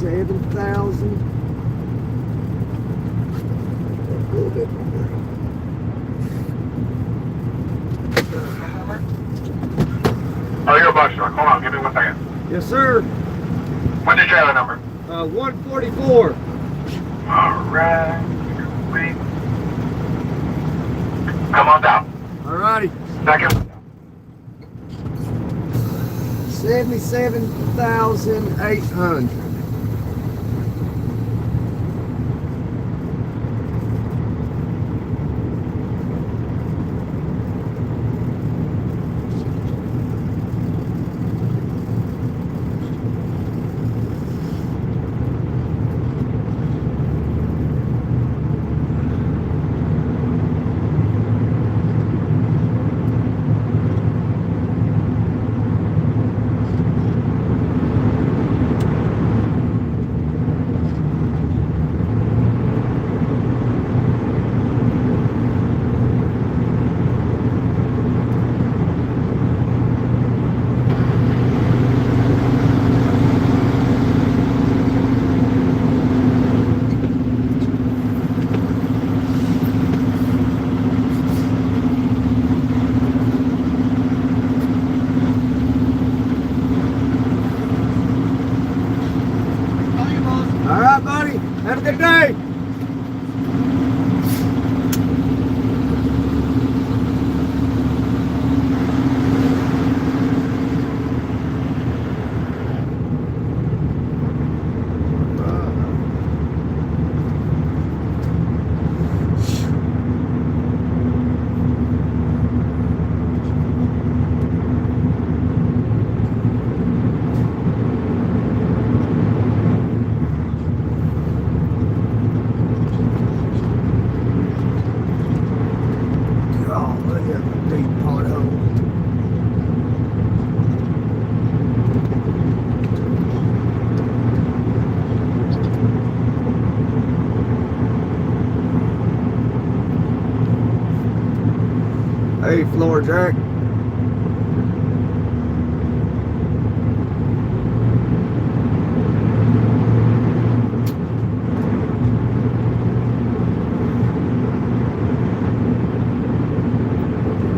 7,000. A little bit more. Oh, you're a box truck. Hold on, give me 1 second. Yes, sir. What's your trailer number? 144. Alright. Wait. Come on down. Alrighty. Second. 77,800. All right, buddy. Have a good day. Hey, floor jack.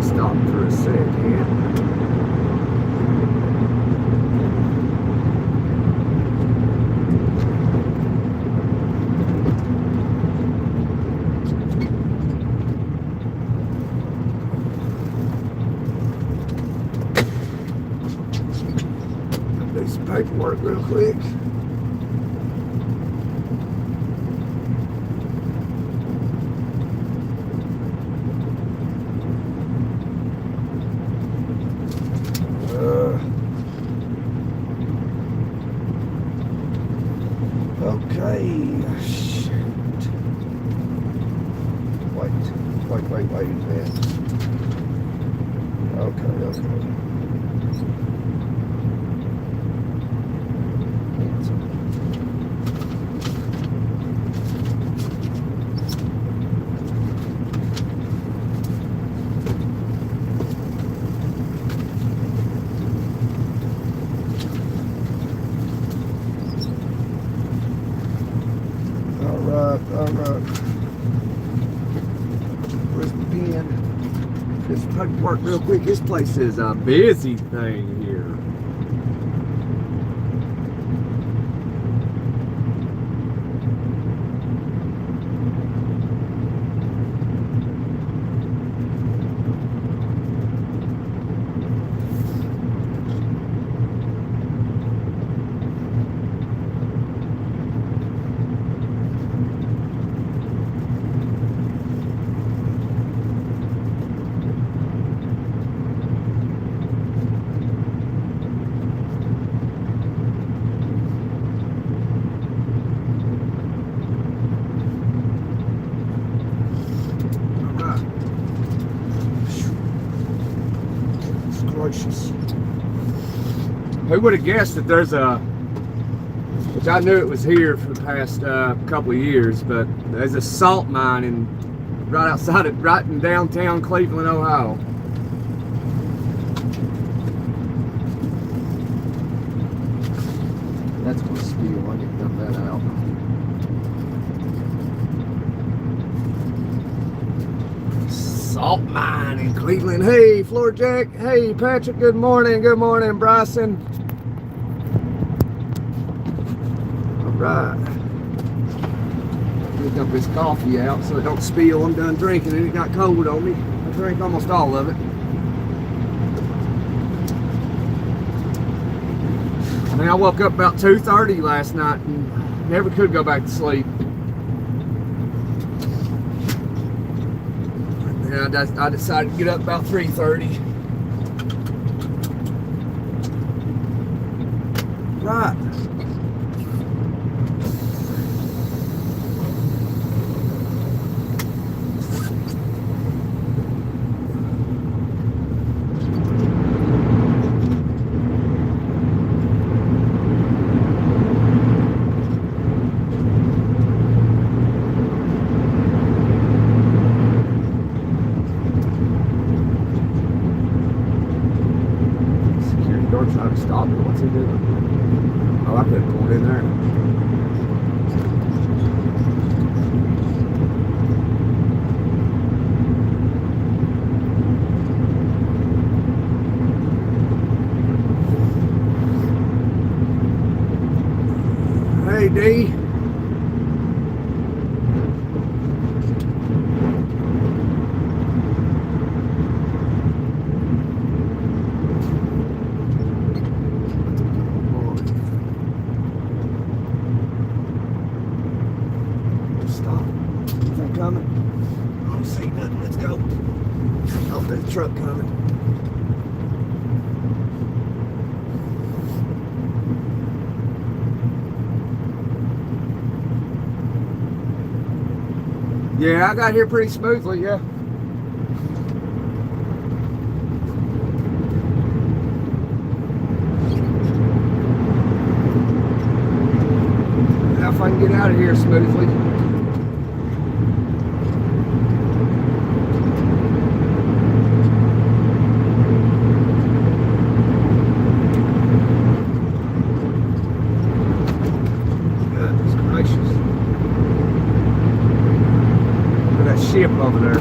Stop for a second. Do some paperwork real quick. Okay. Shit. Wait a minute. Okay. All right. Where's the pen? Just paperwork real quick. This place is a busy thing here. Gracious. Who would have guessed that there's a, which I knew it was here for the past couple of years, but there's a salt mine right in downtown Cleveland, Ohio. That's gonna spill. I need to dump that out. Salt mine in Cleveland. Hey, Floor Jack. Hey, Patrick. Good morning. Good morning, Bryson. All right. Let me dump this coffee out so it don't spill. I'm done drinking it. It got cold on me. I drank almost all of it. I mean, I woke up about 2:30 last night and never could go back to sleep. And I decided to get up about 3:30. Right. Trying to stop it. What's he doing? Oh, I could have pulled in there. Hey, D. Truck coming. Yeah, I got here pretty smoothly, yeah. Now if I can get out of here smoothly. Ship over there.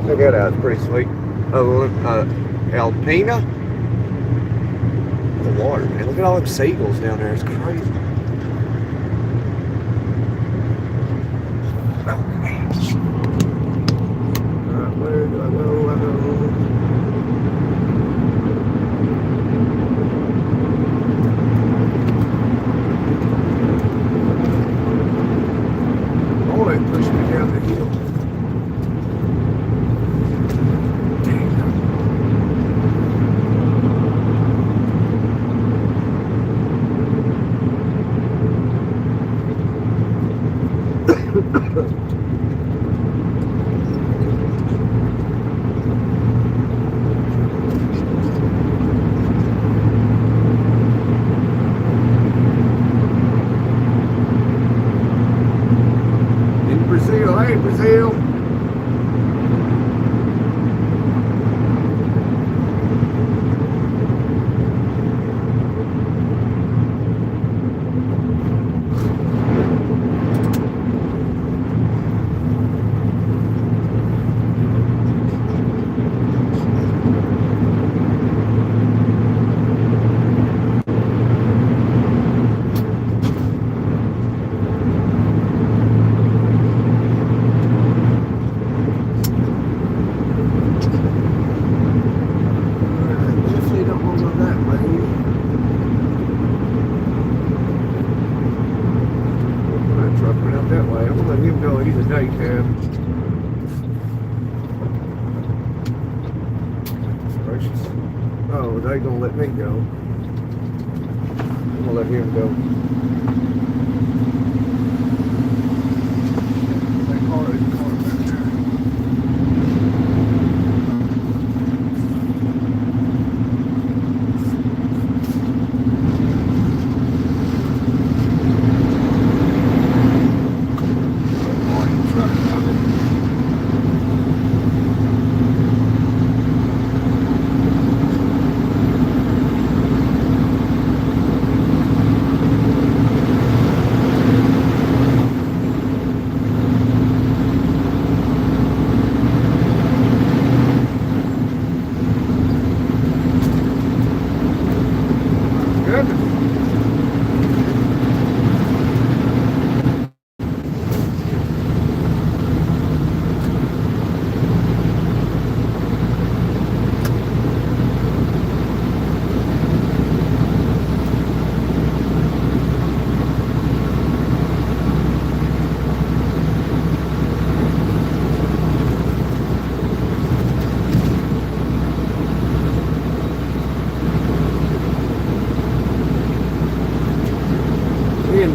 Look at that. It's pretty sweet. Oh, Alpina. The water, man. Look at all them seagulls down there. It's crazy. Alright, where do I go? Oh, it pushed me down the hill. Hey, Brazil. That way. I'm gonna let him go. He's a day cab. Gracious. Oh, they gonna let me go. I'm gonna let him go. That car is back there.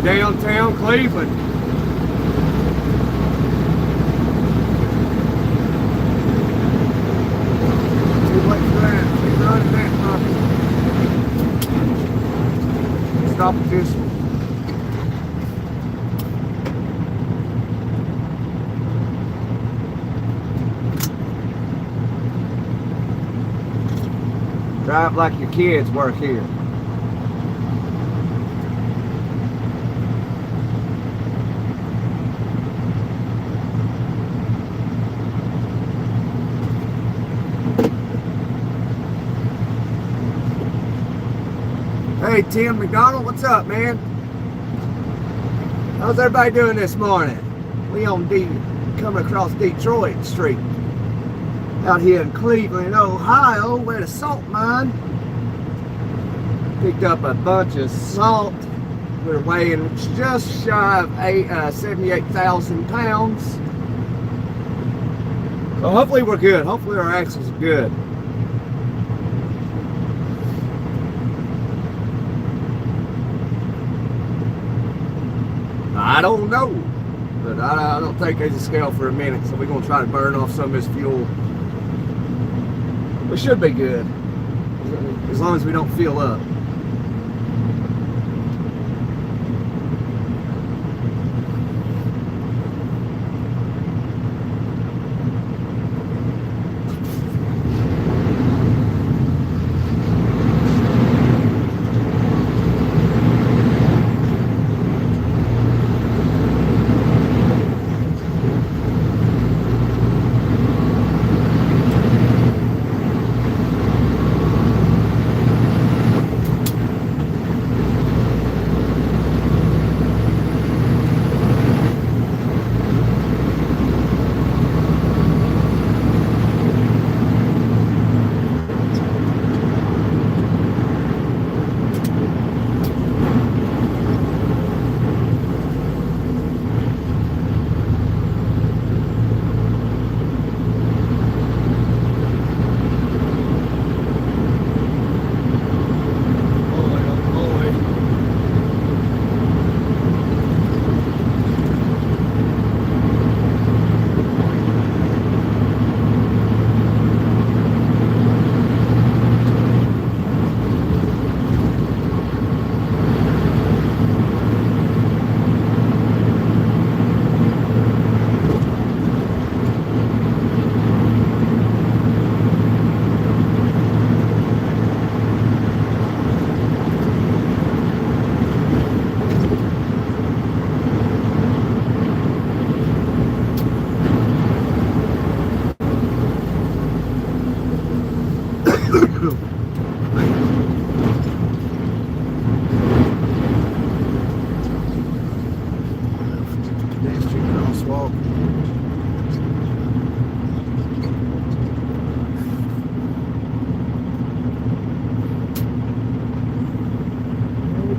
downtown Cleveland. Too late for that. Keep running that puppy. Stop at this one. Drive like your kids work here. Hey, Tim McDonald, what's up, man? How's everybody doing this morning? We on coming across Detroit Street out here in Cleveland, Ohio. We're at a salt mine. Picked up a bunch of salt. We're weighing just shy of 78,000 pounds. So hopefully we're good. Hopefully our axles are good. I don't know, but I don't think there's a scale for a minute, so we're going to try to burn off some of this fuel. We should be good, as long as we don't fill up.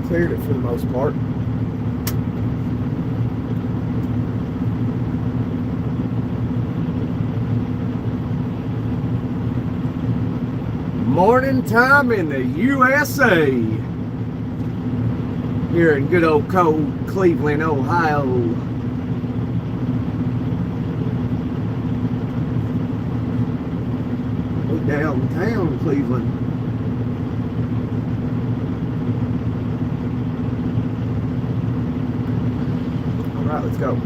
Cleared it for the most part. Morning time in the USA. Here in good old cold Cleveland, Ohio. We're downtown Cleveland. Let's go.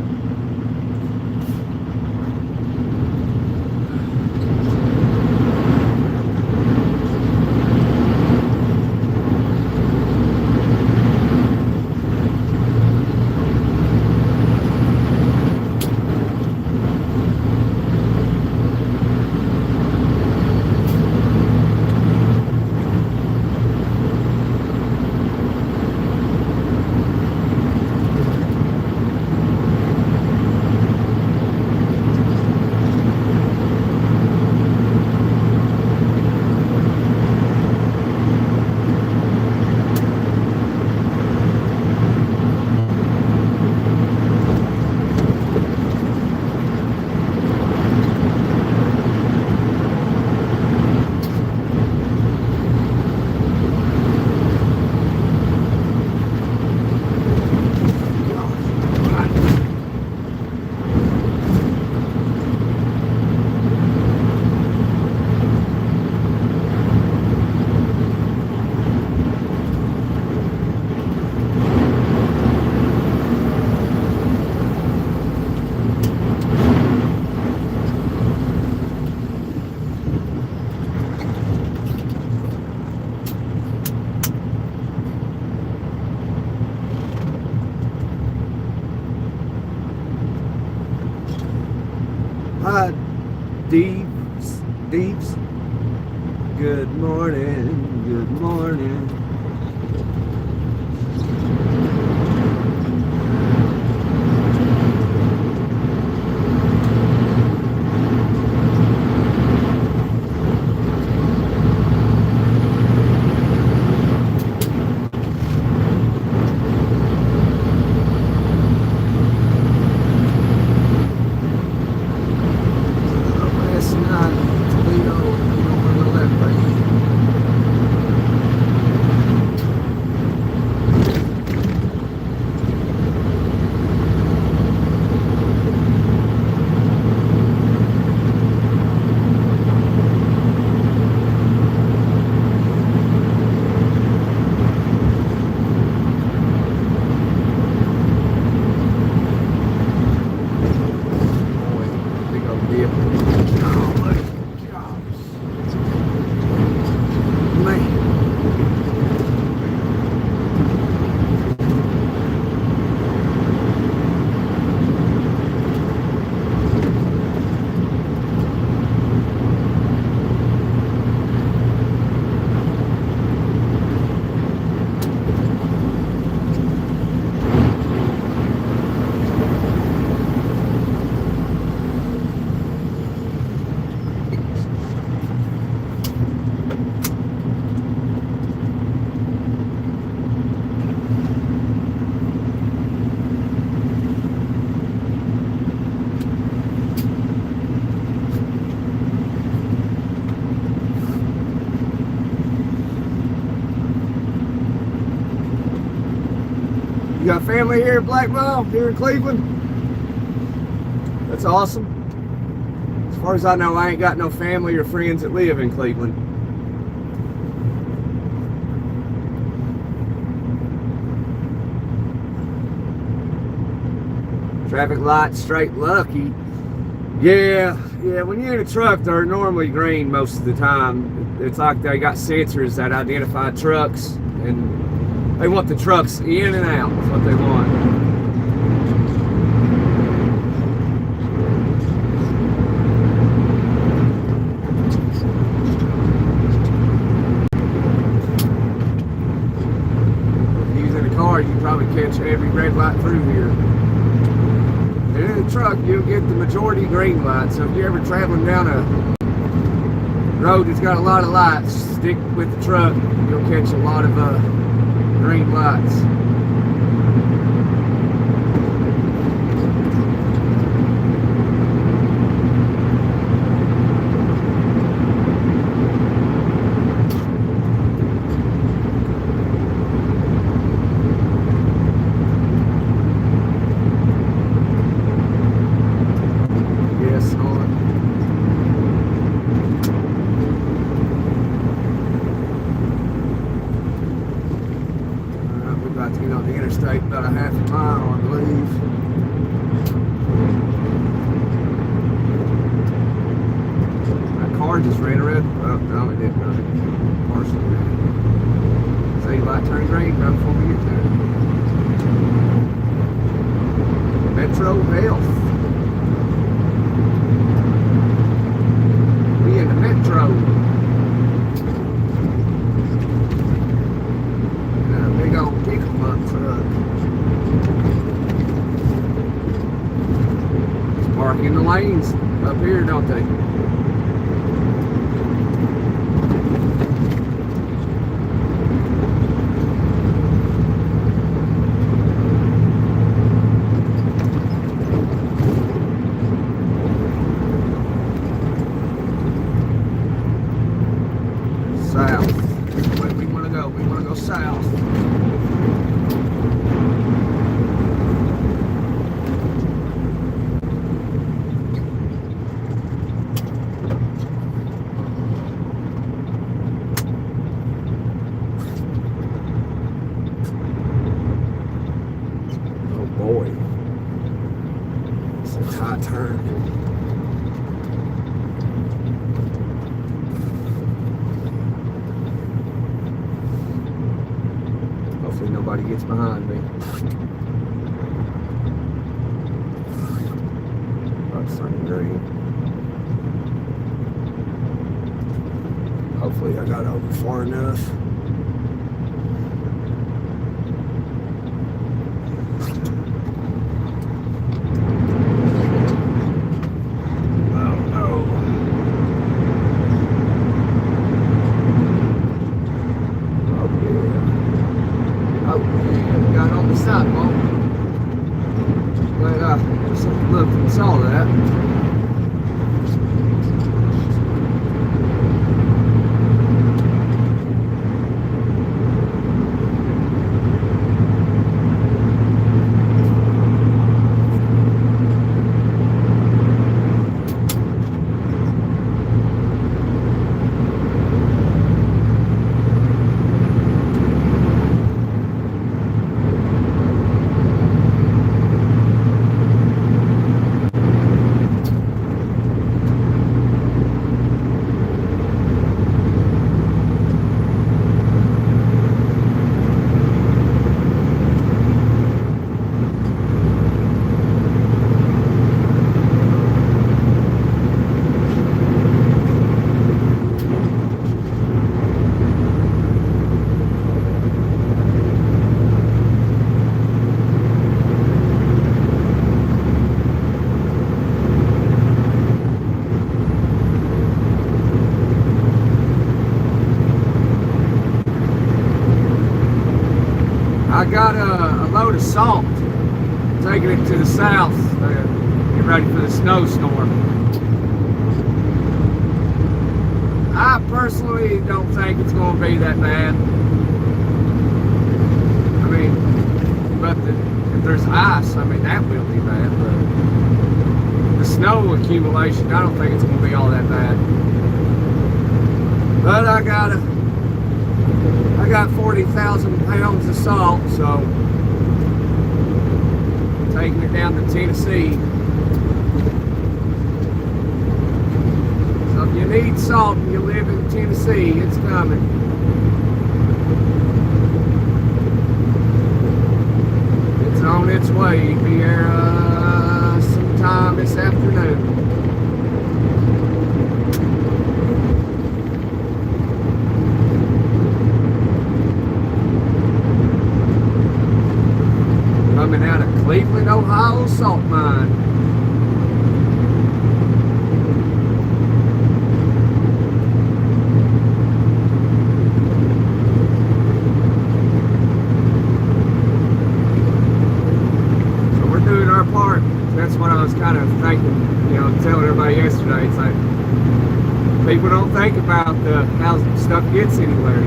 Good morning, good morning. You got family here at Blackball, here in Cleveland? That's awesome. As far as I know, I ain't got no family or friends that live in Cleveland. Traffic light straight lucky. Yeah, when you're in a truck, they're normally green most of the time. It's like they got sensors that identify trucks, and they want the trucks in and out. That's what they want. If you're using a car, you can probably catch every red light through here. And in a truck, you'll get the majority green lights. So if you're ever traveling down a road that's got a lot of lights, stick with the truck. You'll catch a lot of green lights. Yes, Lord. We're about to get on the interstate, about a half a mile, I believe. That car just ran a red. Oh, no, it didn't. No, partially ran. So you light turn green right before we get there. Metro Health. We in the Metro. Big old pickup truck. Just park in the lanes up here, don't they? South. Where do we want to go? We want to go south. Boy, it's a tight turn. Hopefully nobody gets behind me. About to turn green. Hopefully I got over far enough. Sidewalk. But just looked and saw that. I got a load of salt, taking it to the south, get ready for the snowstorm. I personally don't think it's going to be that bad. I mean, but if there's ice, I mean, that will be bad, but the snow accumulation, I don't think it's going to be all that bad. But I got 40,000 pounds of salt, so taking it down to Tennessee. So if you need salt and you live in Tennessee, it's coming. It's on its way. It'll be here sometime this afternoon. Coming out of Cleveland, Ohio salt mine. So we're doing our part. That's what I was kind of thinking, telling everybody yesterday. It's like people don't think about how stuff gets anywhere,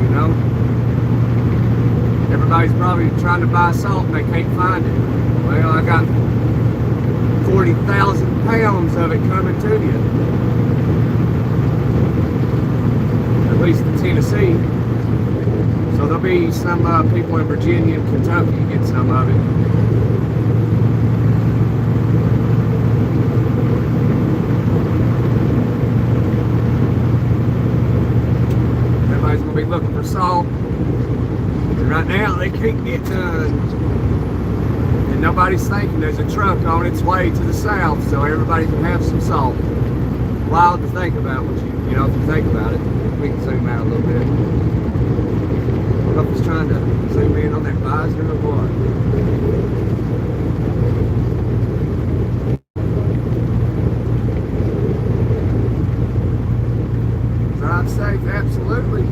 Everybody's probably trying to buy salt and they can't find it. Well, I got 40,000 pounds of it coming to you. At least in Tennessee. So there'll be some people in Virginia and Kentucky get some of it. Everybody's going to be looking for salt. Right now, they can't get none. And nobody's thinking there's a truck on its way to the south, so everybody can have some salt. Wild to think about, if you think about it. We can zoom out a little bit. I don't know if it's trying to zoom in on that visor or what. Drive safe, absolutely.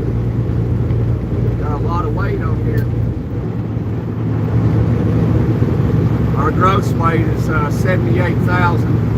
Got a lot of weight on here. Our gross weight is 78,000.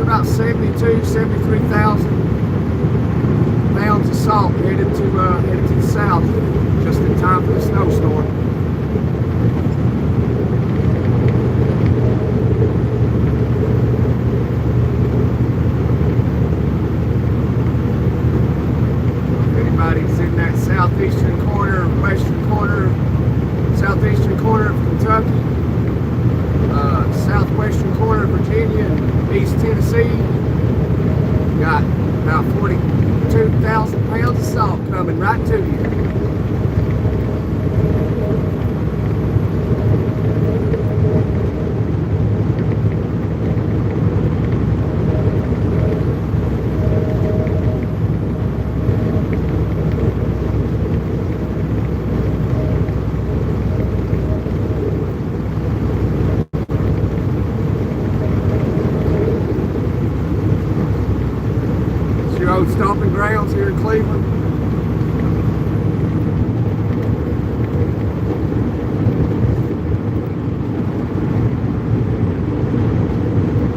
About 73,000 pounds of salt headed to the south, just in time for the snowstorm. If is in that southeastern corner, western corner, southeastern corner of Kentucky, southwestern corner of Virginia, and East Tennessee. Got about 42,000 pounds of salt coming right to you. Stomping grounds here in Cleveland.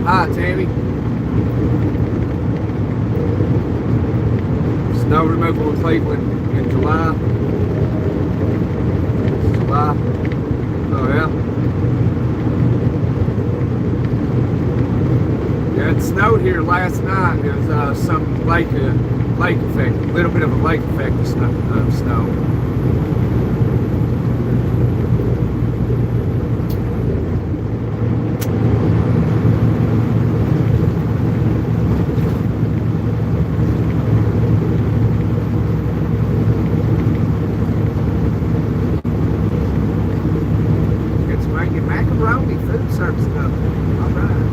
Hi, Tammy. Snow removal in Cleveland in July. July. Oh yeah. Yeah, it snowed here last night. There was some lake effect, a little bit of a lake effect of snow. It's making macaroni food service company. All right.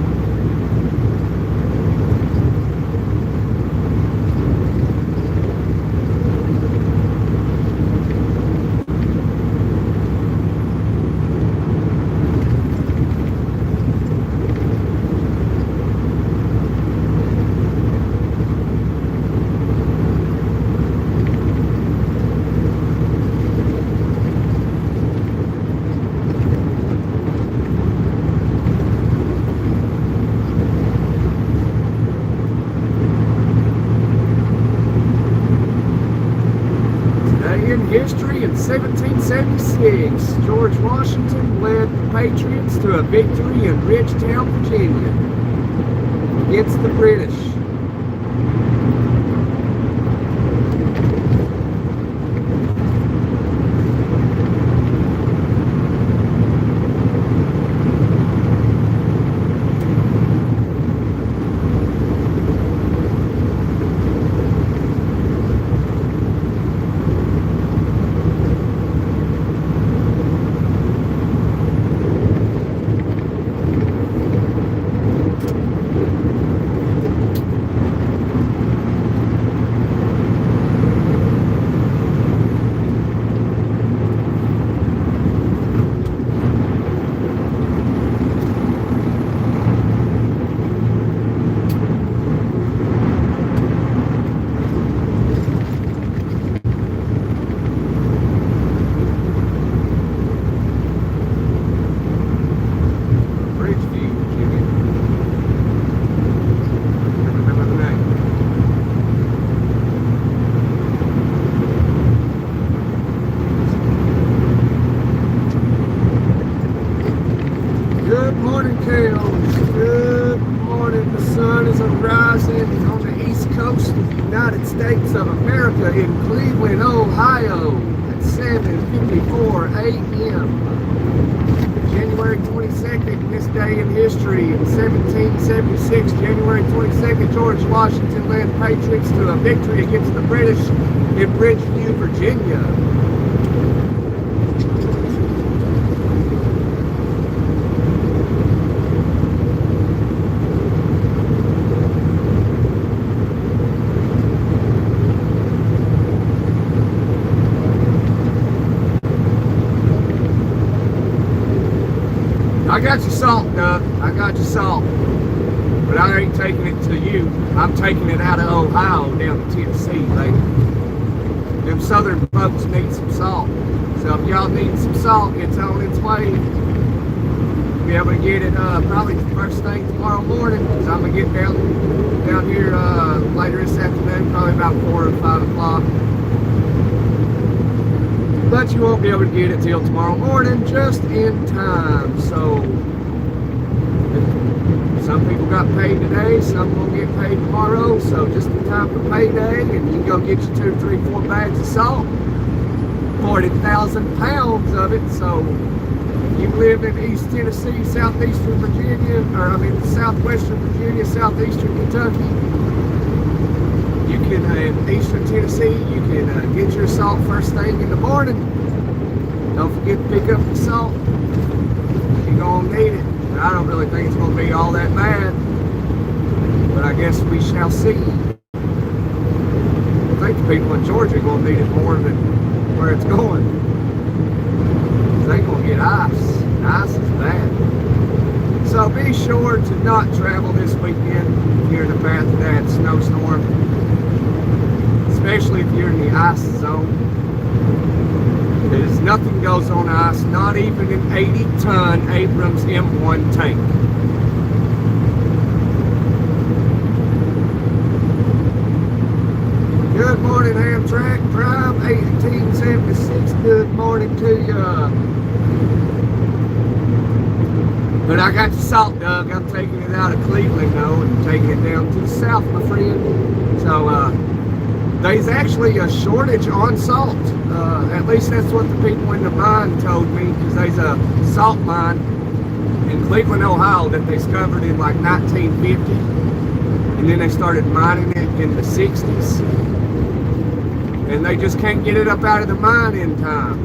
History in 1776, George Washington led the Patriots to a victory in Ridgetown, Virginia, against the British. States of America in Cleveland, Ohio at 7:54 a.m. January 22nd, this day in history. In 1776, January 22nd, George Washington led Patriots to a victory against the British in Bridgeview, Virginia. I got your salt, Doug. I got your salt. But I ain't taking it to you. I'm taking it out of Ohio down to Tennessee, baby. Them southern folks need some salt. So if y'all need some salt, it's on its way. Be able to get it probably first thing tomorrow morning. Because I'm going to get down here later this afternoon, probably about 4 or 5 o'clock. But you won't be able to get it till tomorrow morning, just in time. So Some people got paid today, some will get paid tomorrow, so just in time for payday, and you can go get you 2, 3, 4 bags of salt, 40,000 pounds of it. So if you live in East Tennessee, Southeastern Virginia, Southwestern Virginia, Southeastern Kentucky, you can, in Eastern Tennessee, you can get your salt first thing in the morning. Don't forget to pick up the salt. You're going to need it. I don't really think it's going to be all that bad, but I guess we shall see. I think the people in Georgia are going to need it more than where it's going. They're going to get ice. Ice is bad. So be sure to not travel this weekend if you're in the path of that snowstorm, especially if you're in the ice zone. Because nothing goes on ice, not even an 80-ton Abrams M1 tank. Good morning, Amtrak Drive 1876. Good morning to you. But I got the salt dug. I'm taking it out of Cleveland though and taking it down to the south, my friend. So there's actually a shortage on salt. At least that's what the people in the mine told me, because there's a salt mine in Cleveland, Ohio that they discovered in like 1950, and then they started mining it in the 60s, and they just can't get it up out of the mine in time,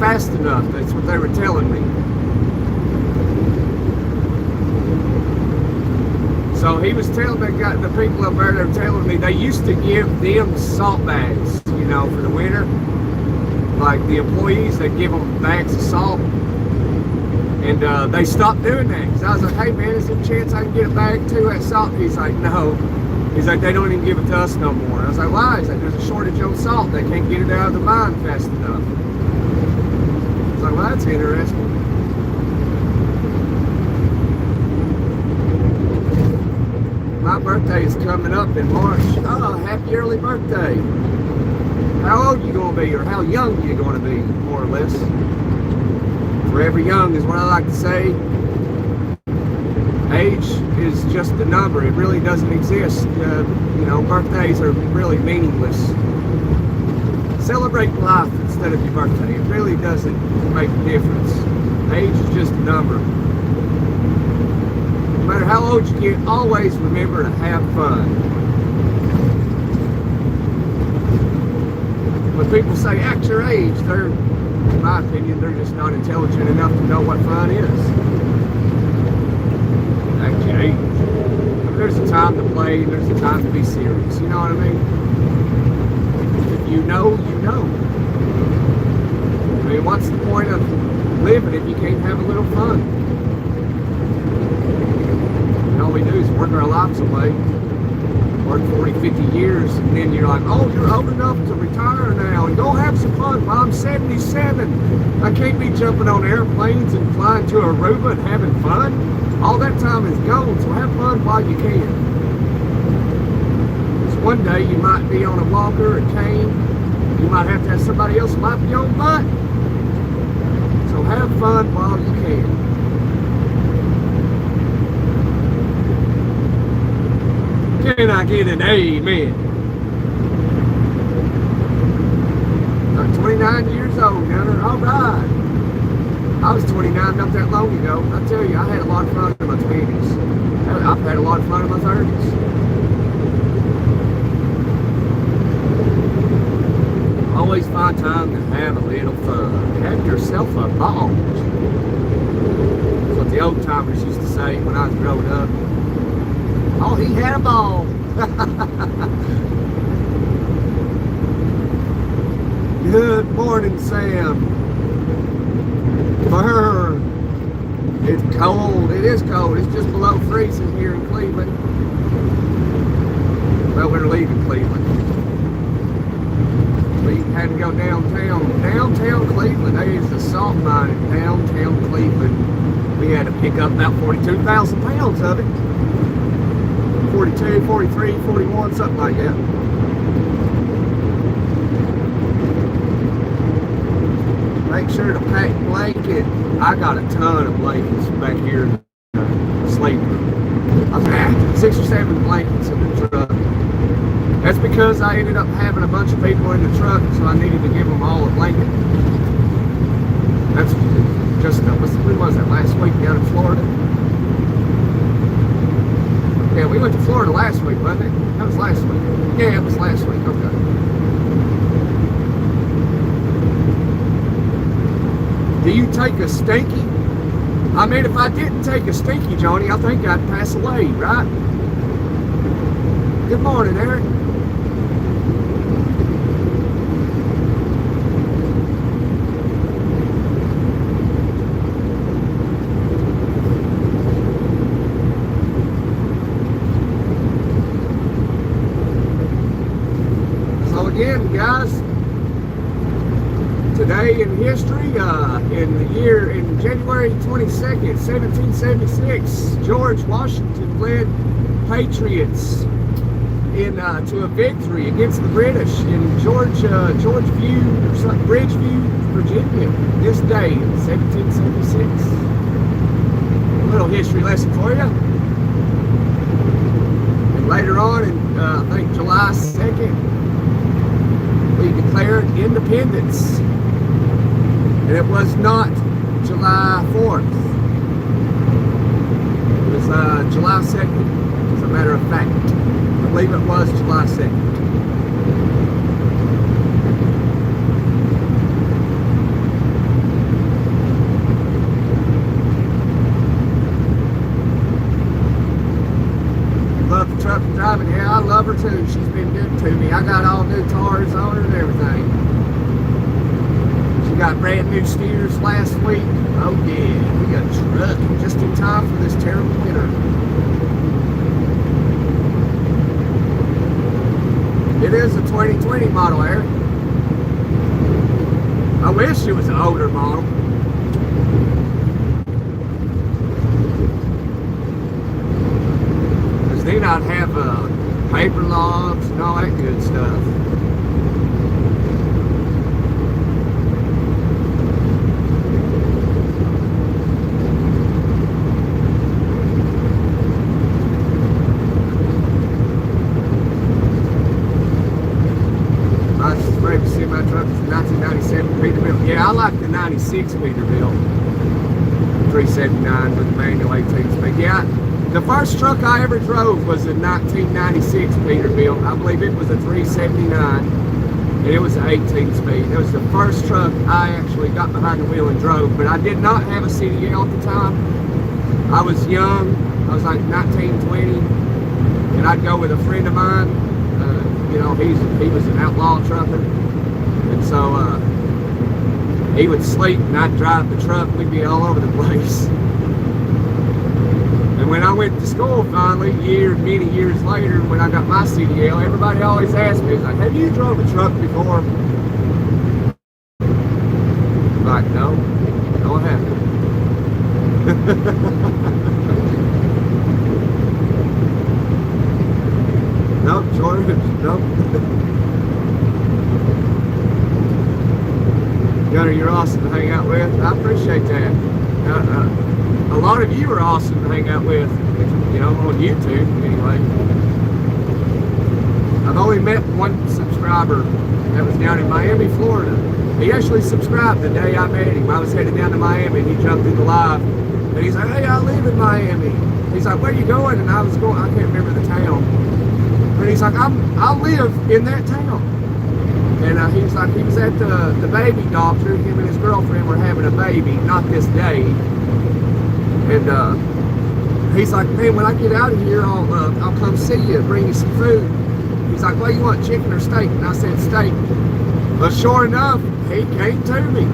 fast enough. That's what they were telling me. So he was telling the people up there, they were telling me they used to give them salt bags, you know, for the winter. Like the employees, they give them bags of salt. And they stopped doing that. Because I was like, hey man, is there a chance I can get a bag too at salt? He's like, no. He's like, they don't even give it to us no more. I was like, why? He's like, there's a shortage on salt. They can't get it out of the mine fast enough. I was like, well, that's interesting. My birthday is coming up in March. Oh, happy early birthday. How old you going to be, or how young you going to be, more or less? Forever young is what I like to say. Age is just a number. It really doesn't exist. You know, birthdays are really meaningless. Celebrate life instead of your birthday. It really doesn't make a difference. Age is just a number. No matter how old you get, always remember to have fun. When people say act your age, they're, in my opinion, they're just not intelligent enough to know what fun is. Act your age. I mean, there's a time to play, there's a time to be serious. You know what I mean? If you know, you know. I mean, what's the point of living if you can't have a little fun? All we do is work our lives away, work 40, 50 years, and then you're like, oh, you're old enough to retire now and go have some fun. Well, I'm 77. I can't be jumping on airplanes and flying to Aruba and having fun. All that time is gone, so have fun while you can. Because one day you might be on a walker, a cane, you might have to have somebody else wipe your own butt. So have fun while you can. Can I get an amen? I'm 29 years old, Gunner. All right. I was 29 not that long ago. I tell you, I had a lot of fun in my 20s. I've had a lot of fun in my 30s. Always find time to have a little fun. Have yourself a ball. That's what the old timers used to say when I was growing up. Oh, he had a ball. Good morning, Sam. Burr. It's cold. It is cold. It's just below freezing here in Cleveland. Well, we're leaving Cleveland. We had to go downtown. Downtown Cleveland. There is the salt mine in downtown Cleveland. We had to pick up about 42,000 pounds of it. 42, 43, 41, something like that. Make sure to pack blanket. I got a ton of blankets back here in the sleep room. 6 or 7 blankets in the truck. That's because I ended up having a bunch of people in the truck, so I needed to give them all a blanket. That's just, when was that, last week down in Florida? Yeah, we went to Florida last week, wasn't it? That was last week. Yeah, it was last week, okay. Do you take a stinky? I mean, if I didn't take a stinky, Johnny, I think I'd pass away, right? Good morning, Eric. So again, guys, today in history, in January 22nd, 1776, George Washington led Patriots to a victory against the British in Bridgeview, Virginia, this day in 1776. A little history lesson for you. And later on, in I think July 2nd, we declared independence. And it was not July 4th. It was July 2nd, as a matter of fact. I believe it was July 2nd. Love the truck driving. Yeah, I love her too. She's been good to me. I got all new tires on her and everything. We got brand new steers last week. Oh yeah, we got a truck just in time for this terrible winter. It is a 2020 model, Eric. I wish it was an older model. Because then I'd have paper logs and all that good stuff. My truck is a 1997 Peterbilt. Yeah, I like the 96 Peterbilt. 379 with the manual 18-speed. Yeah, the first truck I ever drove was a 1996 Peterbilt. I believe it was a 379, and it was an 18-speed. It was the first truck I actually got behind the wheel and drove, but I did not have a CDL at the time. I was young. I was like 19, 20, and I'd go with a friend of mine. You know, he was an outlaw trucker. And so he would sleep and I'd drive the truck. We'd be all over the place. And when I went to school finally, many years later, when I got my CDL, everybody always asked me, like, have you drove a truck before? I'm like, no, I haven't. Nope, Jordan, nope. Gunner, you're awesome to hang out with. I appreciate that. A lot of you are awesome to hang out with, you know, on YouTube anyway. I've only met one subscriber that was down in Miami, Florida. He actually subscribed the day I met him. I was headed down to Miami and he jumped in the live. And he's like, hey, I live in Miami. He's like, where you going? And I was going, I can't remember the town. But he's like, I live in that town. And he was like, he was at the baby doctor. Him and his girlfriend were having a baby, not this day. And he's like, man, when I get out of here, I'll come see you, bring you some food. He's like, well, you want chicken or steak? And I said, steak. But sure enough, he came to me.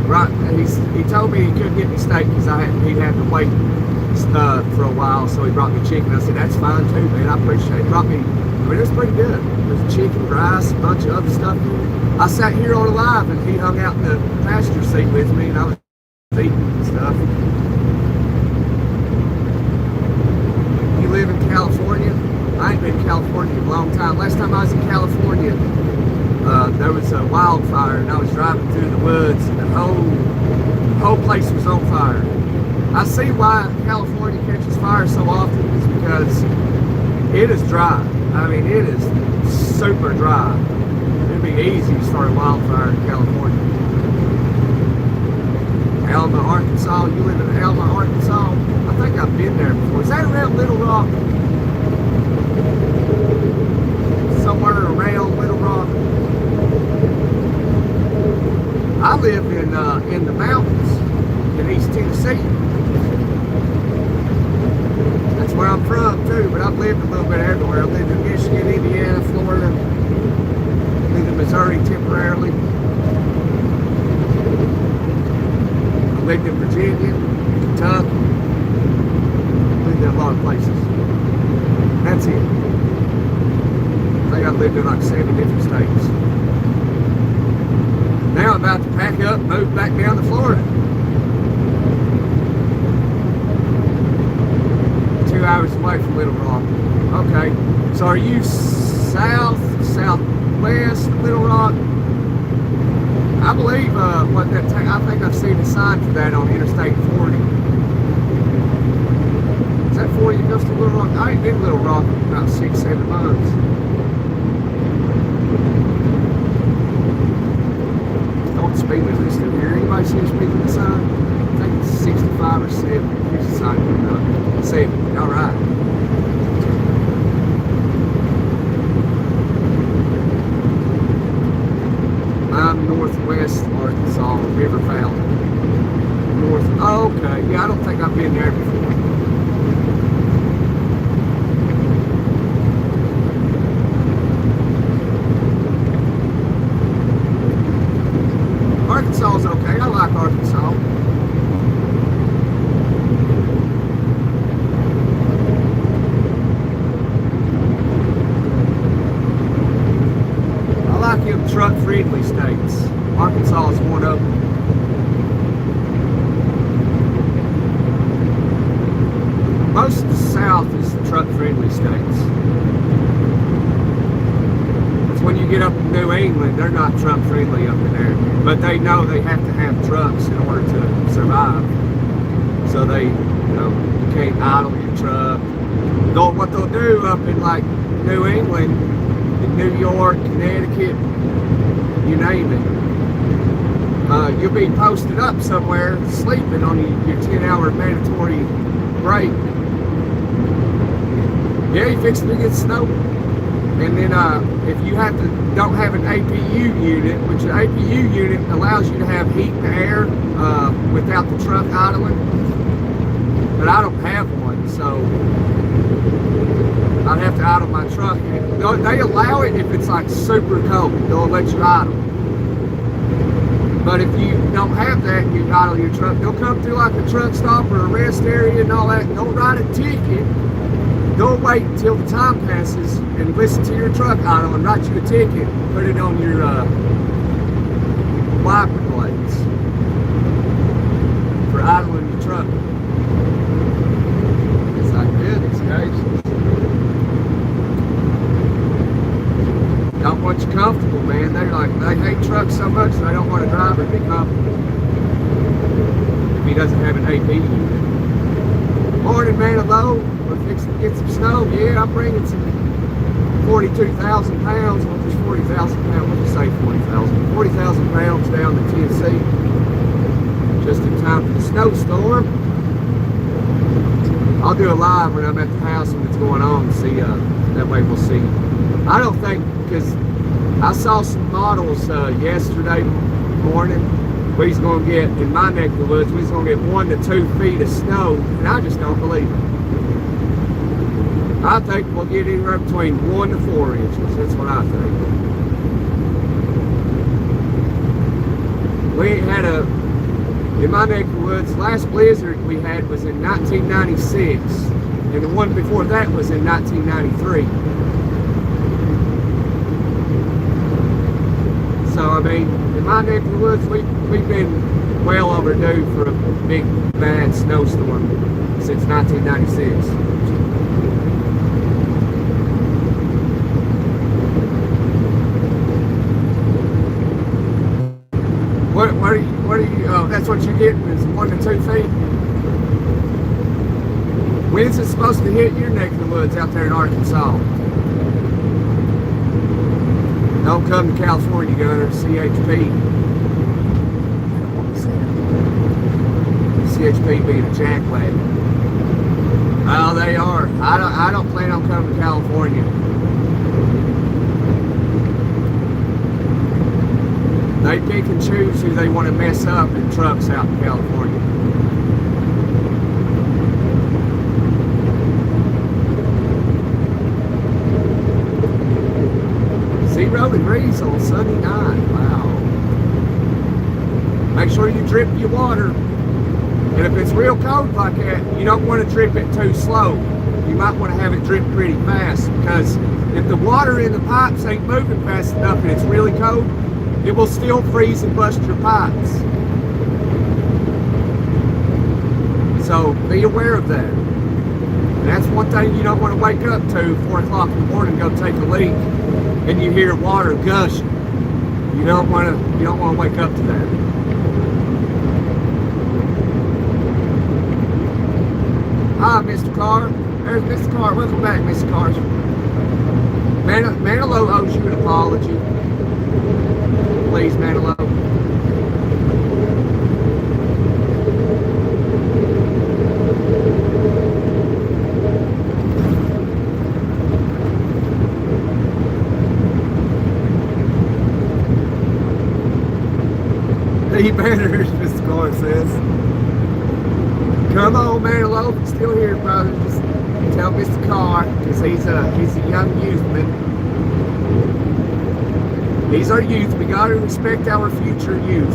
Right, and he told me he couldn't get me steak because he'd had to wait for a while, so he brought me chicken. I said, that's fine too, man. I appreciate it. He brought me, I mean, it was pretty good. There's chicken, rice, a bunch of other stuff. I sat here on a live and he hung out in the passenger seat with me and I was eating and stuff. You live in California? I ain't been in California in a long time. Last time I was in California, there was a wildfire and I was driving through the woods and the whole place was on fire. I see why California catches fire so often is because it is dry. I mean, it is super dry. It'd be easy to start a wildfire in California. Alma, Arkansas. You live in Alma, Arkansas? I think I've been there before. Is that around Little Rock? Somewhere around Little Rock. I live in the mountains in East Tennessee. That's where I'm from too, but I've lived a little bit everywhere. I've lived in Michigan, Indiana, Florida, lived in Missouri temporarily. I lived in Virginia, Kentucky. Lived in a lot of places. That's it. I think I've lived in like 7 different states. Now I'm about to pack up and move back down to Florida. 2 hours away from Little Rock. Okay. So are you southwest of Little Rock? I believe I think I've seen a sign for that on Interstate 40. Is that 40 that goes to Little Rock? I ain't been to Little Rock in about 6-7 months. Speed limit still here. Anybody see a speed limit sign? I think it's 65 or 70. Here's the sign coming up. 70. All right. I'm northwest Arkansas, River Valley. North. Oh, okay. Yeah, I don't think I've been there before. Arkansas is okay. I like Arkansas. I like them truck-friendly states. Arkansas is one of them. Most of the South is truck-friendly states. When you get up in New England, they're not truck friendly up in there, but they know they have to have trucks in order to survive. So they, you can't idle your truck. What they'll do up in like New England, in New York, Connecticut, you name it, you'll be posted up somewhere sleeping on your 10-hour mandatory break. Yeah, you fixing to get snow. And then if you don't have an APU unit, which an APU unit allows you to have heat and air without the truck idling, but I don't have one, so I'd have to idle my truck. And they allow it if it's like super cold, they'll let you idle. But if you don't have that and you idle your truck, they'll come through like a truck stop or a rest area and all that, and they'll write a ticket. Don't wait until the time passes and listen to your truck idle and write you a ticket. Put it on your wiper blades for idling your truck. It's like, goodness gracious. Don't want you comfortable, man. They're like, they hate trucks so much they don't want a driver to be comfortable if he doesn't have an AP unit. Morning, man, hello. We're fixing to get some snow. Yeah, I'm bringing some 42,000 pounds. Well, there's 40,000 pounds. Let's just say 40,000. 40,000 pounds down to Tennessee. Just in time for the snowstorm. I'll do a live when I'm at the house when it's going on and see, that way we'll see. I don't think, because I saw some models yesterday morning. We's going to get, in my neck of the woods, we's going to get 1 to 2 feet of snow, and I just don't believe it. I think we'll get anywhere between 1 to 4 inches. That's what I think. We ain't had in my neck of the woods, last blizzard we had was in 1996, and the one before that was in 1993. So, I mean, in my neck of the woods, we've been well overdue for a big, bad snowstorm since 1996. What are you, oh, that's what you're getting is 1 to 2 feet? When's it supposed to hit your neck of the woods out there in Arkansas? Don't come to California, Gunner. CHP. CHP being a jackwagon. Oh, they are. I don't plan on coming to California. They pick and choose who they want to mess up in trucks out in California. 0 degrees on sunny night. Wow. Make sure you drip your water. And if it's real cold like that, you don't want to drip it too slow. You might want to have it drip pretty fast, because if the water in the pipes ain't moving fast enough and it's really cold, it will still freeze and bust your pipes. So be aware of that. And that's one thing you don't want to wake up to 4 o'clock in the morning, go take a leak, and you hear water gushing. You don't want to wake up to that. Hi, Mr. Carr. There's Mr. Carr. Welcome back, Mr. Carr. Manilow owes you an apology. Please, Manilow. He better, Mr. Carr says. Come on, Manilow, if you're still here, brother. Just tell Mr. Carr, because he's a young youthman. He's our youth. We got to respect our future youth.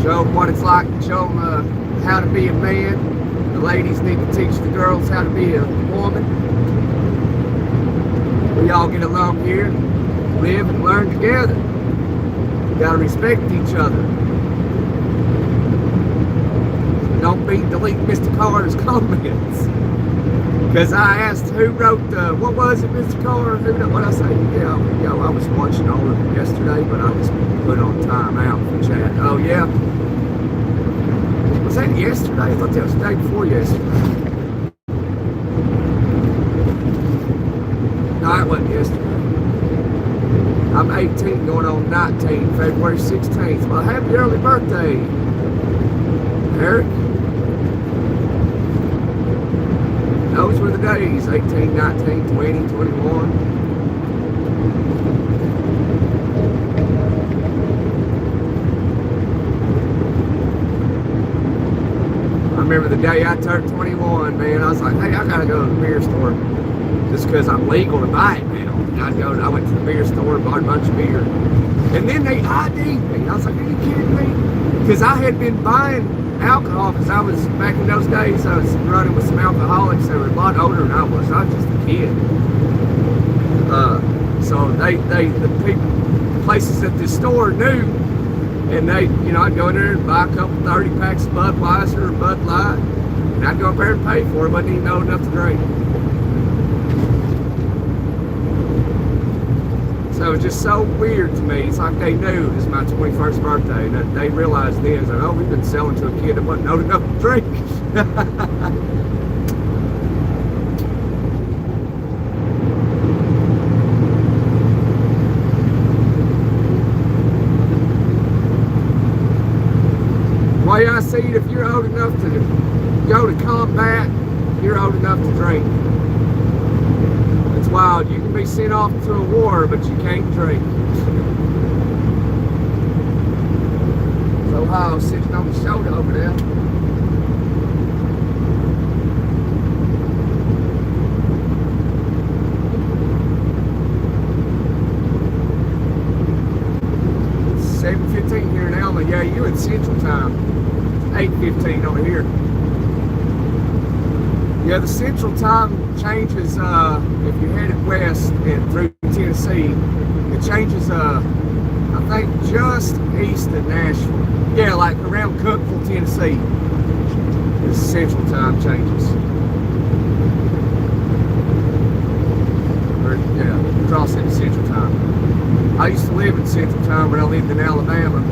Show them what it's like. Show them how to be a man. The ladies need to teach the girls how to be a woman. We all get along here, live and learn together. We got to respect each other. Don't delete Mr. Carr's comments. Because I asked who wrote the, what was it, Mr. Carr? What I say? Yeah, I was watching all of it yesterday, but I was put on timeout for chat. Oh, yeah. Was that yesterday? I thought that was the day before yesterday. No, it wasn't yesterday. I'm 18 going on 19, February 16th. Well, happy early birthday, Eric. Those were the days, 18, 19, 20, 21. I remember the day I turned 21, man. I was like, hey, I gotta go to the beer store. Just because I'm legal to buy it now. And I went to the beer store and bought a bunch of beer. And then they ID'd me. I was like, are you kidding me? Because I had been buying alcohol, because I was, back in those days, I was running with some alcoholics that were a lot older than I was. I was just a kid. So the people, places at this store knew, and they, I'd go in there and buy a couple 30 packs of Budweiser or Bud Light, and I'd go up there and pay for it. I wasn't even old enough to drink. So it was just so weird to me. It's like they knew it was my 21st birthday, and that they realized then, like, oh, we've been selling to a kid that wasn't old enough to drink. The way I see it, if you're old enough to go to combat, you're old enough to drink. It's wild. You can be sent off to a war, but you can't drink. It's Ohio sitting on the shoulder over there. It's 7:15 here in Alma. Yeah, you in Central Time. 8:15 over here. Yeah, the Central Time changes if you're headed west and through Tennessee. It changes, I think, just east of Nashville. Yeah, like around Cookeville, Tennessee. The Central Time changes. Or, yeah, across into Central Time. I used to live in Central Time when I lived in Alabama.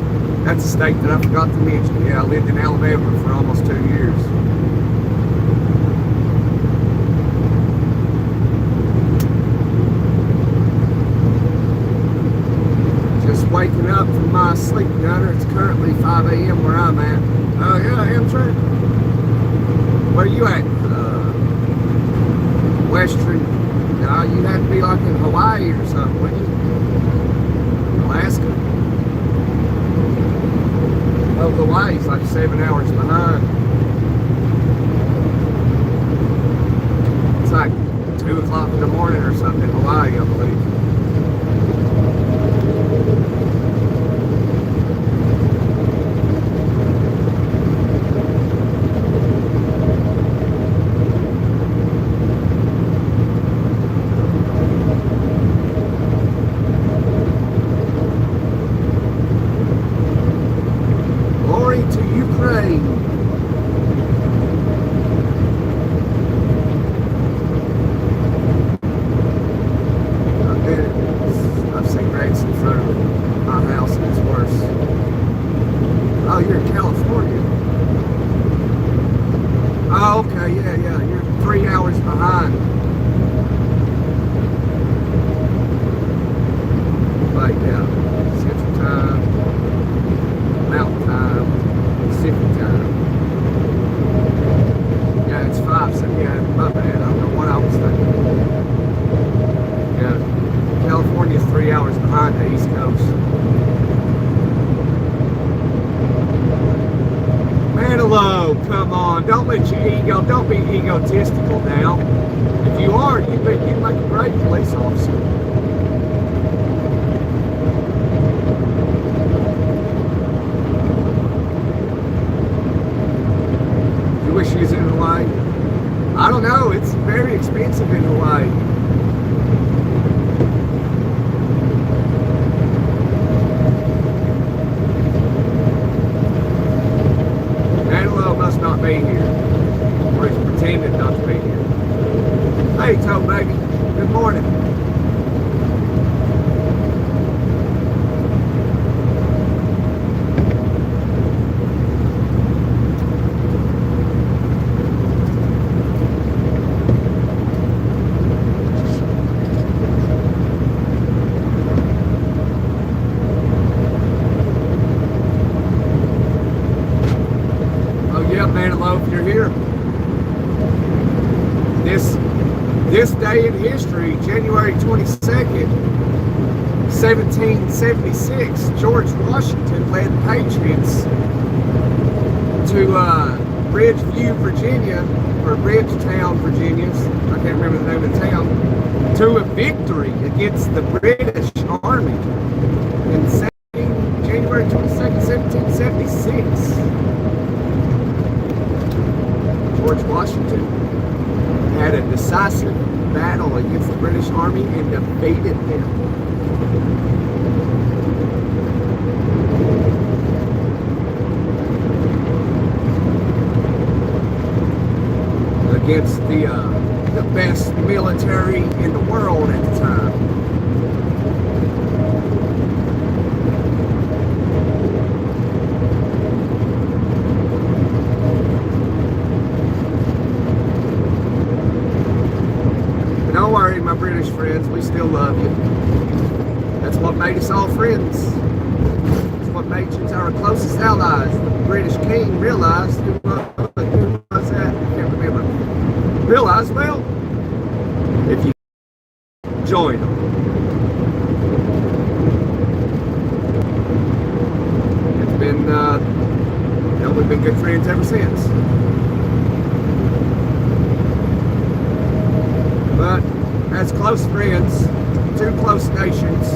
That's a state that I forgot to mention. Yeah, I lived in Alabama for almost 2 years. waking up from my sleep, Gunner. It's currently 5 a.m. where I'm at. Oh, yeah, Amtrak. Where are you at? Western. You have to be like in Hawaii or something, wouldn't you? Alaska. Oh, Hawaii's like 7 hours behind. It's like 2 o'clock in the morning or something in Hawaii, I believe. Glory to Ukraine. I've seen rates in front of my house and it's worse. Oh, you're in California. Oh, okay, yeah. You're 3 hours behind. Like, yeah, Central Time, Mountain Time, Pacific Time. Yeah, it's 5, so yeah, my bad. I don't know what I was thinking. Yeah, California's 3 hours behind the East Coast. Manilow, come on, don't let your ego, don't be egotistical now. If you are, you make a great police officer. You wish you was in Hawaii? I don't know, it's very expensive in Hawaii. Must not be here, or he's pretending not to be here. Hey, Toe Baby, good morning. Manilow, if you're here. This day in history, January 22nd, 1776, George Washington led the Patriots to Bridgeview, Virginia, or Bridgetown, Virginia, I can't remember the name of the town, to a victory against the British Army in January 22nd, 1776. George Washington had a decisive battle against the British Army and defeated them. Against the best military in the world at the time. Don't worry, my British friends, we still love you. That's what made us all friends. That's what made you our closest allies. The British king realized, who was that? I can't remember. Realized, well, if you join them. It's been, we've been good friends ever since. But as close friends, two close nations,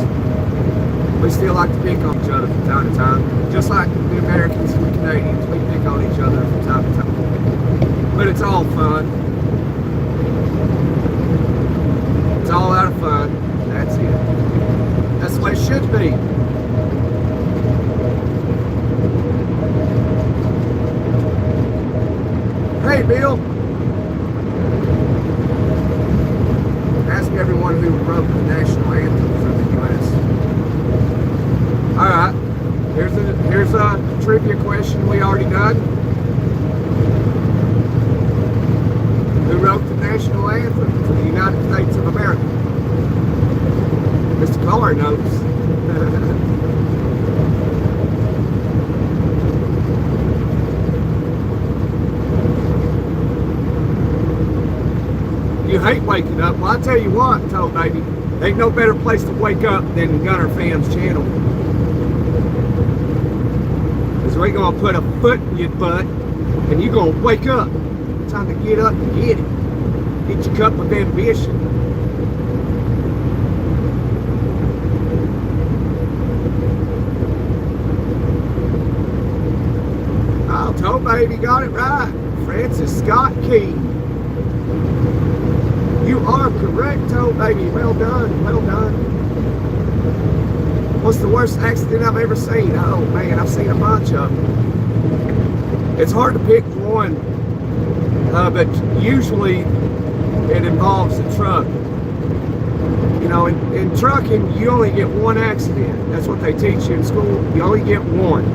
we still like to pick on each other from time to time. Just like the Americans and the Canadians, we pick on each other from time to time. But it's all fun. It's all out of fun. That's it. That's the way it should be. Hey, Bill. Ask everyone who wrote the national anthem for the U.S. Alright, here's a trivia question we already done. Who wrote the national anthem for the United States of America? Mr. Caller knows. hate waking up. Well, I tell you what, told baby, ain't no better place to wake up than Gunner Fam's channel. Because we're going to put a foot in your butt and you're going to wake up. Time to get up and get it. Get your cup of ambition. Oh, told baby got it right. Francis Scott Key. You are correct, told baby. Well done, well done. What's the worst accident I've ever seen? Oh man, I've seen a bunch of them. It's hard to pick one, but usually it involves a truck. You know, in trucking, you only get one accident. That's what they teach you in school. You only get one,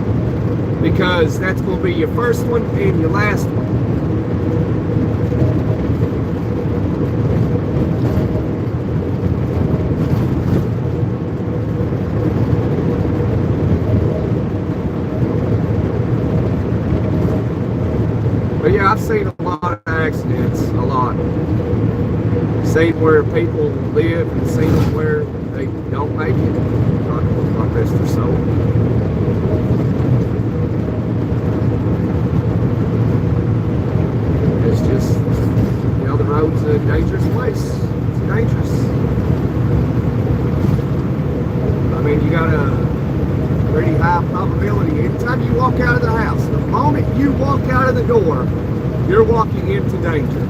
because that's going to be your first one and your last one. But yeah, I've seen a lot of accidents, a lot. Seen where people live and seen where they don't make it. God rest their soul. It's just, you know, the road's a dangerous place. It's dangerous. I mean, you got a pretty high probability. Anytime you walk out of the house, the moment you walk out of the door, you're walking into danger.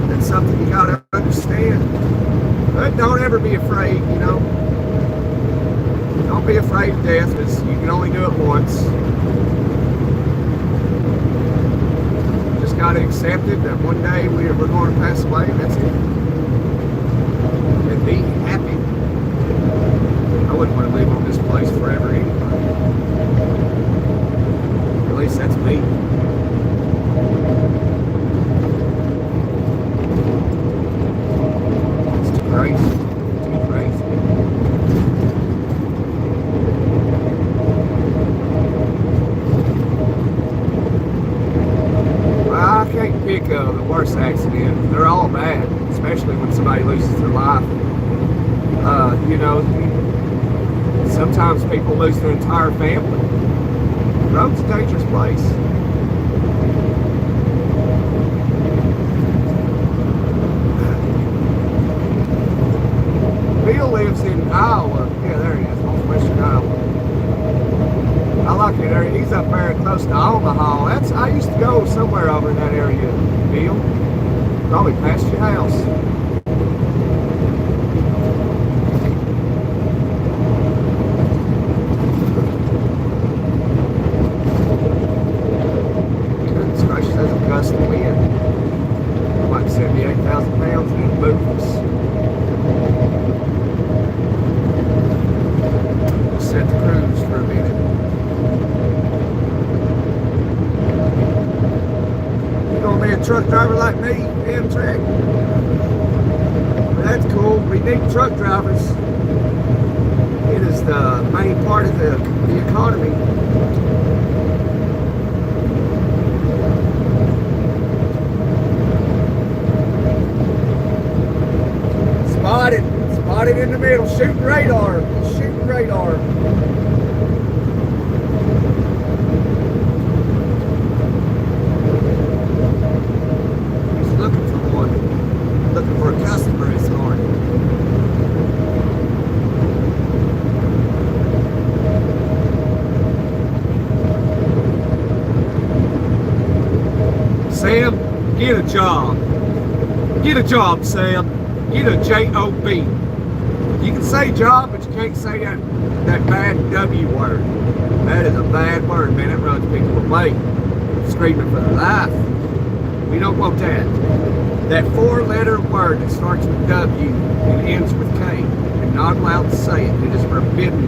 That's something you gotta understand. But don't ever be afraid, you know. Don't be afraid of death, because you can only do it once. Just gotta accept it that one day we're going to pass away, and that's it. And be happy. I wouldn't want to live on this place forever anyway. At least that's me. It's too crazy. Too crazy. Well, I can't pick the worst accident. They're all bad, especially when somebody loses their life. You know, sometimes people lose their entire family. The road's a dangerous place. Bill lives in Iowa. Yeah, there he is, northwestern Iowa. I like that area. He's up there close to Omaha. I used to go somewhere over in that area, Bill. Probably past your house. The wind, like 78,000 pounds and it moves. We'll set the cruise for a minute. You're gonna be a truck driver like me, Amtrak? Well, that's cool. We need truck drivers. It is the main part of the economy. Spotted in the middle, shooting radar, shooting radar. He's looking for one, looking for a customer this morning. Sam, get a job. Get a job, Sam. Get a J-O-B. You can say job, but you can't say that bad W word. That is a bad word, man. It runs people away. Screaming for their life. We don't want that. That 4-letter word that starts with W and ends with K. You're not allowed to say it. It is forbidden.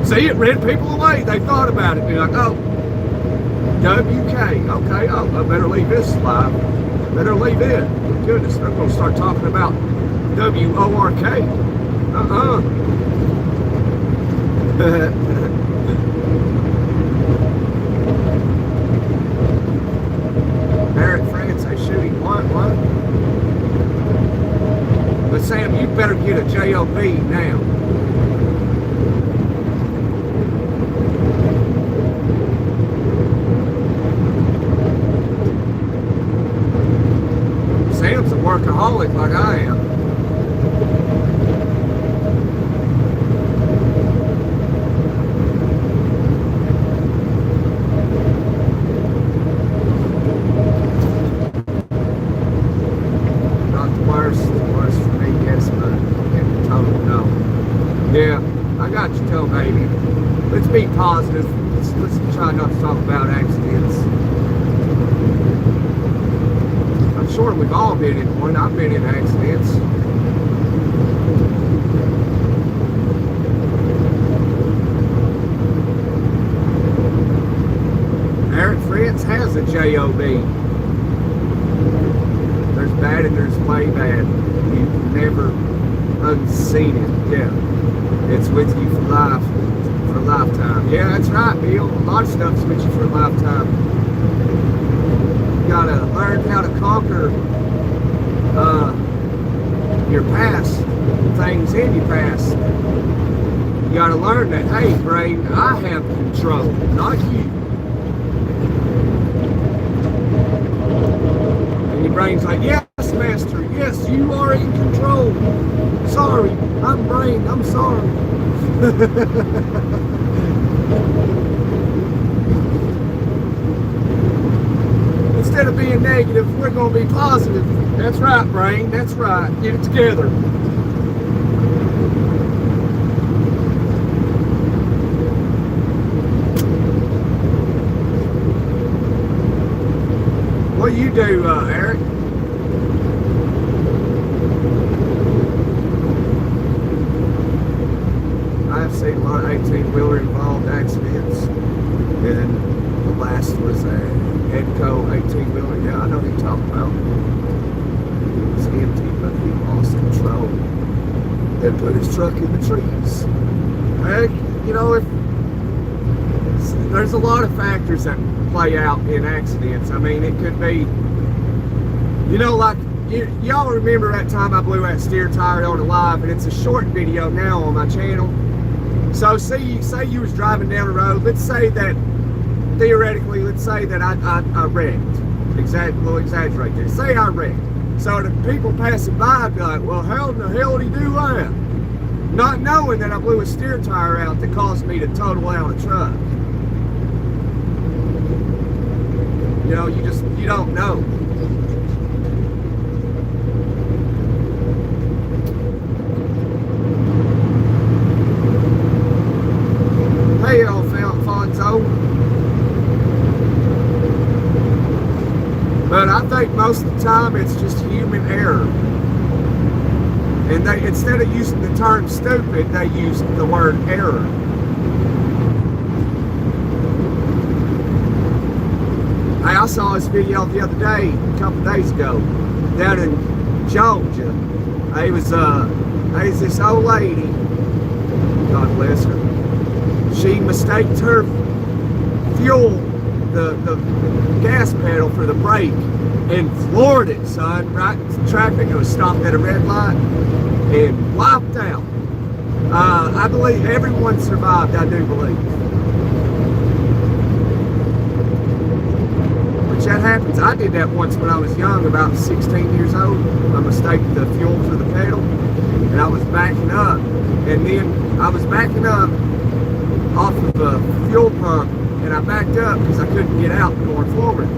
See, it ran people away. They thought about it. They're like, oh, WK. Okay, oh, I better leave this live. Better leave it. Goodness, they're going to start talking about WORK. Barrett France, they shooting what? But Sam, you better get a JOB now. Sam's a workaholic like I am. Not the worst for me, yes, but in the total, no. Yeah, I got you, too, baby. Let's be positive. Let's try not to talk about accidents. I'm sure we've all been in one. I've been in accidents. Eric Fritz has a JOB. There's bad and there's way bad. You've never unseen it. Yeah. It's with you for life. For a lifetime. Yeah, that's right, Bill. A lot of stuff's with you for a lifetime. You gotta learn how to conquer your past, things in your past. You gotta learn that, hey, brain, I have control, not you. And your brain's like, yes, master, yes, you are in control. Sorry, I'm brain, I'm sorry. Instead of being negative, we're going to be positive. That's right, brain. That's right. Get it together. What do you do, Eric? I've seen a lot of 18-wheeler involved accidents, and the last was a Edco 18-wheeler. Yeah, I know who you're talking about. It was empty, but he lost control and put his truck in the trees. Heck, you know, there's a lot of factors that play out in accidents. I mean, it could be, you know, like, y'all remember that time I blew that steer tire on the live, and it's a short video now on my channel. So say you was driving down the road. Let's say that, theoretically, let's say that I wrecked. We'll exaggerate this. Say I wrecked. So the people passing by would be like, well, how in the hell did he do that? Not knowing that I blew a steer tire out that caused me to total out a truck. You know, you don't know. Hey, Alfonso. But I think most of the time it's just human error. And they, instead of using the term stupid, they use the word error. Hey, I saw this video the other day, a couple days ago, down in Georgia. There's this old lady, God bless her. She mistaked her fuel, the gas pedal for the brake, and floored it, son. Right, traffic was stopped at a red light and wiped out. I believe everyone survived. I do believe. Which that happens. I did that once when I was young, about 16 years old. I mistaked the fuel for the pedal, and I was backing up, and then I was backing up off of a fuel pump, and I backed up because I couldn't get out going forward,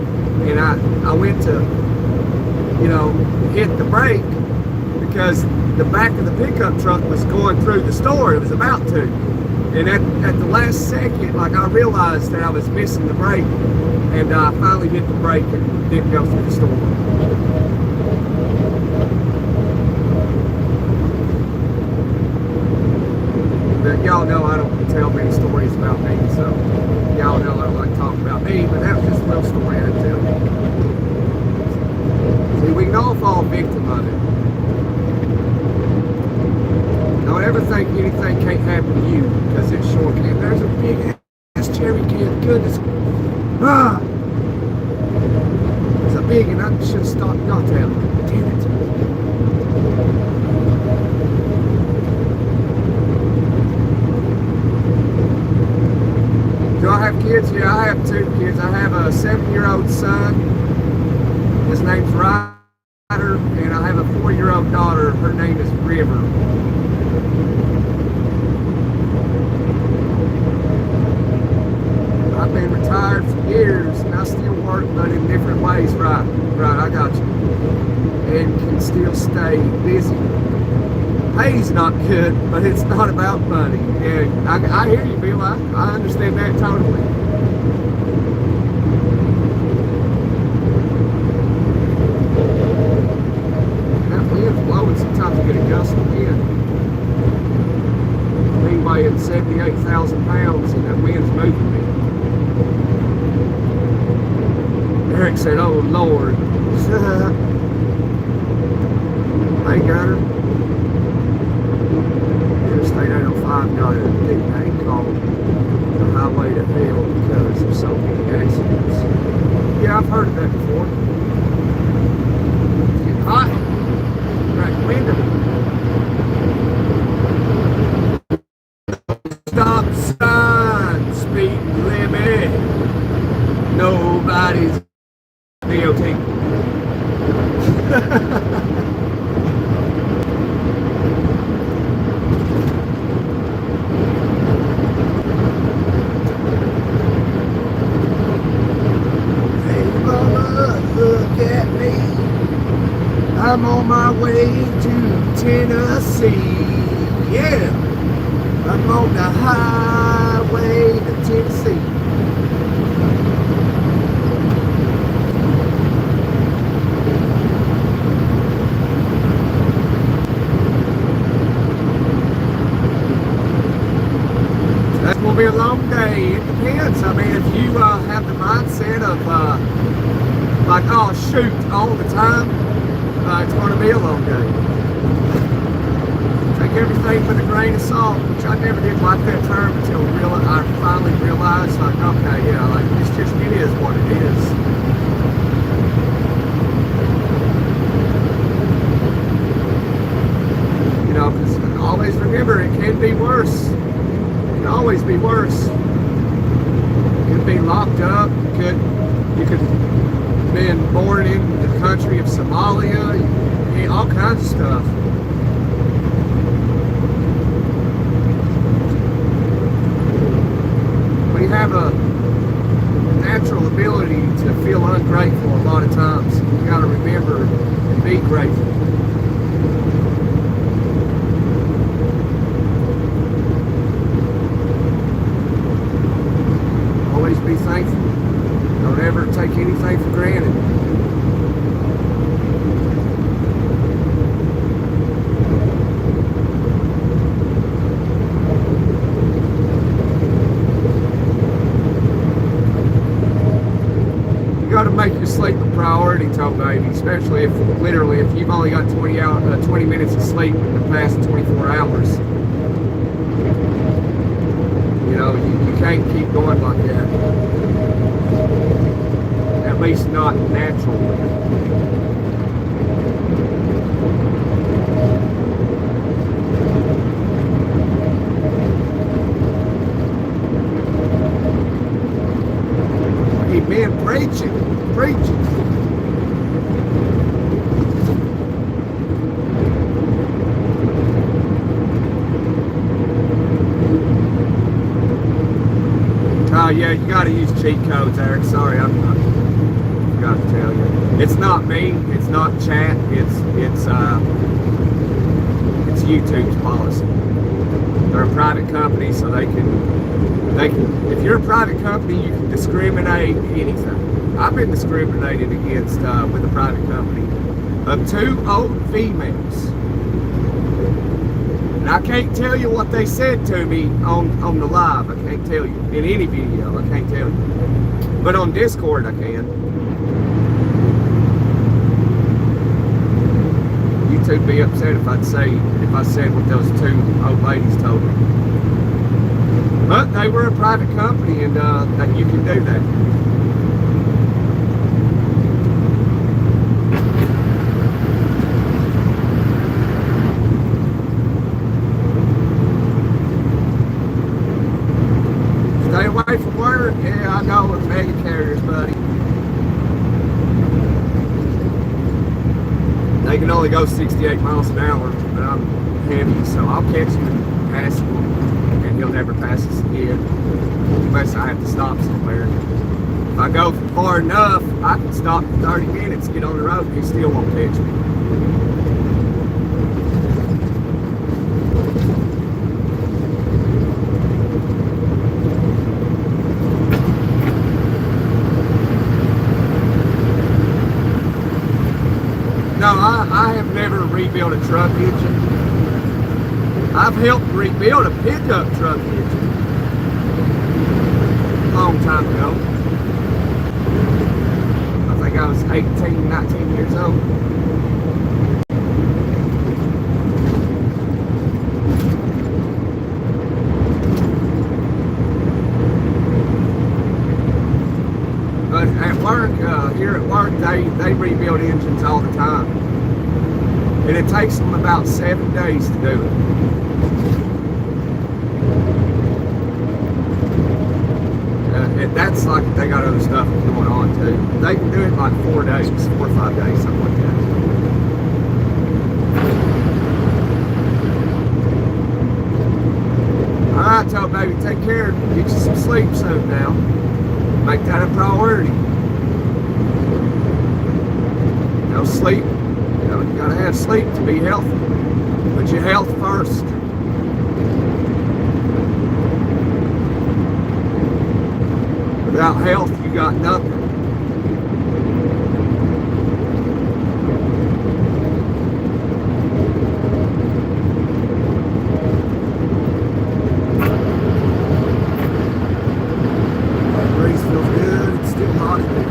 and I went to, you know, hit the brake because the back of the pickup truck was going through the store. It was about to, and at the last second, like, I realized that I was missing the brake, and I finally hit the brake and didn't go through the store. Y'all know I don't tell many stories about me, so y'all know I don't like talking about me, but that was just a little story I tell you. See, we can all fall victim of it. Don't ever never think anything can't happen to you because it's short can. There's a big ass cherry can. Goodness. Ah! It's a big and I should have stopped. Not down. Damn it. Do I have kids? Yeah, I have 2 kids. I have a 7-year-old son. His name's Ryder. And I have a 4-year-old daughter. Her name is River. I've been retired for years and I still work, but in different ways. Right, I got you. And can still stay busy. Pay's not good, but it's not about money. And I hear you, Bill. I understand that totally. That wind's blowing. Sometimes you get a gust of wind. Me weighing 78,000 pounds and that wind's moving me. Eric said, "Oh Lord." Hey, got her. Interstate 805 got a big name called the highway to hell because of so many accidents. Yeah, I've heard of that before. It's getting hot. Crack the window. Stop sign, speed limit. Nobody's DOT. Look at me. I'm on my way to Tennessee. Yeah, I'm on the highway to Tennessee. That's gonna be a long day. It depends. I mean, if you have the mindset of like, oh shoot, all the time, it's going to be a long day. Take everything with a grain of salt, which I never did like that term until I finally realized, like, okay, yeah, like, it is what it is. You know, because always remember, it can be worse. It can always be worse. You could be locked up, you could been born in the country of Somalia, all kinds of stuff. We have a natural ability to feel ungrateful a lot of times. You got to remember and be grateful. Always be thankful. Don't ever take anything for granted. You got to make your sleep a priority, Toe Baby, especially if you've only got 20 minutes of sleep in the past 24 hours. You know, you can't keep going like that. At least not naturally. Amen. Preaching. Oh yeah, you got to use cheat codes, Eric. Sorry, I forgot to tell you. It's not me. It's not chat. It's YouTube's policy. They're a private company, so they can. If you're a private company, you can discriminate anything. I've been discriminated against with a private company of 2 old females. And I can't tell you what they said to me on the live. I can't tell you. In any video, I can't tell you. But on Discord, I can. You too be upset if I said what those two old ladies told me. But they were a private company, and that you can do that. Stay away from work. Yeah, I know with mega carriers, buddy. They can only go 68 miles an hour, but I'm heavy, so I'll catch him and pass him, and he'll never pass us again, unless I have to stop somewhere. If I go far enough, I can stop for 30 minutes, get on the road, and he still won't catch me. No, I have never rebuilt a truck engine. I've helped rebuild a pickup truck engine a long time ago. I think I was 18, 19 years old. But at work, here at work, they rebuild engines all the time. And it takes them about 7 days to do it. And that's like, they got other stuff going on too. They can do it in like 4 days, 4 or 5 days, something like that. Alright, tell baby, take care. Get you some sleep soon now. Make that a priority. No sleep. You gotta have sleep to be healthy. Put your health first. Without health, you got nothing. The breeze feels good. It's still hot in there.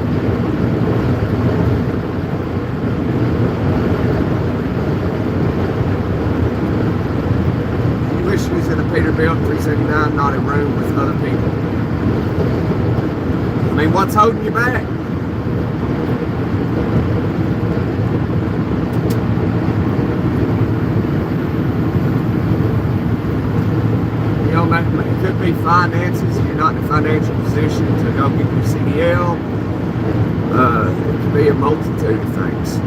Is in a Peterbilt 379, not a room with other people. I mean, what's holding you back? You know, it could be finances. You're not in a financial position to go get your CDL. It could be a multitude of things.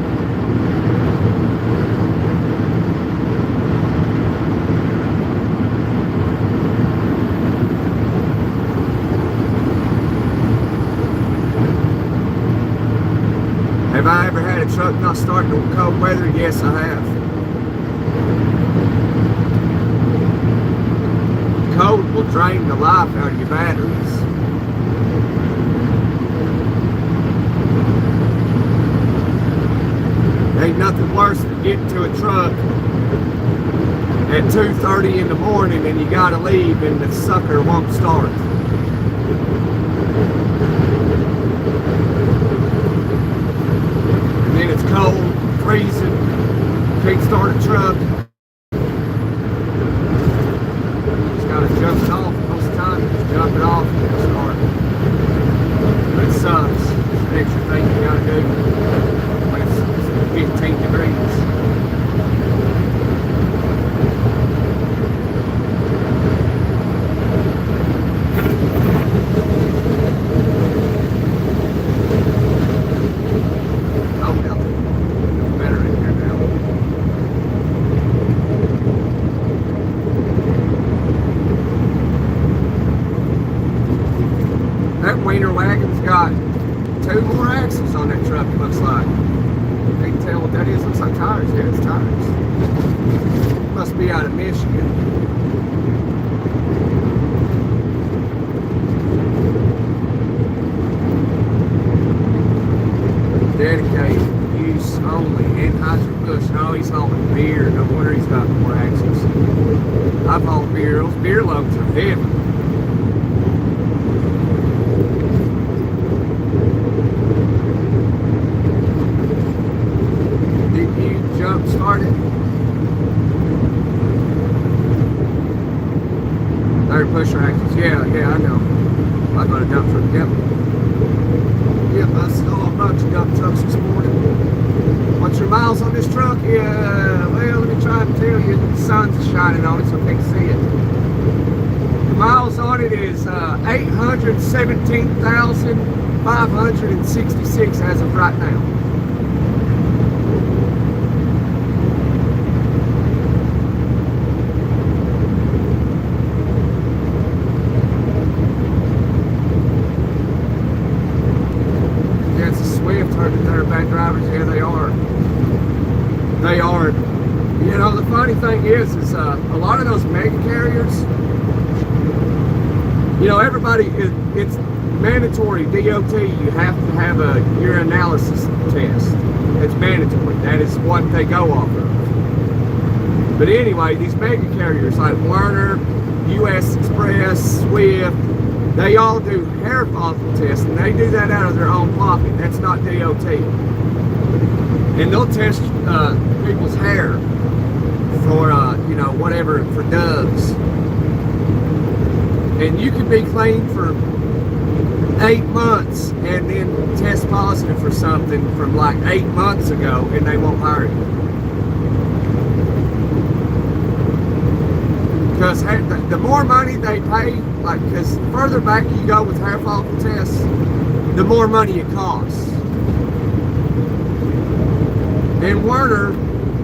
Have I ever had a truck not start in cold weather? Yes, I have. Cold will drain the life out of your batteries. Ain't nothing worse than getting to a truck at 2:30 in the morning and you gotta leave and the sucker won't start. It's cold, freezing, can't start a truck. Just gotta jump it off most of the time. Just jump it off and start. But it sucks. It's an extra thing you gotta do when it's 15 degrees. Wiener wagon's got 2 more axles on that truck, it looks like. You can tell what that is. Looks like tires. Yeah, it's tires. Must be out of Michigan. Dedicated use only. Anheuser-Busch. No, he's hauling beer. No wonder he's got more axles. I've hauled beer. Those beer loads are heavy. jump started. Third pusher axles. Yeah, I know. I got a dump truck. Yep, I saw a bunch of dump trucks this morning. What's your miles on this truck? Yeah, well, let me try and tell you. The sun's shining on it, so I can't see it. The miles on it is 817,566 as of right now. They're bad drivers. Yeah, they are. They are. You know, the funny thing is a lot of those mega carriers, you know, everybody, it's mandatory DOT. You have to have a urinalysis test. It's mandatory. That is what they go off of. But anyway, these mega carriers like Werner, US Express, Swift, they all do hair follicle tests, and they do that out of their own pocket. That's not DOT. And they'll test people's hair for, you know, whatever, for doves. And you can be clean for 8 months and then test positive for something from like 8 months ago, and they won't hire you. Because the more money they pay, like, because further back you go with hair follicle tests, the more money it costs. And Werner,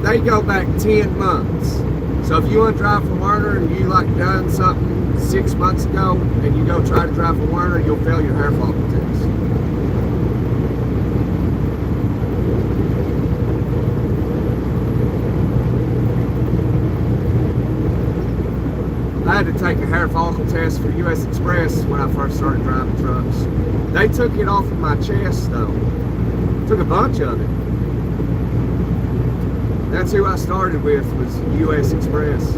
they go back 10 months. So if you want to drive for Werner and you like done something 6 months ago and you go try to drive for Werner, you'll fail your hair follicle test. I had to take a hair follicle test for US Express when I first started driving trucks. They took it off of my chest though. Took a bunch of it. That's who I started with, was US Express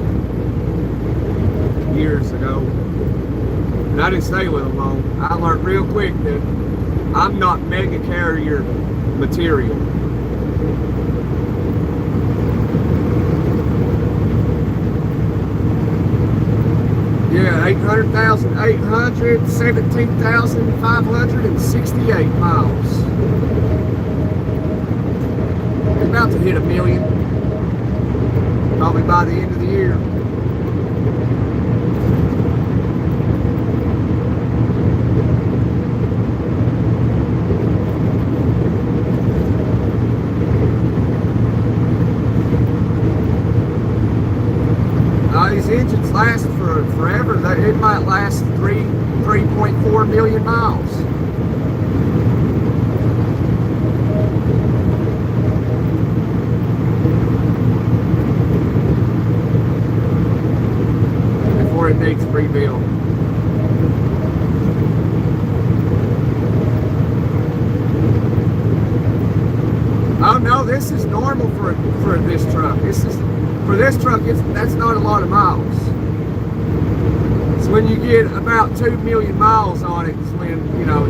years ago. And I didn't stay with them long. I learned real quick that I'm not mega carrier material. Yeah, 817,568 miles. We're about to hit 1 million, probably by the end of the year. These engines last for forever. It might last 3.4 million miles. Before it needs rebuild. Oh no, this is normal for this truck. For this truck, that's not a lot of miles. So when you get about 2 million miles on it, is when, you know,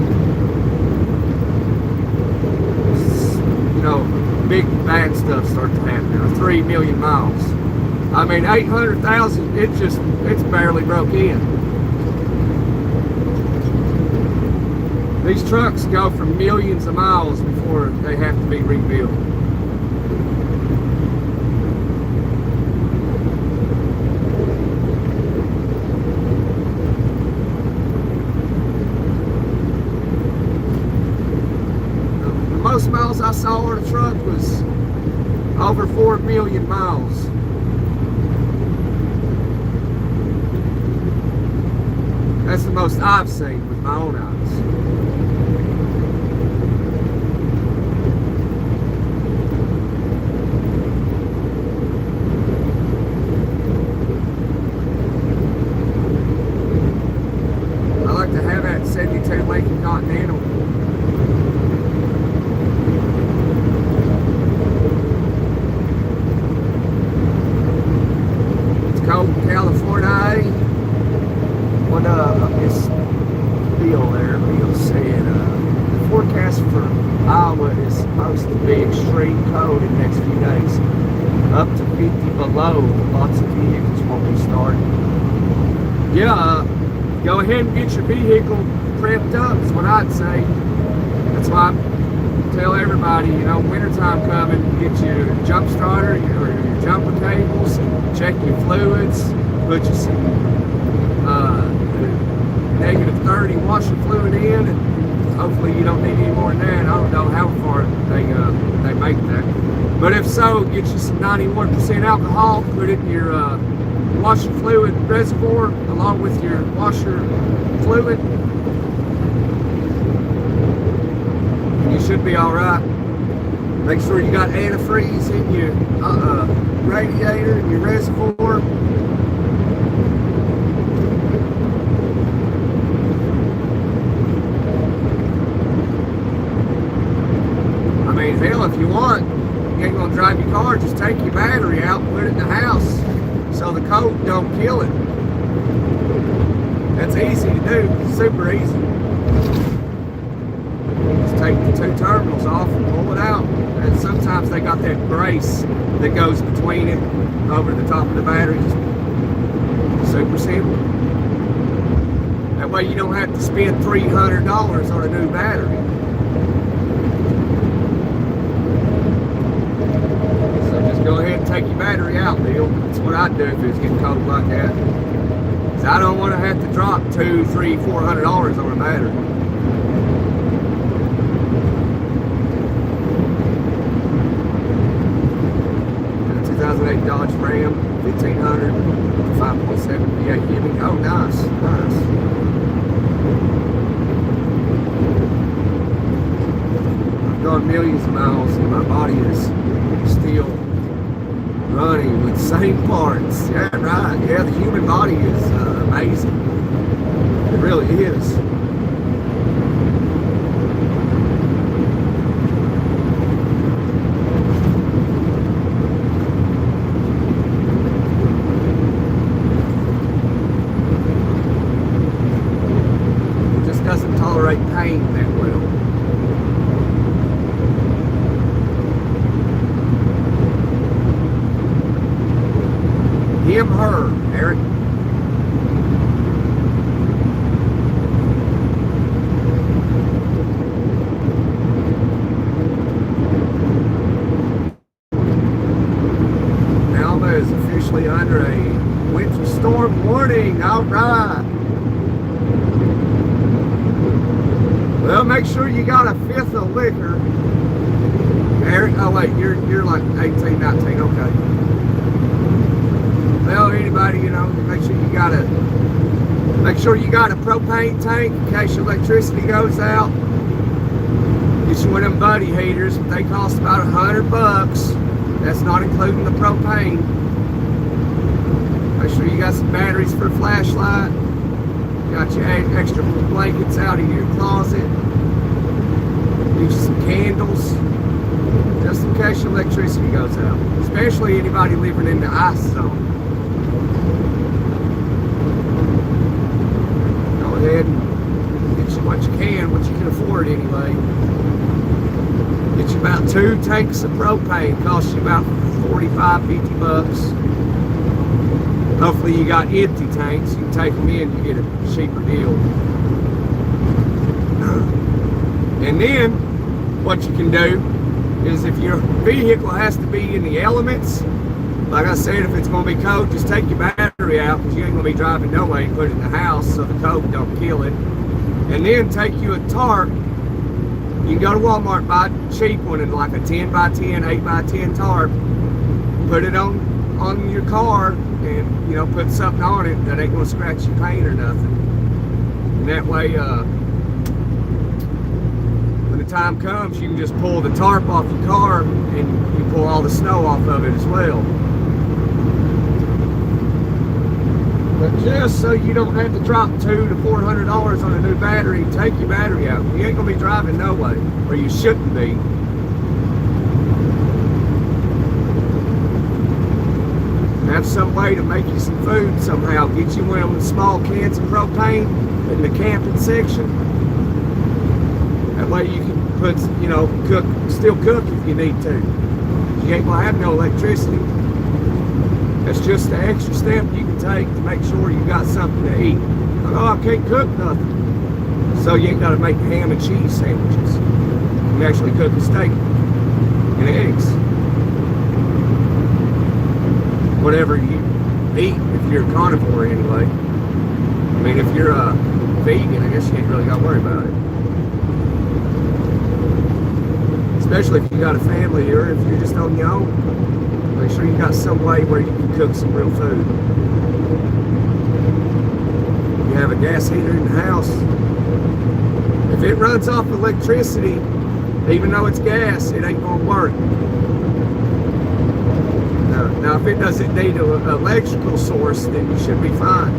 big bad stuff starts to happen. Or 3 million miles. I mean, 800,000, it's barely broke in. These trucks go for millions of miles before they have to be rebuilt. Most miles I saw on a truck was over 4 million miles. That's the most I've seen with my own eyes. I like to have that 72 Lincoln Continental. California, what this deal there, code in the next few days. Up to 50 below, lots of vehicles won't be starting. Yeah, go ahead and get your vehicle prepped up is what I'd say. That's why I tell everybody, you know, wintertime coming, get your jump starter, your jumper cables, check your fluids, put you some negative 30 washer fluid in, and hopefully you don't need any more than that. I don't know how far they make that. But if so, get you some 91% alcohol, put it in your washer fluid reservoir along with your washer fluid. And you should be all right. Make sure you got antifreeze in your radiator and your reservoir. I mean, hell, if you want, you ain't gonna drive your car, just take your battery out and put it in the house so the cold don't kill it. That's easy to do, super easy. Just take the two terminals off and pull it out. And sometimes they got that brace that goes between it over the top of the battery. Just super simple. That way you don't have to spend $300 on a new battery. Go ahead and take your battery out, Bill. That's what I'd do if it was getting cold like that. Because I don't want to have to drop $200, $300, $400 on a battery. Got a 2008 Dodge Ram, 1500, 5.7 V8 Hemi. Oh, nice, nice. I've gone millions of miles and my body is still running with the same parts. Yeah, right. Yeah, the human body is amazing. It really is. It just doesn't tolerate pain that well. Him, her, Eric. Alma is officially under a winter storm warning. All right. Well, make sure you got a fifth of liquor. Eric, oh wait, you're like 18, 19, okay. Well, anybody, you know, make sure you got a propane tank in case your electricity goes out. Get you one of them buddy heaters, but they cost about $100. That's not including the propane. Make sure you got some batteries for a flashlight. Got your extra blankets out of your closet. Get you some candles, just in case your electricity goes out. Especially anybody living in the ice zone. Ahead and get you what you can afford anyway. Get you about 2 tanks of propane, cost you about $45, $50. Hopefully you got empty tanks, you can take them in, you get a cheaper deal. And then what you can do is if your vehicle has to be in the elements, like I said, if it's going to be cold, just take your battery out because you ain't going to be driving no way and put it in the house so the cold don't kill it. And then take you a tarp. You can go to Walmart, buy a cheap one and like a 10x10, 8x10 tarp. Put it on your car and, you know, put something on it that ain't going to scratch your paint or nothing. And that way, when the time comes, you can just pull the tarp off your car and you pull all the snow off of it as well. But just so you don't have to drop $200 to $400 on a new battery, take your battery out. You ain't gonna be driving no way, or you shouldn't be. Have some way to make you some food somehow. Get you one of them small cans of propane in the camping section. That way you can put, you know, still cook if you need to. You ain't gonna have no electricity. That's just the extra step you can take to make sure you got something to eat. Oh, I can't cook nothing. So you ain't gotta make ham and cheese sandwiches. You can actually cook a steak and eggs. Whatever you eat, if you're a carnivore anyway. I mean, if you're a vegan, I guess you ain't really gotta worry about it. Especially if you got a family or if you're just on your own. Make sure you got some way where you can cook some real food. You have a gas heater in the house. If it runs off electricity, even though it's gas, it ain't gonna work. Now if it doesn't need an electrical source, then you should be fine.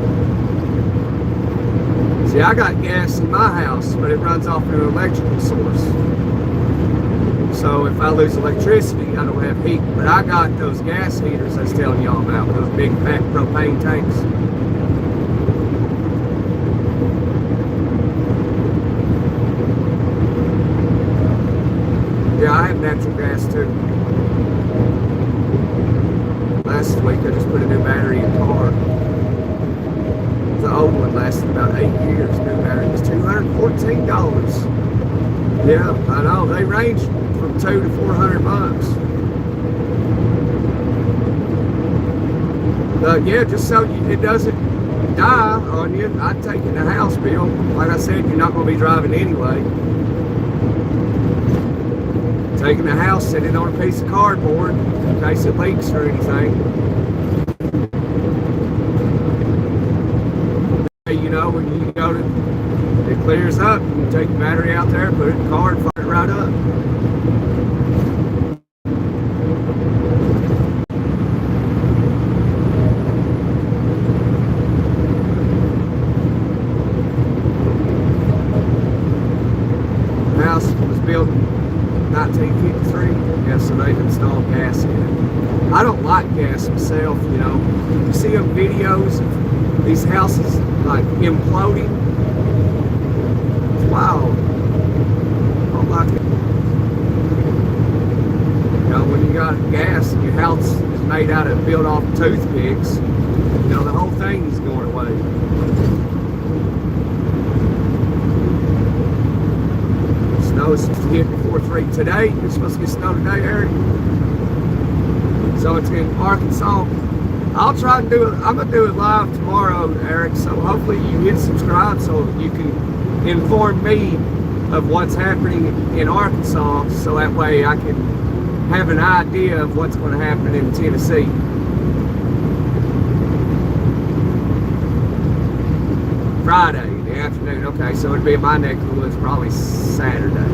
See, I got gas in my house, but it runs off an electrical source. So if I lose electricity, I don't have heat. But I got those gas heaters I was telling y'all about, those big fat propane tanks. Yeah, I have natural gas too. Last week I just put a new battery in the car. The old one lasted about 8 years. New battery was $214. Yeah, I know. They range from $200 to $400. Yeah, just so it doesn't die on you, I'd take it in the house bill. Like I said, you're not going to be driving anyway. Take it in the house, set it on a piece of cardboard in case it leaks or anything. You know, when you go to, it clears up, you take the battery out there, put it in the car and fire it right up. The house was built in 1953, yeah, so they've installed gas in it. I don't like gas myself, you know. You see them videos of these houses like imploding. Wow. I don't like it. You know, when you got gas and your house is made out of built off toothpicks, you know, the whole thing is going away. Snow is supposed to hit before 3 today. It's supposed to get snow today, Eric. So it's in Arkansas. I'll try to do it. I'm gonna do it live tomorrow, Eric. So hopefully you hit subscribe so you can inform me of what's happening in Arkansas, so that way I can have an idea of what's going to happen in Tennessee. Friday in the afternoon. Okay, so it'd be in my neck of the woods probably Saturday.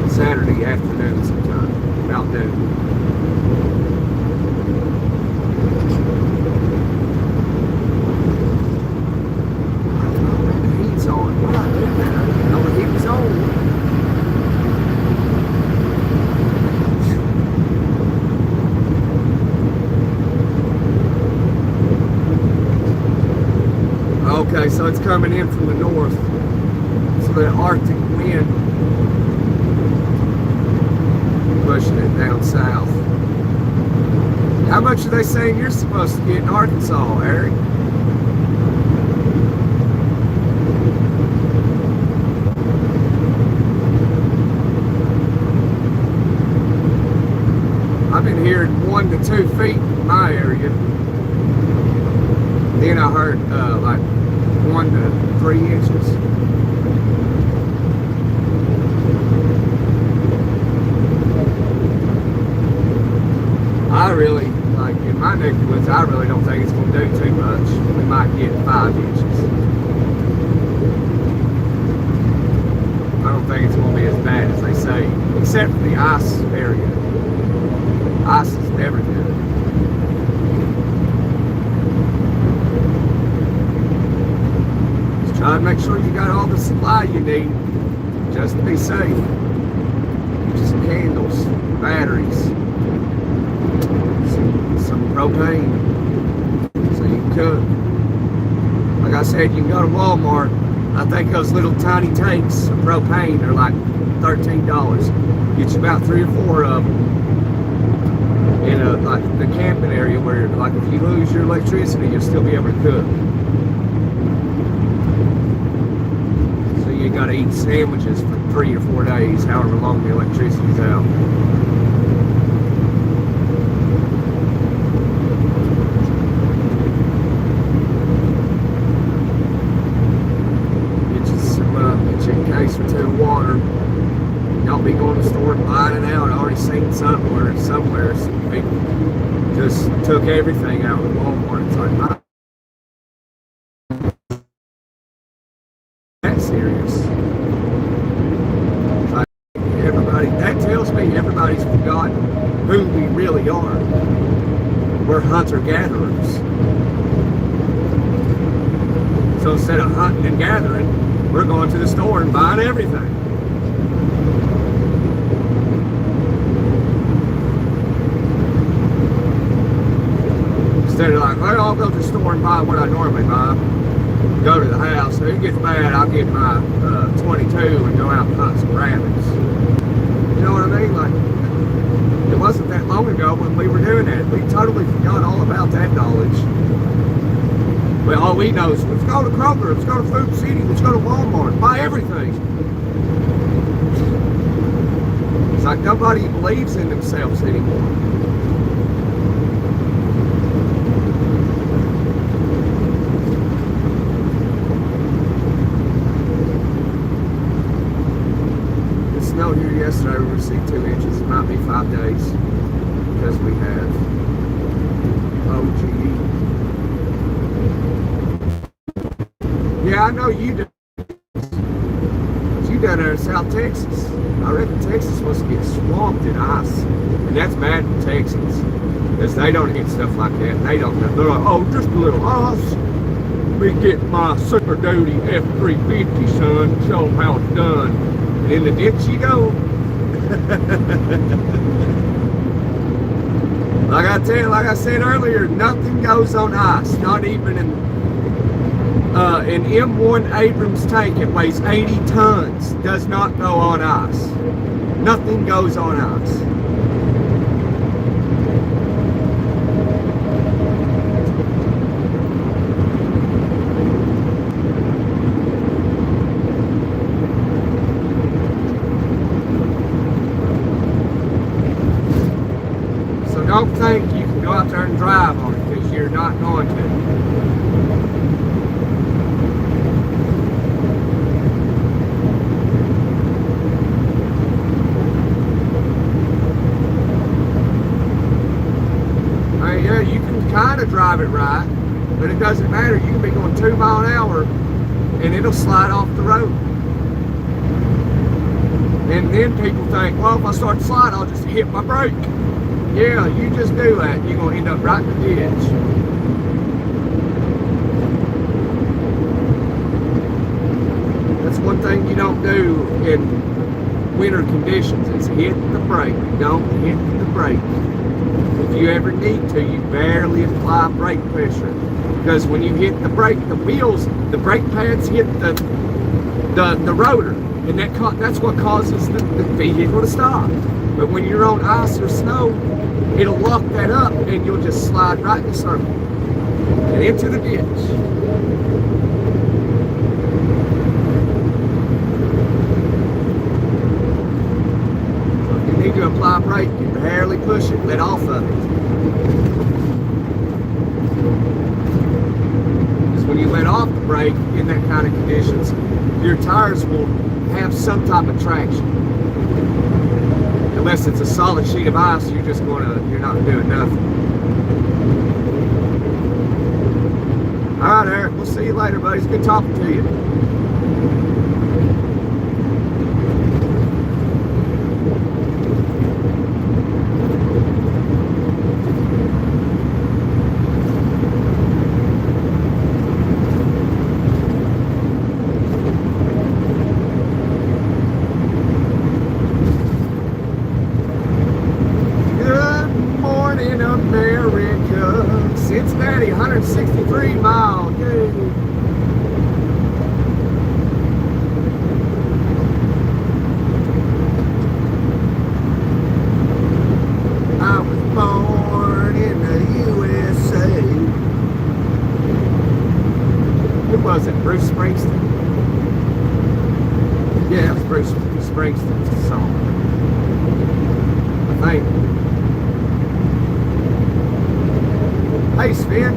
Saturday afternoon sometime, about noon. The heat's on. What do I do there? No, the heat was on. Okay, so it's coming in from the north. So the Arctic wind pushing it down south. How much are they saying you're supposed to get in Arkansas, Eric? I've been hearing 1 to 2 feet in my area. Then I heard like 1 to 3 inches. I really, like in my neck of the woods, I really don't think it's going to do too much. We might get 5 inches. I don't think it's going to be as bad as they say, except for the ice area. Ice is never good. Just try to make sure you got all the supply you need just to be safe. Just candles, batteries, some propane, so you can cook. Like I said, you can go to Walmart I think those little tiny tanks of propane are like $13. Get you about 3 or 4 of them in like the camping area where, like, if you lose your electricity, you'll still be able to cook. So you got to eat sandwiches for 3 or 4 days, however long the electricity's out. Get you a case or 2 of water. Y'all be going to the store and buying it out. I already seen somewhere some people just took everything out of Walmart. It's like, that serious? It's like, everybody, that tells me everybody's forgotten who we really are. We're hunter-gatherers. So instead of hunting and gathering, we're going to the store and buying everything. Instead of like, well, I'll go to the store and buy what I normally buy. Go to the house. If it gets bad, I'll get my 22 and go out and hunt some rabbits. You know what I mean? Like, it wasn't that long ago when we were doing that. We totally forgot all about that knowledge. Well, all we know is, let's go to Kroger, let's go to Food City, let's go to Walmart, buy everything. It's like nobody believes in themselves anymore. It snowed here yesterday, we received 2 inches. It might be 5 days because we have OGE. Yeah, I know you do. You down there in South Texas. I reckon Texas must get swamped in ice. And that's bad for Texans. Because they don't get stuff like that. They don't know. They're like, oh, just a little ice. Me getting my Super Duty F350, son. Show them how it's done. And in the ditch you go. Like I said earlier, nothing goes on ice. Not even an M1 Abrams tank, it weighs 80 tons, does not go on ice. Nothing goes on ice. So don't think you can go out there and drive on it, because you're not going to. Yeah, you can kind of drive it right, but it doesn't matter. You can be going 2 miles an hour and it'll slide off the road. And then people think, well, if I start to slide, I'll just hit my brake. Yeah, you just do that. You're going to end up right in the ditch. That's one thing you don't do in winter conditions is hit the brake. Don't hit the brake. If you ever need to, you barely apply brake pressure, because when you hit the brake, the wheels, the brake pads hit the rotor, and that's what causes the vehicle to stop. But when you're on ice or snow, it'll lock that up, and you'll just slide right in the circle and into the ditch. To apply brake, you barely push it, let off of it. Because when you let off the brake in that kind of conditions, your tires will have some type of traction. Unless it's a solid sheet of ice, you're not doing nothing. Alright, Eric, we'll see you later, buddy. It's good talking to you. Cincinnati, 163 miles. Yay. Bruce Springsteen. Yeah, it was Bruce Springsteen's song. I think. Hey, Sven.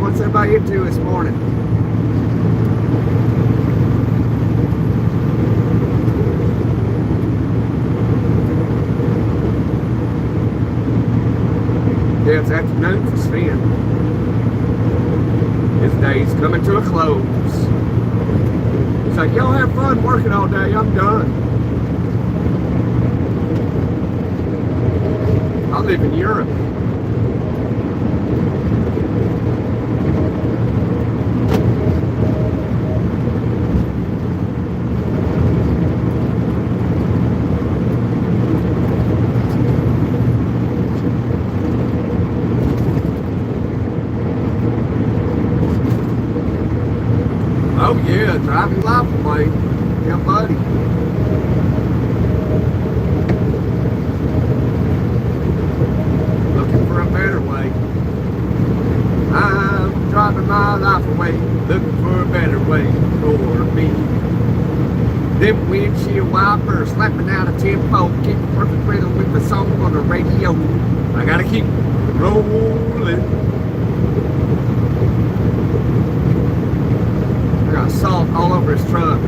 What's everybody into this morning? Yeah, it's afternoon for Sven. His day's coming to a close. He's like, y'all have fun working all day, I'm done. I live in Europe. Oh yeah, driving life away. Yeah, buddy. Looking for a better way. I'm driving my life away, looking for a better way for me. Them windshield wipers slapping out a tempo, keep a perfect rhythm with the song on the radio. I gotta keep rolling. Salt all over his truck.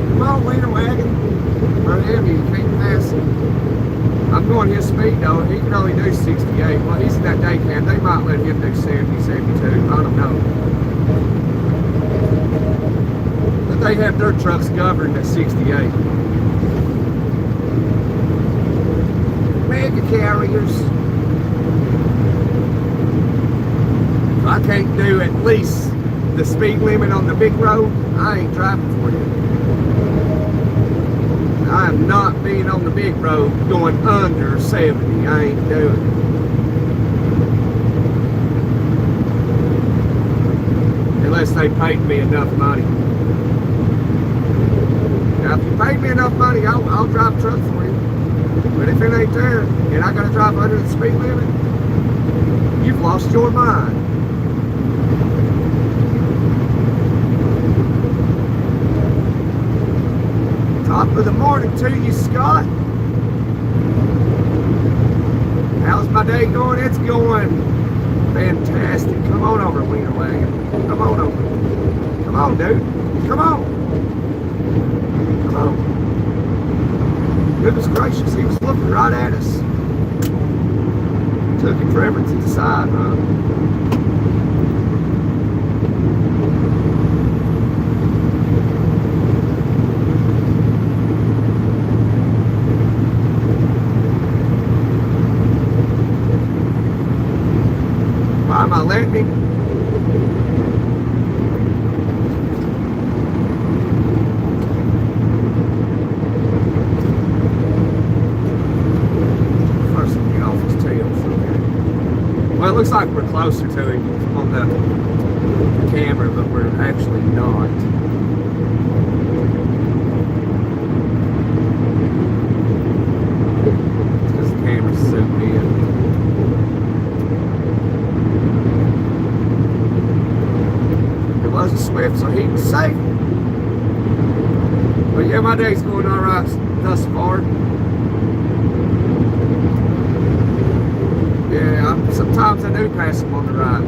Come on, Wiener Wagon. Or him, you can't pass him. I'm going his speed though. He can only do 68. Well, he's in that day cam. They might let him do 70, 72. I don't know. But they have their trucks governed at 68. Mega carriers. If I can't do at least the speed limit on the big road, I ain't driving for you. I am not being on the big road going under 70. I ain't doing it. Unless they paid me enough money. Now, if you paid me enough money, I'll drive a truck for you. But if it ain't there, and I gotta drive under the speed limit, you've lost your mind. Top of the morning to you, Scott. How's my day going? It's going fantastic. Come on over, Wiener Wagon. Come on over. Come on, dude. Come on. Come on. Goodness gracious, he was looking right at us. Took him forever to decide, huh? Why am I letting him? Well, it looks like we're closer to him on the camera, but we're actually not. Because the camera's zoomed in. It wasn't Swift, so he was safe. But yeah, my day's going all right thus far. Yeah, sometimes I do pass them on the right.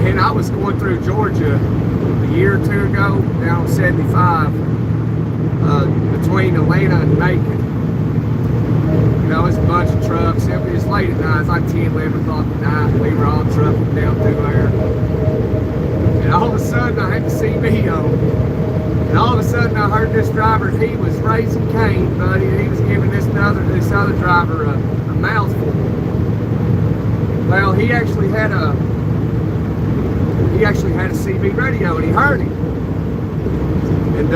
And I was going through Georgia a year or two ago, down 75, between Atlanta and Macon. You know, it's a bunch of trucks. It was late at night. It's like 10, 11 o'clock at night. We were all trucking down through there. And all of a sudden, I had the CB on. And all of a sudden I heard this driver, he was raising Cain, buddy, and he was giving this other driver a mouthful. Well, he actually had a CB radio, and he heard him. And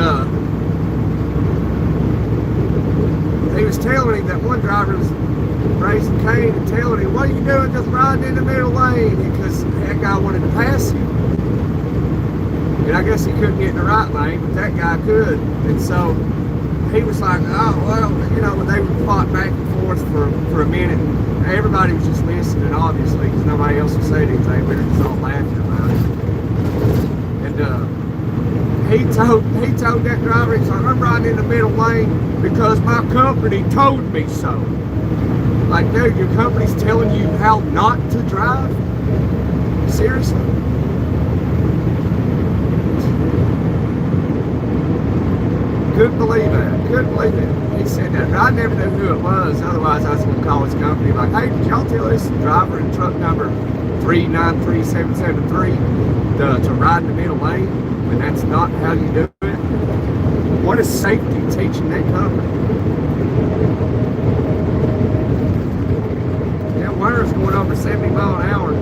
he was telling him that one driver was raising Cain and telling him, "What are you doing just riding in the middle lane?" Because that guy wanted to pass him. And I guess he couldn't get in the right lane, but that guy could. And so he was like, "Oh, well," you know, they fought back and forth for a minute. And everybody was just listening, obviously, because nobody else was saying anything. We were just all laughing about it. And he told that driver, he's like, "I'm riding in the middle lane because my company told me so." Like, dude, your company's telling you how not to drive? Seriously? Couldn't believe that. Couldn't believe it. He said that. I never knew who it was. Otherwise, I was going to call his company like, "Hey, did y'all tell this driver in truck number 393773 to ride in the middle lane when that's not how you do it?" What is safety teaching that company? Yeah, Winter's going over 70 miles an hour.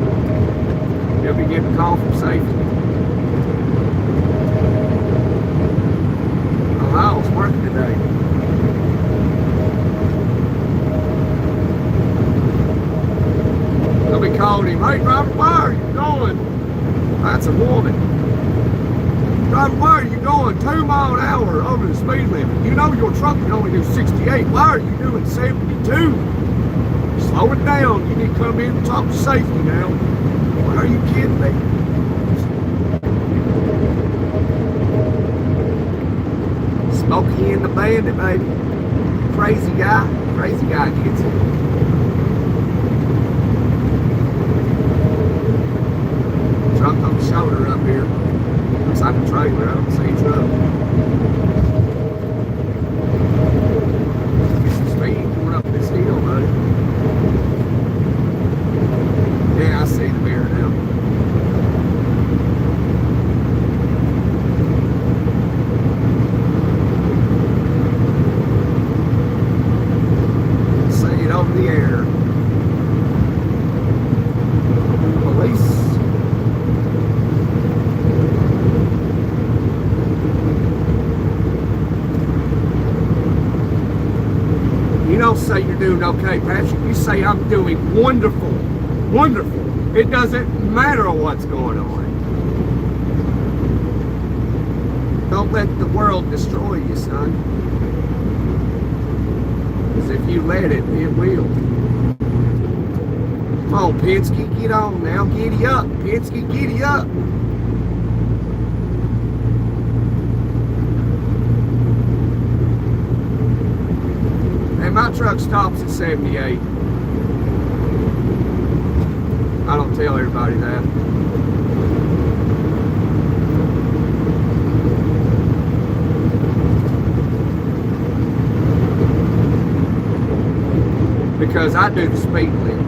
He'll be getting a call from safety. I was working today. Somebody called him, "Hey, driver, why are you going?" That's a woman. "Driver, why are you going 2 miles an hour over the speed limit? You know your truck can only do 68. Why are you doing 72? Slow it down. You need to come in and talk to safety now." What, are you kidding me? Smokey and the Bandit, baby. Crazy guy gets it. Truck on the shoulder up here. Looks like a trailer. I don't see a truck. Get some speed going up this hill, buddy. Yeah, I see the mirror now. Over the air. Police. You don't say you're doing okay, Patrick. You say I'm doing wonderful. Wonderful. It doesn't matter what's going on. Don't let the world destroy you, son. If you let it, it will. Come on, Penske, get on now. Giddy up. Penske, giddy up. And my truck stops at 78. I don't tell everybody that. Because I do the speed limit.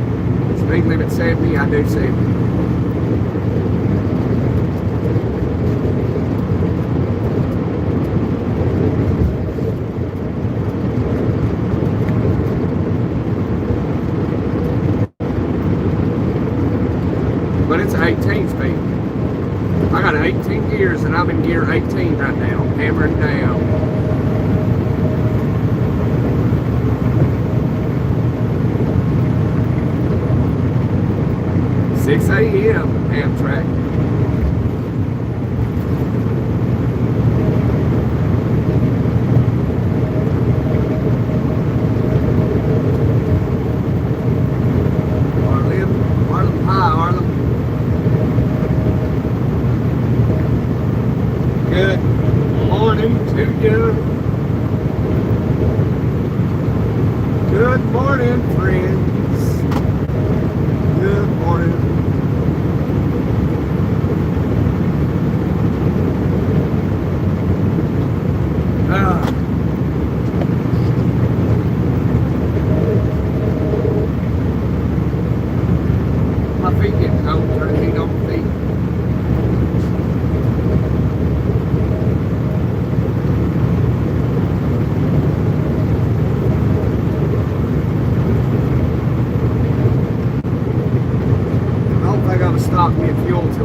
Speed limit 70, I do 70. But it's an 18 speed. I got an 18 gears and I'm in gear 18 right now, hammering down. 6 a.m. Amtrak. Arlen, hi, Arlen. Good morning to you. Good morning, friends. Good morning. My feet getting cold, turn the heat on my feet.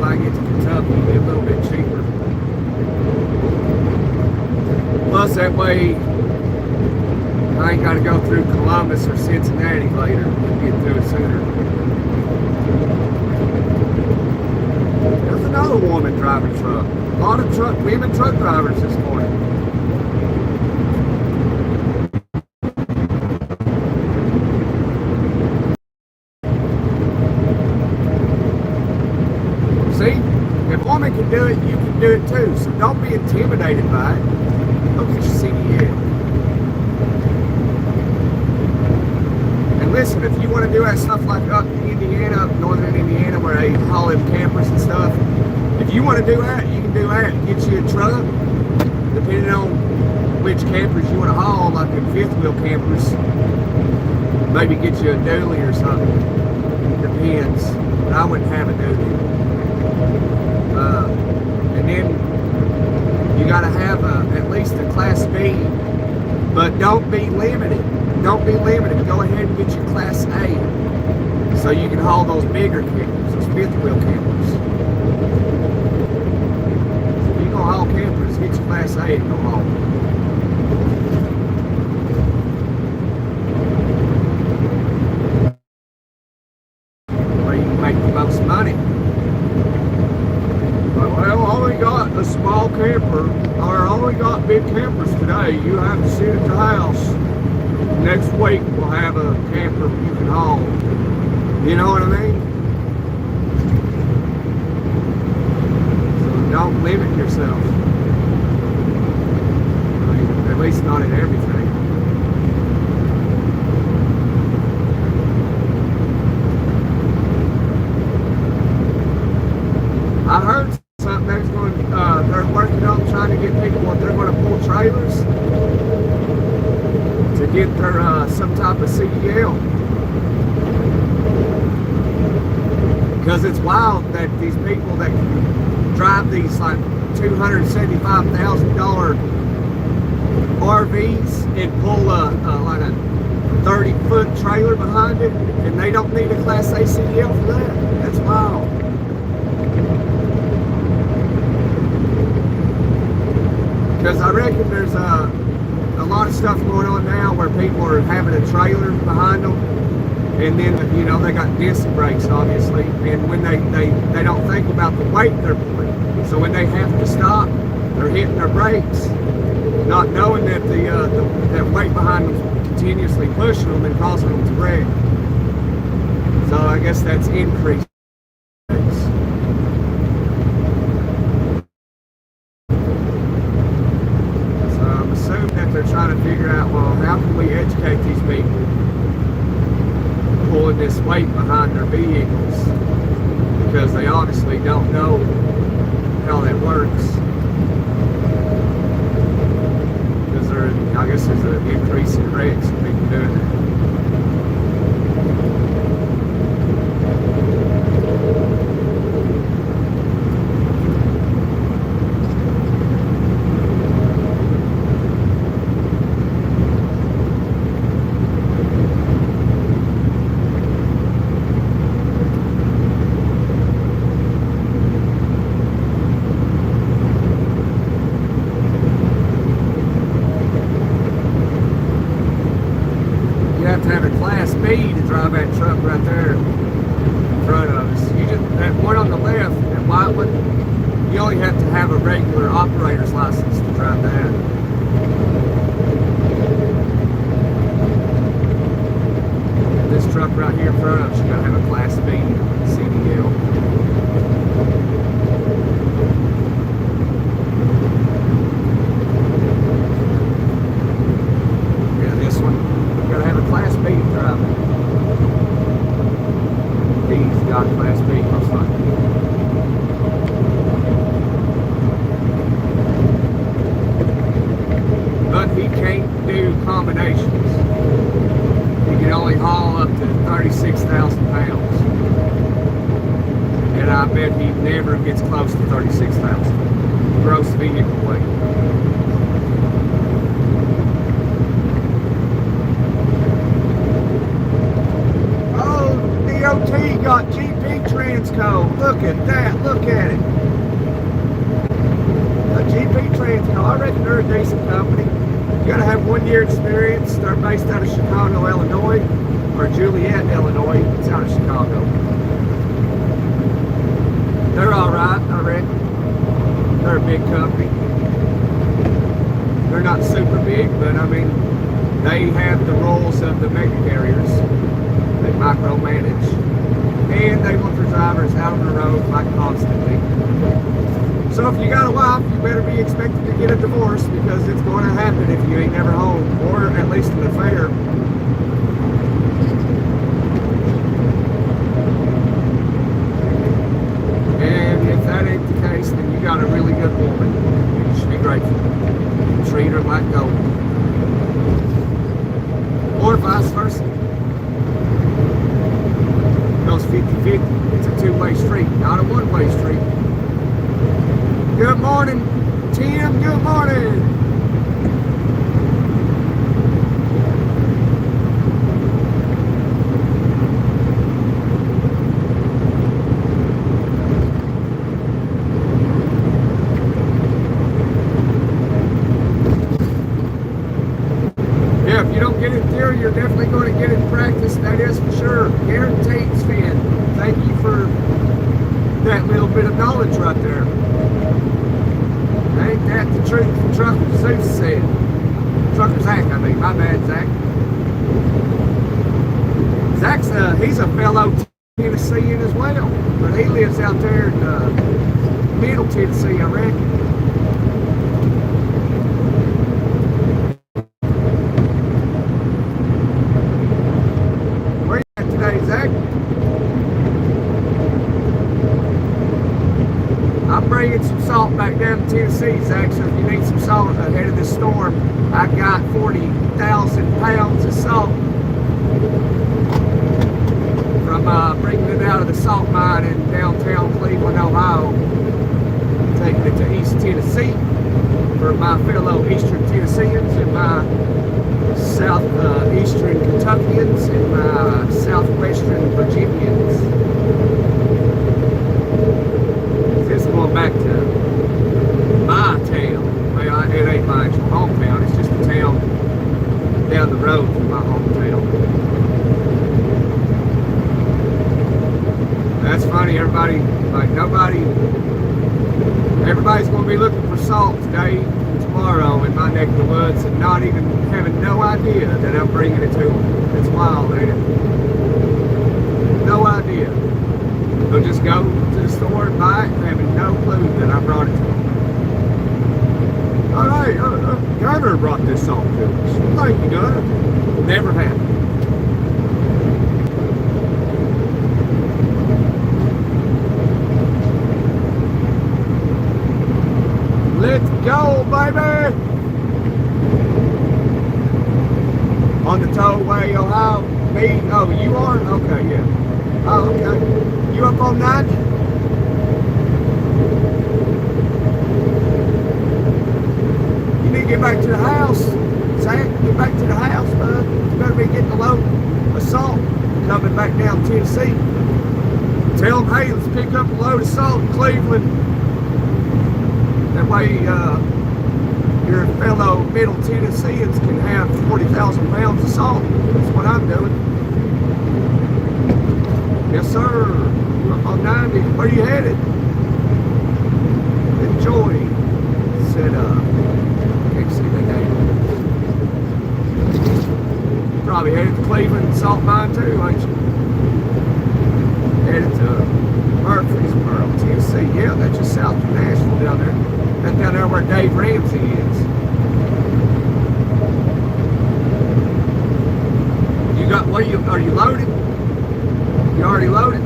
I get to Kentucky, it'll be a little bit cheaper. Plus, that way, I ain't got to go through Columbus or Cincinnati later. Get through it sooner. There's another woman driving a truck. A lot of women truck drivers this morning. See, if a woman can do it, you can do it too. So don't be intimidated by it. Go get your CDL. And listen, if you want to do that stuff like up in Indiana, up northern Indiana, where they haul in campers and stuff, if you want to do that, you can do that. Get you a truck, depending on which campers you want to haul, like in fifth wheel campers. Maybe get you a dually or something. Depends. But I wouldn't have a dually. And then you got to have at least a Class B, but don't be limited. Don't be limited. Go ahead and get your Class A, so you can haul those bigger campers, those fifth wheel campers. If you're gonna haul campers, get your Class A and go haul. Where you can make the most money. Well, only got a small camper, or only got big campers today. You have to sit at the house. Next week we'll have a camper you can haul. You know what I mean? So don't limit yourself. I mean, at least not in everything. I heard something they're working on trying to get people, they're going to pull trailers to get their some type of CDL. Because it's wild that these people that can drive these like $275,000 RVs and pull like a 30-foot trailer behind it, and they don't need a Class A CDL for that. That's wild. Because I reckon there's a lot of stuff going on now where people are having a trailer behind them, and then, you know, they got disc brakes, obviously, and when they don't think about the weight they're pulling. So when they have to stop, they're hitting their brakes, not knowing that that weight behind them is continuously pushing them and causing them to wreck. So I guess that's increased. They're trying to figure out, well, how can we educate these people pulling this weight behind their vehicles, because they obviously don't know how that works, because I guess there's an increase in wrecks of people doing that. Have a Class B to drive that truck right there in front of us. You just, that one on the left, that white one, you only have to have a regular operator's license to drive that. And this truck right here in front of us, you gotta have a Class B CDL. Class B driving. He's got Class B, most likely. But he can't do combinations. He can only haul up to 36,000 pounds. And I bet he never gets close to 36,000 gross vehicle weight. DOT you got GP Transco. Look at that. Look at it. A GP Transco. I reckon they're a decent company. You got to have 1 year experience. They're based out of Chicago, Illinois, or Juliet, Illinois. It's out of Chicago. They're all right, I reckon. They're a big company. They're not super big, but I mean, they have the rules of the mega carriers. They micromanage, and they want their drivers out on the road like constantly. So if you got a wife, you better be expected to get a divorce, because it's going to happen if you ain't never home, or at least an affair. And if that ain't the case, then you got a really good woman. You should be grateful. Treat her like gold. Or vice versa. It goes 50-50. It's a two-way street, not a one-way street. Good morning, Tim. Good morning. Yeah, if you don't get it in theory, you're definitely going to get it in practice. That is for sure. Guaranteed, Sven. Thank you for that little bit of knowledge right there. Ain't that the truth? Trucker Zeus said. Trucker Zach, I mean. My bad, Zach. Zach's he's a fellow Tennessean as well, but he lives out there in Middle Tennessee, I reckon. Where you at today, Zach? I'm bringing some salt back down to Tennessee, Zach, so if you need some salt ahead of this storm, I got 40,000 pounds of salt from bringing it out of the salt mine in downtown Cleveland, Ohio, taking it to East Tennessee for my fellow Eastern Tennesseans and my Southeastern Kentuckians and my Southwestern Virginians. This is going back to my town. Well, it ain't my actual hometown, it's just a town down the road from my hometown. That's funny, everybody, like everybody's going to be looking for salt today, tomorrow in my neck of the woods and not even having no idea that I'm bringing it to them. It's wild, ain't it? No idea. They'll just go to the store and buy it, having no clue that I brought it to them. All right, Gunner brought this salt to us. Thank you, Gunner. Never happened. Let's go, baby! On the tollway, Ohio. Me? Oh, you are? Okay, yeah. Oh, okay. You up on 90? You need to get back to the house. Zach, get back to the house, bud. You better be getting a load of salt coming back down Tennessee. Tell them, hey, let's pick up a load of salt in Cleveland. That way, your fellow Middle Tennesseans can have 40,000 pounds of salt. That's what I'm doing. Yes, sir. You're up on 90. Where are you headed? Enjoy. Said, can't see the name. Probably headed to Cleveland salt mine too, ain't you? Headed to Murfreesboro, Tennessee. Yeah, that's just south of Nashville down there. That's down there where Dave Ramsey is. You got, what are you loaded? You already loaded?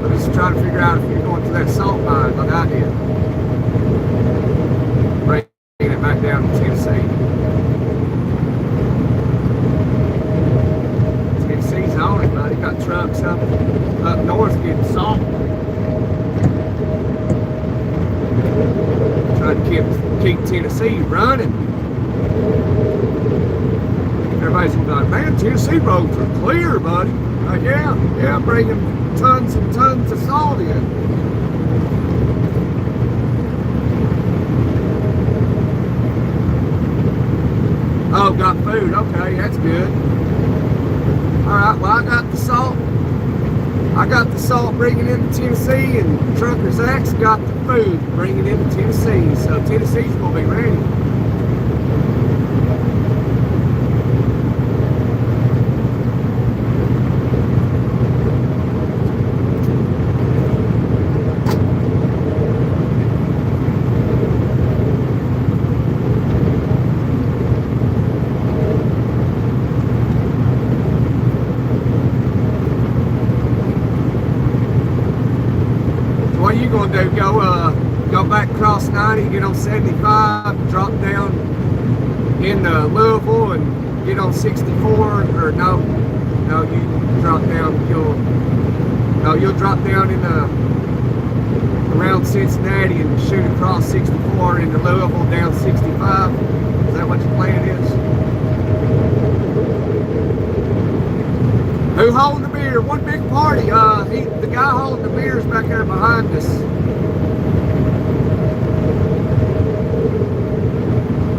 I'm just trying to figure out if you're going to that salt mine like I did. Bringing it back down to Tennessee. Tennessee's on it, but he got trucks up north getting salt. Trying to keep Tennessee running. Everybody's gonna be like, man, Tennessee roads are clear, buddy. Like, yeah, bringing tons and tons of salt in. Oh, got food. Okay, that's good. Alright, well, I got the salt. I got the salt bringing into Tennessee, and Trucker Zach's got the food bringing into Tennessee. So Tennessee's going to be ready. What are you gonna do? Go back across 90, get on 75, drop down in Louisville, and get on 64, or no, you drop down. You'll drop down in around Cincinnati and shoot across 64 into Louisville down 65. Is that what your plan is? Who holding the beer? One big party. The guy holding the beer is back there behind us.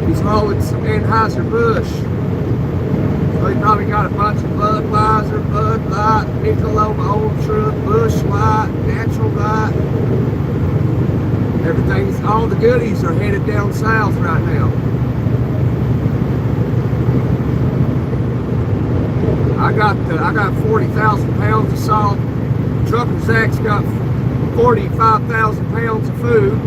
He's holding some Anheuser-Busch. So he probably got a bunch of Budweiser, Bud Light, Michelob Ultra, Busch Light, Natural Light. Everything's, all the goodies are headed down south right now. I got 40,000 pounds of salt. Trucker Zach's got 45,000 pounds of food.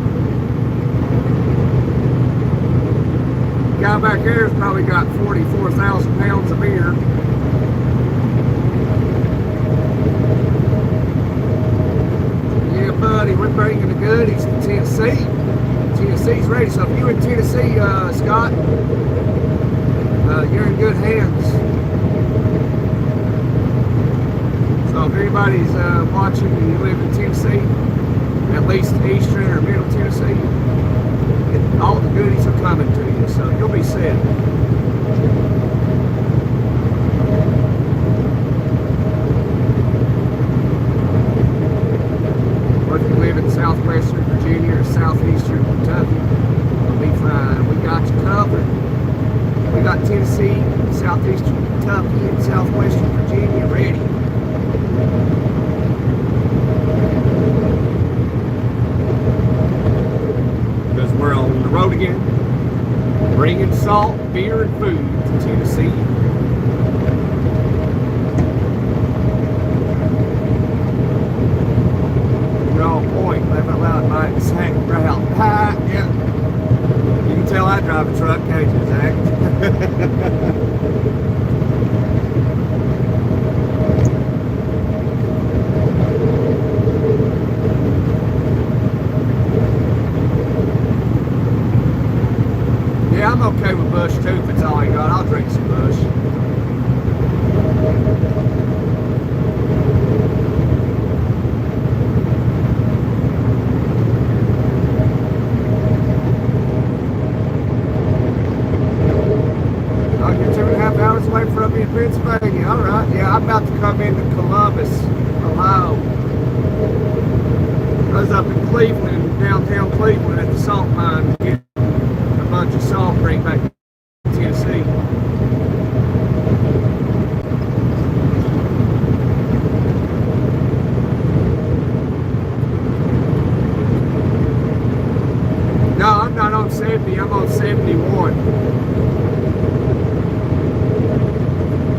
The guy back there's probably got 44,000 pounds of beer. Yeah, buddy, we're bringing the goodies to Tennessee. Tennessee's ready. So if you're in Tennessee, Scott, you're in good hands. So if anybody's watching and you live in Tennessee, at least eastern or middle Tennessee, all the goodies are coming to you, so you'll be set. Or if you live in southwestern Virginia or southeastern Kentucky, you'll be fine. We got you covered. We got Tennessee, southeastern Kentucky, and southwestern Virginia ready. Because we're on the road again, bringing salt, beer, and food to Tennessee. You're on point, laugh out loud, Mike. Zach Brown. Yeah. You can tell I drive a truck, can't you, Zach? Yeah, I'm okay with Bush too if it's all you got. I'll drink some Bush. Oh, you're 2.5 hours away from me in Pennsylvania. All right. Yeah, I'm about to come into Columbus, Ohio. I was up in Cleveland, downtown Cleveland at the salt mine. Bunch of salt bring back to Tennessee. No, I'm not on 70, I'm on 71.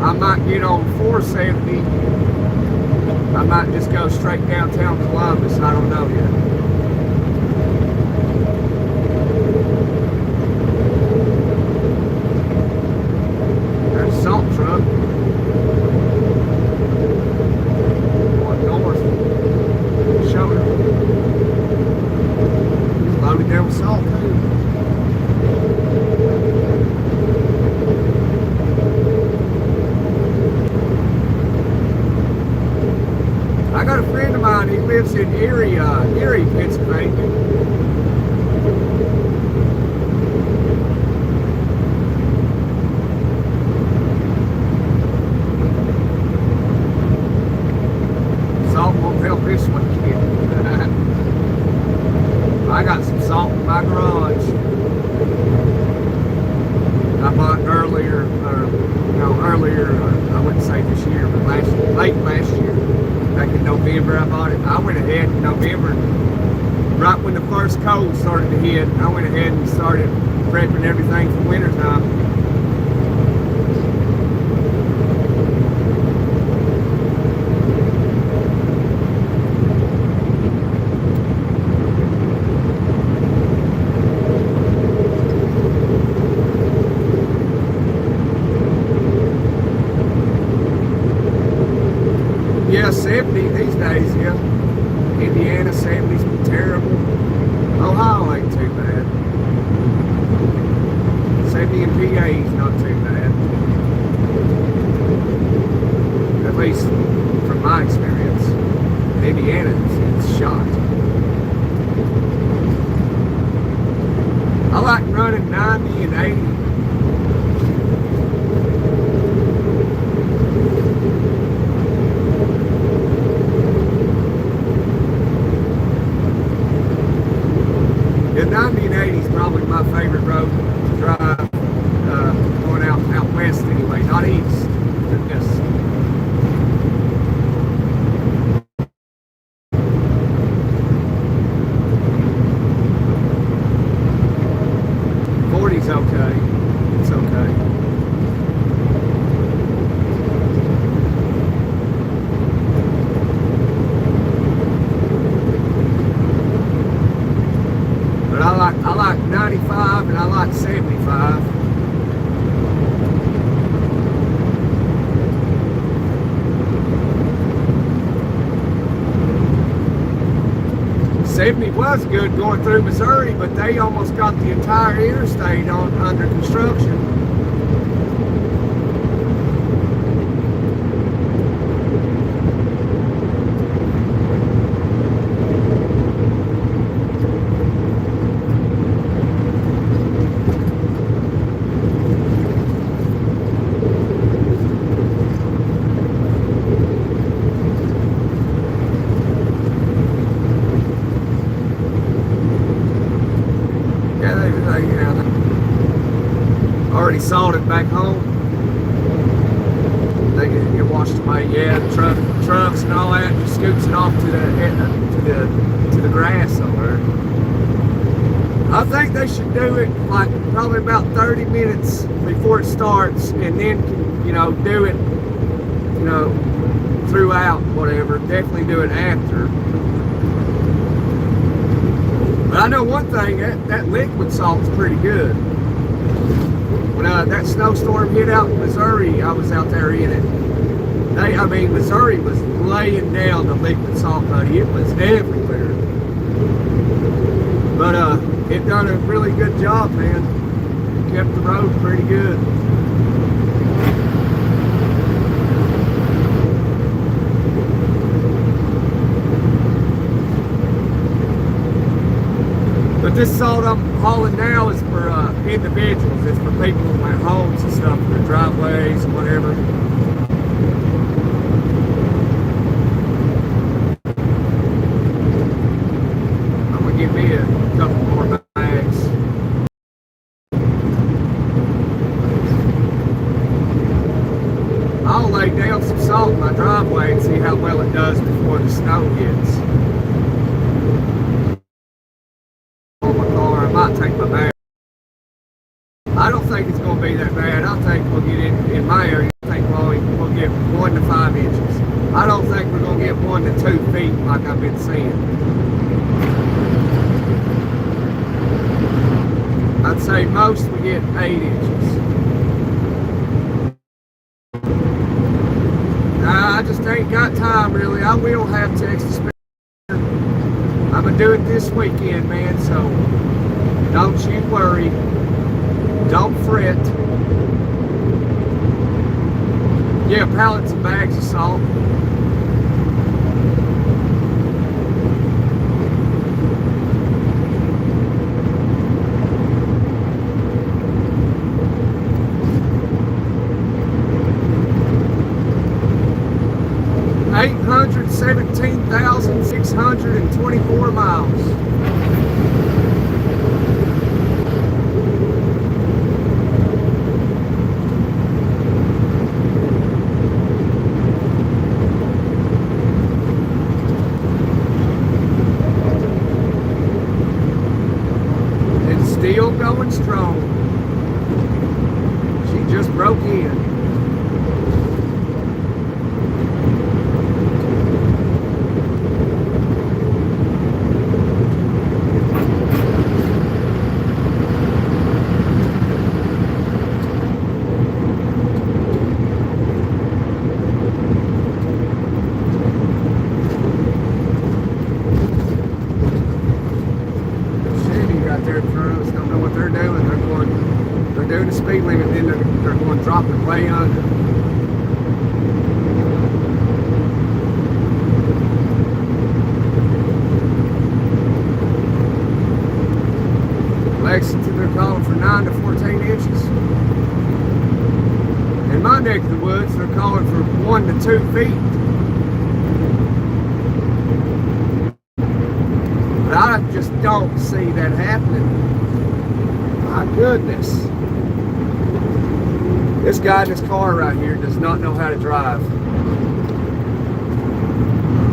I might get on 470. I might just go straight downtown Columbus. I don't know yet. Salt truck going north, shoulder. He's loaded down with salt too. Erie, Pennsylvania. Salt won't help this one, kid. I got some salt in my garage. I bought earlier, I wouldn't say this year, but late last year. Back in November I bought it. I went ahead in November, right when the first cold started to hit, I went ahead and started prepping everything for wintertime. Yeah, 70 these days, yeah. Indiana 70's been terrible. Ohio ain't too bad. 70 in PA's not too bad. At least from my experience. Indiana is shot. I like running 90 and 80. The 90 and 80 is probably my favorite road to drive, going out west anyway, not east. Just, okay. It's okay. But I like 95 and I like 75. '70 was good going through Missouri, but they almost got the entire interstate under construction. Already salted back home. They get washed away. Yeah, the trucks and all that just scoots it off to the grass over there. I think they should do it like probably about 30 minutes before it starts, and then do it throughout whatever. Definitely do it after. But I know one thing, that liquid salt's pretty good. When that snowstorm hit out in Missouri, I was out there in it. Missouri was laying down the liquid salt, buddy. It was everywhere. But it done a really good job, man. It kept the road pretty good. But this salt I'm hauling now is for individuals. It's for people with their homes and stuff, their driveways and whatever. I'm gonna give me a couple more bags. I'll lay down some salt in my driveway and see how well it does before the snow hits. I might take my bag. I don't think it's going to be that bad. I think we'll get in my area. I think we'll get 1 to 5 inches. I don't think we're going to get 1 to 2 feet like I've been seeing. I'd say most we get 8 inches. I just ain't got time really. I will have Texas. I'm going to do it this weekend, man, so don't you worry. Don't fret. Yeah, pallets and bags of salt. miles. And still going strong. She just broke in. They're doing the speed limit, then they're going dropping way under. Lexington, they're calling for 9 to 14 inches. In my neck of the woods, they're calling for 1 to 2 feet. But I just don't see that happening. My goodness. This guy in this car right here does not know how to drive.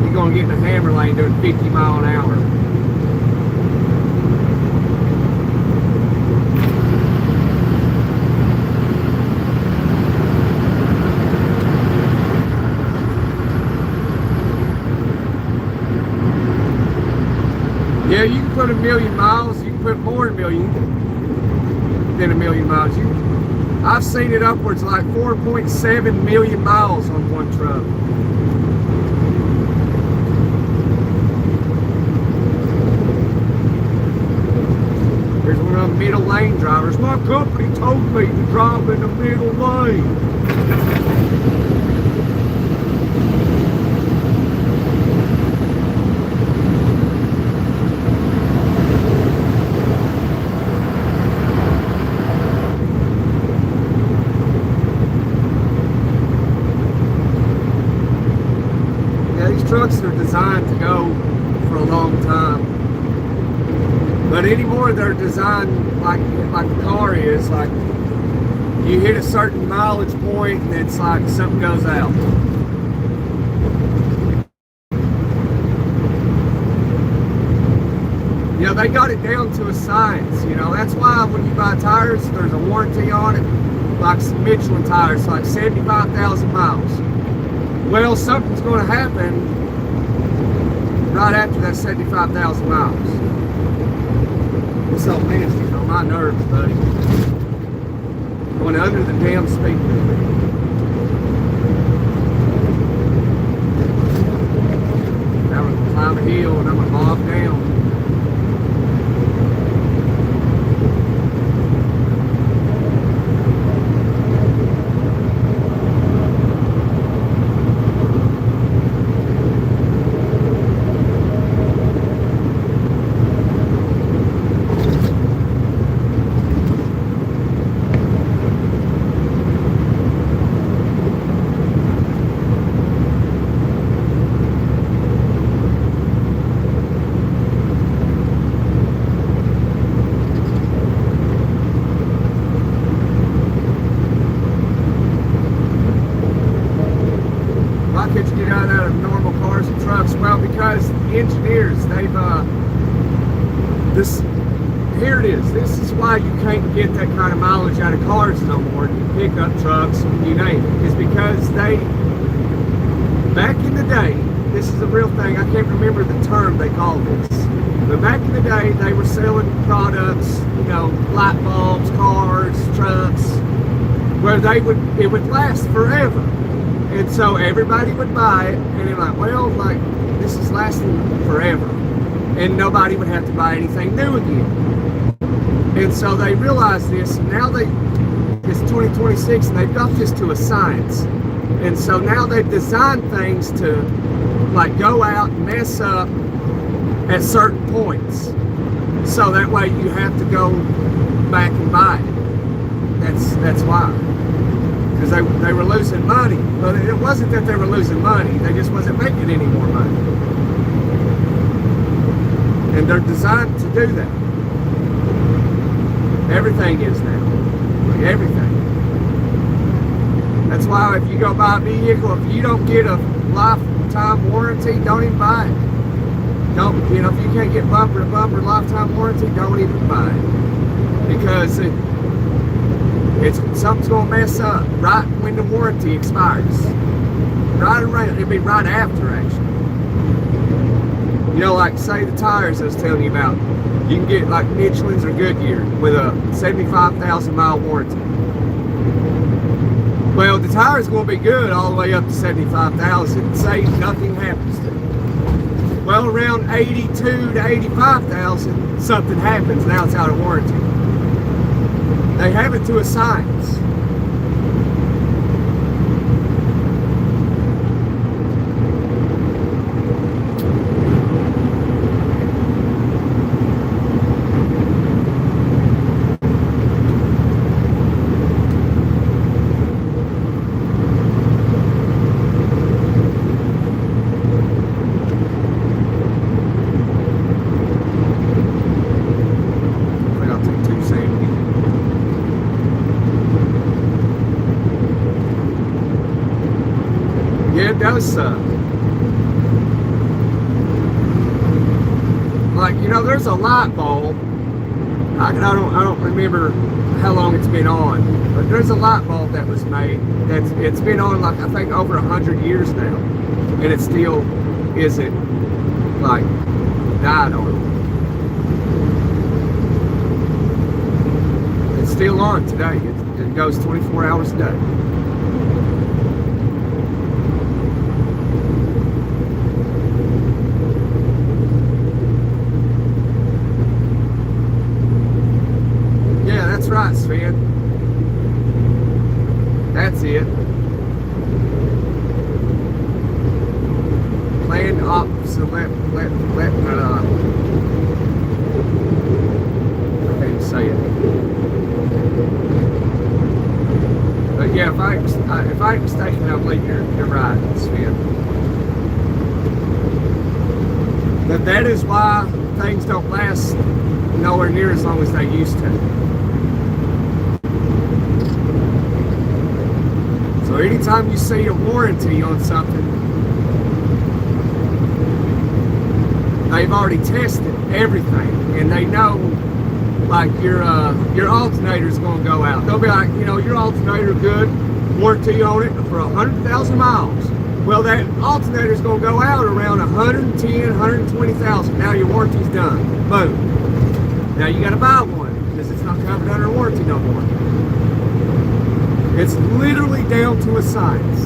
He's going to get in the hammer lane doing 50 miles an hour. Yeah, you can put 1,000,000 miles, you can put more than a million miles. I've seen it upwards like 4.7 million miles on one truck. Here's one of the middle lane drivers. My company told me to drive in the middle lane. Trucks are designed to go for a long time, but anymore they're designed like the car is. Like you hit a certain mileage point and it's like something goes out. You know, they got it down to a science. You know, that's why when you buy tires, there's a warranty on it. Like some Michelin tires, like 75,000 miles. Well, something's going to happen right after that 75,000 miles. This old man's getting on my nerves, buddy. Going under the damn speed limit. Now I'm going to climb a hill and I'm going to bob down. Well, because the engineers, here it is. This is why you can't get that kind of mileage out of cars no more. Pickup trucks, you name it. It's because back in the day, this is a real thing. I can't remember the term they call this. But back in the day, they were selling products, you know, light bulbs, cars, trucks, where it would last forever. And so everybody would buy it, and they're like, well, like, this is lasting forever. And nobody would have to buy anything new again. And so they realized this, and now it's 2026, and they've got this to a science. And so now they've designed things to, like, go out and mess up at certain points. So that way you have to go back and buy it. That's why. Because they were losing money. But it wasn't that they were losing money. They just wasn't making any more money. And they're designed to do that. Everything is now. Like everything. That's why if you go buy a vehicle, if you don't get a lifetime warranty, don't even buy it. Don't, if you can't get bumper to bumper lifetime warranty, don't even buy it. Because something's gonna mess up right when the warranty expires. Right around, it'll be right after actually. Like say the tires I was telling you about, you can get like Michelin's or Goodyear with a 75,000 mile warranty. Well, the tire's going to be good all the way up to 75,000. Say nothing happens to it. Well, around 82 to 85,000, something happens. Now it's out of warranty. They have it to a science. It does suck. Like, there's a light bulb. I don't remember how long it's been on, but there's a light bulb that was made it's been on like I think over 100 years now, and it still isn't like died on. It's still on today. It goes 24 hours a day. That's right, Sven. That's it. Planned obsolete. I can't even say it. But yeah, if I'm mistaken, I believe you're right, Sven. But that is why things don't last nowhere near as long as they used to. So anytime you see a warranty on something, they've already tested everything, and they know, like your alternator's going to go out. They'll be like, your alternator good, warranty on it for 100,000 miles. Well, that alternator's going to go out around 110, 120,000. Now your warranty's done. Boom. Now you got to buy one because it's not covered under warranty no more. It's literally down to a science.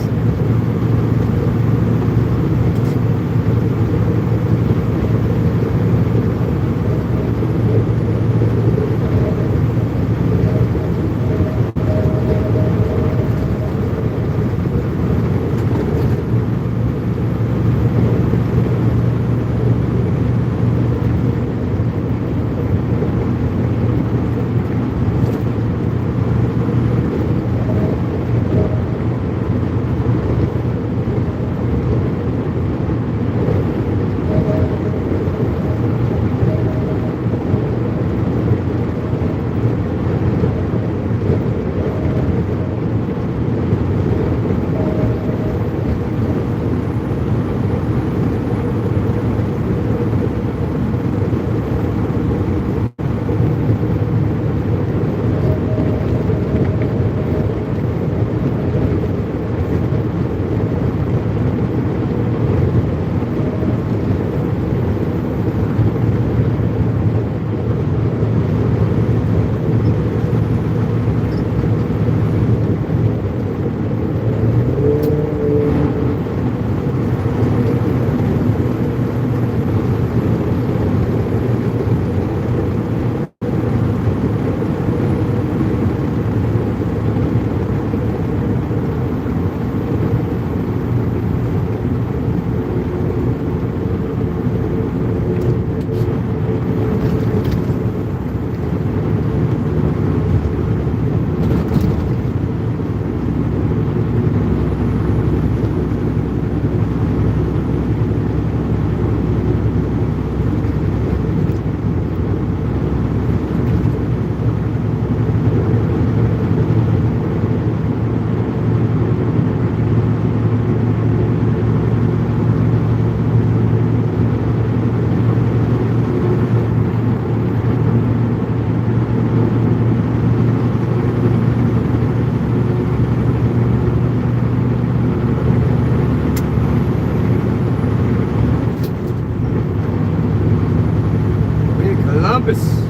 Columbus.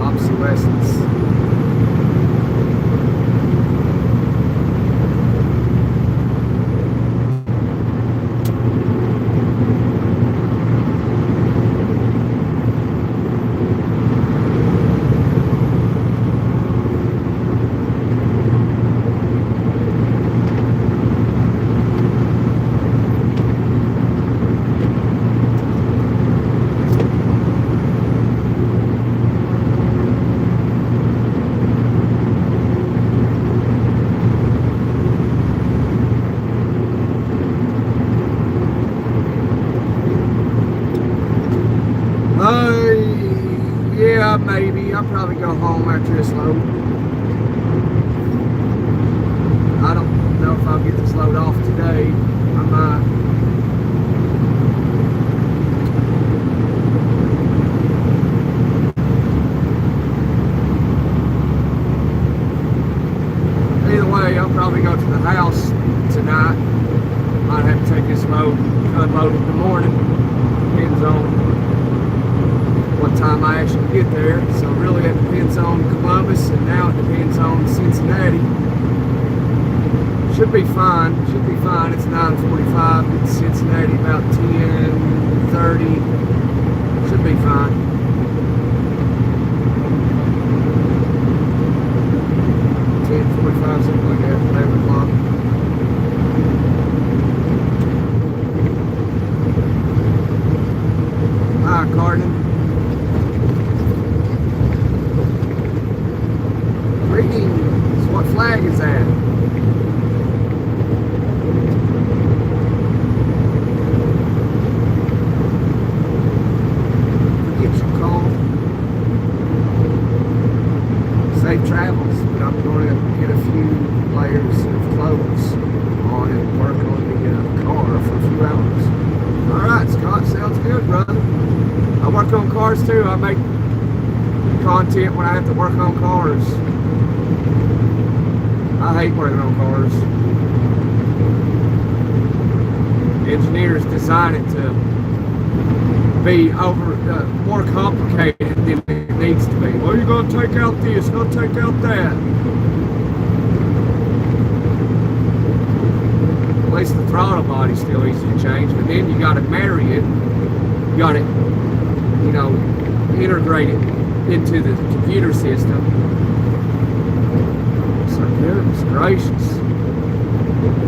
Obsolescence. Yeah, maybe. I'll probably go home after this load. I don't know if I'll get this load off today. I might. Either way, I'll probably go to the house tonight. Might have to take this load, unload in the morning. Depends on what time I actually get there. So really it depends on Columbus, and now it depends on Cincinnati. Should be fine. Should be fine. It's 9:45. It's Cincinnati about 10:30. Should be fine. Something like that, 11 o'clock. Hi, Cardin. Greetings. What flag is that? Forget your call. Safe travels, but I'm going to get a few layers of clothes on and work on the car for a few hours. Alright, Scott, sounds good, brother. I work on cars too. I make content when I have to work on cars. I hate working on cars. Engineers design it to be more complicated than it needs to be. Well, you're going to take out this, you're going to take out that. At least the throttle body's still easy to change, but then you got to marry it. You got to, integrate it into the computer system. So goodness gracious.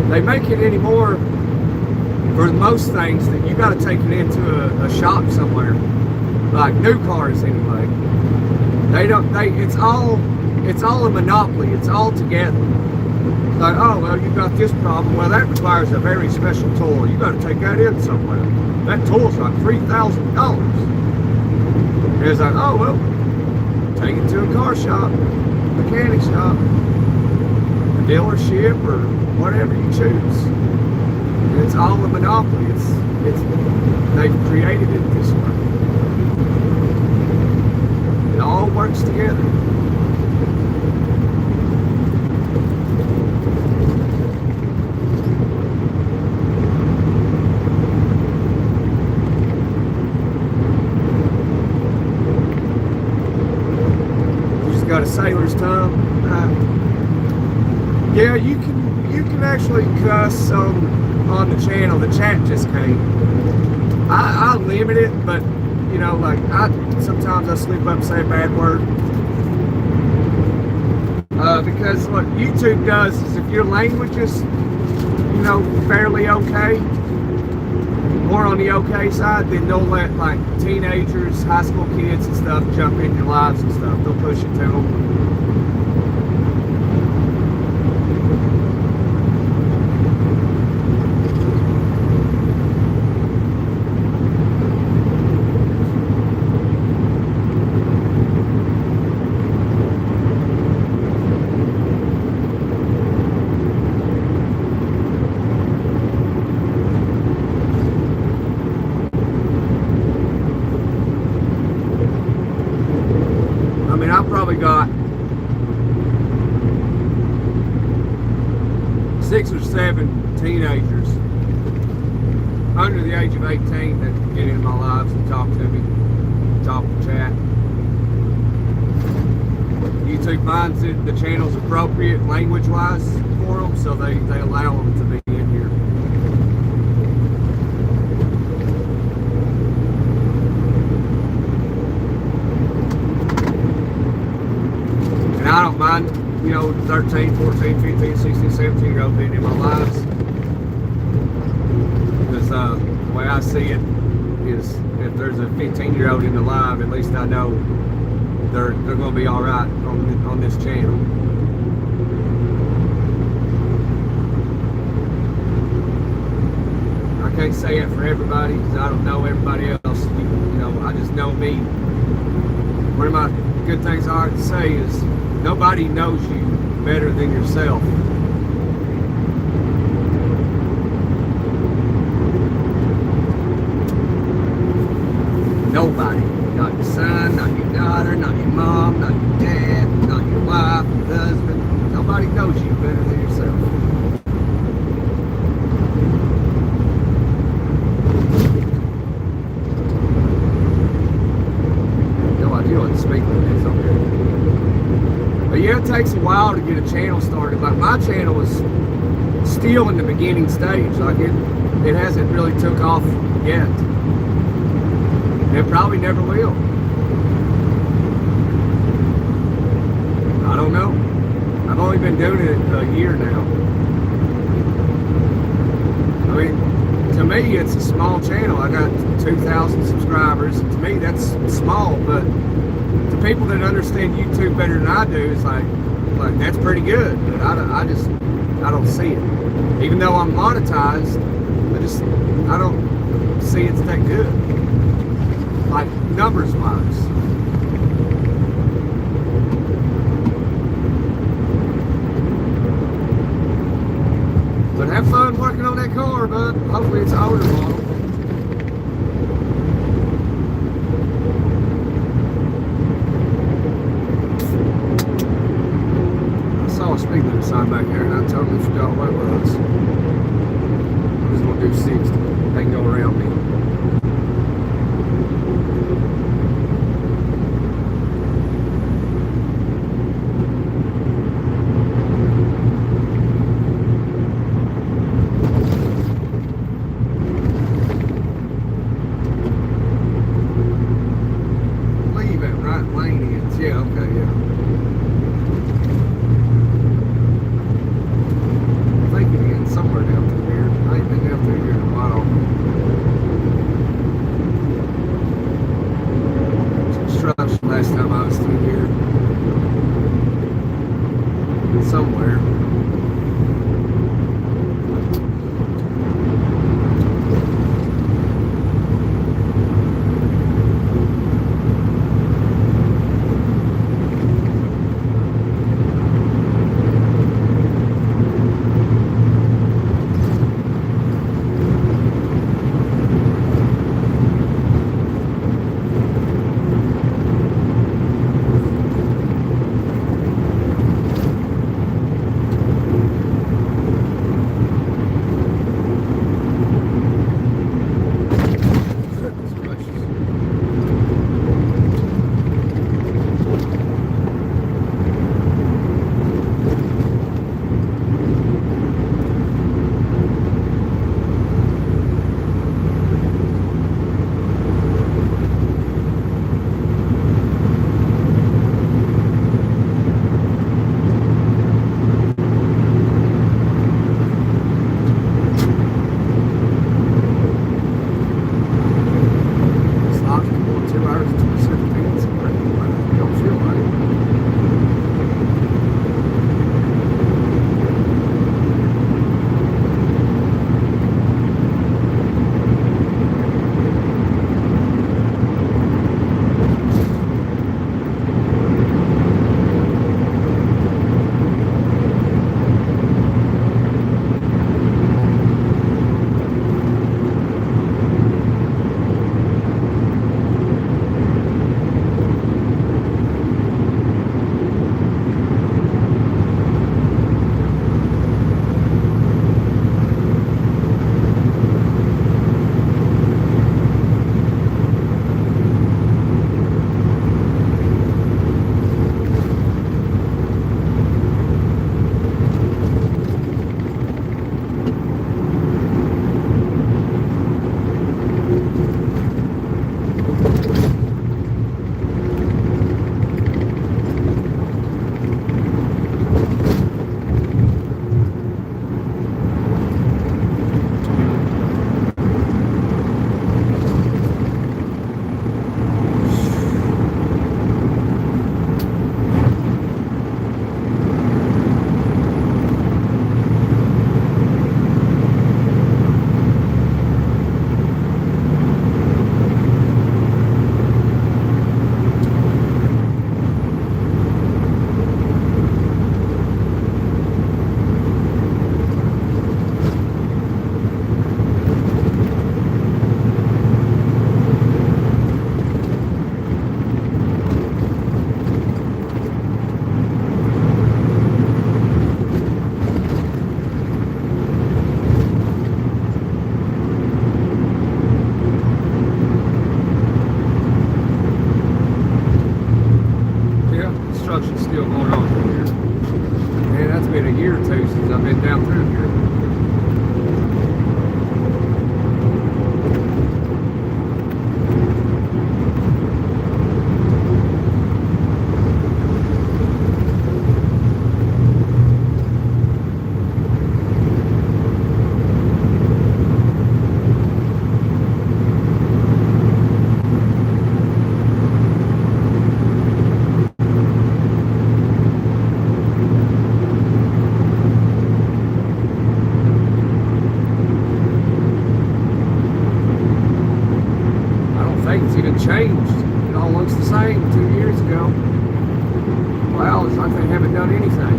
They make it anymore for most things that you got to take it into a shop somewhere, like new cars anyway. It's all a monopoly. It's all together. Like, oh well, you got this problem. Well, that requires a very special tool. You got to take that in somewhere. That tool's like $3,000. It's like, oh well, take it to a car shop, mechanic shop, a dealership, or whatever you choose. It's all a monopoly. They've created it this way. It all works together. You just got a sailor's tongue. Yeah, you can actually cuss on the channel. The chat just came. I limit it, but sometimes I slip up and say a bad word. Because what YouTube does is if your language is, fairly okay, more on the okay side, then they'll let like teenagers, high school kids and stuff jump in your lives and stuff. They'll push it to them. Probably got or 7 teenagers under the age of 18 that get into my lives and talk to me, talk and chat. YouTube finds that the channel's appropriate language-wise for them, so they allow them to be in here. And I don't mind, 13, 14, 15, 16, 17-year-old being in my lives. Because the way I see it is, if there's a 15-year-old in the live, at least I know they're going to be all right on this channel. I can't say it for everybody because I don't know everybody else. I just know me. One of my good things I like to say is nobody knows you better than yourself. Nobody. Not your son, not your daughter, not your mom, not your dad, not your wife, your husband. Nobody knows you better than yourself. No idea what the speaker is on here. But yeah, it takes a while to get a channel started. Like my channel is still in the beginning stage. Like it hasn't really took off yet. It probably never will. I don't know. I've only been doing it a year now. I mean, to me, it's a small channel. I got 2,000 subscribers. To me, that's small, but to people that understand YouTube better than I do, it's like that's pretty good. But I don't see it. Even though I'm monetized, I don't see it's that good. Like numbers wise. But have fun working on that car, bud. Hopefully it's an older model. I saw a speed limit sign back there and I totally forgot what it was. I just want to do 60. They can go around me. Yeah, okay, yeah. I think you're getting somewhere down through here. I ain't been down through here in a while. Construction last time I was through here. Somewhere. on here. Man, that's been a year or two since I've been down through here. It's even changed. It all looks the same 2 years ago. Wow, it's like they haven't done anything.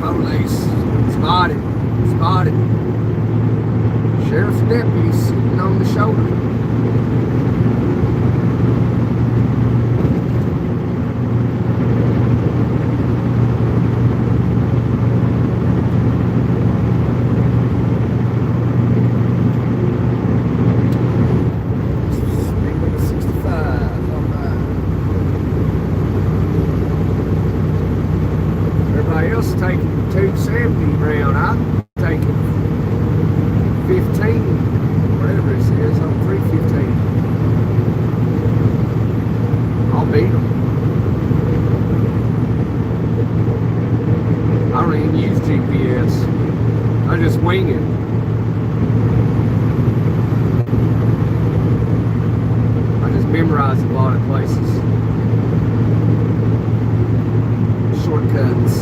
Police. Spotted. Spotted. Sheriff's deputy sitting on the shoulder. Speed 65. Alright. Everybody else is taking 270 round. I'm taking 15, whatever it says, on 315. I'll beat them. I don't even use GPS. I just wing it. I just memorize a lot of places. Shortcuts.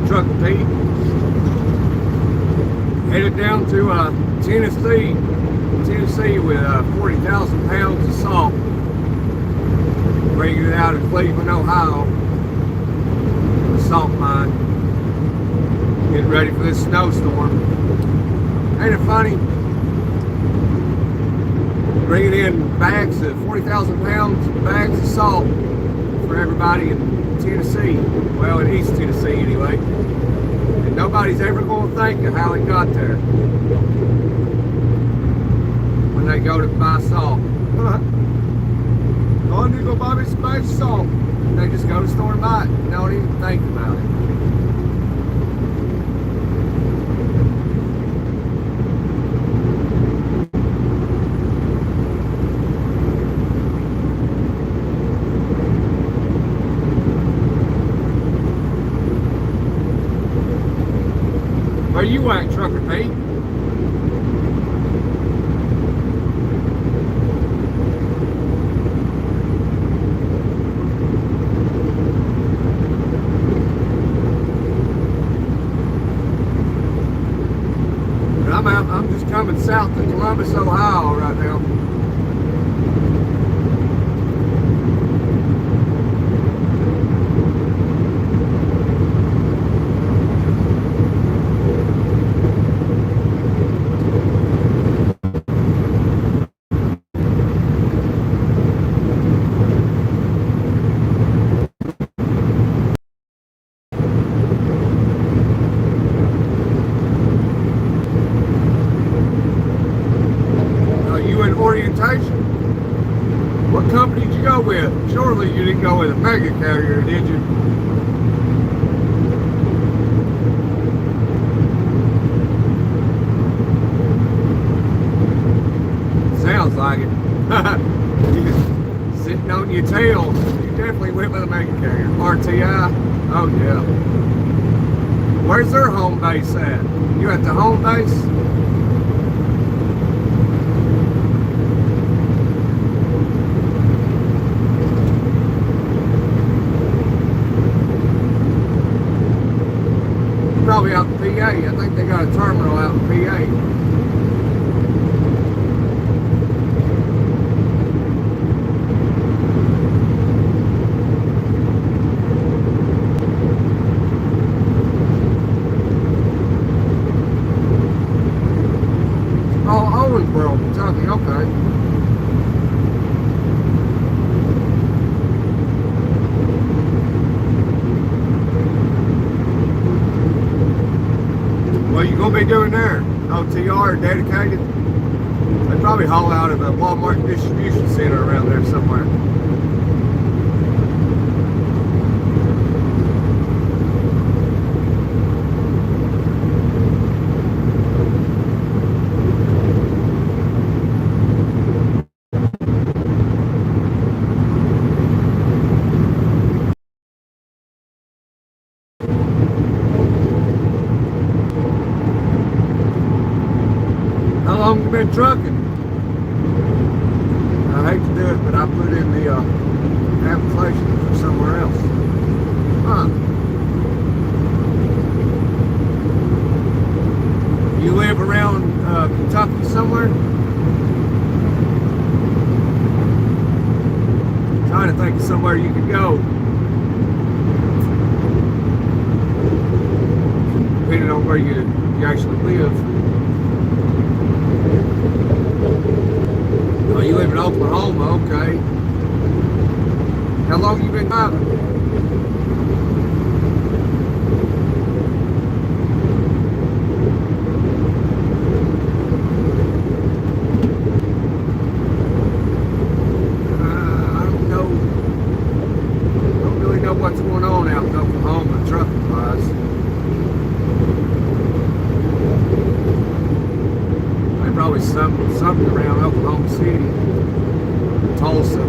Truck Pete headed down to Tennessee with 40,000 pounds of salt, bringing it out of Cleveland, Ohio, the salt mine, getting ready for this snowstorm. Ain't it funny? Bringing in bags of 40,000 pounds bags of salt for everybody in Tennessee, well, in East Tennessee anyway, and nobody's ever going to think of how it got there when they go to buy salt. Oh, I need to go buy me some bags of salt. They just go to the store and buy it and don't even think about it. Where you at, Trucker Pete? Columbus, Ohio right now. Orientation. What company did you go with? Surely you didn't go with a mega carrier, did you? Sounds like it. Sitting on your tail. You definitely went with a mega carrier. RTI? Oh yeah. Where's their home base at? You at the home base? Probably out in PA. I think they got a terminal out in PA. Oh, Owensboro, Kentucky. Okay. What you gonna be doing there? OTR, dedicated? They probably haul out of a Walmart distribution center around there somewhere. How long you been trucking? I hate to do it, but I put in the application for somewhere else. Huh. You live around Kentucky somewhere? Trying to think of somewhere you could go. Depending on where you actually live. Oh, you live in Oklahoma, okay. How long you been driving? I don't know. Don't really know what's going on out in Oklahoma trucking wise. Probably something around Oklahoma City, Tulsa.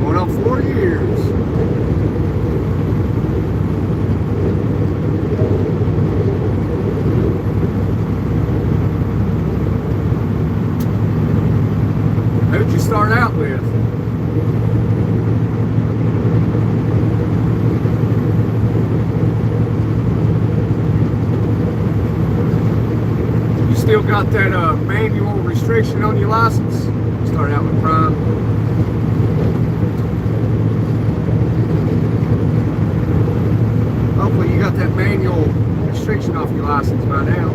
Going on 4 years. Who'd you start out with? Still got that manual restriction on your license? Start out with prime. Hopefully you got that manual restriction off your license by now.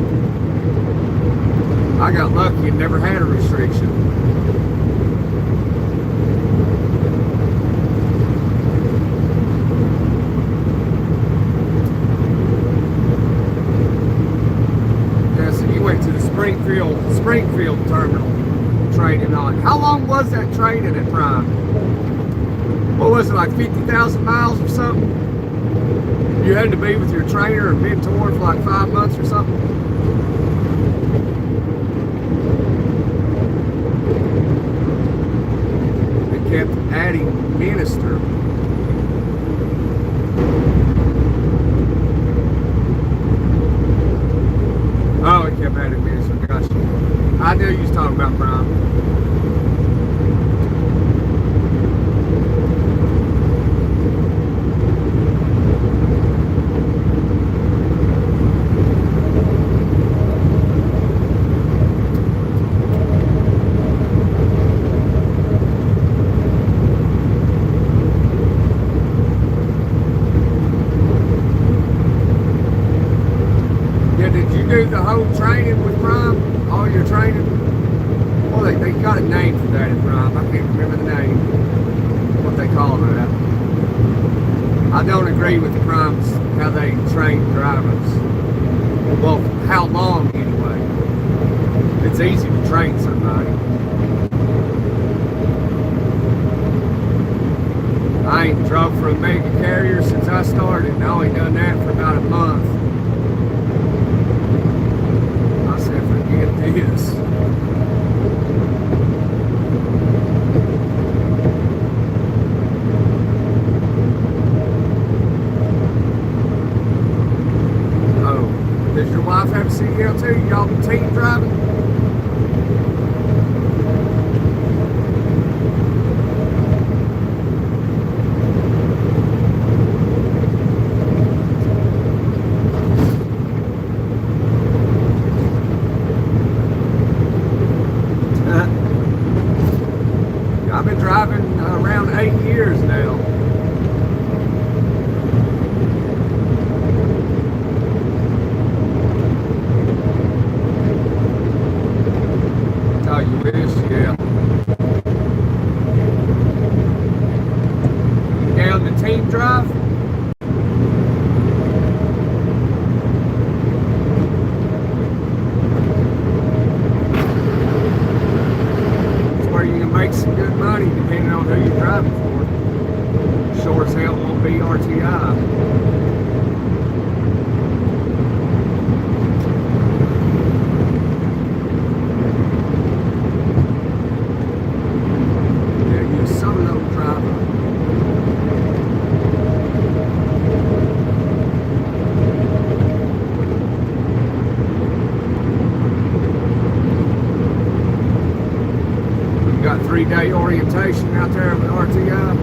I got lucky and never had a restriction. To the Springfield terminal trading on. How long was that trading at Prime? What was it, like 50,000 miles or something? You had to be with your trainer or mentor for like 5 months or something? They kept adding minister. Oh, it kept adding minister. Gotcha. I knew you was talking about Prime. Well, they got a name for that in Prime. I can't remember the name. What they call that. I don't agree with the Primes, how they train drivers. Well, how long anyway. It's easy to train somebody. I ain't drove for a mega carrier since I started, and I only done that for about a month. I said, forget this. Oh, does your wife have a CDL too? Y'all team driving? I've been driving around 8 years now. Oh, you wish? Yeah. Down the team drive? Make some good money depending on who you're driving for. Sure as hell won't be RTI. Yeah, you're a solo driver. Got 3-day orientation out there with RTI.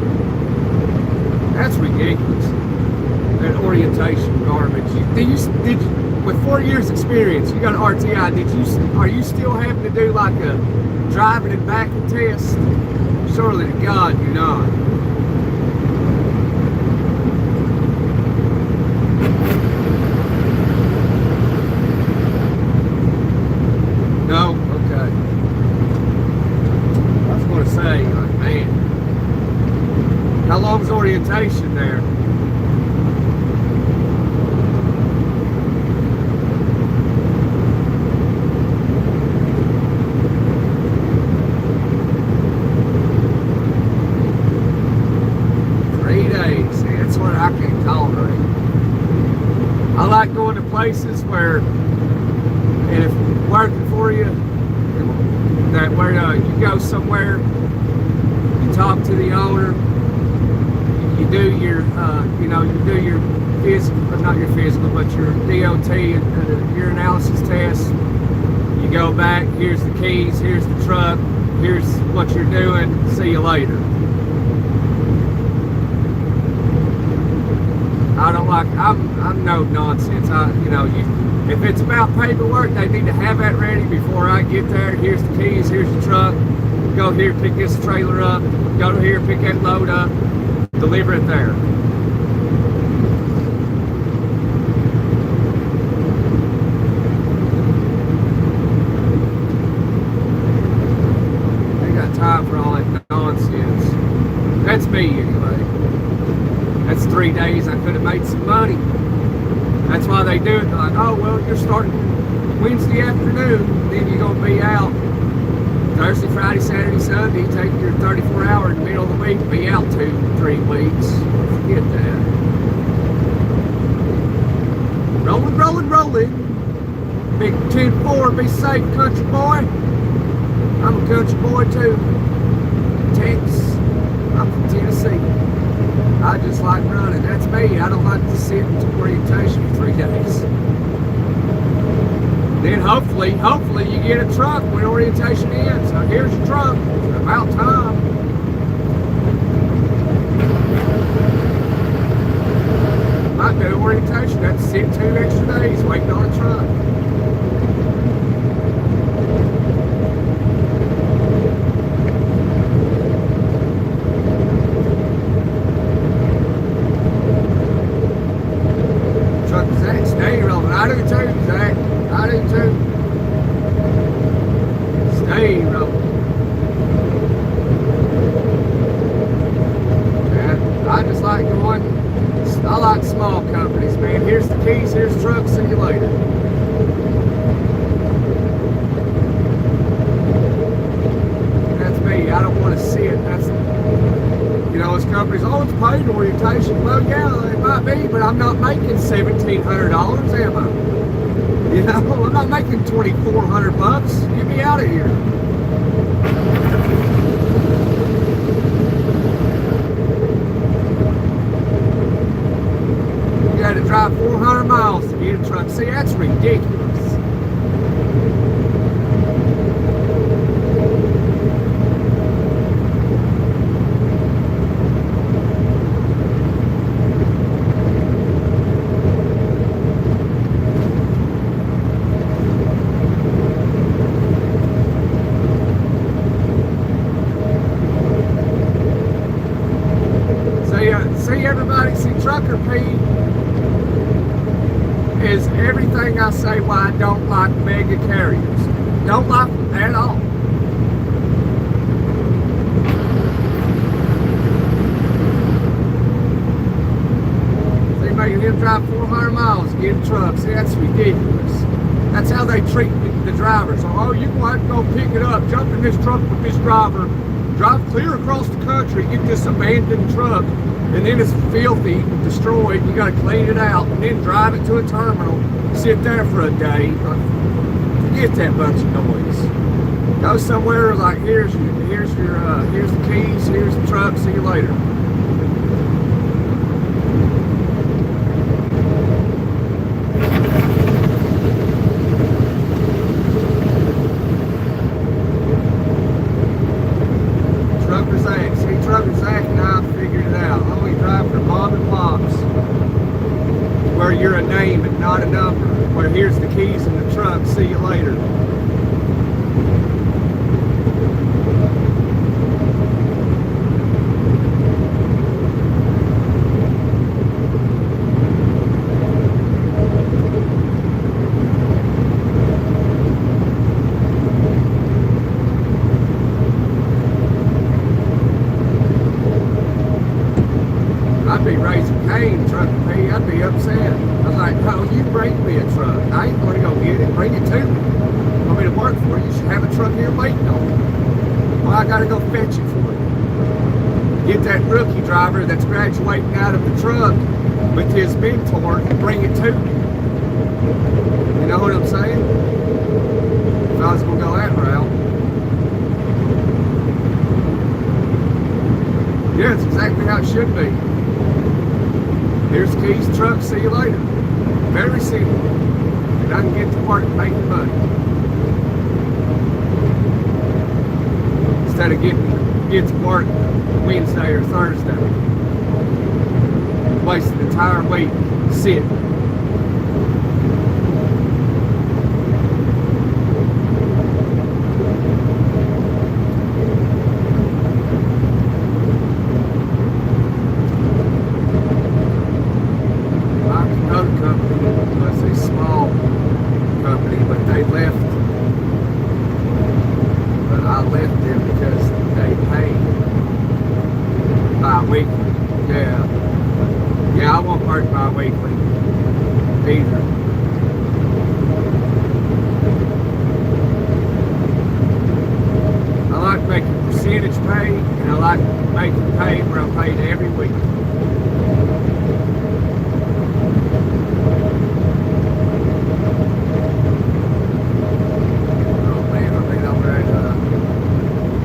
That's ridiculous. That orientation garbage. Did you, with 4 years experience, you got an RTI. Are you still having to do like a driving and backing test? Surely to God you're not. No? Okay. Say, like, man, how long's orientation there? See, that's what I can't tolerate. I like going to places where, and if working for you, that where you go somewhere, you talk to the owner, you do your, you do your physical, not your physical, but your DOT and your analysis test. You go back, here's the keys, here's the truck, here's what you're doing, see you later. I don't like, I'm no nonsense. If it's about paperwork, they need to have that ready before I get there. Here's the keys, here's the truck. Go here, pick this trailer up. Go to here, pick that load up. Deliver it there. They got time for all that nonsense. That's me anyway. That's 3 days I could have made some money. That's why they do it. They're like, oh, well, you're starting Wednesday afternoon, then you're going to be out Thursday, Friday, Saturday, Sunday. Take your 34 hour in the middle of the week, be out 2-3 weeks. Forget that. Rolling, rolling, rolling. Big 10-4, be safe, country boy. I'm a country boy too. Texas. I'm from Tennessee. I just like running. That's me. I don't like to sit in orientation for 3 days. Then hopefully you get a truck when orientation ends. So here's your truck. It's about time. Might do orientation. That's sit 2 extra days waiting on a truck. Zach, stay rolling. I do too, Zach. I do too. paid orientation. Well, yeah, it might be, but I'm not making $1,700, am I? You know, I'm not making $2,400. Get me out of here. You got to drive 400 miles to get a truck. See, that's ridiculous. See everybody, see Trucker Pete is everything I say why I don't like mega carriers. Don't like them at all. See, making him drive 400 miles to get a truck. See, that's ridiculous. That's how they treat the drivers. Oh, you want to go pick it up, jump in this truck with this driver, drive clear across the country, get this abandoned truck, and then it's filthy, destroyed, you got to clean it out, and then drive it to a terminal, sit there for a day. Forget that bunch of noise. Go somewhere like here's the keys, here's the truck, see you later. Truckers Act, now I figured it out. Only drive for mom and pops, where you're a name and not a number. Where here's the keys in the truck, see you later. I'd be raising Cain, Trucker P. I'd be upset. I'm like, no, you bring me a truck. I ain't going to go get it. Bring it to me. You want me to work for you? You should have a truck here waiting on me. Well, I got to go fetch it for you. Get that rookie driver that's graduating out of the truck with his mentor and bring it to me. You know what I'm saying? If I was going to go that route. Yeah, it's exactly how it should be. Here's the keys, truck, see you later. Very simple. And I can get to work making money. Instead of get to work Wednesday or Thursday. Wasting the entire week sitting. Company was a small company, but they left. But I left them because they paid bi-weekly. Yeah, I won't work bi-weekly either. I like making percentage pay, and I like making pay where I'm paid every week.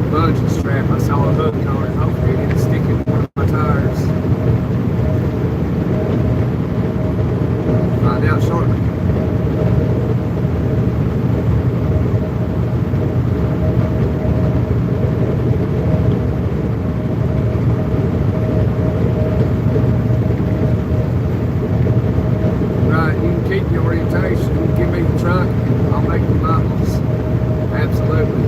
Bungee strap. I saw a hook on it. Hopefully it didn't stick in one of my tires. Find out shortly. Right, you can keep your orientation. You can give me the truck. I'll make the miles. Absolutely.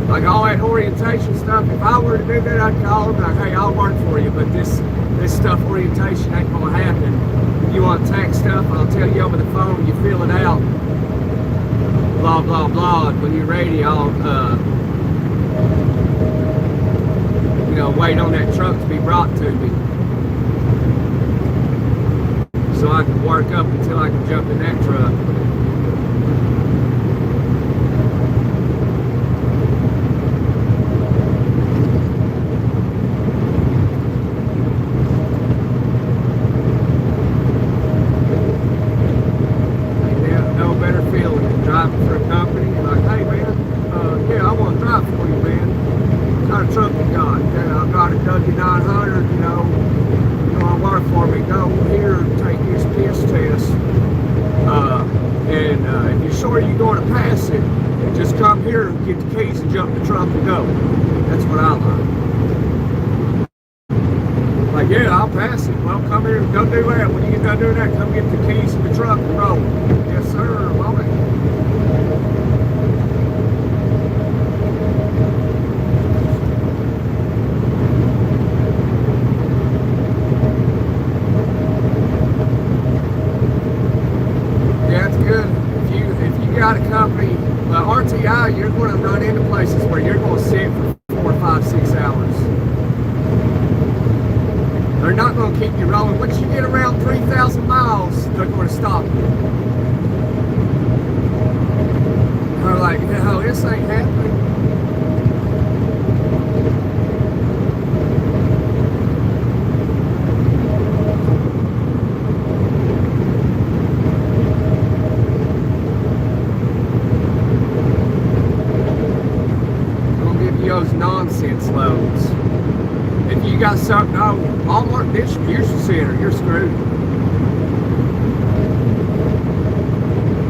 Like all that orientation stuff, if I were to do that, I'd call them like, hey, I'll work for you, but this stuff, orientation, ain't gonna happen. You want tax stuff, I'll tell you over the phone, you fill it out, blah, blah, blah, and when you're ready, I'll, wait on that truck to be brought to me. So I can work up until I can jump in that truck. for me, go here, take this piss test, and if you're sure you're going to pass it, just come here, get the keys, and jump in the truck and go. That's what I like. Like, yeah, I'll pass it. Well, come here, go do that. When you get done doing that, come get the keys in the truck and roll. Yes, sir. I'm on it. Got a company, RTI, you're going to run into places where you're going to sit for 4, 5, 6 hours. They're not going to keep you rolling. Once you get around 3,000 miles, they're going to stop you. They're like, no, this ain't happening. Those nonsense loads. If you got something, Walmart distribution center, you're screwed.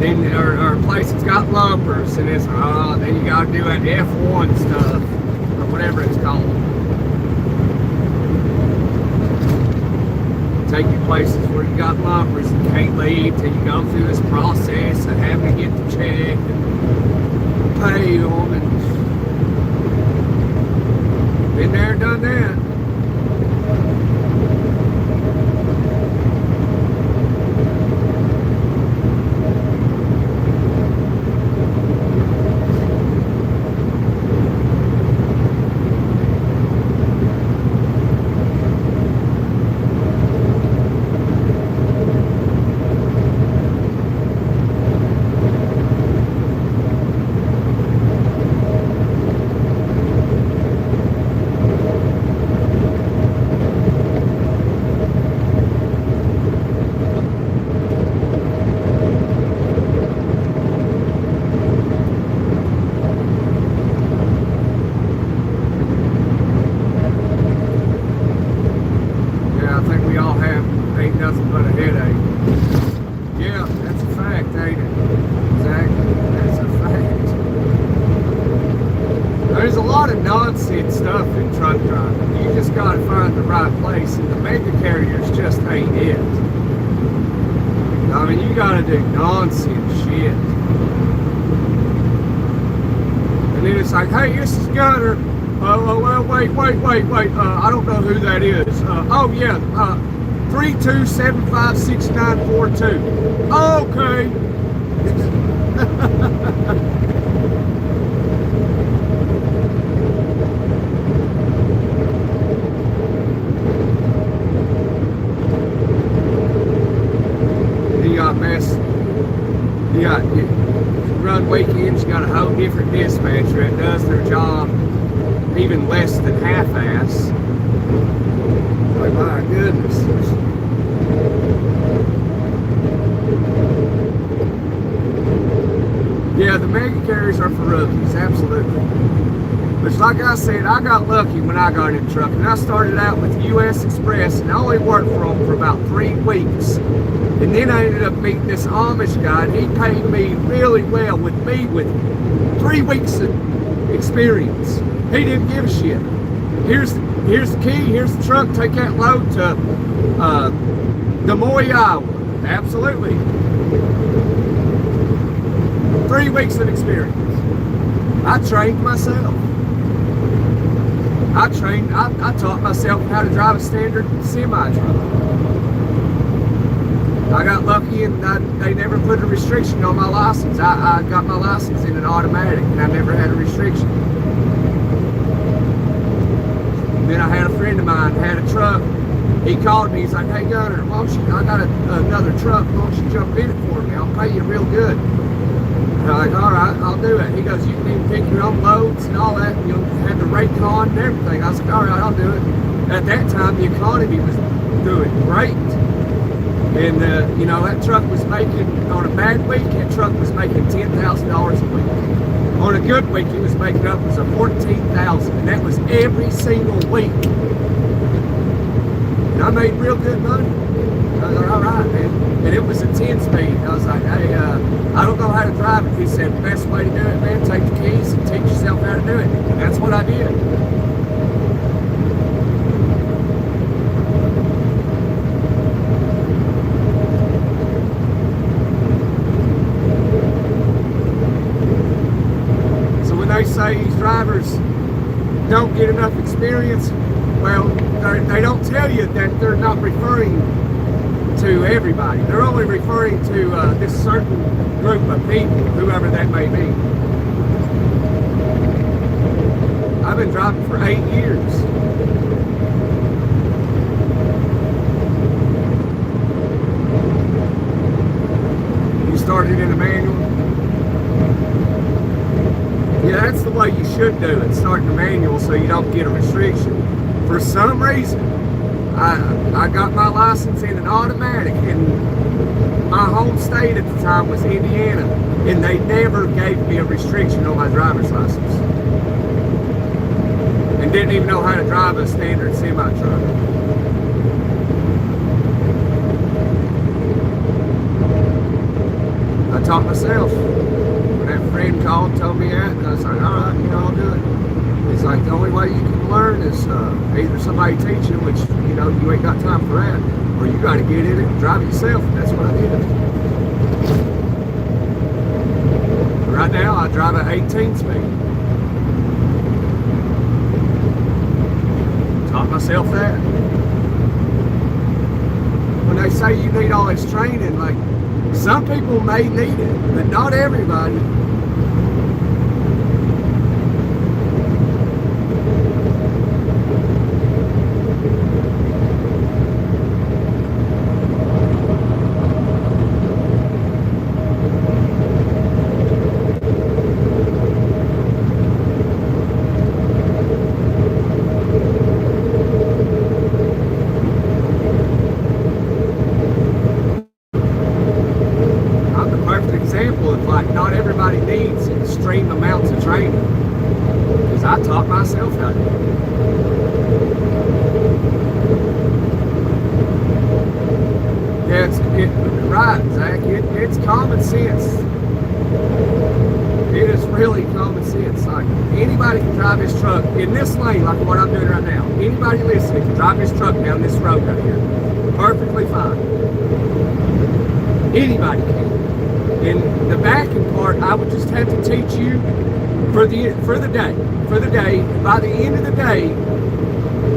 Then or a place that's got lumpers, and it's then you got to do that F1 stuff or whatever it's called. Take you places where you got lumpers and can't leave till you go through this process of having to get the check and pay them and. Been there, done that. Nothing but a headache. Yeah, that's a fact, ain't it? Exactly, that's a fact. There's a lot of nonsense stuff in truck driving. You just gotta find the right place, and the mega carriers just ain't it. I mean, you gotta do nonsense shit. And then it's like, hey, this is Gunner. Well, wait. I don't know who that is. Oh, yeah. 32756942. Okay. You got mess. You run weekends. You got a whole different dispatcher that does their job even less than half-ass. Like, my goodness. Yeah, the mega carriers are for rookies, absolutely. But like I said, I got lucky when I got in trucking. I started out with US Express, and I only worked for them for about 3 weeks. And then I ended up meeting this Amish guy, and he paid me really well with 3 weeks of experience. He didn't give a shit. Here's the key, here's the truck, take that load to Des Moines, Iowa. Absolutely. 3 weeks of experience. I trained myself. I taught myself how to drive a standard semi-truck. I got lucky and they never put a restriction on my license. I got my license in an automatic and I never had a restriction. Then I had a friend of mine had a truck. He called me, he's like, hey Gunner, why don't you, I got another truck, why don't you jump in it for me? I'll pay you real good. And I'm like, all right, I'll do it. He goes, you can even pick your own loads and all that, and you'll have the rate con and everything. I was like, all right, I'll do it. At that time, the economy was doing great. And, you know, that truck was making, on a bad week, that truck was making $10,000 a week. On a good week, it was making upwards of $14,000, and that was every single week. And I made real good money. I was like, all right, man. And it was a 10-speed. I was like, hey, I don't know how to drive it. He said, the best way to do it, man, take the keys and teach yourself how to do it. And that's what I did. So when they say these drivers don't get enough experience, well, they don't tell you that they're not referring to everybody. They're only referring to this certain group of people, whoever that may be. I've been driving for 8 years. You started in a manual? Yeah, that's the way you should do it. Start in a manual so you don't get a restriction. For some reason, I got my license in an automatic, and my home state at the time was Indiana, and they never gave me a restriction on my driver's license. And didn't even know how to drive a standard semi-truck. I taught myself. When that friend called, told me that, and I was like, all right, you know, I'll do it. It's like the only way you can learn is either somebody teach you, which, you know, you ain't got time for that, or you got to get in it and drive it yourself. And that's what I did. Right now, I drive an 18-speed. Taught myself that. When they say you need all this training, like, some people may need it, but not everybody. Not everybody needs extreme amounts of training, because I taught myself how to do it. Yeah, right, Zach. It's common sense. It is really common sense. Like, anybody can drive this truck in this lane, like what I'm doing right now. Anybody listening can drive this truck down this road right here, perfectly fine. Anybody can. And the backing part, I would just have to teach you for the day. And by the end of the day,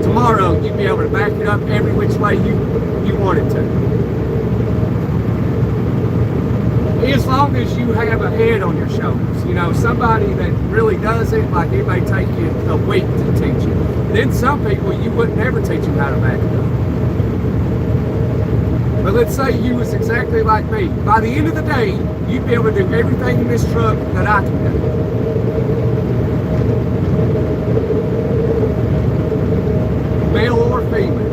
tomorrow, you'd be able to back it up every which way you want it to. As long as you have a head on your shoulders. You know, somebody that really does it, like, it may take you a week to teach you. Then some people, you wouldn't ever teach them how to back it up. But let's say you was exactly like me. By the end of the day, you'd be able to do everything in this truck that I can do. Male or female.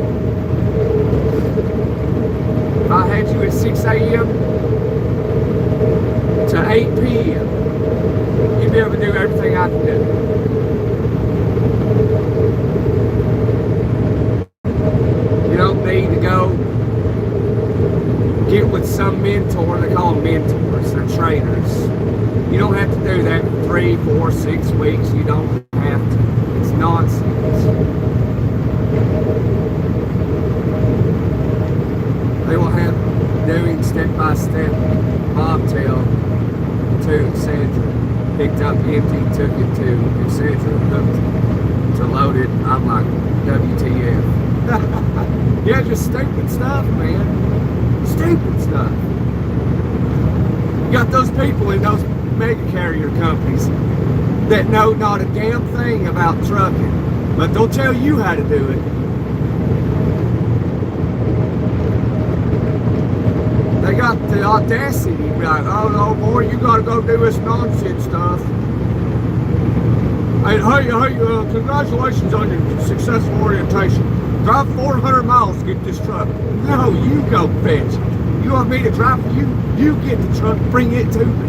If I had you at 6 a.m. to 8 p.m., you'd be able to do everything I can do. You don't need to go get with some mentor. They call them mentors, they're trainers. You don't have to do that for 3, 4, 6 weeks. You don't have to. It's nonsense. They will have doing step-by-step bobtail to Excedra. Picked up empty, took it to Excedra, hooked to load it. I'm like, WTF. Yeah, just stupid stuff, man. Stupid stuff. You got those people in those mega carrier companies that know not a damn thing about trucking, but they'll tell you how to do it. They got the audacity to be like, oh no, boy, you gotta go do this nonsense stuff. Hey, congratulations on your successful orientation. Drive 400 miles to get this truck. No, you go fetch it. You want me to drive for you? You get the truck, bring it to me.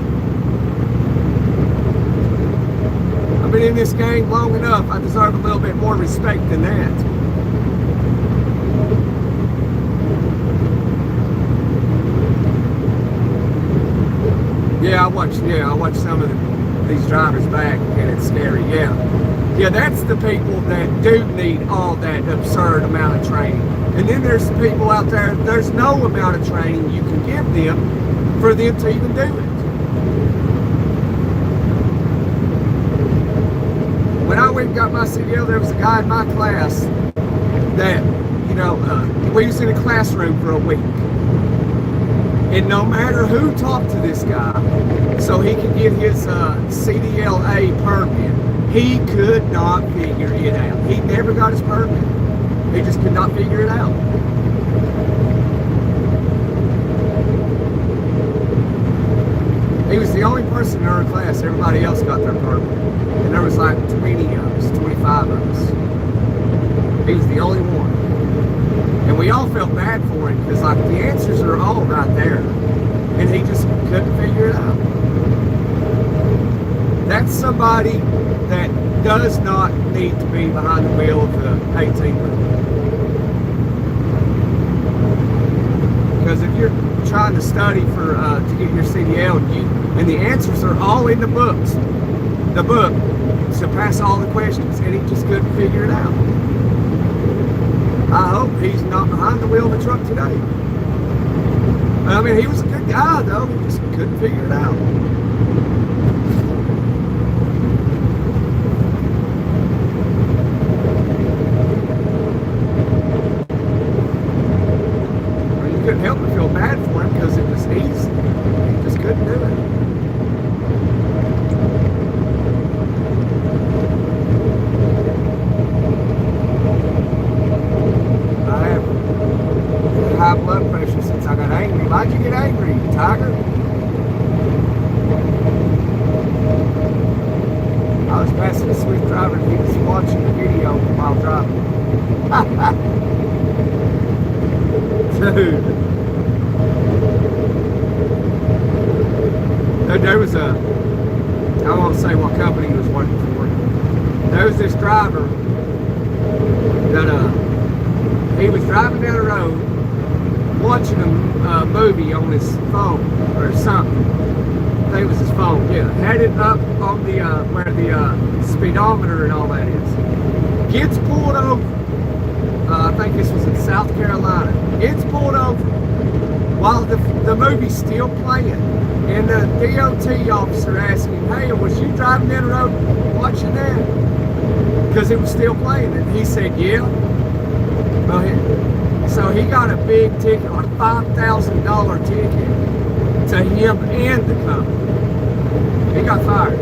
I've been in this game long enough. I deserve a little bit more respect than that. watch some of these drivers back, and it's scary. Yeah, that's the people that do need all that absurd amount of training. And then there's people out there, there's no amount of training you can give them for them to even do it. When I went and got my CDL, there was a guy in my class that, we was in a classroom for a week. And no matter who talked to this guy, so he could get his CDLA permit, he could not figure it out. He never got his permit. He just could not figure it out. He was the only person in our class. Everybody else got their permit. And there was like 20 of us, 25 of us. He was the only one. And we all felt bad for him because like the answers are all right there. And he just couldn't figure it out. That's somebody that does not need to be behind the wheel of the 18-wheeler. Because if you're trying to study for to get your CDL and the answers are all in the book to pass all the questions, and he just couldn't figure it out. I hope he's not behind the wheel of a truck today. I mean, he was a good guy though, he just couldn't figure it out. Couldn't help but feel bad for him because it was easy. He just couldn't do it. I have high blood pressure since I got angry. Why'd you get angry, Tiger? I was passing a sweet driver and he was watching the video while driving. Dude. There was I won't say what company he was working for. There was this driver that he was driving down the road watching a movie on his phone or something. I think it was his phone, yeah. Had it up on the where the speedometer and all that is. Gets pulled over. I think this was in South Carolina. Gets pulled over while the movie's still playing. And the DOT officer asked him, hey, was you driving down the road watching that? Because it was still playing. And he said, yeah. So he got a big ticket, like $5,000 ticket to him and the company. He got fired.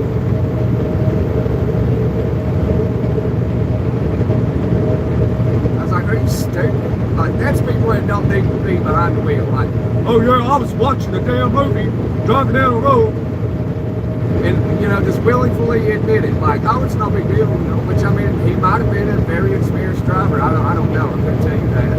Are you stupid? Like, that's people that don't need to be behind the wheel. Like, oh yeah, I was watching a damn movie, driving down the road, and just willingly admit it. Like, oh, it's no big deal. Which I mean, he might have been a very experienced driver. I don't know. I'm gonna tell you that.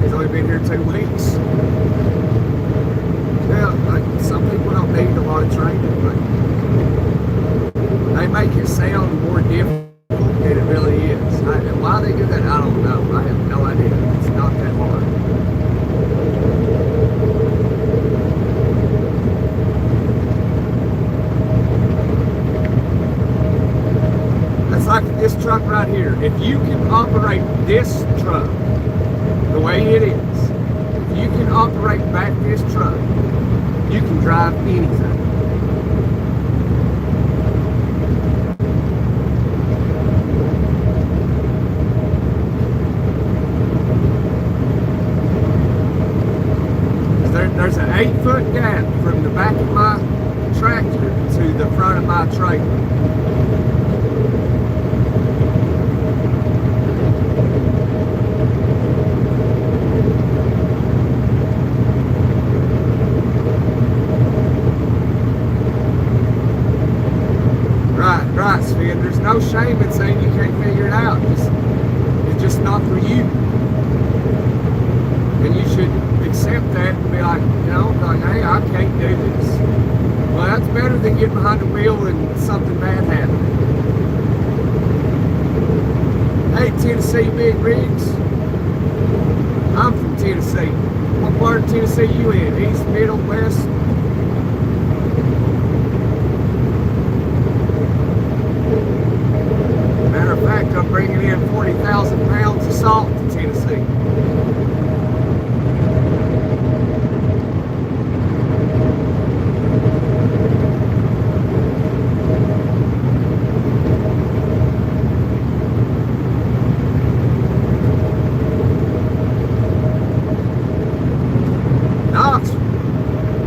He's only been here 2 weeks. Yeah, like some people don't need a lot of training, but they make it sound more difficult than it really is. And why they do that, I don't know. I have no idea. It's not that hard. That's like this truck right here. If you can operate this truck the way it is, if you can operate back this truck, you can drive anything. There's an 8-foot gap from the back of my tractor to the front of my trailer. Right, Sven. There's no shame in saying you can't figure it out. just not for you. And you should accept that and be like, hey, I can't do this. Well, that's better than getting behind the wheel and something bad happening. Hey, Tennessee Big Rigs. I'm from Tennessee. What part of Tennessee you in? East, middle, west? Matter of fact, I'm bringing in 40,000 pounds of salt to Tennessee.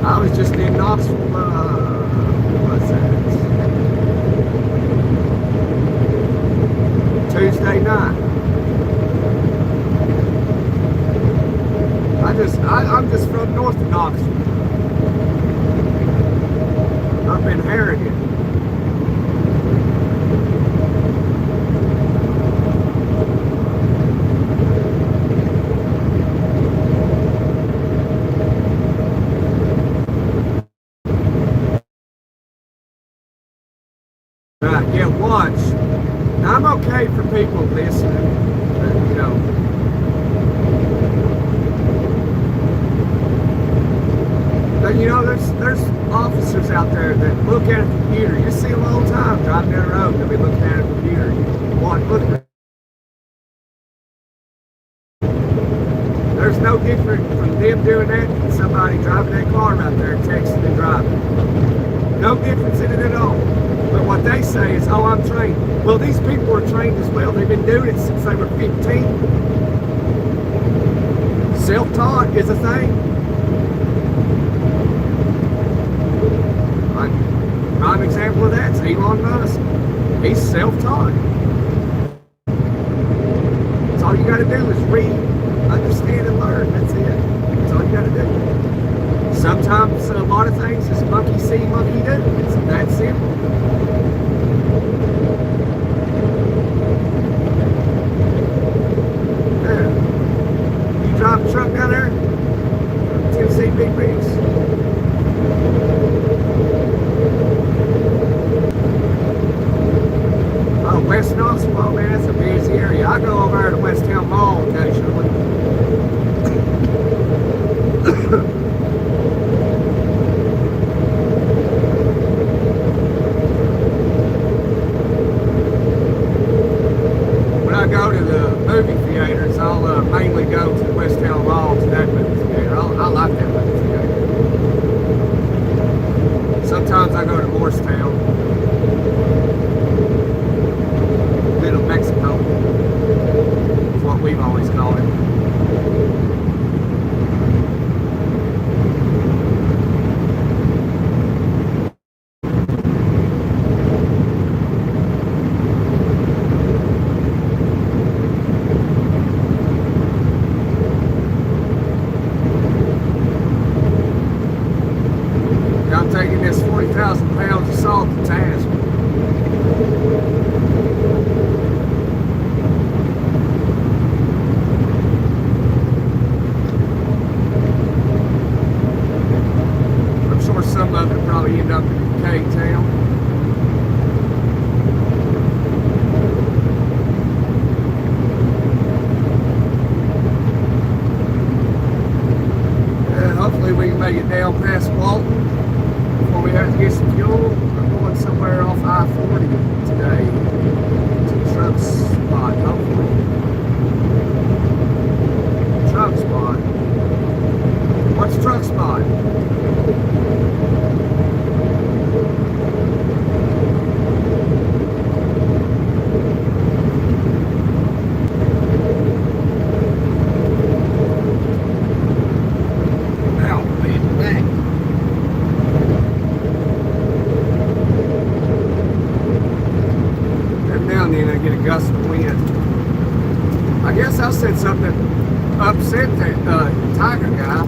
I was just in Knoxville, what's that? Tuesday night. I'm just from north of Knoxville. Up in Harrigan. Yeah, watch. Now, I'm okay for people listening, but there's officers out there that look at a computer. You see them all the time driving down the road. They'll be looking at a computer. Look at it. There's no different from them doing that than somebody driving that car right there, texting and driving. No difference in it at all. But what they say is, oh, I'm trained. Well, these people are trained as well. They've been doing it since they were 15. Self-taught is a thing. Prime example of that is Elon Musk. He's self-taught. So all you got to do is read, understand, and learn. That's it. That's all you got to do. Sometimes a lot of things is monkey see, monkey do. It's that simple. Yeah. You drive a truck down there? Tennessee Big Rigs. Oh, West Knoxville, oh man, that's a busy area. I go over there to West Town Mall occasionally. When I go to the movie theaters, I'll mainly go to the West Town Mall to that movie theater. I like that movie theater. Sometimes I go to Morristown. Little Mexico. That's what we've always called it. I'm taking this 40,000 pounds of salt to task. I'm sure some of it will probably end up in K-Town. Hopefully we can make it down past Walton before we have to get some fuel. I'm going somewhere off I-40 today to the truck spot, hopefully. Truck spot. What's truck spot? Gust of wind. I guess I said something that upset that Tiger guy.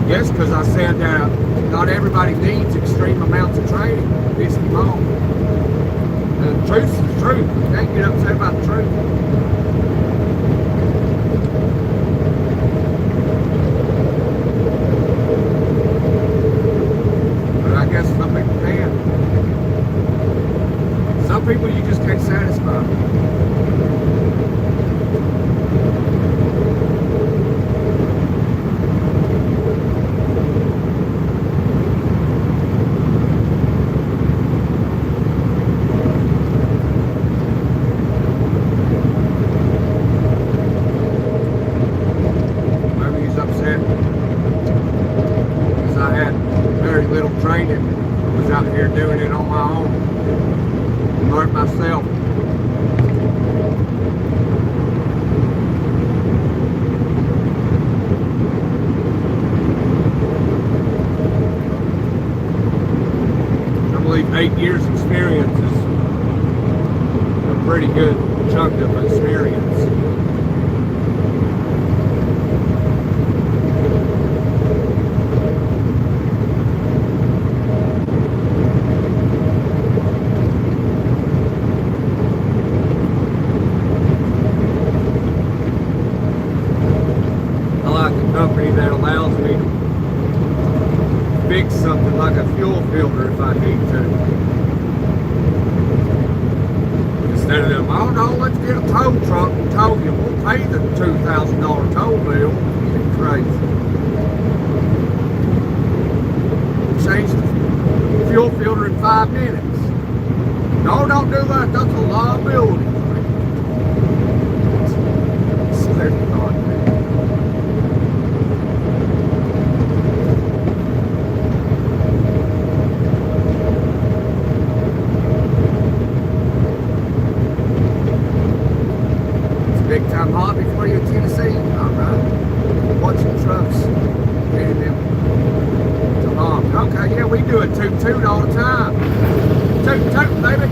I guess because I said that not everybody needs extreme amounts of training. Piss them off. The truth is the truth. You can't get upset about the truth. But I guess some people can. Some people you just can't satisfy. Doing it on my own. Learned myself. I believe 8 years experience is a pretty good chunk of experience. That allows me to fix something like a fuel filter if I need to. Instead of them, oh no, let's get a tow truck and tow you. We'll pay the $2,000 tow bill. You're crazy. Change the fuel filter in 5 minutes. No, don't do that. That's a liability. Big time hobby for you in Tennessee. Alright. Watching trucks, getting them to honk. Okay, yeah, we do it toot toot all the time. Toot toot, baby.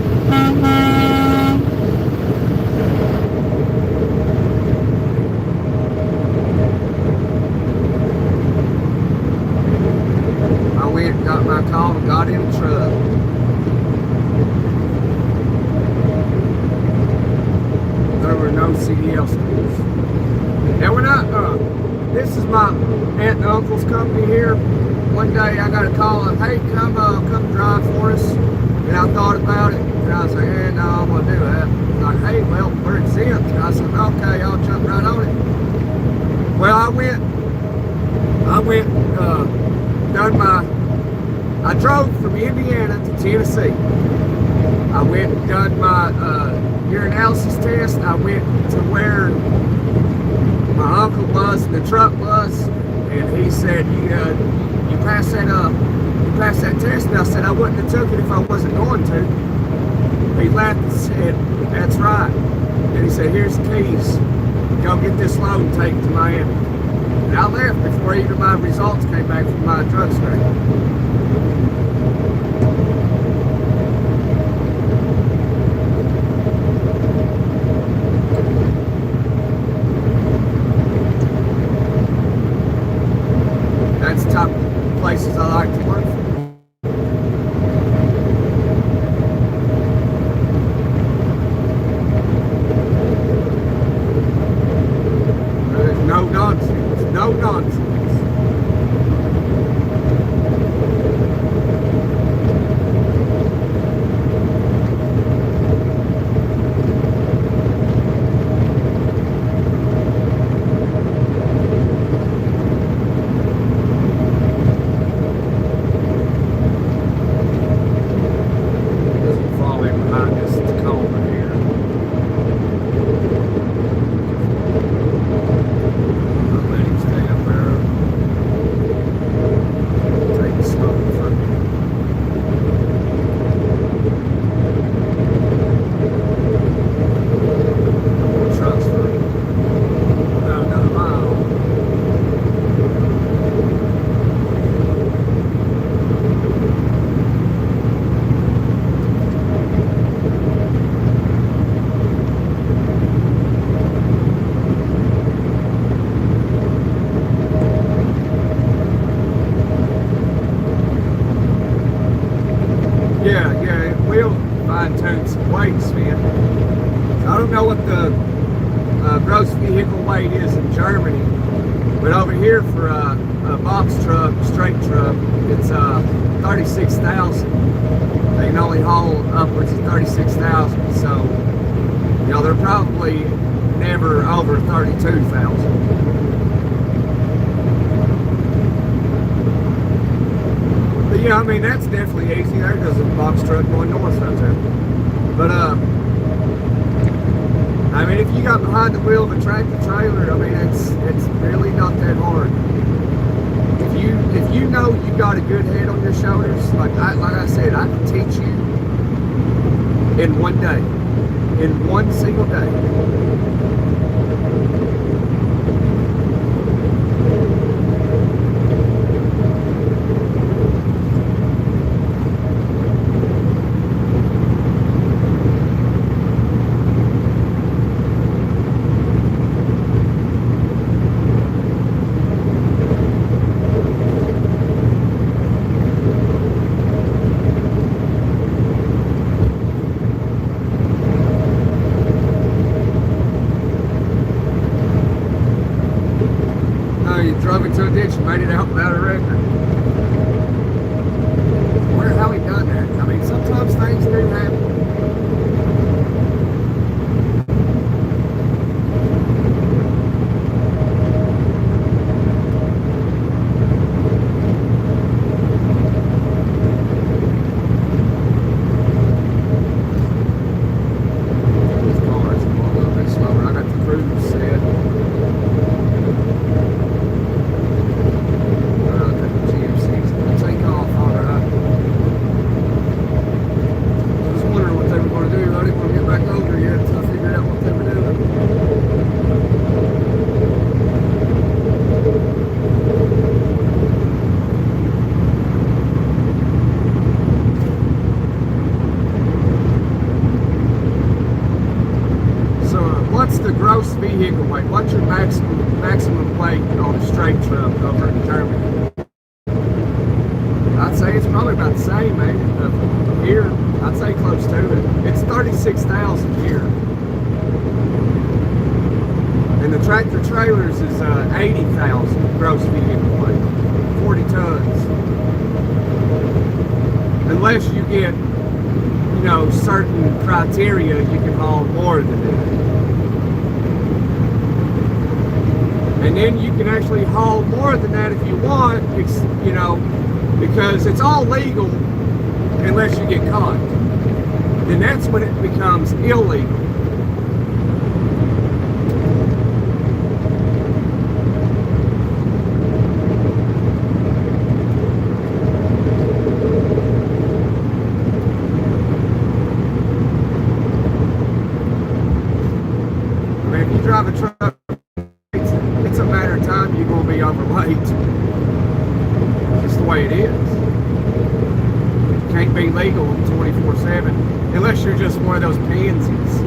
I went and got my call and got in the truck. There were no CDL schools. Now we're not, this is my aunt and uncle's company here. One day I got a call of, hey, come drive for us. And I thought about it, and I said, hey, no, I'm gonna do that. Like, hey, well, we're exempt. And I said, okay, I'll jump right on it. Well, I drove from Indiana to Tennessee. I went and done my urinalysis test. I went to where my uncle was and the truck was, and he said, you passed that test. And I said, I wouldn't have took it if I wasn't going to. He laughed and said, that's right. And he said, here's the keys. Go get this load and take it to Miami. And I left before even my results came back from my drug screen. That's the type of places I like to work for. There's no nonsense. No nonsense. way it is in Germany. But over here for a box truck, straight truck, it's 36,000. They can only haul upwards of 36,000. So, you know, they're probably never over 32,000. But yeah, I mean, that's definitely easy. There goes a box truck going north right there. But I mean, if you got behind the wheel of a tractor trailer, I mean, it's really not that hard. If you know you got a good head on your shoulders, like I said, I can teach you in one day, in one single day. Drove into a ditch and made it out without a record. Wonder how he done that. I mean, sometimes things do happen. These cars are a little bit slower. I got the cruise set. What's the gross vehicle weight? What's your maximum weight on a straight truck over in Germany? I'd say it's probably about the same, maybe. Here, I'd say close to it. It's 36,000 here. And the tractor trailers is 80,000 gross vehicle weight, 40 tons. Unless you get, you know, certain criteria, you can haul more than that. And then you can actually haul more than that if you want, you know, because it's all legal unless you get caught. Then that's when it becomes illegal. I mean, if you drive a truck, it's a matter of time you're going to be overweight. It's just the way it is. It can't be legal 24/7 unless you're just one of those pansies.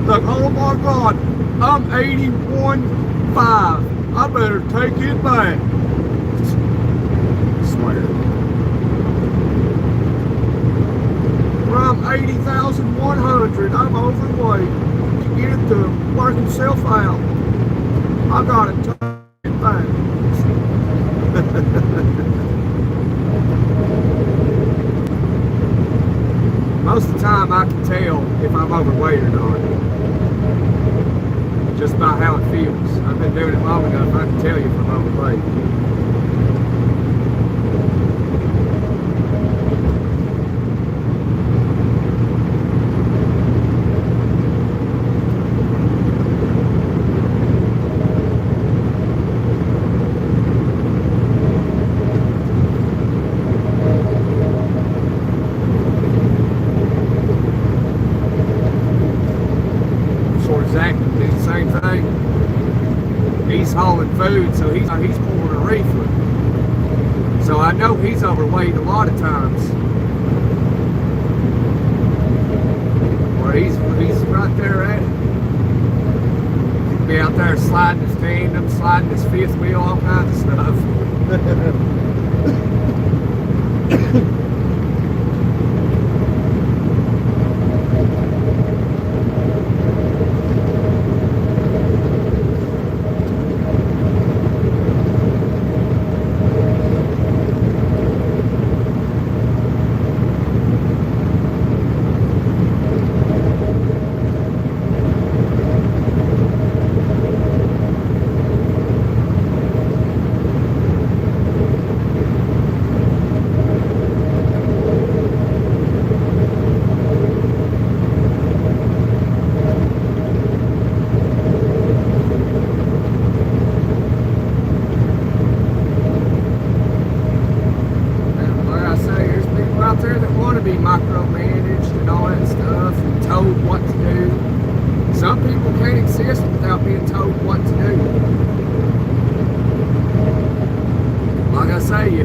Like, oh my God, I'm 81.5. I better take it back. I swear. Well, I'm 80,100. I'm overweight. To get the work itself out, I gotta take it back. Most of the time I can tell if I'm overweight or not. Just by how it feels. I've been doing it long enough, I can tell you if I'm overweight. Zach did the same thing. He's hauling food, so he's pulling a reefer. So I know he's overweight a lot of times. Where he's right there at it. He'd be out there sliding his tandem, sliding his fifth wheel, all kinds of stuff.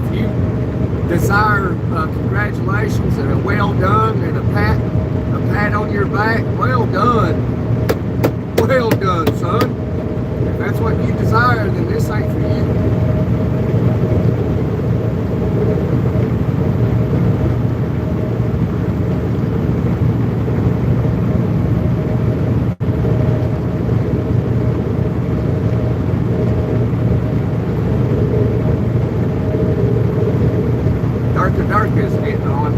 if you desire congratulations and a well done and a pat on your back, well done, son. If that's what you desire, then this ain't for you. Dark is getting on.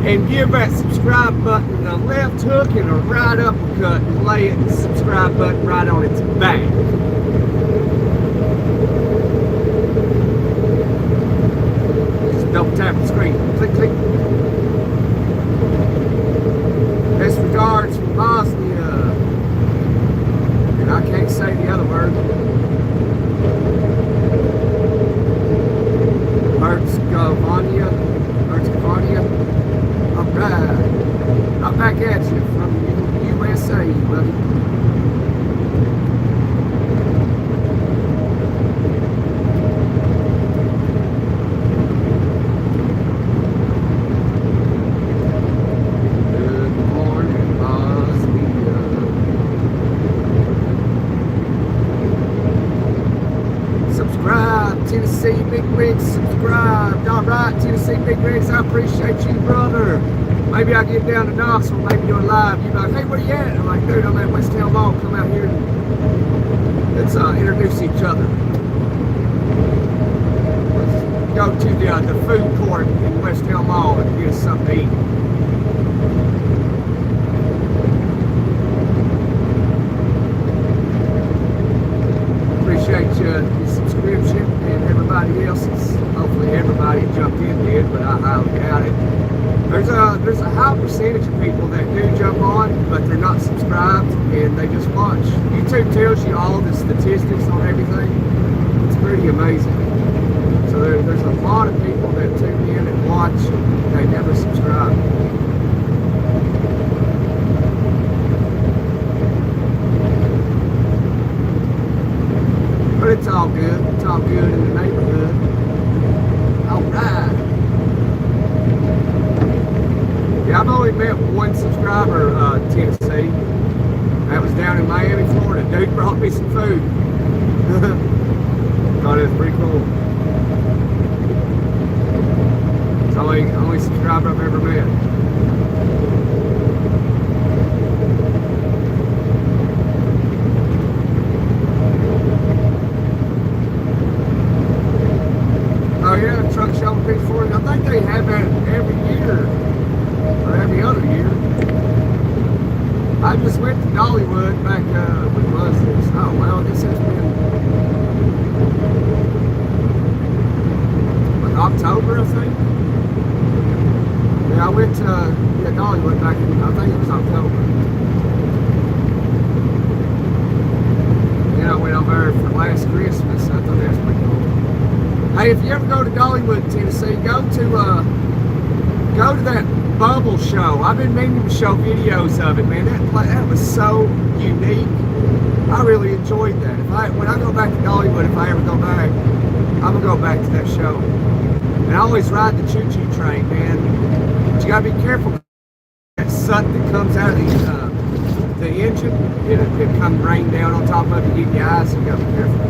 And give that subscribe button a left hook and a right uppercut and lay it the subscribe button right on its back. Just double tap the screen. Click, click. Best regards from Bosnia. And I can't say the other word. Herzegovina. Alright. I'm back at you from USA, buddy. Good morning, Bosnia. Subscribe, Tennessee Big Rigs, subscribe. Alright, Tennessee Big Rigs, I appreciate you, brother. Maybe I'll get down to Knoxville, maybe do a live. You're like, hey, where you at? I'm like, dude, I'm at West Town Mall. Come out here and let's introduce each other. Let's go to the food court in West Town Mall and get us something to eat. Appreciate your subscription and everybody else's. Hopefully everybody jumped in did, but I highly doubt it. There's a high percentage of people that do jump on, but they're not subscribed and they just watch. YouTube tells you all the statistics on everything. It's pretty amazing. So there's a lot of people that tune in and watch. They never subscribe. But it's all good. It's all good in the neighborhood. All right. Yeah, I've only met one subscriber, Tennessee. That was down in Miami, Florida. Dude brought me some food. Thought it was pretty cool. It's the only subscriber I've ever met. past Christmas. I thought that was pretty cool. Hey, if you ever go to Dollywood, Tennessee, go to that bubble show. I've been meaning to show videos of it, man. That was so unique. I really enjoyed that. When I go back to Dollywood, if I ever go back, I'm gonna go back to that show. And I always ride the choo-choo train, man. But you gotta be careful. That soot that comes out of the engine, it come rain down on top of it, get your eyes. So you gotta be careful.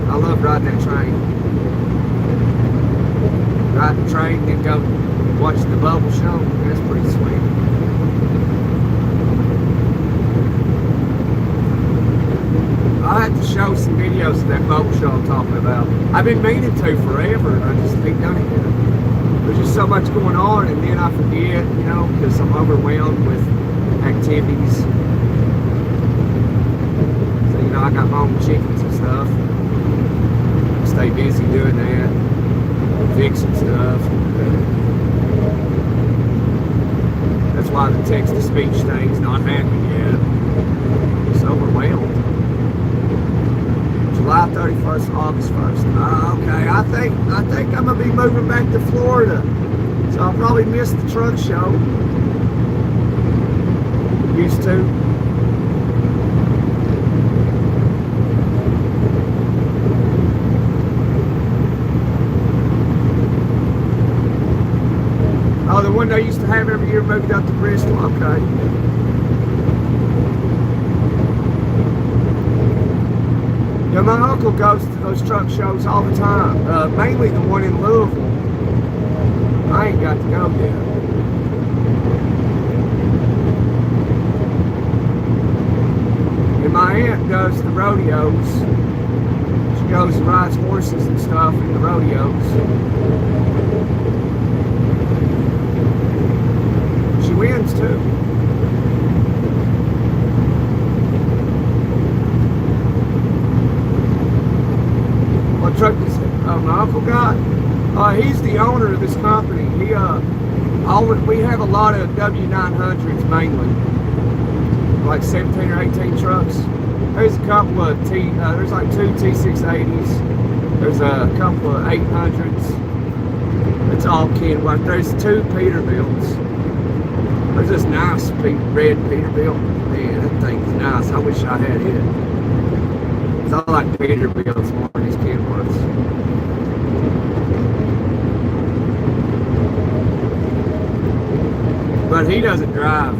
I love riding that train. Ride the train, then go watch the bubble show. That's pretty sweet. I'll have to show some videos of that bubble show I'm talking about. I've been meaning to forever, and I just ain't done it yet. There's just so much going on, and then I forget, because I'm overwhelmed with activities. So, I got my own chickens and stuff. Stay busy doing that, fixing stuff. That's why the text-to-speech thing's not happening yet. It's overwhelmed. July 31st, August 1st. Okay, I think I'm gonna be moving back to Florida, so I'll probably miss the truck show. Used to. Oh, the one they used to have every year moved up to Bristol. Okay. Yeah, my uncle goes to those truck shows all the time. Mainly the one in Louisville. I ain't got to go yet. And my aunt does the rodeos. She goes and rides horses and stuff in the rodeos. She wins too. What truck is it? My uncle got? He's the owner of this company. We have a lot of W900s mainly, like 17 or 18 trucks. There's a couple of there's like 2 T680s. There's a couple of 800s. It's all Kenworth. There's 2 Peterbilts. There's this nice red Peterbilt. Man, that thing's nice. I wish I had it. I like Peterbilts more than these Kenworths. But he doesn't drive.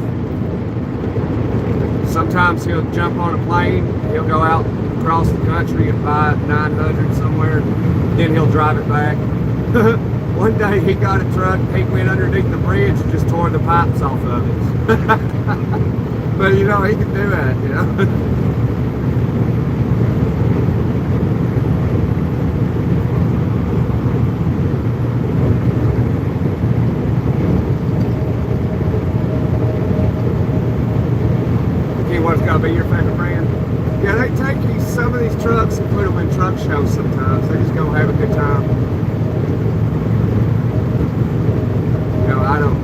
Sometimes he'll jump on a plane, he'll go out across the country and buy 900 somewhere, then he'll drive it back. One day he got a truck, he went underneath the bridge and just tore the pipes off of it. But he can do that, What's gotta be your favorite brand? Yeah, they take some of these trucks and put them in truck shows sometimes. They just go have a good time. I don't.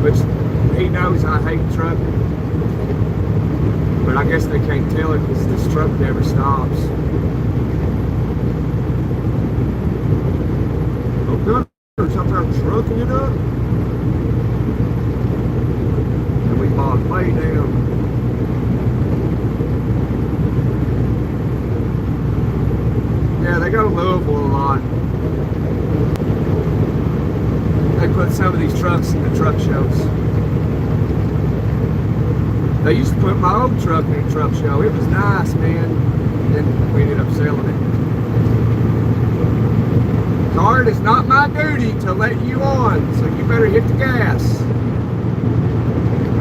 Which he knows I hate trucking, but I guess they can't tell it because this truck never stops. Oh, good. There's up there trucking it up. And we bought way down. Yeah, they go to Louisville a lot. They put some of these trucks in the truck shows. They used to put my old truck in a truck show. It was nice, man. Then we ended up selling it. Car, it's not my duty to let you on, so you better hit the gas.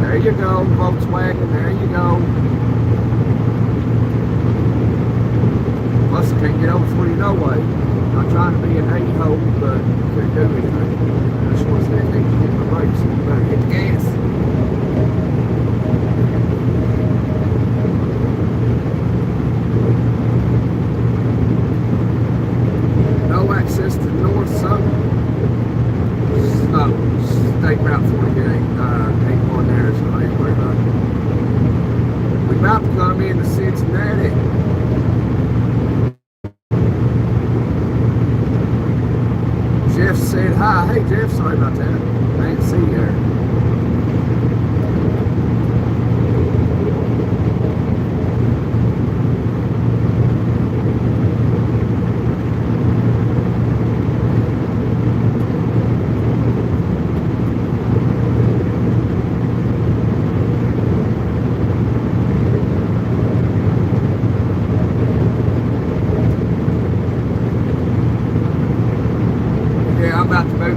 There you go, Volkswagen, there you go. Plus, I can't get over 40 no way. Not trying to be an a-hole, but couldn't do anything. I just want to say anything to hit my brakes, so you better hit the gas. No access to north something. Oh, State Route 48. Ain't going there, so I ain't worried about it. up coming to Cincinnati. Jeff said hi. Hey Jeff, sorry about that. I didn't see you there.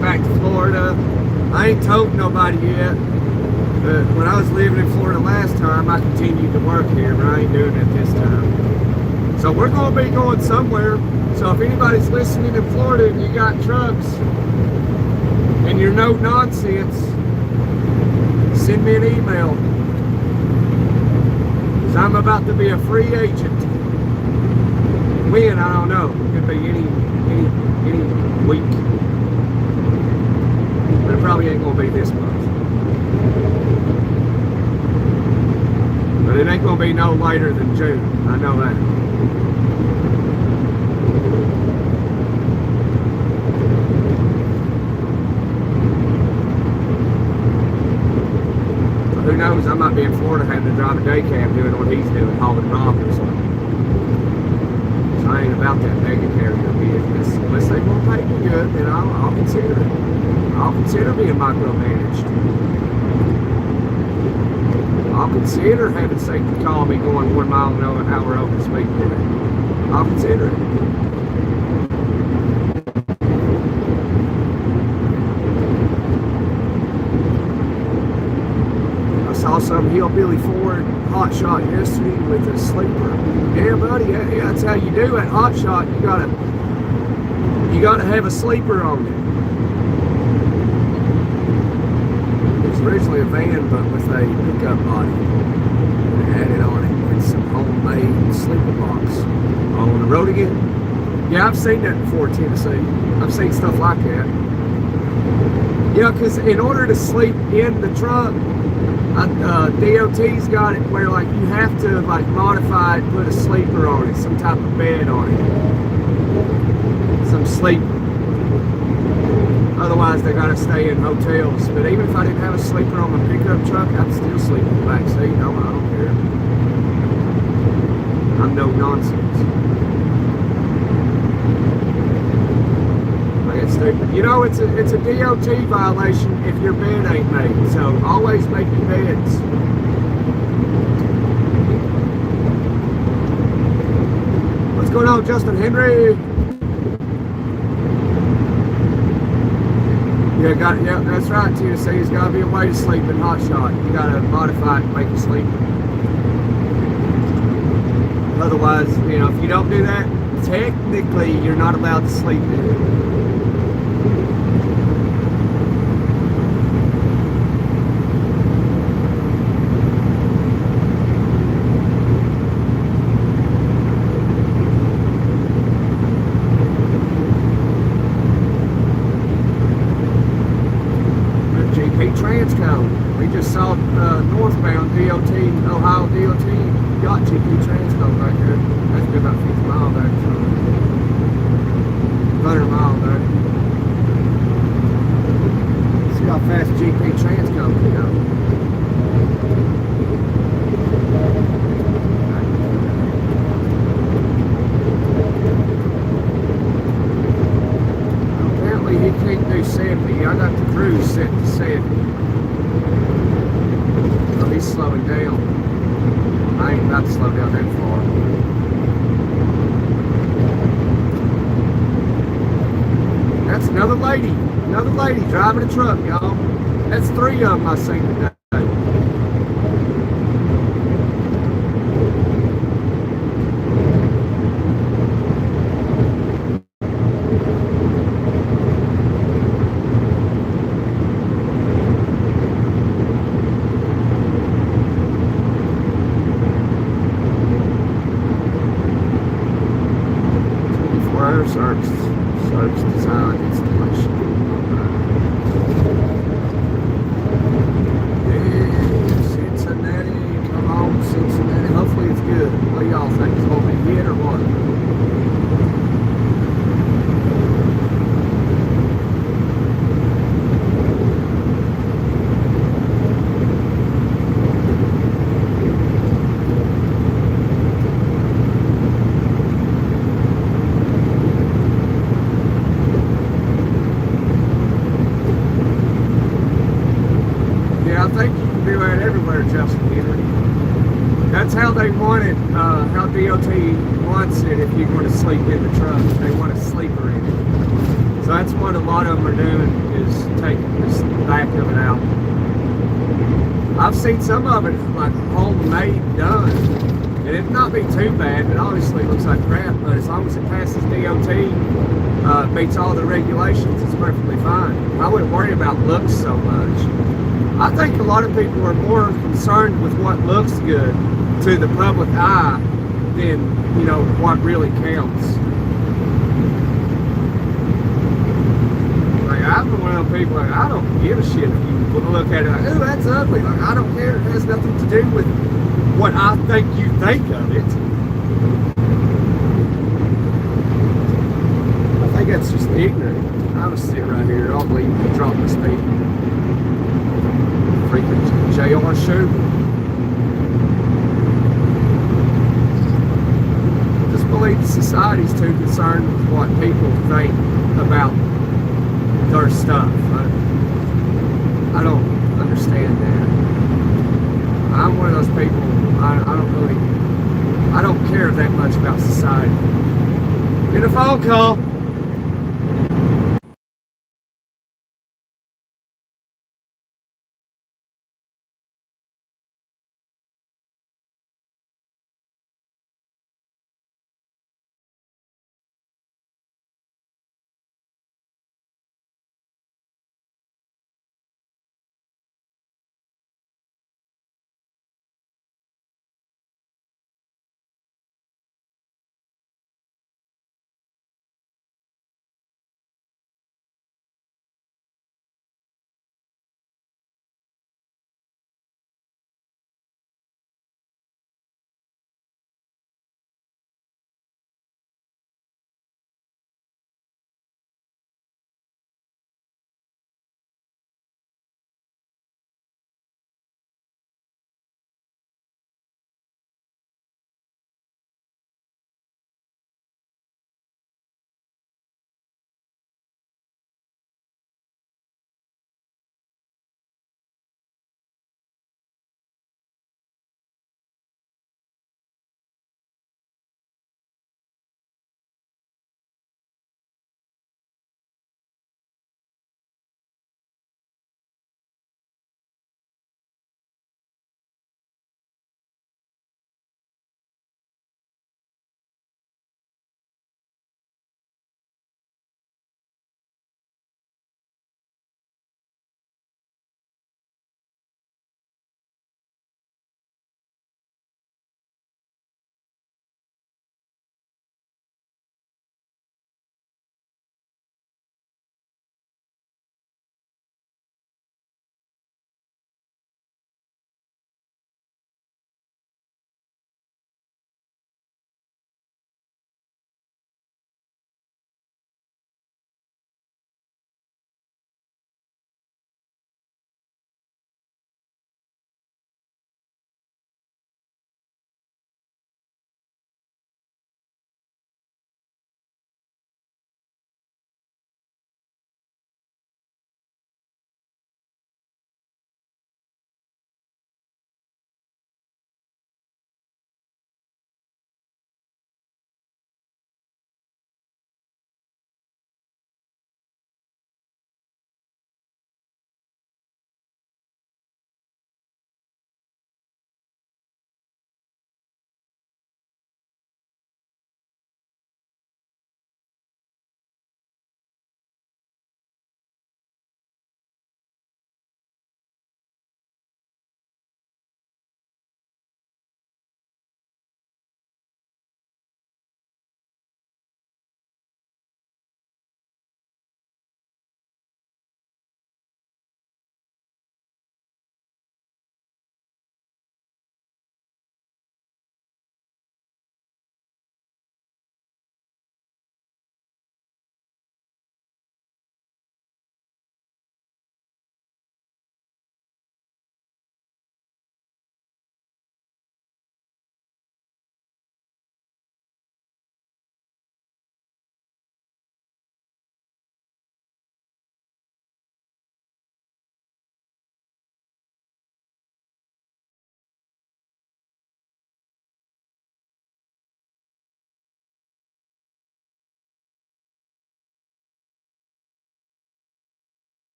Back to Florida. I ain't told nobody yet, but when I was living in Florida last time, I continued to work here, but I ain't doing it this time. So we're going to be going somewhere. So if anybody's listening in Florida and you got trucks and you're no nonsense, send me an email, because I'm about to be a free agent. When, I don't know. It could be any week. But it probably ain't gonna be this month. But it ain't gonna be no later than June. I know that. So who knows? I might be in Florida having to drive a day cab doing what he's doing, hauling rock or something. So I ain't about that mega carrier business. Unless they won't pay me good, then I'll consider it. I'll consider being micromanaged. I'll consider having safety call me going 1 mile an hour over the speed limit. I'll consider it. I saw some hillbilly Ford hot shot yesterday with a sleeper. Yeah, buddy, yeah, that's how you do it. Hot shot, you gotta have a sleeper on it. Originally a van, but with a pickup body. And added on it with some homemade sleeper box. On the road again? Yeah, I've seen that before in Tennessee. I've seen stuff like that. Yeah, because in order to sleep in the truck, DOT's got it where like you have to like modify it, put a sleeper on it, some type of bed on it. Some sleeper. Otherwise, they gotta stay in hotels. But even if I didn't have a sleeper on my pickup truck, I'd still sleep in the back seat. I don't care. I'm no nonsense. I get stupid. You know, it's a DOT violation if your bed ain't made. So always make your beds. What's going on, Justin Henry? Yeah, that's right, Tennessee. There's got to be a way to sleep in hot shot. You got to modify it and make it sleep. Otherwise, you know, if you don't do that, technically you're not allowed to sleep in it. Transcode. We just saw northbound DOT, Ohio DOT, got GP Transcode right there. That's been about 50 miles back, so 100 miles back. See how fast GP Transcode can go. Apparently he can't do 70. I got the cruise set to 70. So he's slowing down. I ain't about to slow down that far. That's another lady driving a truck, y'all. That's 3 of them I seen today. 24-hour service design installation. Cincinnati, come on, Cincinnati. y'all think is going to be hit or what? Yeah, I think you can do that everywhere, Justin Henry. That's how they want it, how DOT wants it if you're going to sleep in the truck. They want a sleeper in it. So that's what a lot of them are doing, is taking this back of it out. I've seen some of it like homemade done. And it'd not be too bad, but obviously it looks like crap. But as long as it passes DOT, meets all the regulations, it's perfectly fine. I wouldn't worry about looks so much. I think a lot of people are more concerned with what looks good to the public eye than, you know, what really counts. Like, I'm one of those people, like, I don't give a shit if you look at it like, oh, that's ugly. Like, I don't care. It has nothing to do with what I think you think of it. I think that's just ignorant. I'm gonna sit right here. I'll leave and drop the speed. Freaking JR shoot. Just believe society's too concerned with what people think about their stuff. I don't understand that. I'm one of those people, I don't care that much about society. Get a phone call.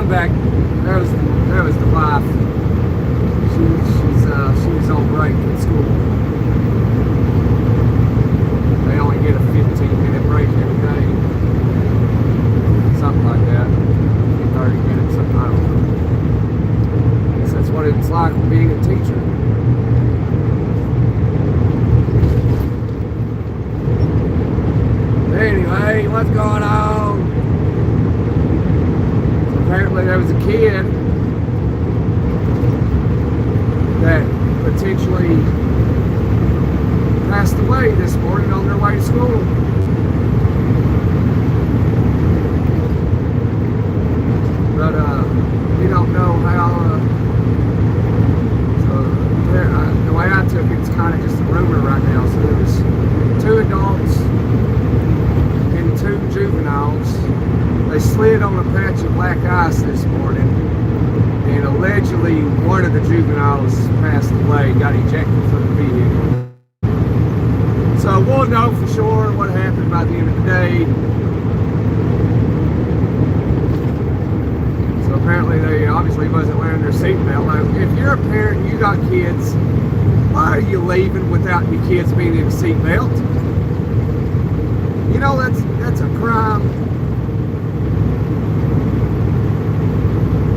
I'm back. That was the wife. She was on break at school. They only get a 15-minute break every day. Something like that. 30 minutes, something, I don't know. I guess that's what it's like being a teacher. Anyway, what's going on? So apparently there was a kid that potentially passed away this morning on their way to school. But we don't know how. So the way I took it, it's kind of just a rumor right now. So there was 2 adults and 2 juveniles. They slid on a patch of black ice this morning, and allegedly one of the juveniles passed away, got ejected from the vehicle. So we'll know for sure what happened by the end of the day. So apparently they obviously wasn't wearing their seatbelt. Like, if you're a parent, you got kids, why are you leaving without your kids being in a seatbelt? You know, that's a crime.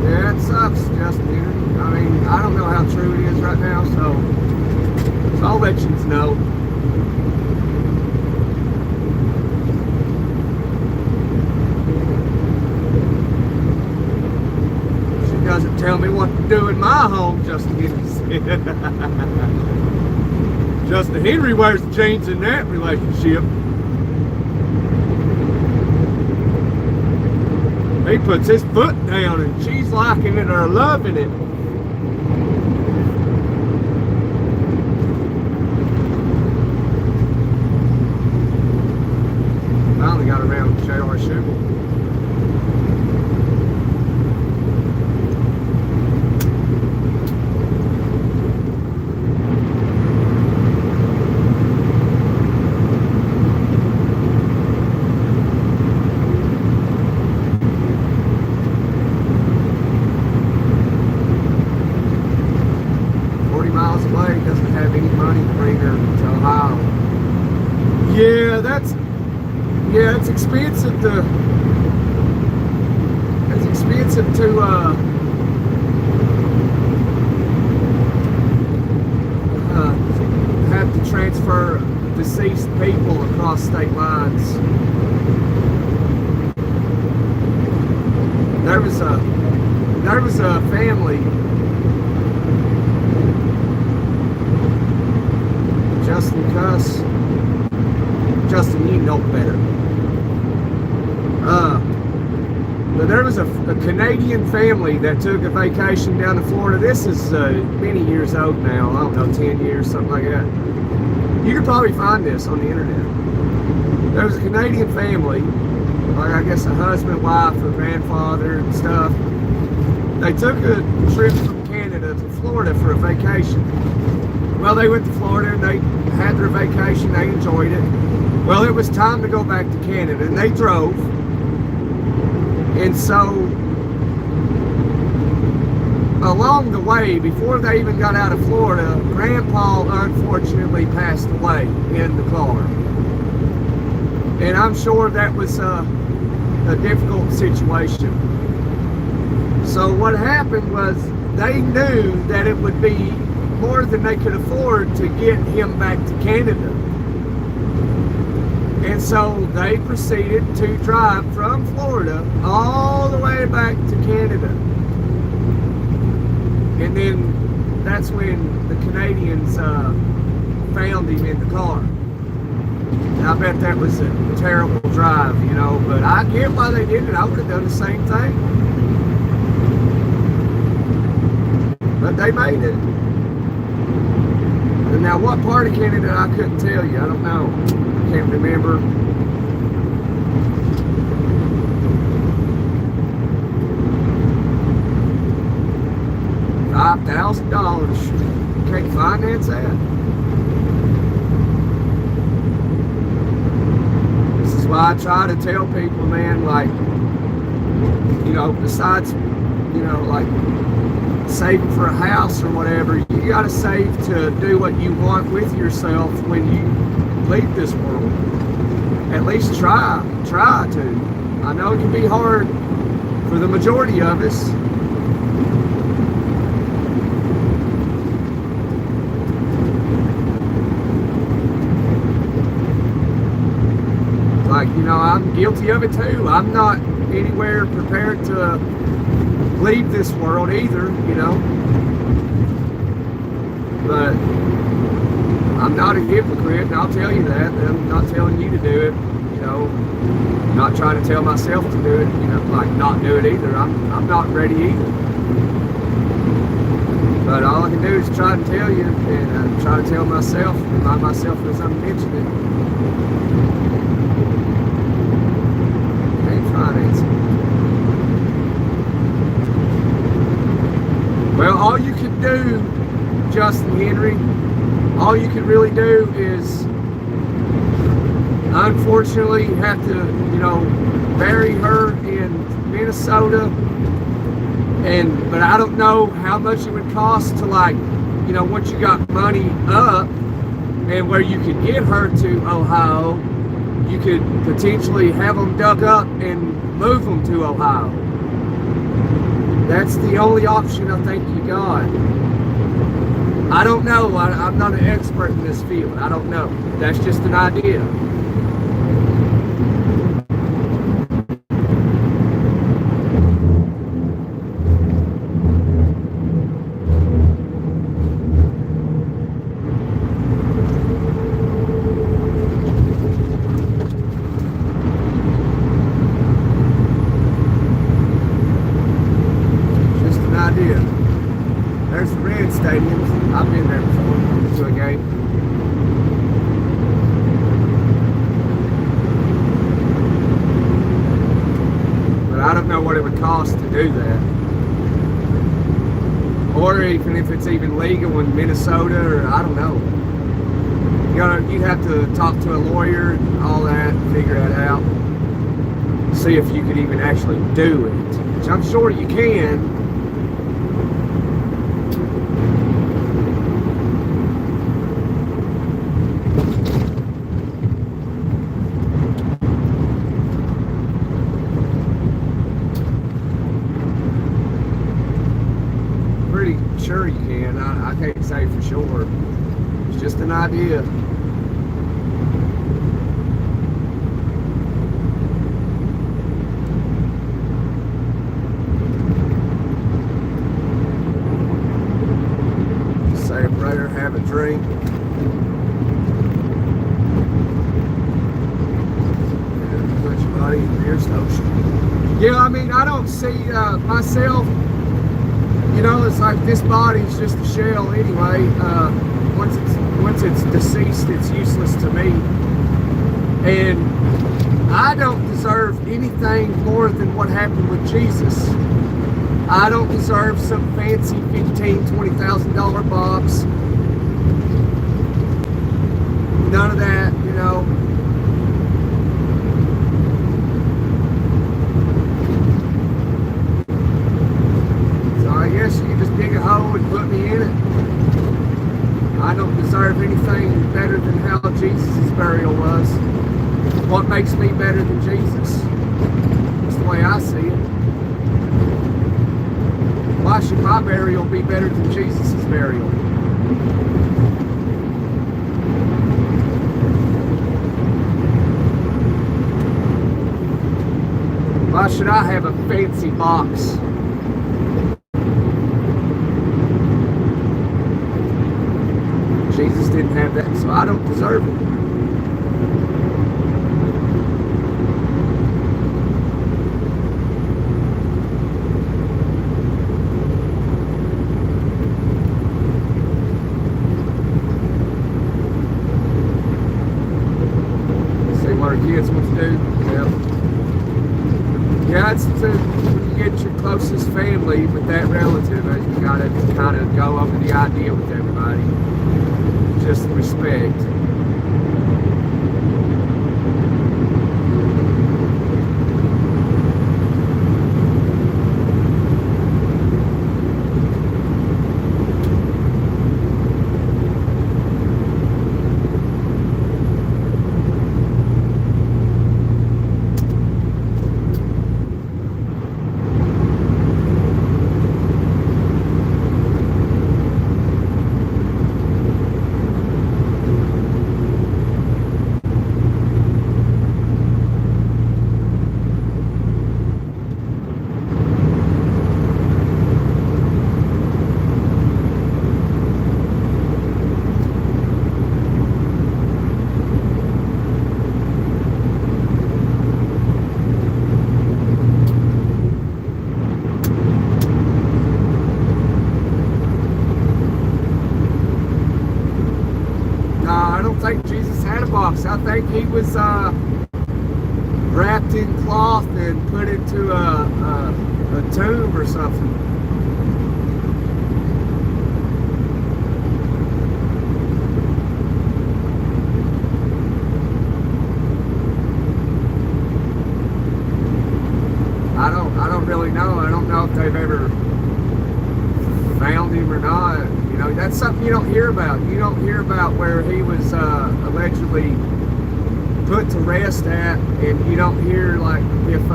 Yeah, it sucks, Justin. I mean, I don't know how true it is right now, so I'll let you know. She doesn't tell me what to do in my home, Justin Henry said. Justin Henry wears the jeans in that relationship. He puts his foot down and she's liking it or loving it. Finally got around to shower shooting. Doesn't have any money to bring her to Ohio. Yeah, it's expensive to have to transfer deceased people across state lines. There was a family. Justin, you know better. But there was a Canadian family that took a vacation down to Florida. This is many years old now. I don't know, 10 years, something like that. You could probably find this on the internet. There was a Canadian family, like I guess a husband, wife, or grandfather and stuff. They took a trip from Canada to Florida for a vacation. Well, they went to Florida and they had their vacation, they enjoyed it. Well, it was time to go back to Canada and they drove. And so, along the way, before they even got out of Florida, Grandpa unfortunately passed away in the car. And I'm sure that was a difficult situation. So what happened was they knew that it would be more than they could afford to get him back to Canada. And so they proceeded to drive from Florida all the way back to Canada. And then that's when the Canadians found him in the car. And I bet that was a terrible drive, you know, but I get why they did it. I would have done the same thing. But they made it. And now what part of Canada, I couldn't tell you. I don't know. I can't remember. $5,000. Can't finance that. This is why I try to tell people, man, like, you know, besides, you know, like saving for a house or whatever, you got to save to do what you want with yourself when you leave this world. At least try to. I know it can be hard for the majority of us. Like, you know, I'm guilty of it too. I'm not anywhere prepared to leave this world either, you know. But I'm not a hypocrite, and I'll tell you that. I'm not telling you to do it, you know. I'm not trying to tell myself to do it, you know, like not do it either. I'm not ready either. But all I can do is try to tell you, and try to tell myself, remind myself as I'm mentioning it. Well, all you can do, Justin Henry, all you can really do is, unfortunately, have to, you know, bury her in Minnesota. But I don't know how much it would cost to, like, you know, once you got money up and where you could get her to Ohio, you could potentially have them dug up and move them to Ohio. That's the only option I think you got. I don't know. I'm not an expert in this field. I don't know. That's just an idea. There's the Red Stadiums. I've been there before to a game. But I don't know what it would cost to do that. Or even if it's even legal in Minnesota, or I don't know. You'd have to talk to a lawyer and all that, and figure that out. See if you could even actually do it. Which I'm sure you can. Sure you can. I can't say for sure. It's just an idea. Say a prayer, have a drink. And put your body in the nearest ocean. Yeah, I mean, I don't see myself. You know, it's like this body's just a shell anyway. Once it's deceased, it's useless to me. And I don't deserve anything more than what happened with Jesus. I don't deserve some fancy $15,000, $20,000 box. None of that, you know. I guess you can just dig a hole and put me in it. I don't deserve anything better than how Jesus' burial was. What makes me better than Jesus? That's the way I see it. Why should my burial be better than Jesus' burial? Why should I have a fancy box? Jesus didn't have that, so I don't deserve it. See what our kids want to do? Yeah, it's when you get your closest family with that relative, you gotta kind of go over the idea with everybody. Just respect. don't think Jesus had a box. I think he was wrapped in cloth and put into a tomb or something. I don't really know. I don't know if they've ever found him or not. You know, that's something you don't hear about. You don't hear about where he was allegedly put to rest at, and you don't hear like if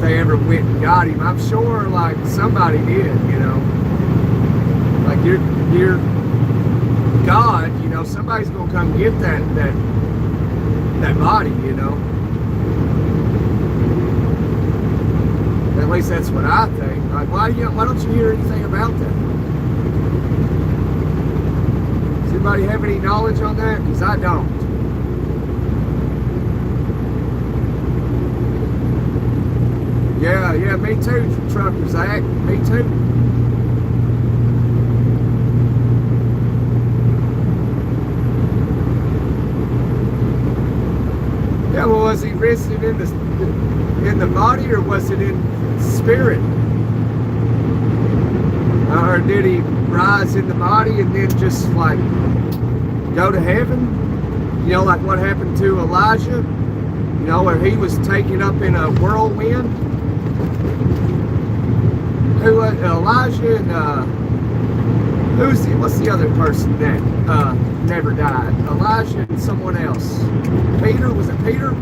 they ever went and got him. I'm sure like somebody did, you know. Like you're God, you know, somebody's gonna come get that body, you know. At least that's what I think. Like, why don't you hear anything about that? Does anybody have any knowledge on that? Because I don't. Yeah, me too, Trucker Zach. Me too. Yeah, well, was he risen in the body, or was it in spirit? Or did he rise in the body and then just like go to heaven? You know, like what happened to Elijah, you know, where he was taken up in a whirlwind. Elijah and what's the other person that never died? Elijah and someone else. Peter, was it Peter?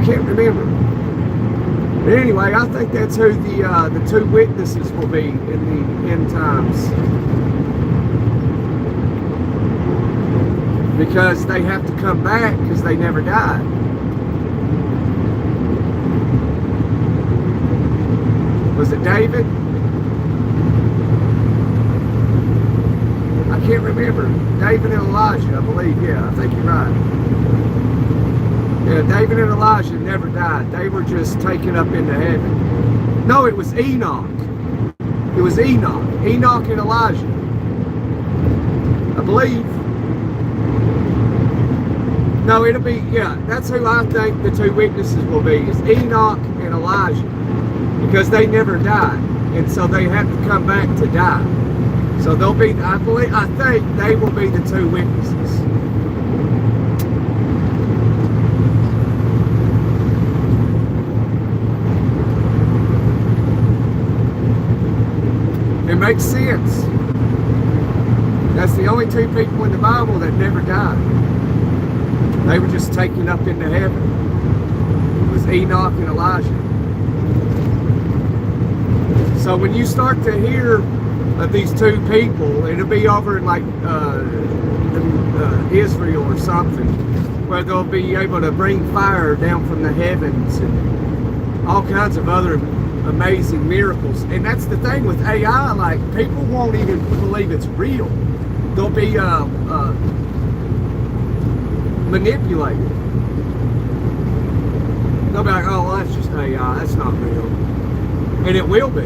Can't remember. But anyway, I think that's who the two witnesses will be in the end times, because they have to come back because they never died. Was it David? I can't remember. David and Elijah, I believe. Yeah, I think you're right. Yeah, David and Elijah never died. They were just taken up into heaven. No, it was Enoch. It was Enoch. Enoch and Elijah, I believe. No, it'll be, yeah, that's who I think the two witnesses will be, is Enoch and Elijah. Because they never died. And so they have to come back to die. So they'll be, I think they will be the two witnesses. It makes sense. That's the only two people in the Bible that never died. They were just taken up into heaven. It was Enoch and Elijah. So when you start to hear of these two people, it'll be over in like Israel or something, where they'll be able to bring fire down from the heavens and all kinds of other amazing miracles. And that's the thing with AI, like people won't even believe it's real. They'll be manipulated. They'll be like, oh, well, that's just AI, that's not real. And it will be.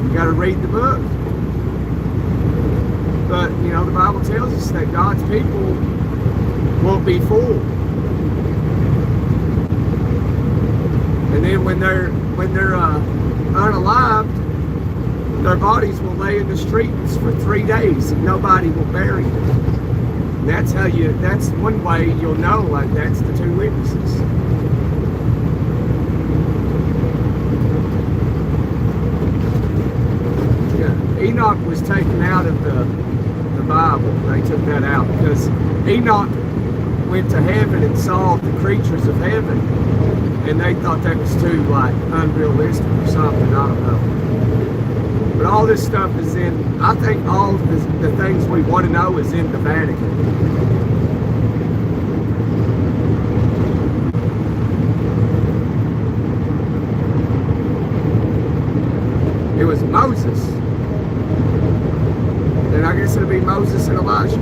You got to read the book. But, you know, the Bible tells us that God's people won't be fooled. And then when they're unalived, their bodies will lay in the streets for 3 days and nobody will bury them. And that's one way you'll know, like, that's the two witnesses. Enoch was taken out of the Bible. They took that out because Enoch went to heaven and saw the creatures of heaven, and they thought that was too like unrealistic or something. I don't know. But all this stuff is in, I think all of the things we want to know is in the Vatican. It was Moses. And I guess it'll be Moses and Elijah.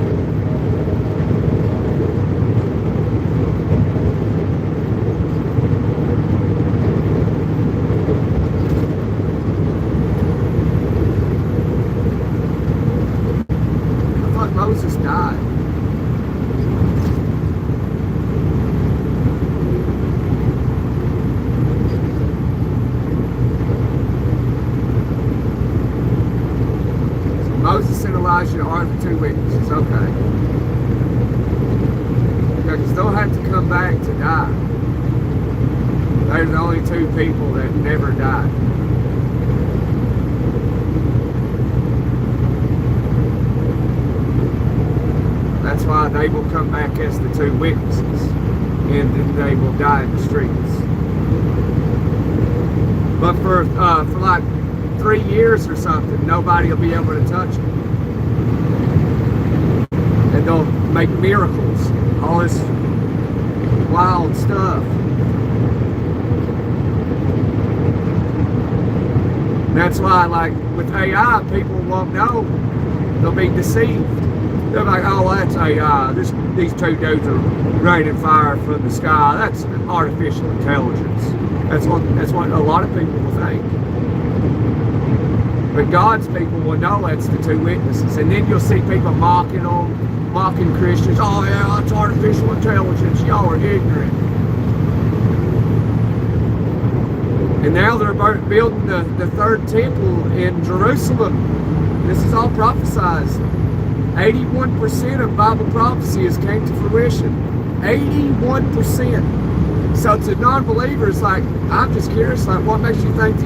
advise you to are the two witnesses. Okay. Because they'll have to come back to die. They're the only two people that never died. That's why they will come back as the two witnesses, and then they will die in the streets. But for like 3 years or something, nobody will be able to touch them. And they'll make miracles, all this wild stuff. That's why, like, with AI, people won't know. They'll be deceived. They're like, oh, well, that's AI. These two dudes are raining fire from the sky. That's artificial intelligence. That's what a lot of people will think. But God's people will know that's the two witnesses. And then you'll see people mocking them, mocking Christians. Oh, yeah, it's artificial intelligence. Y'all are ignorant. And now they're building the third temple in Jerusalem. This is all prophesied. 81% of Bible prophecies came to fruition. 81%. So to non-believers, like, I'm just curious, like, what makes you think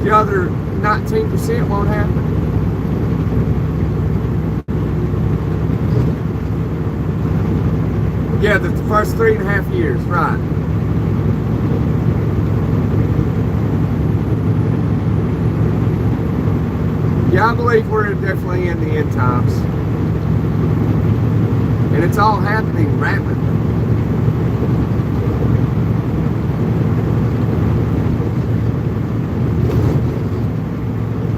the other 19% won't happen? Yeah, the first 3.5 years, right. Yeah, I believe we're definitely in the end times. And it's all happening rapidly.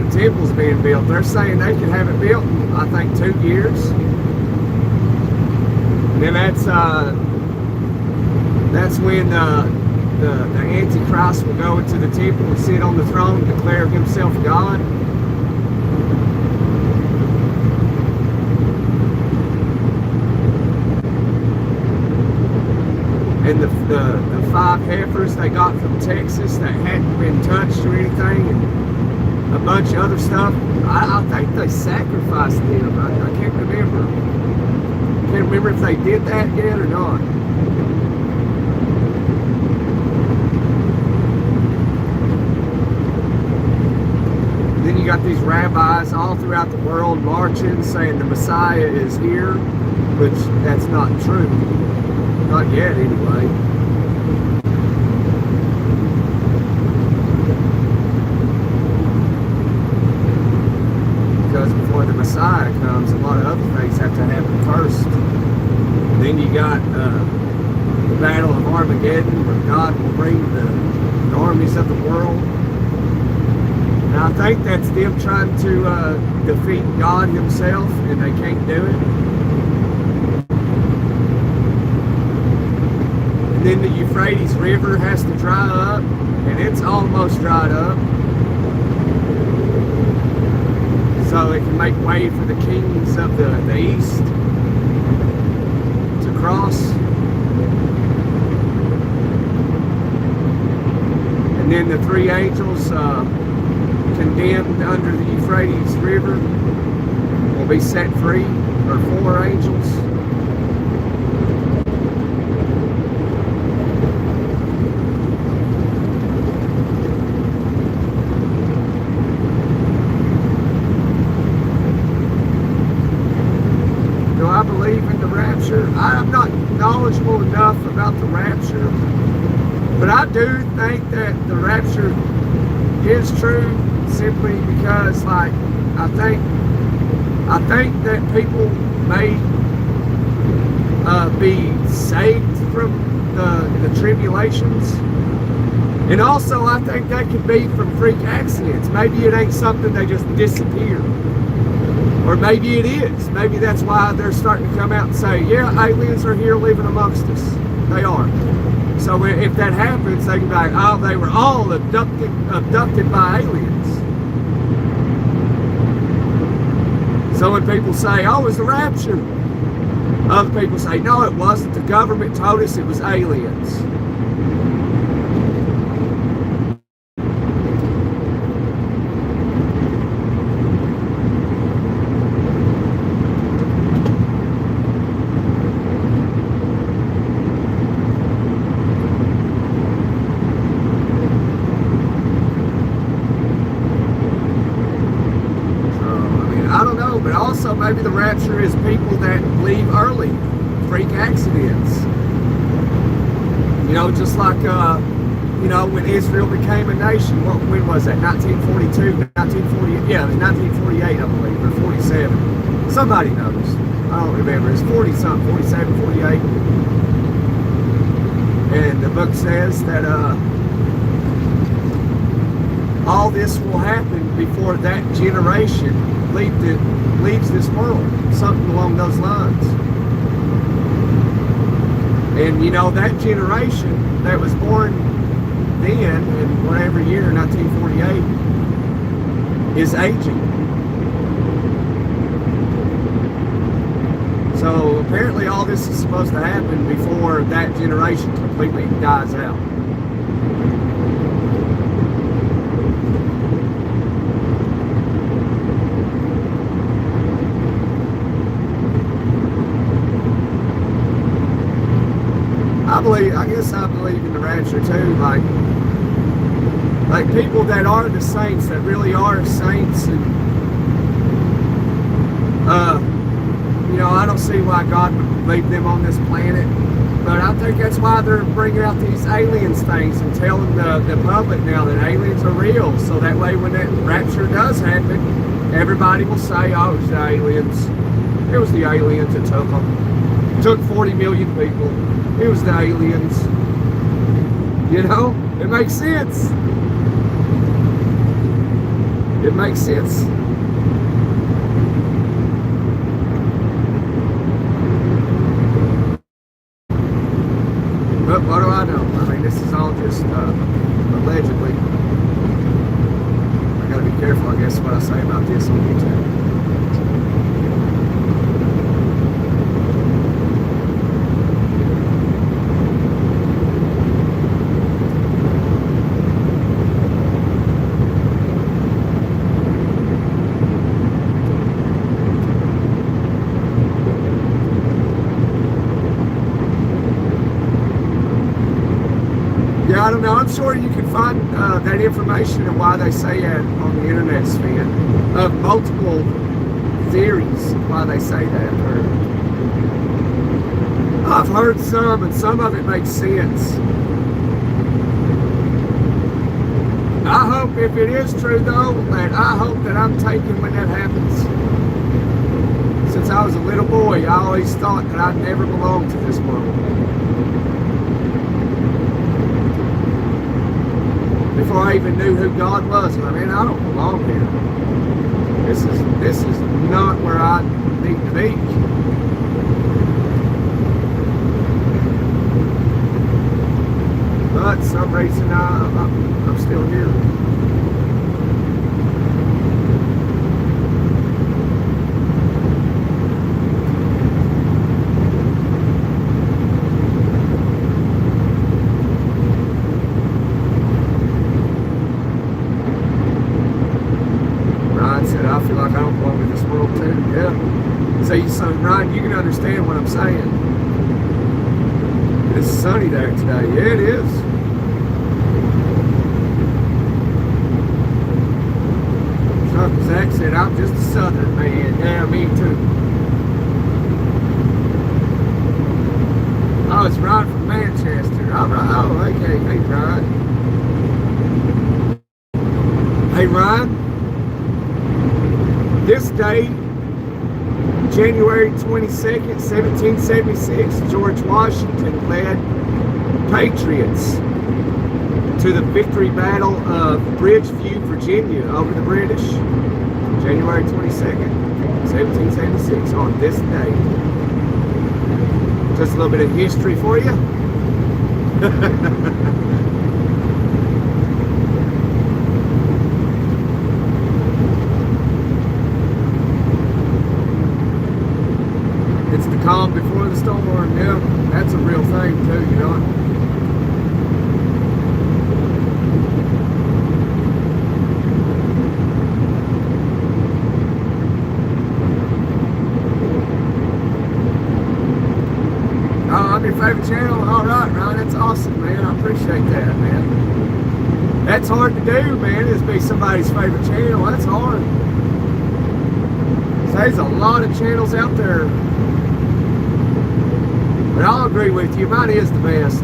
The temple's being built. They're saying they can have it built in, I think, 2 years. And then that's when the Antichrist will go into the temple and sit on the throne and declare himself God. And the 5 heifers they got from Texas that hadn't been touched or anything, and a bunch of other stuff. I think they sacrificed them. I can't remember. Can't remember if they did that yet or not. Then you got these rabbis all throughout the world marching, saying the Messiah is here, which that's not true. Not yet, anyway. Because before the Messiah comes, a lot of other things have to happen first. Then you got the Battle of Armageddon, where God will bring the armies of the world. And I think that's them trying to defeat God himself, and they can't do it. Then the Euphrates River has to dry up, and it's almost dried up. So it can make way for the kings of the east to cross. And then the 3 angels condemned under the Euphrates River will be set free, or 4 angels. I believe in the rapture. I'm not knowledgeable enough about the rapture, but I do think that the rapture is true simply because, like, I think that people may be saved from the tribulations, and also I think that could be from freak accidents. Maybe it ain't something they just disappear. Or maybe it is. Maybe that's why they're starting to come out and say, yeah, aliens are here living amongst us. They are. So if that happens, they can be like, oh, they were all abducted by aliens. So when people say, oh, it's the rapture, other people say, no, it wasn't. The government told us it was aliens. maybe the rapture is people that leave early, freak accidents. You know, just like, you know, when Israel became a nation, when was that? 1942, 1948? Yeah, it was 1948, I believe, or 47. Somebody knows. I don't remember. It's 40-something, 47, 48. And the book says that all this will happen before that generation leaves this world. Something along those lines. And you know, that generation that was born then in whatever year, 1948, is aging. So apparently all this is supposed to happen before that generation completely dies out. I guess I believe in the rapture too, like people that are the saints, that really are saints, and you know, I don't see why God would leave them on this planet, but I think that's why they're bringing out these aliens things and telling the public now that aliens are real, so that way when that rapture does happen, everybody will say, oh, it was the aliens. It was the aliens that took them. It took 40 million people. It was the aliens. You know? It makes sense. It makes sense. But what do I know? I mean, this is all just allegedly. I gotta be careful, I guess, what I say about this on YouTube. I don't know. I'm sure you can find that information and why they say that on the internet, Sven. Multiple theories why they say that. I've heard some, and some of it makes sense. I hope, if it is true though, that I hope that I'm taken when that happens. Since I was a little boy, I always thought that I'd never belong to this world. Before I even knew who God was, I mean, I don't belong here. This is not where I need to be. But for some reason, I'm still here. I feel like I don't belong in this world too. Yeah. So Ryan, you can understand what I'm saying. It's sunny there today. Yeah, it is. Zach said, I'm just a southern man. Yeah, me too. Oh, it's Ryan from Manchester. All right. Oh, okay. Hey, Ryan. Hey, Ryan. This day, January 22nd, 1776, George Washington led Patriots to the victory battle of Bridgeview, Virginia, over the British. January 22nd, 1776, on this day. Just a little bit of history for you. It's the calm before the storm. Yeah, that's a real thing too, you know. Oh, I'm your favorite channel. All right, Ryan, that's awesome, man. I appreciate that, man. That's hard to do, man, is be somebody's favorite channel. That's hard. There's a lot of channels out there. But I'll agree with you, mine is the best.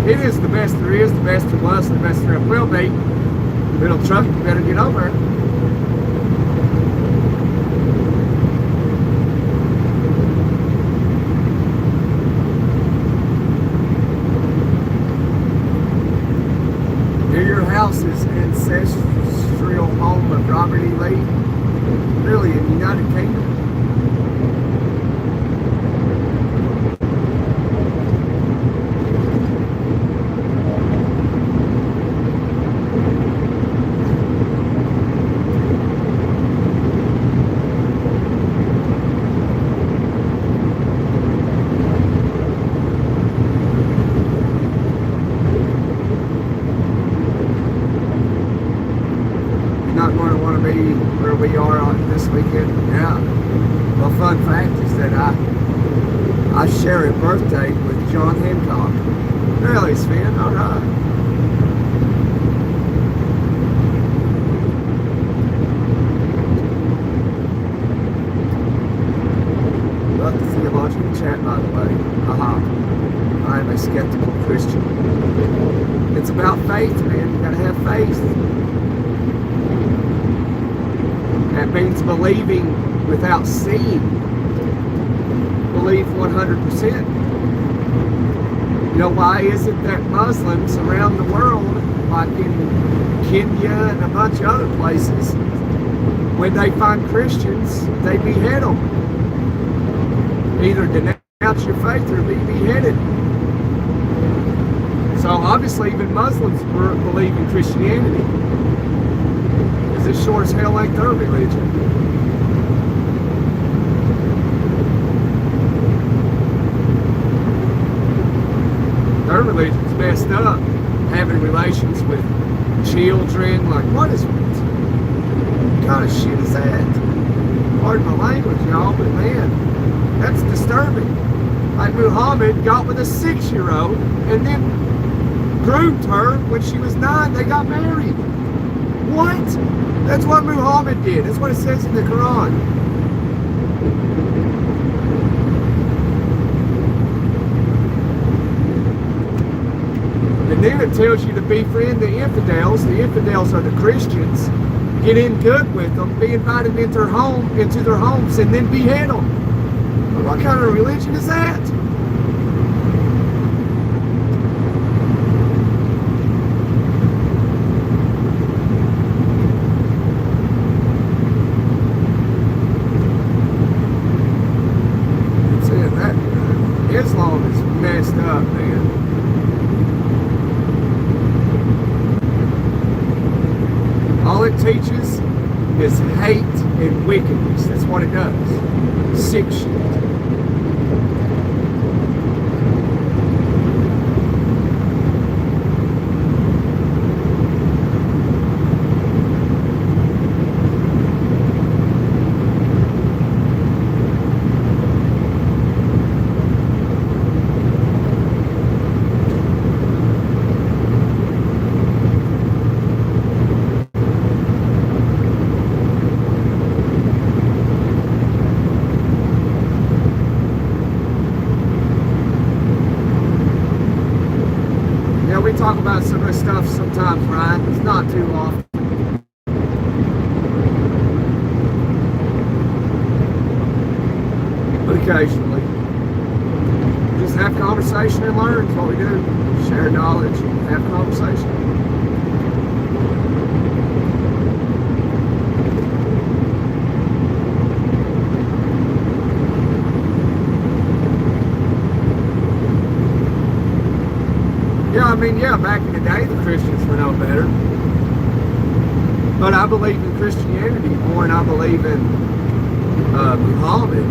It is the best there is, the best there was, the best there ever will be. Little truck, you better get over it. Near your house is ancestral home of Robert E. Lee, really in the United Kingdom. Where we are on this weekend. Yeah. Well, fun fact is that I share a birthday with John Hancock. Really, Sven? All right. Love the theological chat, by the way. I am a skeptical Christian. It's about faith, man. You gotta have faith. That means believing without seeing. Believe 100%. You know, why is it that Muslims around the world, like in Kenya and a bunch of other places, when they find Christians, they behead them? Either denounce your faith or be beheaded. So obviously even Muslims believe in Christianity. It sure as hell ain't their religion. Their religion's messed up. Having relations with children, like what kind of shit is that? Pardon my language, y'all, but man, that's disturbing. Like Muhammad got with a 6-year-old and then groomed her when she was 9. They got married. What? That's what Muhammad did. That's what it says in the Quran. And then it tells you to befriend the infidels. The infidels are the Christians. Get in good with them, be invited into their homes, and then behead them. Well, what kind of religion is that? Islam is messed up, man. All it teaches is hate and wickedness. That's what it does. Sick shit. We talk about some of this stuff sometimes, right? It's not too often. But occasionally. Just have conversation and learn is what we do. Share knowledge and have conversation. Yeah, back in the day, the Christians were no better. But I believe in Christianity more than I believe in Muhammad.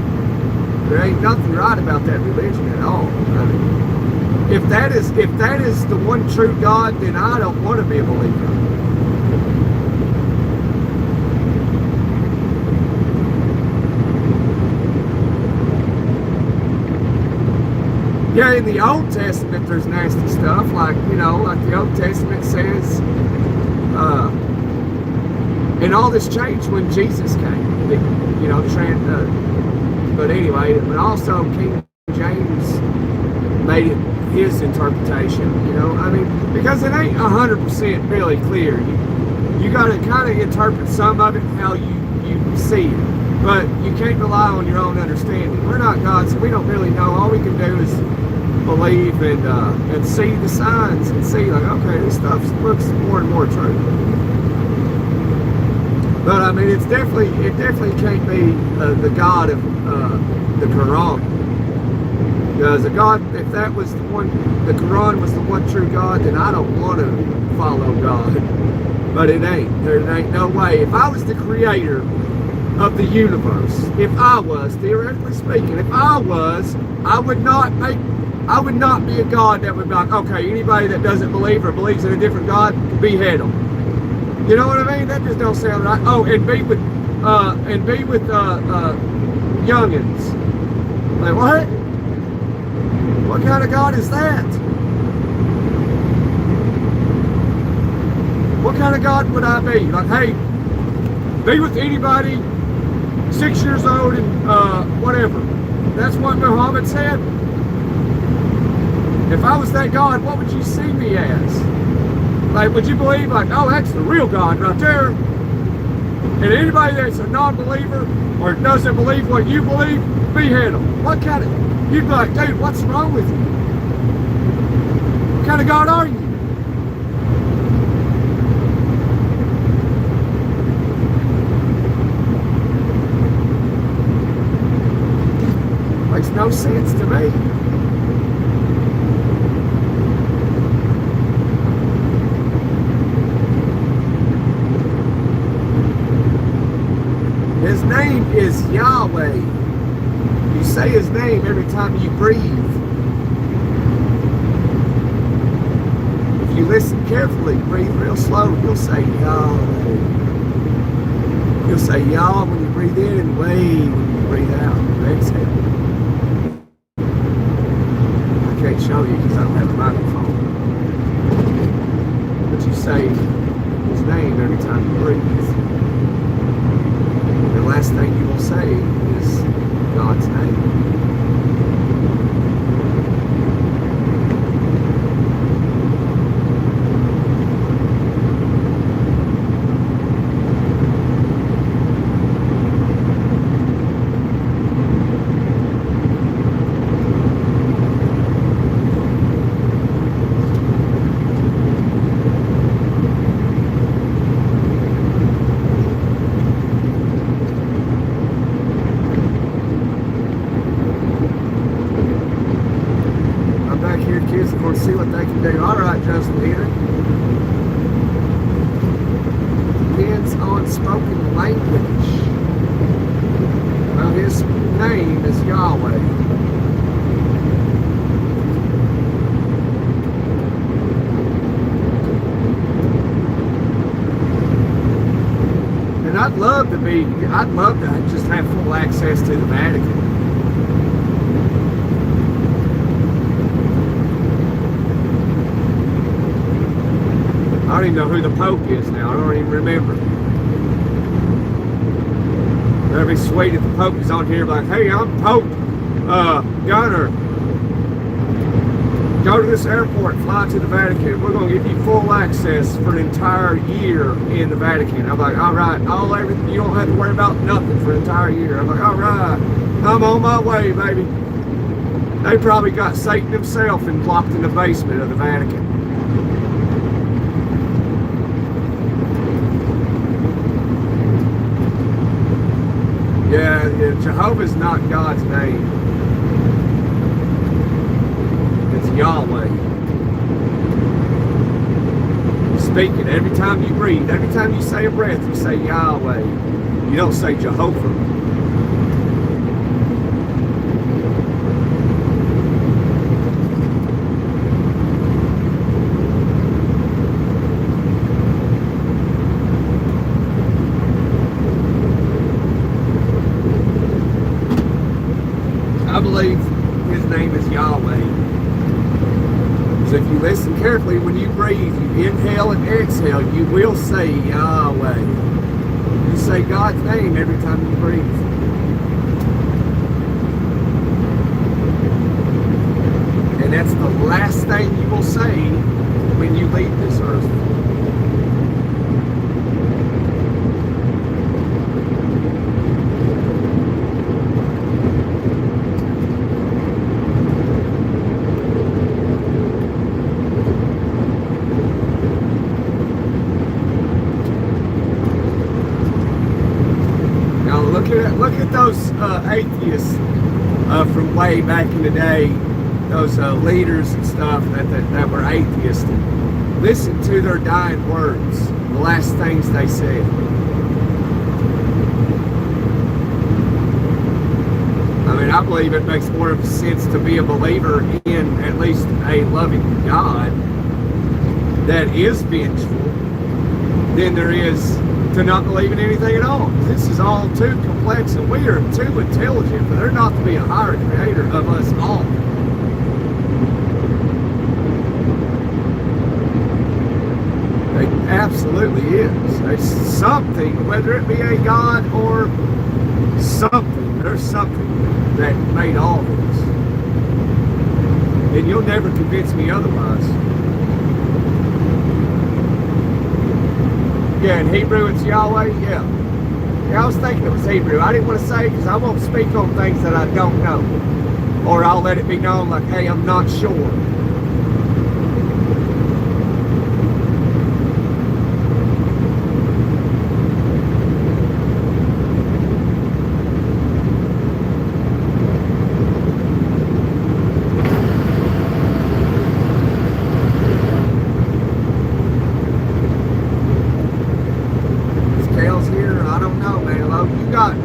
There ain't nothing right about that religion at all. I mean, if that is the one true God, then I don't want to be a believer. Yeah, in the Old Testament there's nasty stuff, like the Old Testament says, and all this changed when Jesus came. But anyway, but also King James made it his interpretation. Because it ain't 100% really clear. You got to kind of interpret some of it how you see it, but you can't rely on your own understanding. We're not God, so we don't really know. All we can do is believe and see the signs and see like, okay, this stuff looks more and more true. But I mean, it definitely can't be the God of the Quran. Because if that was the Quran was the one true God, then I don't want to follow God. But it ain't. There ain't no way. If I was the creator of the universe, theoretically speaking, I would not be a God that would be like, okay, anybody that doesn't believe or believes in a different God, behead them. You know what I mean? That just don't sound right. Oh, and be with youngins. Like, what? What kind of God is that? What kind of God would I be? Like, hey, be with anybody 6 years old and whatever. That's what Muhammad said. If I was that God, what would you see me as? Like, would you believe, like, oh, that's the real God right there? And anybody that's a non-believer or doesn't believe what you believe, behead them. What kind of... You'd be like, dude, what's wrong with you? What kind of God are you? Makes no sense to me. His name is Yahweh. You say his name every time you breathe. If you listen carefully, breathe real slow, you'll say Yahweh. You'll say Yah when you breathe in and Weh when you breathe out. You exhale. I can't show you because I don't have a microphone. But you say his name every time you breathe. The last thing you will say is God's name. See what they can do. All right, Justin here. Depends on spoken language. Well, his name is Yahweh. And I'd love to just have full access to the Vatican. I don't even know who the Pope is now. I don't even remember. That'd be sweet if the Pope was on here like, hey, I'm Pope Gunner. Go to this airport, fly to the Vatican. We're going to give you full access for an entire year in the Vatican. I'm like, all right, everything. You don't have to worry about nothing for an entire year. I'm like, all right, I'm on my way, baby. They probably got Satan himself locked in the basement of the Vatican. Yeah, Jehovah's not God's name. It's Yahweh. You speak it every time you breathe. Every time you say a breath, you say Yahweh. You don't say Jehovah. I believe his name is Yahweh. So if you listen carefully, when you breathe, you inhale and exhale, you will say Yahweh. You say God's name every time you breathe. And that's the last thing you will say when you leave this earth. Now look at those atheists from way back in the day. Those leaders and stuff that were atheists. And listen to their dying words, the last things they said. I mean, I believe it makes more of sense to be a believer in at least a loving God that is vengeful than there is to not believe in anything at all. This is all too complex, and we are too intelligent for there not to be a higher creator of us all. Absolutely is. There's something, whether it be a God or something, there's something that made all this. And you'll never convince me otherwise. Yeah, in Hebrew it's Yahweh, yeah. Yeah, I was thinking it was Hebrew. I didn't want to say because I won't speak on things that I don't know. Or I'll let it be known like, hey, I'm not sure.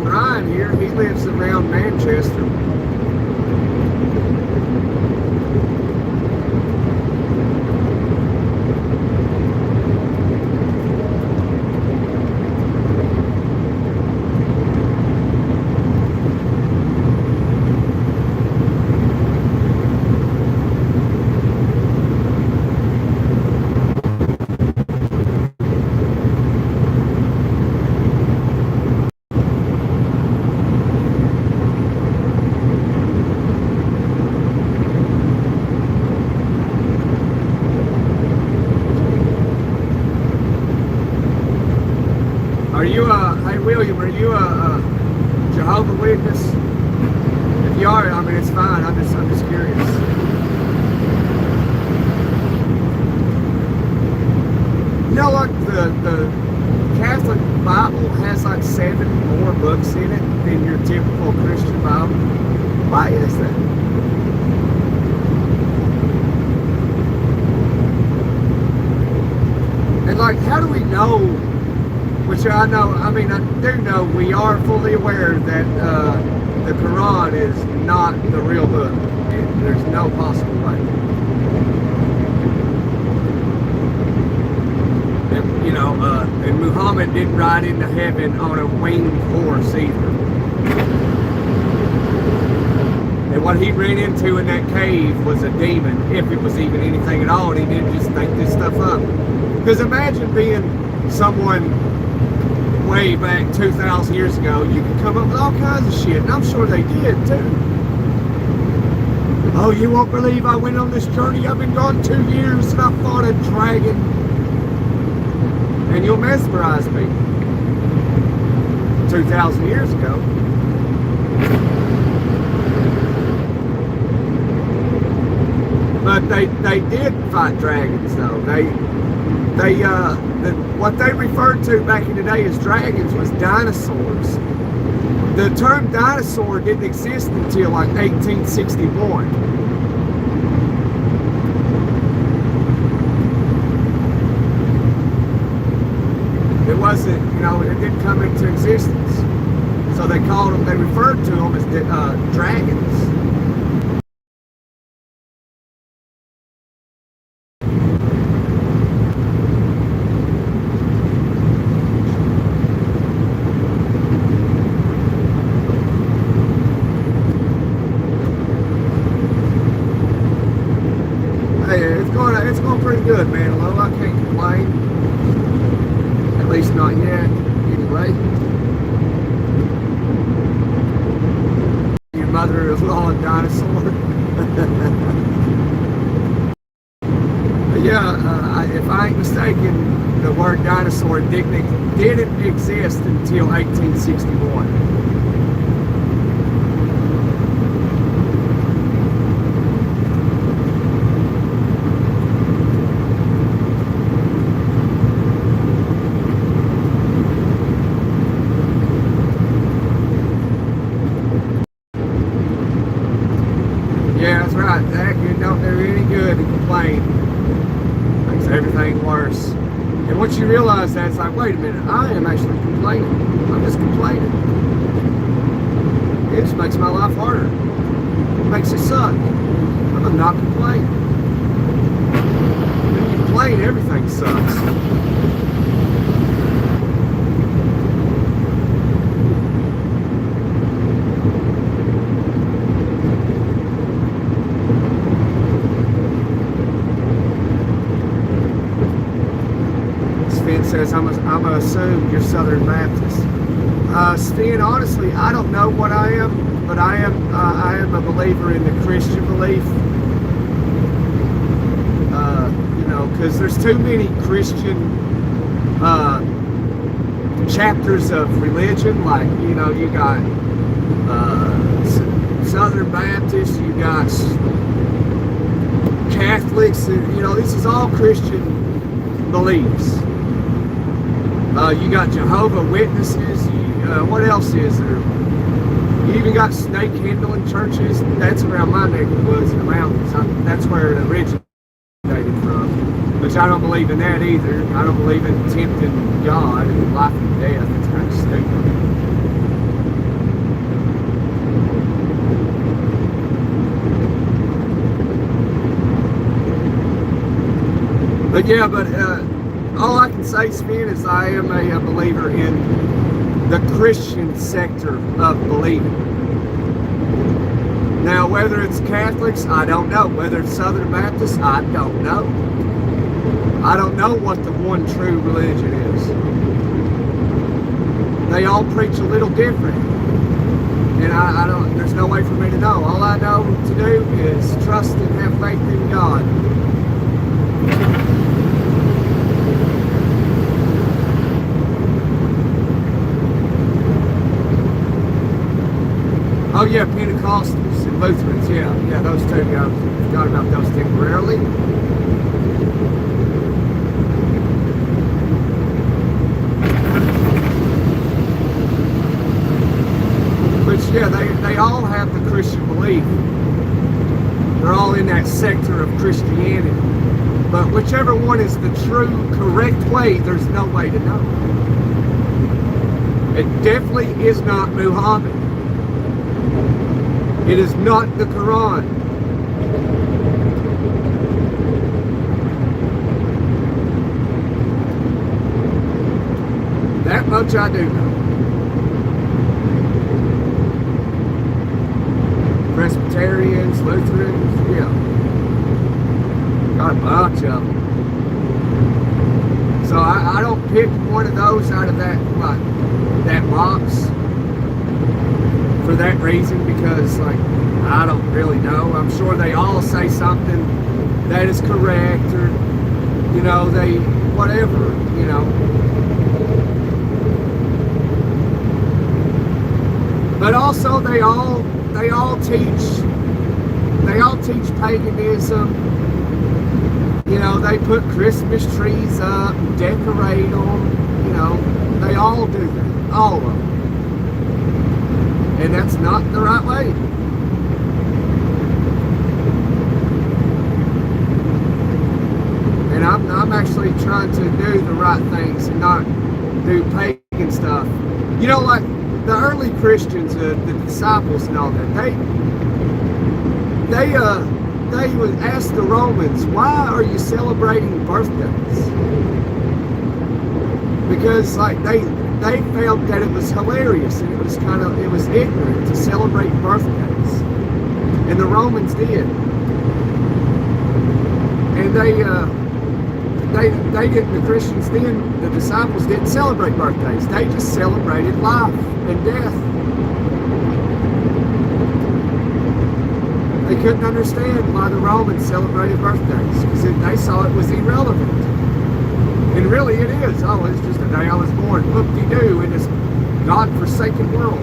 Ryan here, he lives around Manchester. Are you hey William, are you a Jehovah's Witness? If you are, I mean, it's fine. I'm just curious. You know, like the Catholic Bible has like 7 more books in it than your typical Christian Bible. Why is that? And like, how do we know? Which I know, I mean, I do know we are fully aware that the Quran is not the real book. There's no possible way. And, you know, and Muhammad didn't ride into heaven on a winged horse either. And what he ran into in that cave was a demon, if it was even anything at all, and he didn't just make this stuff up. Because imagine being someone way back 2,000 years ago, you could come up with all kinds of shit, and I'm sure they did too. Oh, you won't believe I went on this journey. I've been gone 2 years and I fought a dragon. And you'll mesmerize me. 2,000 years ago. But they did fight dragons though. What they referred to back in the day as dragons was dinosaurs. The term dinosaur didn't exist until like 1861. It wasn't, you know, it didn't come into existence. So they referred to them as dragons. It's going pretty good, man. Although I can't complain. At least not yet. anyway. Your mother-in-law dinosaur. But yeah, if I ain't mistaken, the word dinosaur didn't exist until 1861. Yeah, that's right, Zach. It don't do any good to complain. Makes everything worse. And once you realize that, it's like, wait a minute, I am actually complaining. I'm just complaining. It just makes my life harder. It makes it suck. I'm not complaining. When you complain, everything sucks. Sven says, I'm going to assume you're Southern Baptist. Sven, honestly, I don't know what I am, but I am a believer in the Christian belief. You know, because there's too many Christian chapters of religion. Like, you know, you got Southern Baptists, you got Catholics, and, you know, this is all Christian beliefs. You got Jehovah Witnesses. What else is there? You even got snake handling churches. That's around my neck of the woods in the mountains. That's where it originated from. Which I don't believe in that either. I don't believe in tempting God and life and death. It's kind of stupid. But yeah, all I can say, Sven, is I am a believer in the Christian sector of believing. Now, whether it's Catholics, I don't know. Whether it's Southern Baptists, I don't know. I don't know what the one true religion is. They all preach a little different. And I don't, there's no way for me to know. All I know to do is trust and have faith in God. Oh yeah, Pentecostals and Lutherans, yeah, those two. Yeah, I forgot about those temporarily. Which, yeah, they all have the Christian belief. They're all in that sector of Christianity. But whichever one is the true, correct way, there's no way to know. It definitely is not Muhammad. It is not the Quran. That much I do know. Presbyterians, Lutherans, yeah. Got a bunch of them. So I don't pick one of those out of that, that box. For that reason, because like I don't really know. I'm sure they all say something that is correct, or you know, they whatever, you know. But also they all teach paganism. You know, they put Christmas trees up, decorate them. You know, they all do that, all of them. And that's not the right way. And I'm actually trying to do the right things and not do pagan stuff. You know, like the early Christians, the disciples and all that, they would ask the Romans, why are you celebrating birthdays? Because like they felt that it was hilarious and it was ignorant to celebrate birthdays, and the Romans did, and they didn't, the Christians then, the disciples didn't celebrate birthdays. They just celebrated life and death. They couldn't understand why the Romans celebrated birthdays, because they saw it was irrelevant. And really it is. Oh, it's just the day I was born. Whoop-de-doo in this God-forsaken world.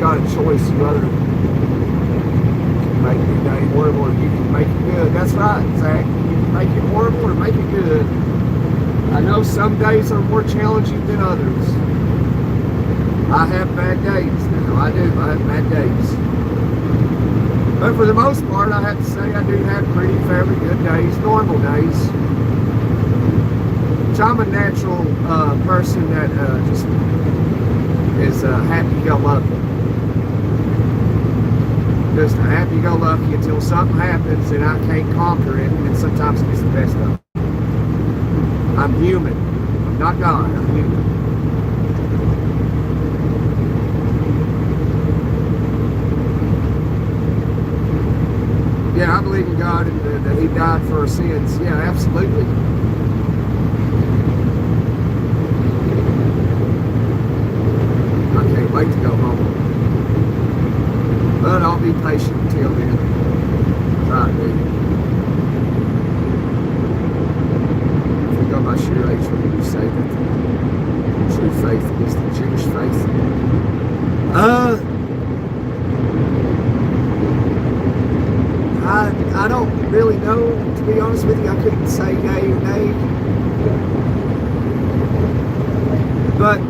Got a choice whether you can make your day horrible or you can make it good. That's right, Zach. You can make it horrible or make it good. I know some days are more challenging than others. I have bad days now. I do. I have bad days. But for the most part, I have to say I do have pretty fairly good days, normal days. Which I'm a natural person that just is happy-go-lucky. Just happy-go-lucky until something happens and I can't conquer it, and sometimes it gets the best of me. I'm human. I'm not God. I'm human. Yeah, I believe in God and that He died for our sins. Yeah, absolutely. I can't wait to go home. But I'll be patient until then. Try to be. If we go by sheer age, we would say that the true faith is the Jewish faith. I don't really know, to be honest with you. I couldn't say yay or nay. But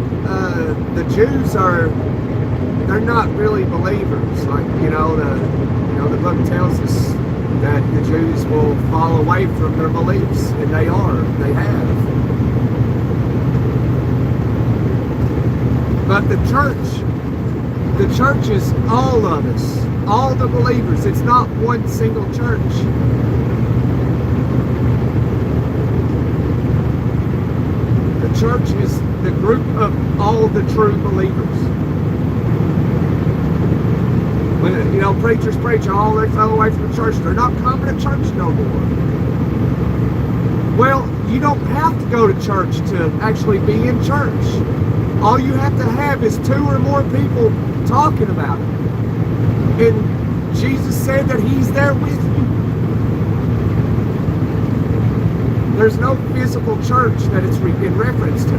the Jews they're not really believers. Like, the book tells us that the Jews will fall away from their beliefs, and they have. But the church is all of us, all the believers. It's not one single church. The church is the group of all the true believers. When, preachers preach, oh, they fell away from the church. They're not coming to church no more. Well, you don't have to go to church to actually be in church. All you have to have is 2 or more people talking about it. And Jesus said that He's there with you. There's no physical church that it's in reference to.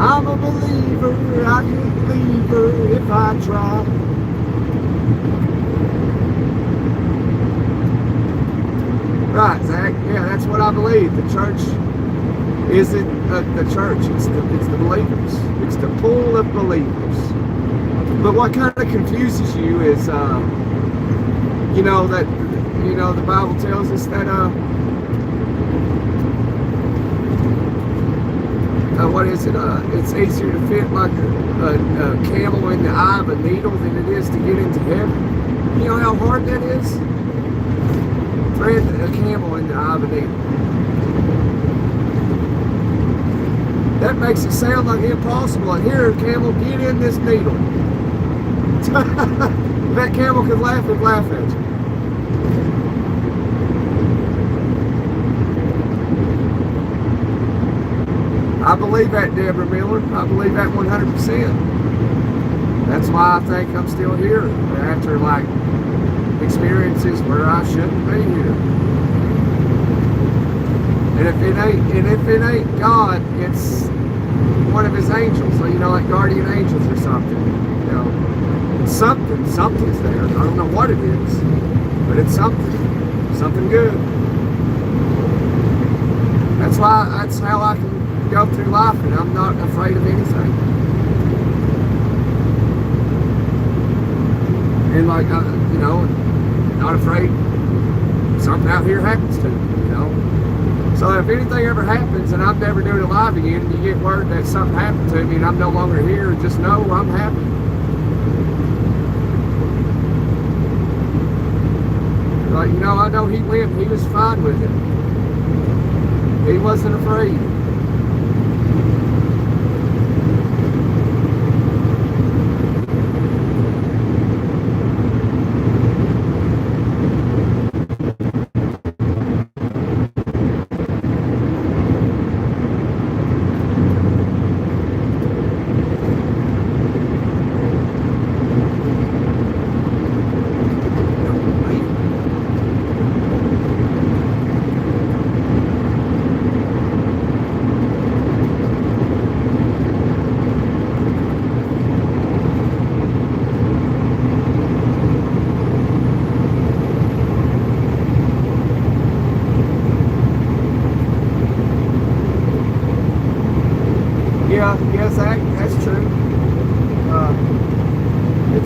I'm a believer, I can't leave her if I try. Right, Zach. Yeah, that's what I believe. The church isn't the church. It's the believers. It's the pool of believers. But what kind of confuses you is, the Bible tells us that what is it? It's easier to fit like a camel in the eye of a needle than it is to get into heaven. You know how hard that is? Thread a camel in the eye of a needle. That makes it sound like impossible. And here, camel, get in this needle. That camel could laugh and laugh at you. I believe that, Deborah Miller. I believe that 100%. That's why I think I'm still here after experiences where I shouldn't be here. And if it ain't God, it's one of His angels, like guardian angels or something. Something's there. I don't know what it is, but it's something good. That's how I can go through life, and I'm not afraid of anything. And not afraid something out here happens to me, So if anything ever happens and I'm never doing it live again, and you get word that something happened to me and I'm no longer here, just know I'm happy. Like, you know, I know he went, he was fine with it. He wasn't afraid. Yeah, yes, that's true. It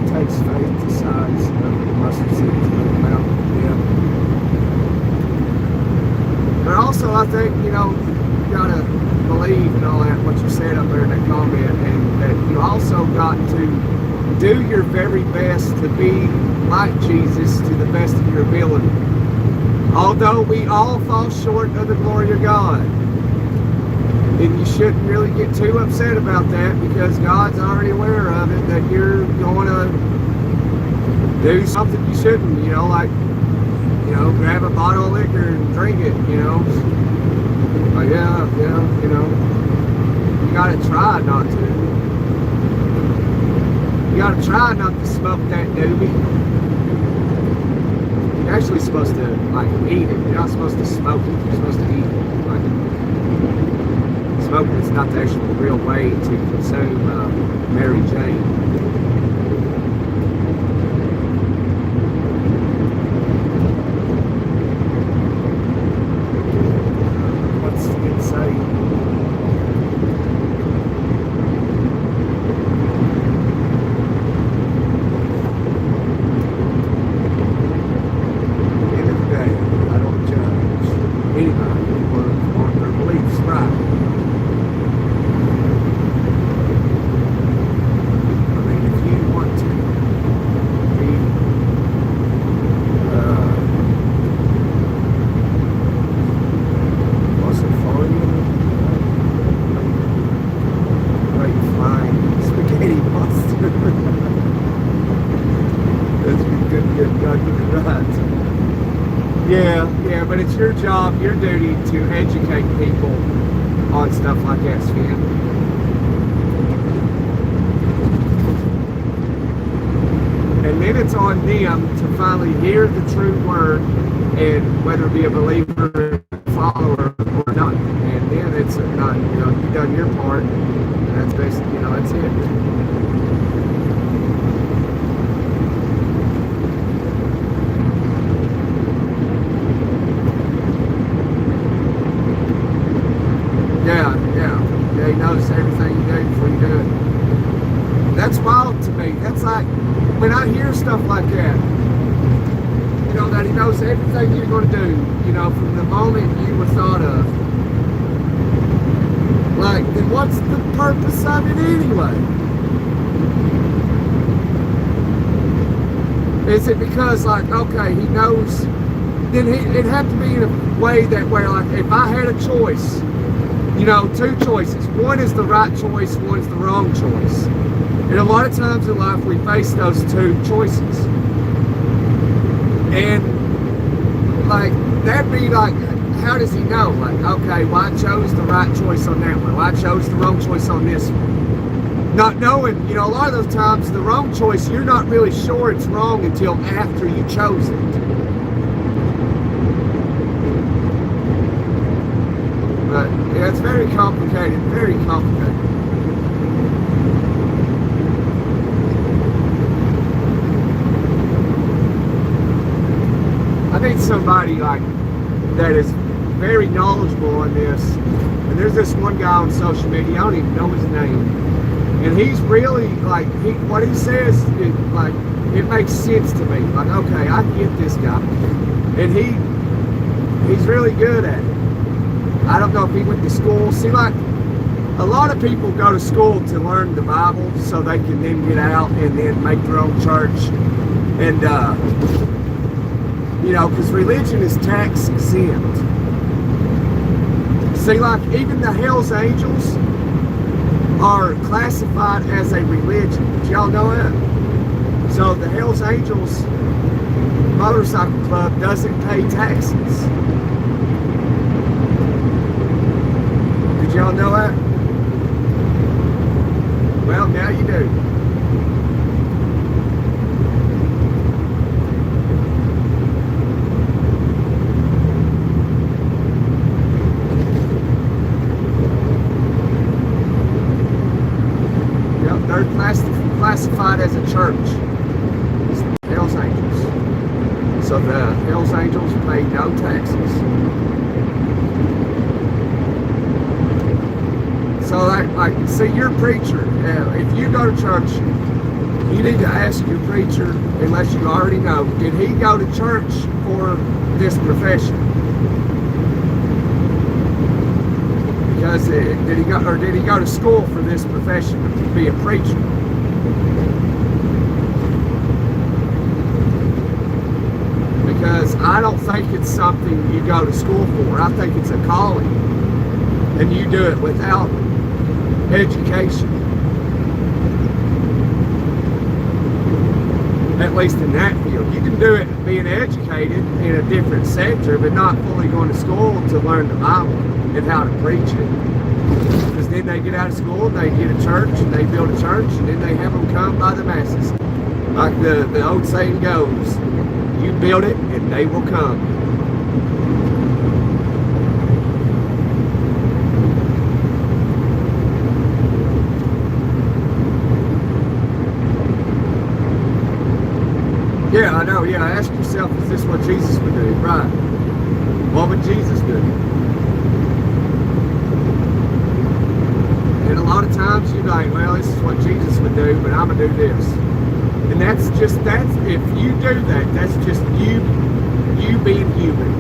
takes faith the size of the mustard seed to move a mountain. Yeah. But also, I think, you know, you gotta believe in all that, what you said up there in that comment, and that you also got to do your very best to be like Jesus to the best of your ability. Although we all fall short of the glory of God. And you shouldn't really get too upset about that, because God's already aware of it, that you're going to do something you shouldn't, you know, like, you know, grab a bottle of liquor and drink it, you know. Like, yeah, you know, you got to try not to. You got to try not to smoke that doobie. You're actually supposed to, like, eat it. You're not supposed to smoke it. You're supposed to eat it. Like, smoking is not the actual real way to consume Mary Jane. What's it say? End of the day, I don't judge anybody on their beliefs, right? Yeah, but it's your job, your duty to educate people on stuff like that, Sven. And then it's on them to finally hear the true word, and whether it be a believer, follower, or not. And then it's not, you know, you've done your part, and that's basically, you know, that's it. Yeah, he knows everything you do before you do it. That's wild to me. That's like, when I hear stuff like that, you know, that he knows everything you're going to do, you know, from the moment you were thought of. Like, then what's the purpose of it anyway? Is it because, like, okay, he knows, then it'd have to be in a way that where, like, if I had a choice, you know, two choices. One is the right choice, one's the wrong choice. And a lot of times in life we face those two choices. And like, that'd be like, how does he know? Like, okay, well, I chose the right choice on that one. Well, I chose the wrong choice on this one. Not knowing, you know, a lot of those times the wrong choice, you're not really sure it's wrong until after you chose it. But yeah, it's very complicated, very complicated. I need somebody like that is very knowledgeable on this. And there's this one guy on social media, I don't even know his name. And he's really like, what he says, it makes sense to me. Like, okay, I get this guy. And he's really good at it. I don't know if he went to school. See, like, a lot of people go to school to learn the Bible so they can then get out and then make their own church. And, you know, because religion is tax exempt. See, like, even the Hell's Angels are classified as a religion. Did y'all know that? So the Hell's Angels motorcycle club doesn't pay taxes. Did y'all know that? Well, now you do. Yep, they're classified as a church. Hell's Angels. So the Hell's Angels pay no taxes. So like, see, your preacher, if you go to church, you need to ask your preacher, unless you already know, did he go to church for this profession? Because did he go to school for this profession to be a preacher? Because I don't think it's something you go to school for. I think it's a calling, and you do it without education. At least in that field. You can do it being educated in a different sector, but not fully going to school to learn the Bible and how to preach it. Because then they get out of school, and they get a church, and they build a church, and then they have them come by the masses. Like the old saying goes, you build it, and they will come. Yeah, I know. Yeah, ask yourself, is this what Jesus would do? Right. What would Jesus do? And a lot of times you're like, well, this is what Jesus would do, but I'm going to do this. And that's if you do that, that's just you being human.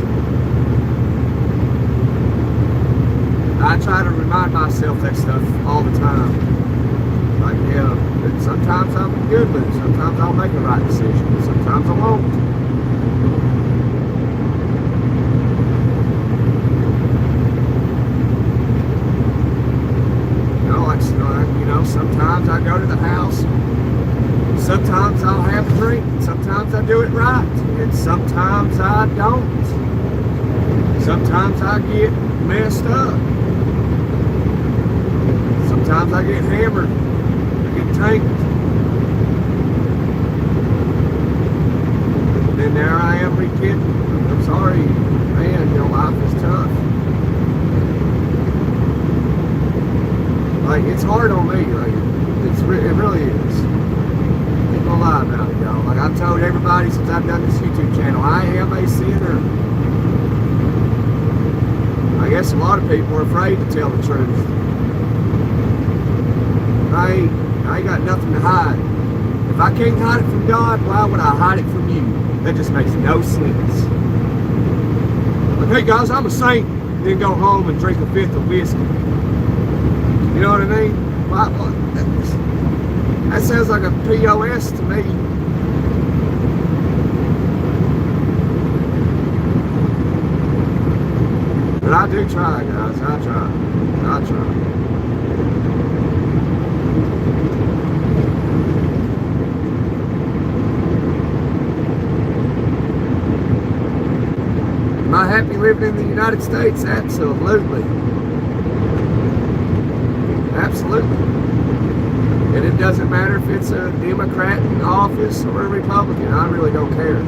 I try to remind myself that stuff all the time. Like, yeah, but sometimes I'm good with it. Sometimes I'll make the right decision. Sometimes I won't. You know, sometimes I go to the house. Sometimes I'll have a drink. Sometimes I do it right. And sometimes I don't. Sometimes I get messed up. Sometimes I get hammered. Tanked. And then there I am repenting. I'm sorry, man, your life is tough. Like, it's hard on me, like, it really is. I ain't gonna lie about it, y'all. Like, I've told everybody since I've done this YouTube channel, I am a sinner. I guess a lot of people are afraid to tell the truth. I ain't got nothing to hide. If I can't hide it from God, why would I hide it from you? That just makes no sense. Like, hey guys, I'm a saint. Then go home and drink a fifth of whiskey. You know what I mean? Why, that sounds like a POS to me. But I do try, guys. I try. Am I happy living in the United States? Absolutely. Absolutely. And it doesn't matter if it's a Democrat in office or a Republican. I really don't care.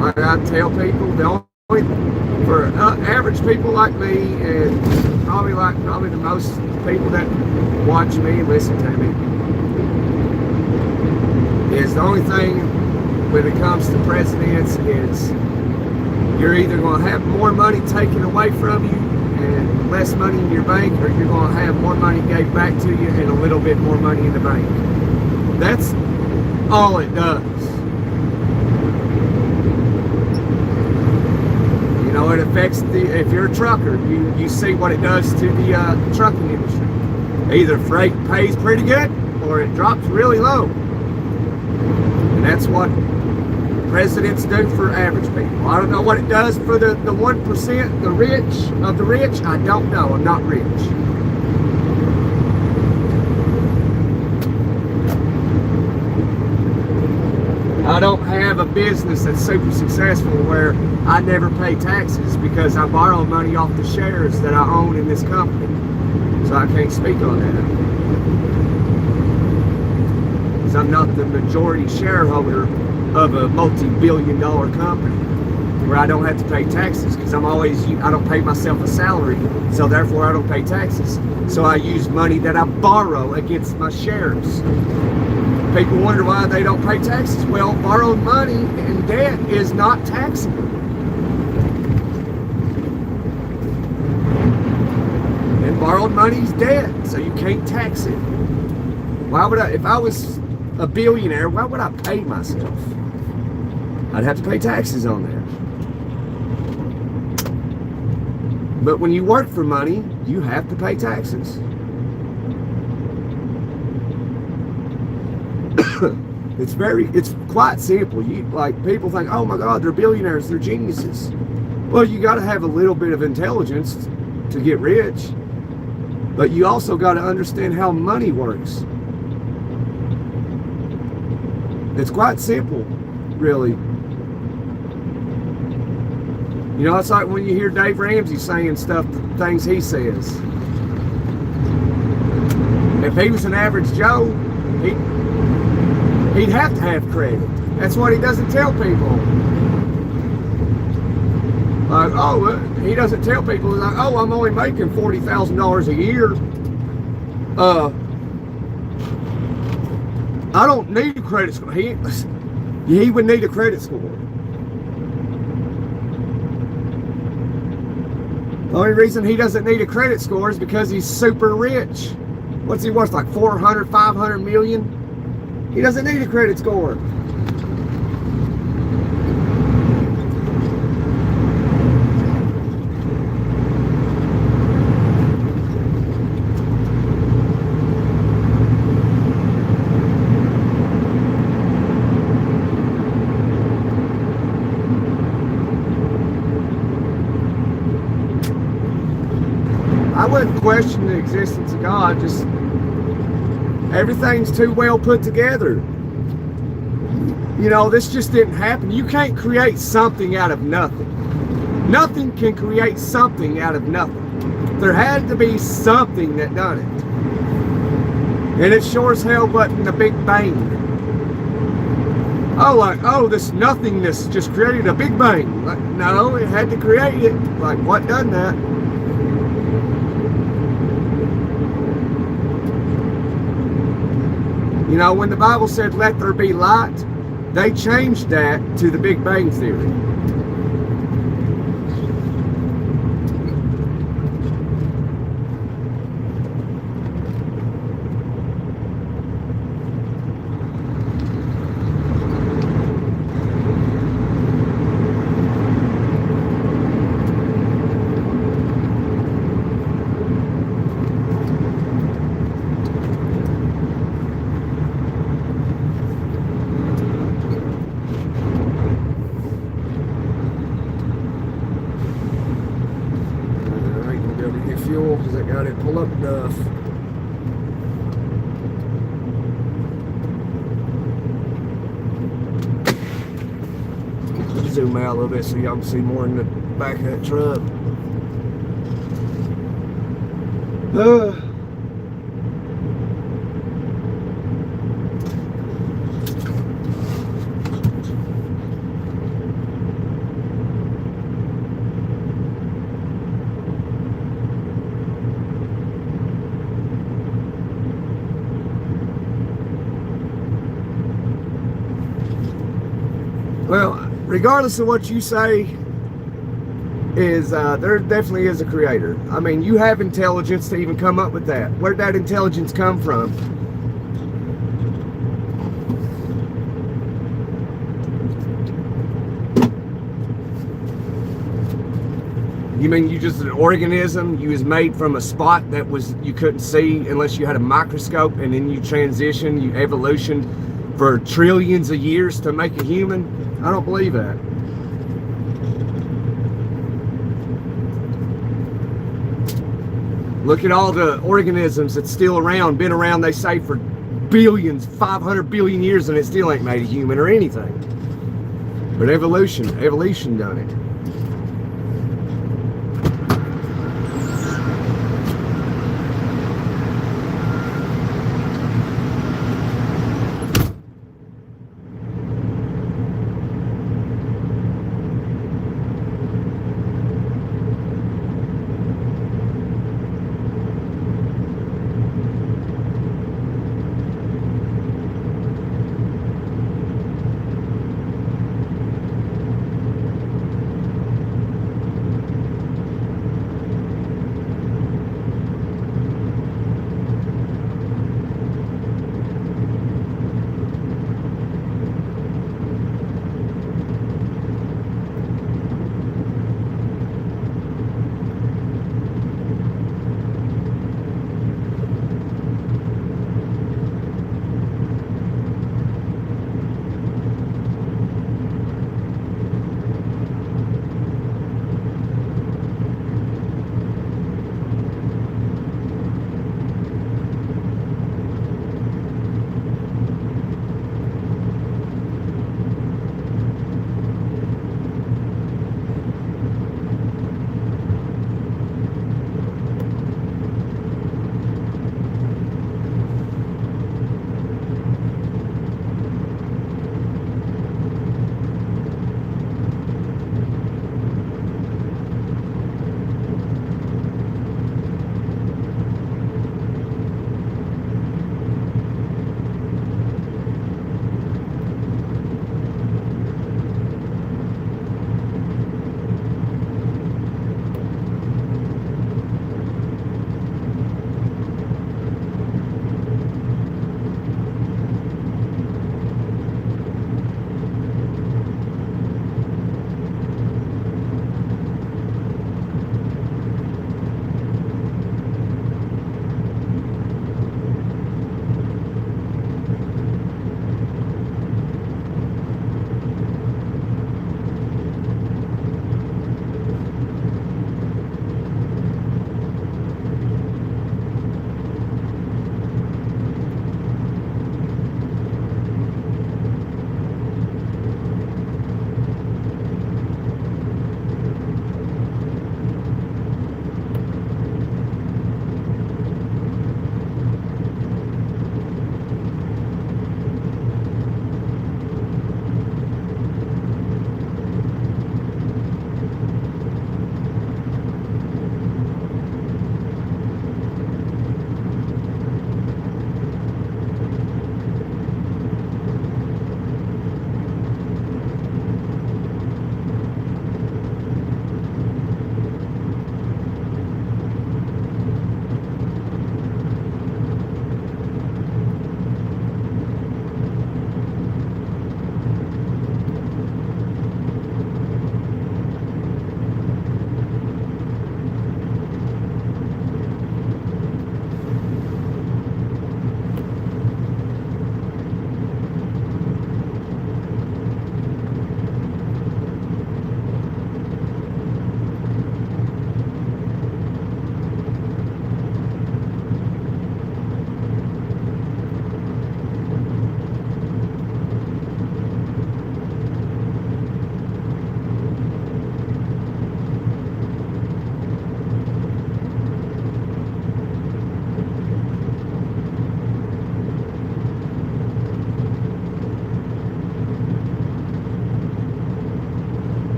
Like I tell people, the only, for average people like me, and probably the most people that watch me and listen to me, is the only thing when it comes to presidents is you're either going to have more money taken away from you and less money in your bank, or you're going to have more money gave back to you and a little bit more money in the bank. That's all it does. it affects if you're a trucker, you see what it does to the trucking industry. Either freight pays pretty good or it drops really low. And that's what presidents do for average people. I don't know what it does for the 1%, the rich of the rich. I don't know. I'm not rich. I don't have a business that's super successful where I never pay taxes because I borrow money off the shares that I own in this company. So I can't speak on that. Because I'm not the majority shareholder of a multi-billion-dollar company where I don't have to pay taxes because I don't pay myself a salary, so therefore I don't pay taxes. So I use money that I borrow against my shares. People wonder why they don't pay taxes. Well, borrowed money and debt is not taxable. And borrowed money is debt, so you can't tax it. Why would I, if I was a billionaire, why would I pay myself? I'd have to pay taxes on there. But when you work for money, you have to pay taxes. It's quite simple. People think, oh my God, they're billionaires, they're geniuses. Well, you got to have a little bit of intelligence to get rich, but you also got to understand how money works. It's quite simple, really. You know, it's like when you hear Dave Ramsey saying things he says. If he was an average Joe, he'd have to have credit. That's what he doesn't tell people. Like, he doesn't tell people, like, I'm only making $40,000 a year. I don't need a credit score. He would need a credit score. The only reason he doesn't need a credit score is because he's super rich. What's he worth, like 400, 500 million? He doesn't need a credit score. I wouldn't question the existence of God, just everything's too well put together. You know, this just didn't happen. You can't create something out of nothing. Nothing can create something out of nothing. There had to be something that done it. And it sure as hell wasn't the Big Bang. This nothingness just created a Big Bang. Like, no, it had to create it. Like, what done that? You know, when the Bible said, let there be light, they changed that to the Big Bang Theory. Fuel because I got it pull up enough. Zoom out a little bit so y'all can see more in the back of that truck. Well, regardless of what you say, there definitely is a creator. I mean, you have intelligence to even come up with that. Where'd that intelligence come from? You mean you just an organism? You was made from a spot that was you couldn't see unless you had a microscope, and then you transitioned, you evolutioned for trillions of years to make a human? I don't believe that. Look at all the organisms that's still around, been around, they say, for billions, 500 billion years, and it still ain't made a human or anything. But evolution done it.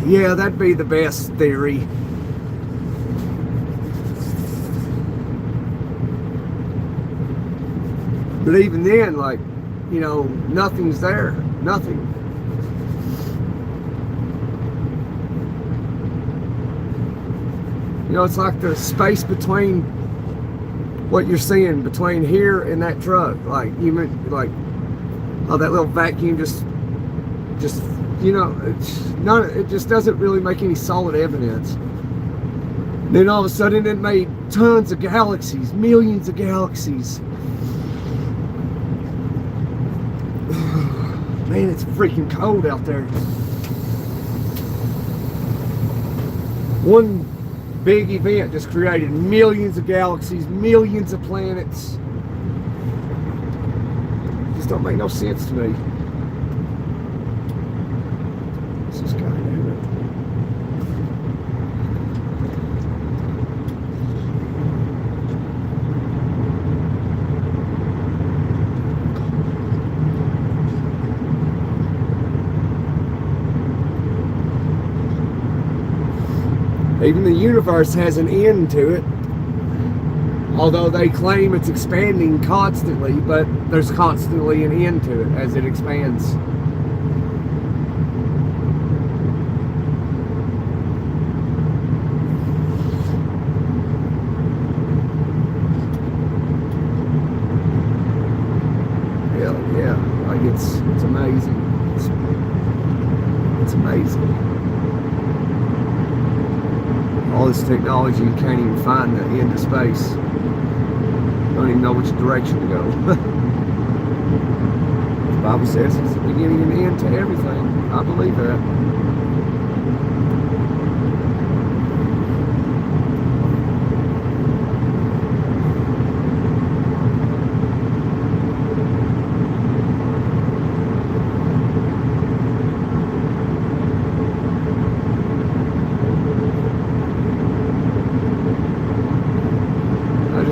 Yeah, that'd be the best theory. But even then, like, you know, nothing's there. Nothing. You know, it's like the space between what you're seeing between here and that truck. Like, even like, oh, that little vacuum just you know, it just doesn't really make any solid evidence. Then all of a sudden it made tons of galaxies, millions of galaxies. Man, it's freaking cold out there. One big event just created millions of galaxies, millions of planets. Just don't make no sense to me. This is kind of weird. Even the universe has an end to it, although they claim it's expanding constantly, but there's constantly an end to it as it expands. Yeah, like it's amazing. It's amazing. All this technology, you can't even find the end of space. Don't even know which direction to go. The Bible says it's the beginning and the end to everything. I believe that.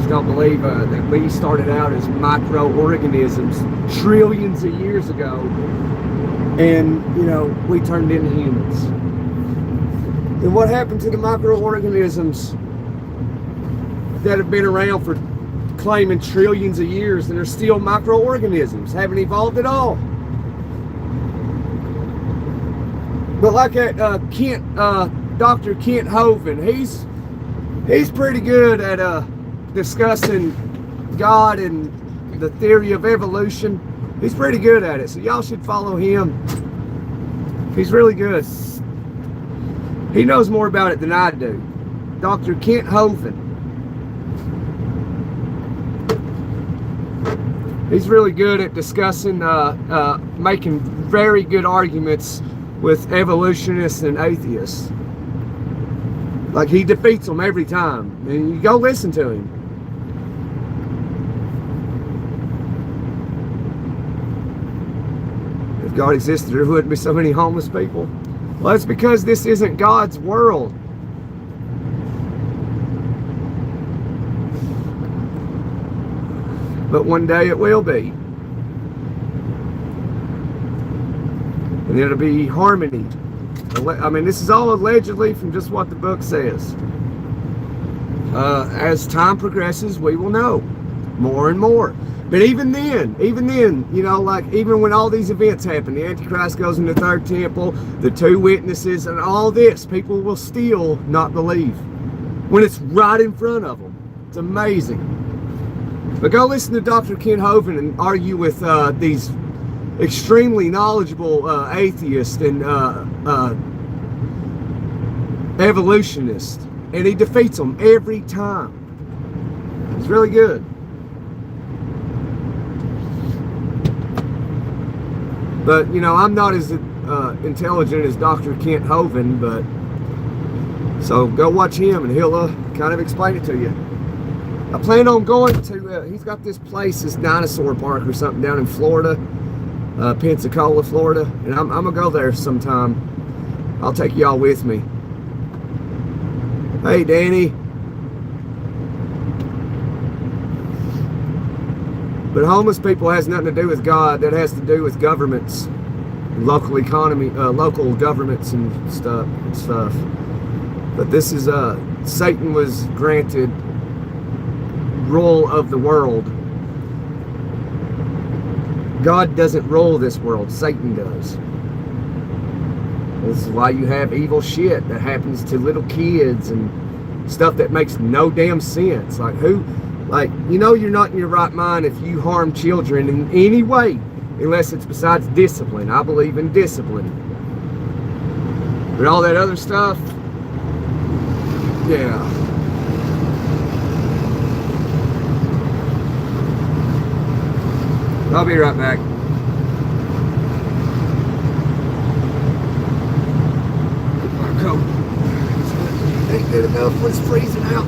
Don't believe that we started out as microorganisms trillions of years ago, and you know, we turned into humans. And what happened to the microorganisms that have been around for claiming trillions of years and are still microorganisms, haven't evolved at all? But like that Dr. Kent Hovind, he's pretty good at discussing God and the theory of evolution. He's pretty good at it, so y'all should follow him. He's really good. He knows more about it than I do. Dr. Kent Hovind. He's really good at discussing, making very good arguments with evolutionists and atheists. Like, he defeats them every time. And you go listen to him. If God existed, there wouldn't be so many homeless people. Well, it's because this isn't God's world. But one day it will be. And it'll be harmony. I mean, this is all allegedly from just what the book says. As time progresses, we will know more and more. But even then, you know, like even when all these events happen, the Antichrist goes in the third temple, the two witnesses, and all this, people will still not believe when it's right in front of them. It's amazing. But go listen to Dr. Kent Hovind and argue with these extremely knowledgeable atheists and evolutionists, and he defeats them every time. It's really good. But you know, I'm not as intelligent as Dr. Kent Hovind, but so go watch him and he'll kind of explain it to you. I plan on going to he's got this place, this dinosaur park or something down in Florida, Pensacola, Florida, and I'm gonna go there sometime. I'll take y'all with me. Hey, Danny. But homeless people has nothing to do with God. That has to do with governments. local economy, local governments and stuff. But this is Satan was granted rule of the world. God doesn't rule this world, Satan does. This is why you have evil shit that happens to little kids and stuff that makes no damn sense. Like you're not in your right mind if you harm children in any way, unless it's besides discipline. I believe in discipline. But all that other stuff, yeah. I'll be right back. My coat. Ain't good enough when it's freezing out.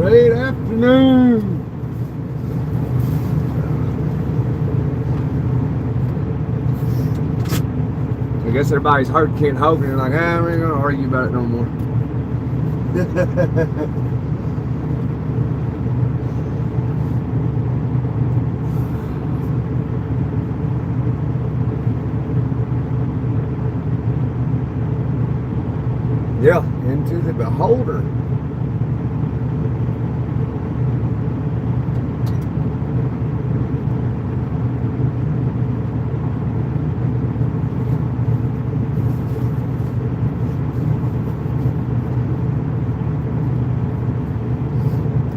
Great afternoon. I guess everybody's heard Kent Hogan and like, we ain't gonna argue about it no more. Yeah, into the beholder.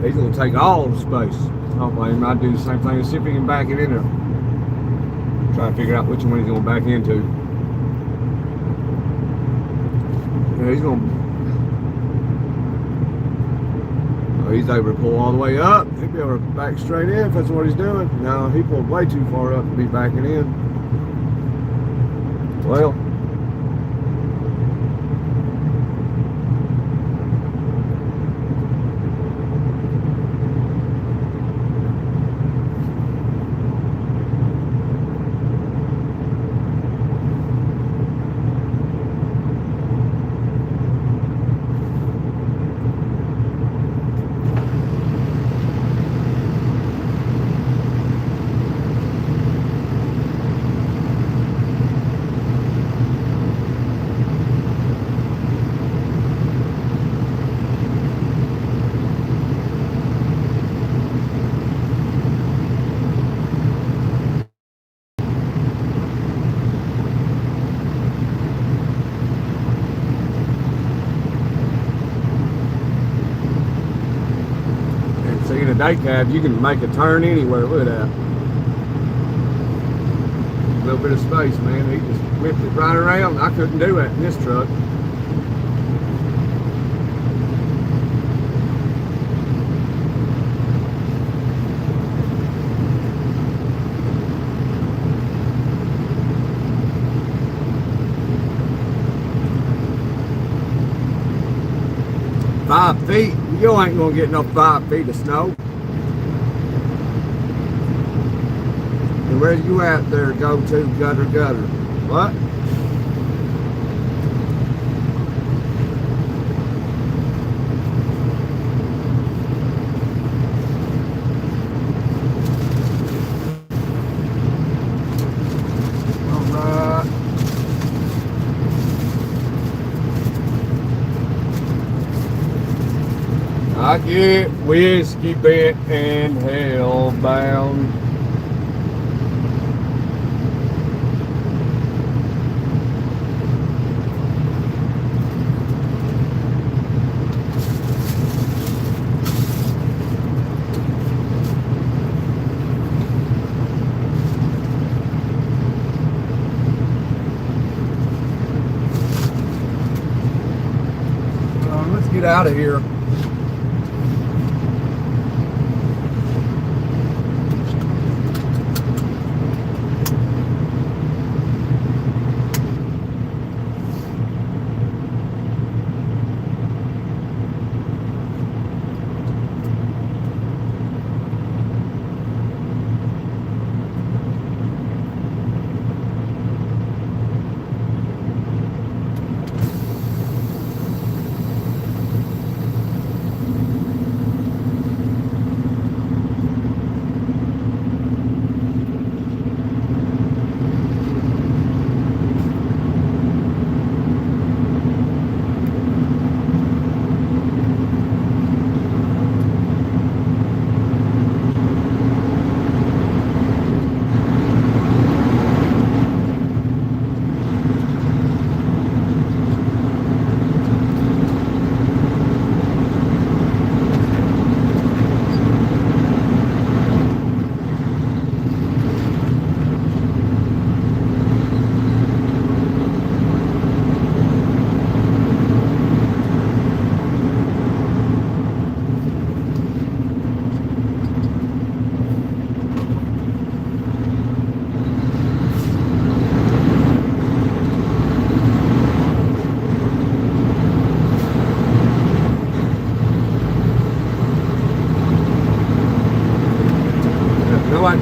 He's gonna take all the space. I don't blame him. I'd do the same thing. See if he can back it in there. Try to figure out which one he's gonna back into. Yeah, he's gonna. Oh, he's able to pull all the way up. He'll be able to back straight in if that's what he's doing. No, he pulled way too far up to be backing in. Well. See, in a day cab, you can make a turn anywhere. Look at that. A little bit of space, man. He just whipped it right around. I couldn't do that in this truck. $5 feet? You ain't gonna get no 5 feet of snow. And where you at there, go to gutter? What? I get whiskey bent and hellbound. Let's get out of here.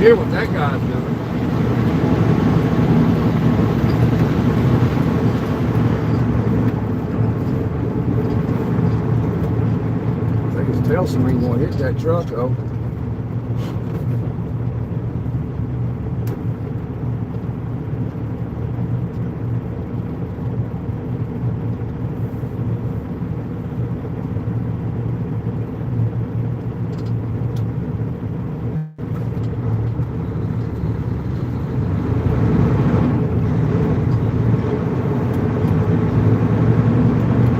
idea what that guy's doing. I think his tail swing won't hit that truck though.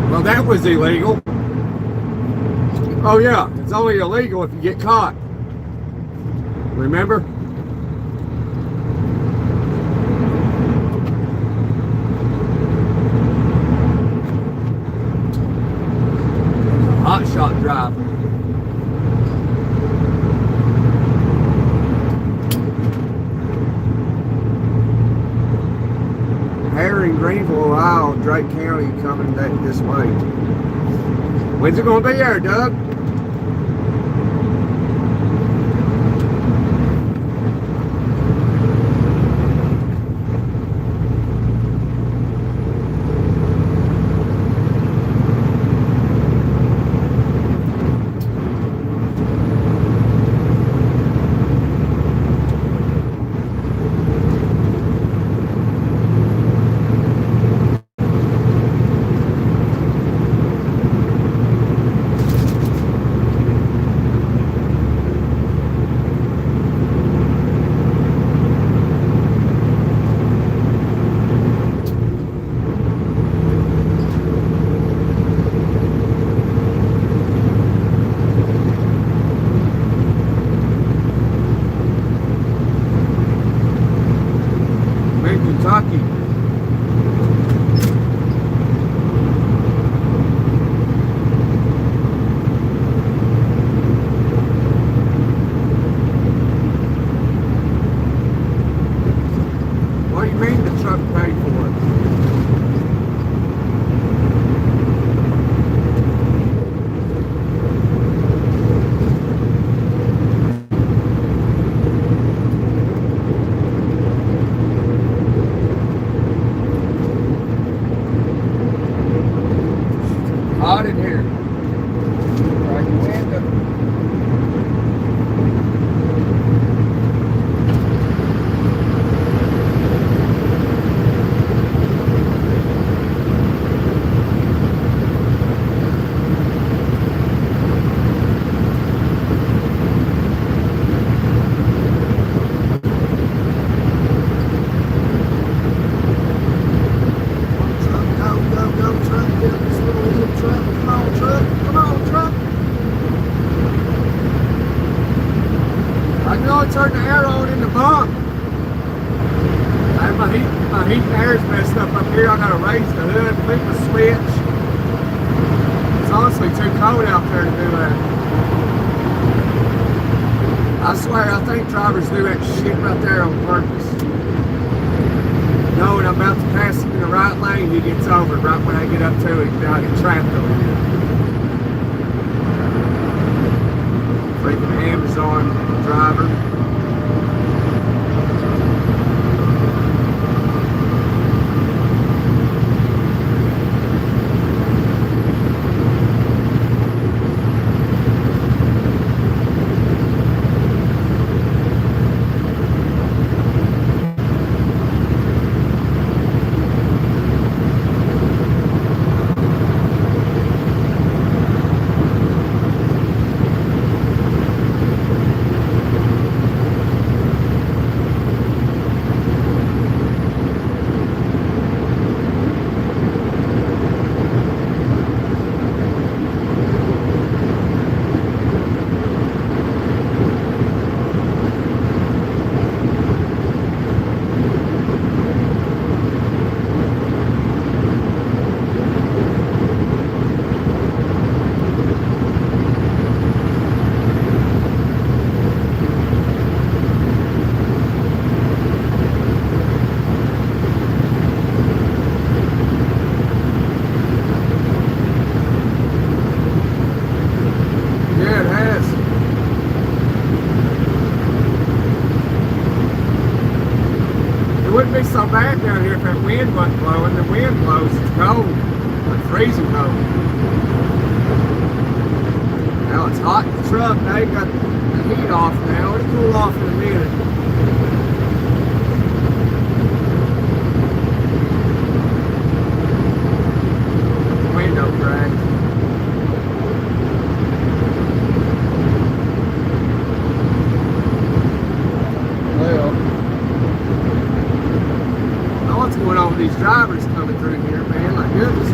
Well, that was illegal. Oh yeah, it's only illegal if you get caught. Remember? Hot shot driver. Herring, Greenville, Ohio, Drake County coming this way. When's it going to be there, Doug? Kentucky. What do you mean the truck paid for it? Hot in here. Right the window. I know I turned the air on in the bunk. And my heat and air's messed up here. I gotta raise the hood, flip the switch. It's honestly too cold out there to do that. I swear, I think drivers do that shit right there on purpose. Knowing I'm about to pass him in the right lane, he gets over right when I get up to it. I get trapped over here. Freaking Amazon driver. wind wasn't blowing. The wind blows, it's cold, like freezing cold. Now it's hot in the truck. Now you got the heat off now. It'll cool off in a minute. Window cracked. Well, now what's going on with these drivers coming through here, man? Like goodness.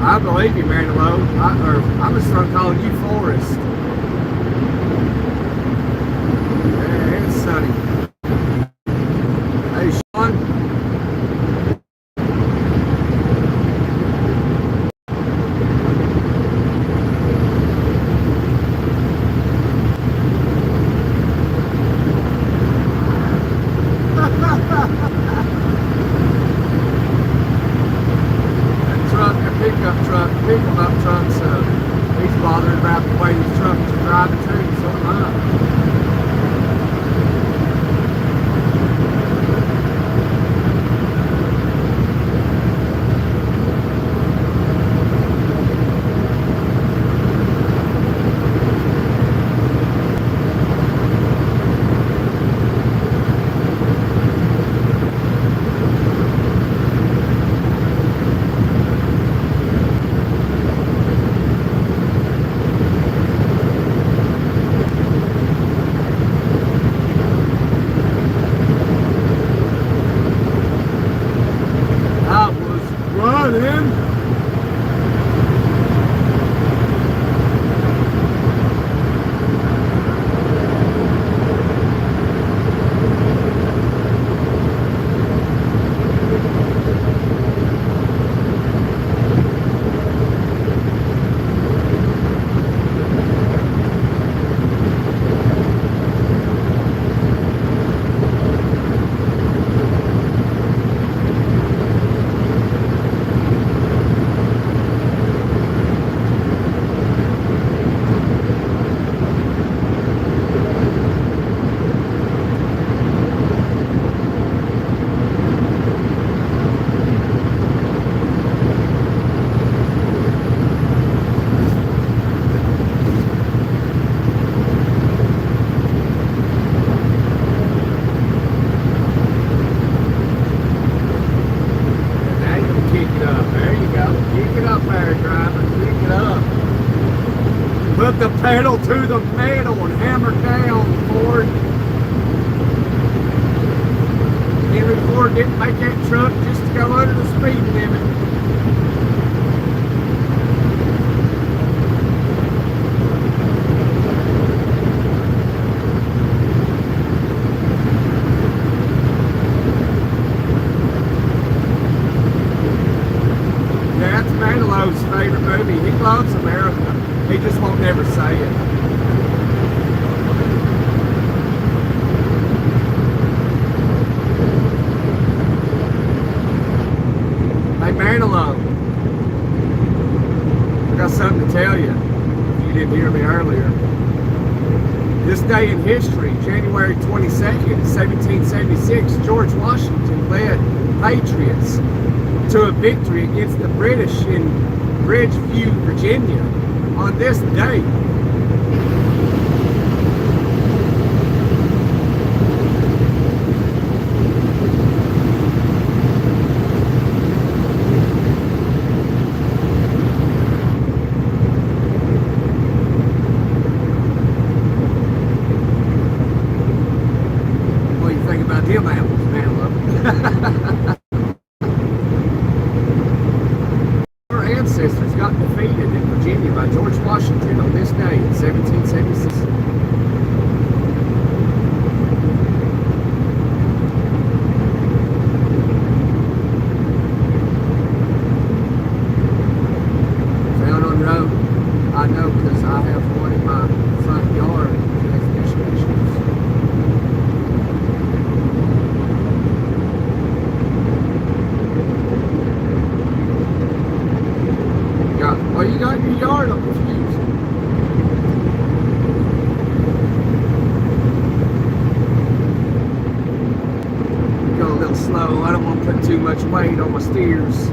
I believe you, Mary Lowe. I'm just starting calling you Forrest. Yeah, it's sunny. Hey, Sean. Pickup trucks, he's bothered about the way these trucks are driving too, so am I. Put the pedal to the metal and hammer down, Ford. Henry Ford didn't make that truck just to go under the speed limit. Yeah, that's Manilo's favorite movie. He loves America. He just won't never say it. Hey, Manilow, I got something to tell you. If you didn't hear me earlier. This day in history, January 22nd, 1776, George Washington led Patriots to a victory against the British in Bridgeview, Virginia. On this day, what do you think about them apples, man? Our ancestors got defeated in Virginia by George Washington on this day in 1776. junkyard? I'm confused. Go a little slow. I don't want to put too much weight on my steers.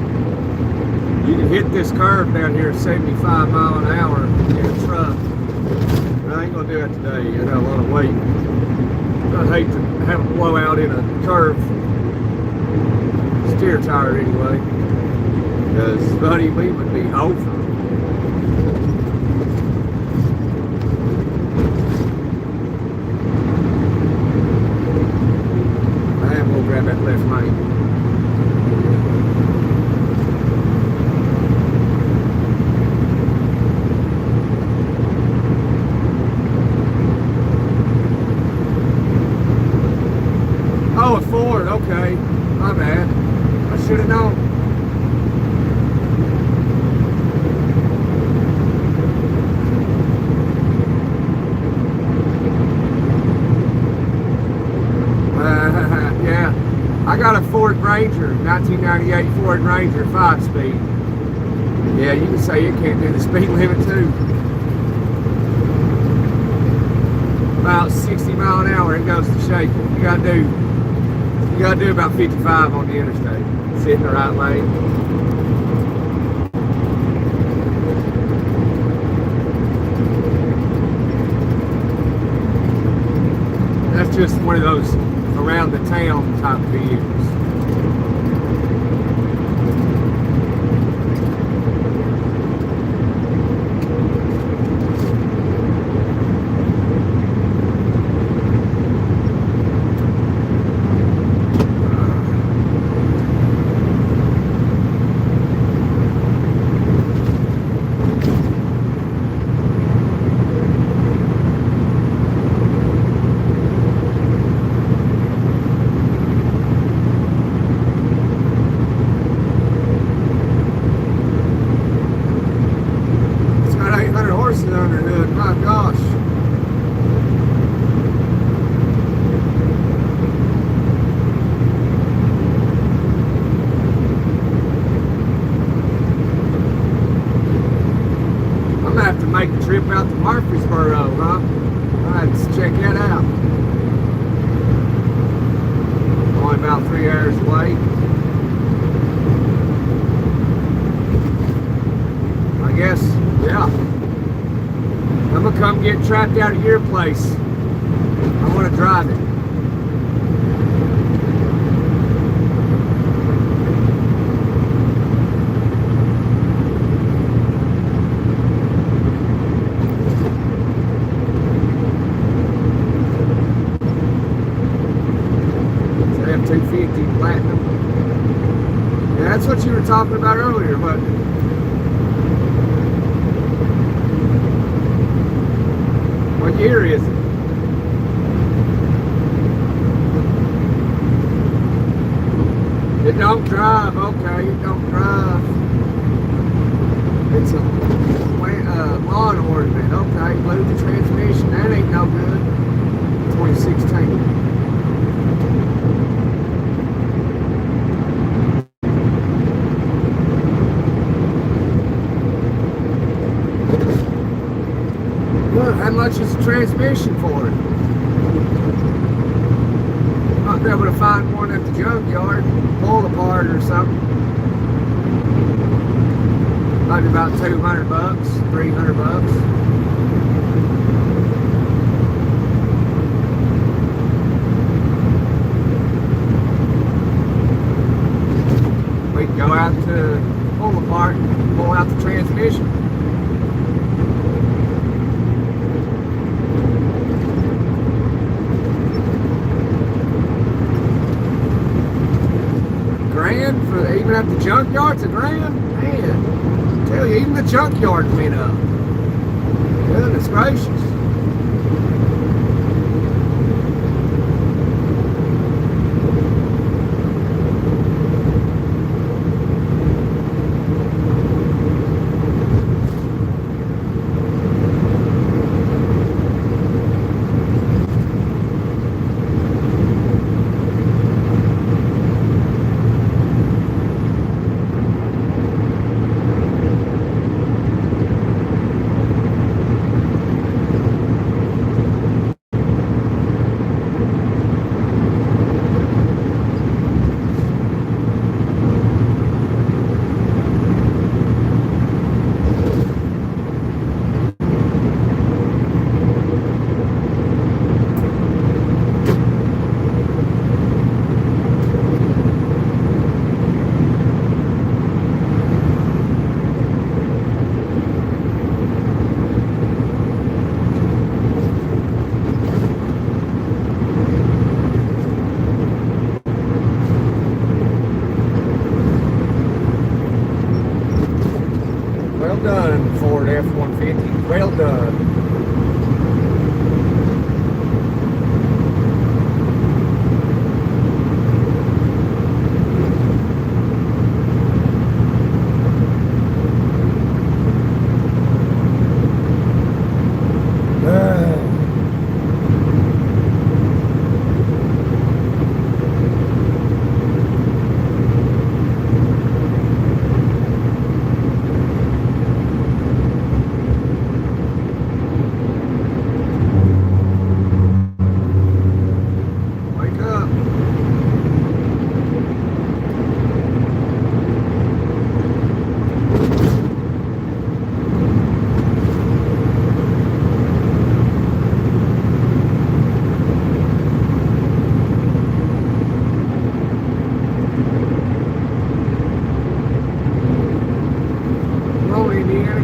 You can hit this curve down here at 75 miles an hour in a truck. But I ain't gonna do that today. I got a lot of weight. I'd hate to have a blowout in a curve. Steer tire anyway. Because, buddy, we would be over. And we'll grab that left lane. Oh, a Ford, okay. My bad. I should have known. Yeah, I got a Ford Ranger, 1998 Ford Ranger 5-speed. Yeah, you can say it can't do the speed limit too. About 60 mile an hour, it goes to shaking. You gotta do about 55 on the interstate. Sit in the right lane. That's just one of those around the town type vehicles. Underhood, my gosh. I'm gonna have to make a trip out to Murfreesboro, huh? I'll have to check that out. Only about 3 hours away. I guess, yeah. I'm gonna come get trapped out of your place. I want to drive it. It's an F-250 Platinum. Yeah, that's what you were talking about earlier, but. What year is it? It don't drive, okay, it don't drive. It's a lawn ornament, okay, blew the transmission, that ain't no good. 2016. How much is the transmission for it? Might be able to find one at the junkyard, pull apart or something. Maybe about 200 bucks, 300 bucks. We can go out to pull apart and pull out the transmission. $1,000 for even at the junkyard, it's $1,000. Man, I tell you, even the junkyard went up. Goodness gracious. Well done, Ford F-150. Well done.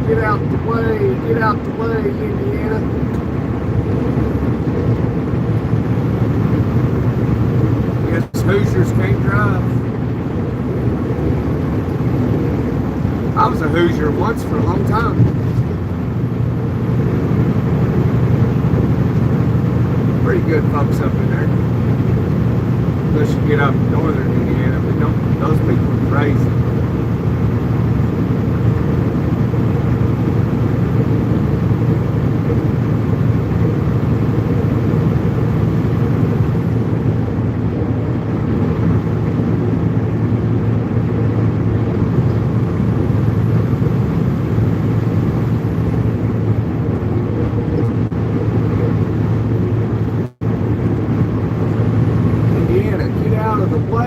Get out the way, get out the way, Indiana. Guess Hoosiers can't drive. I was a Hoosier once for a long time. Pretty good folks up in there. Unless you get up northern Indiana, but don't, those people are crazy.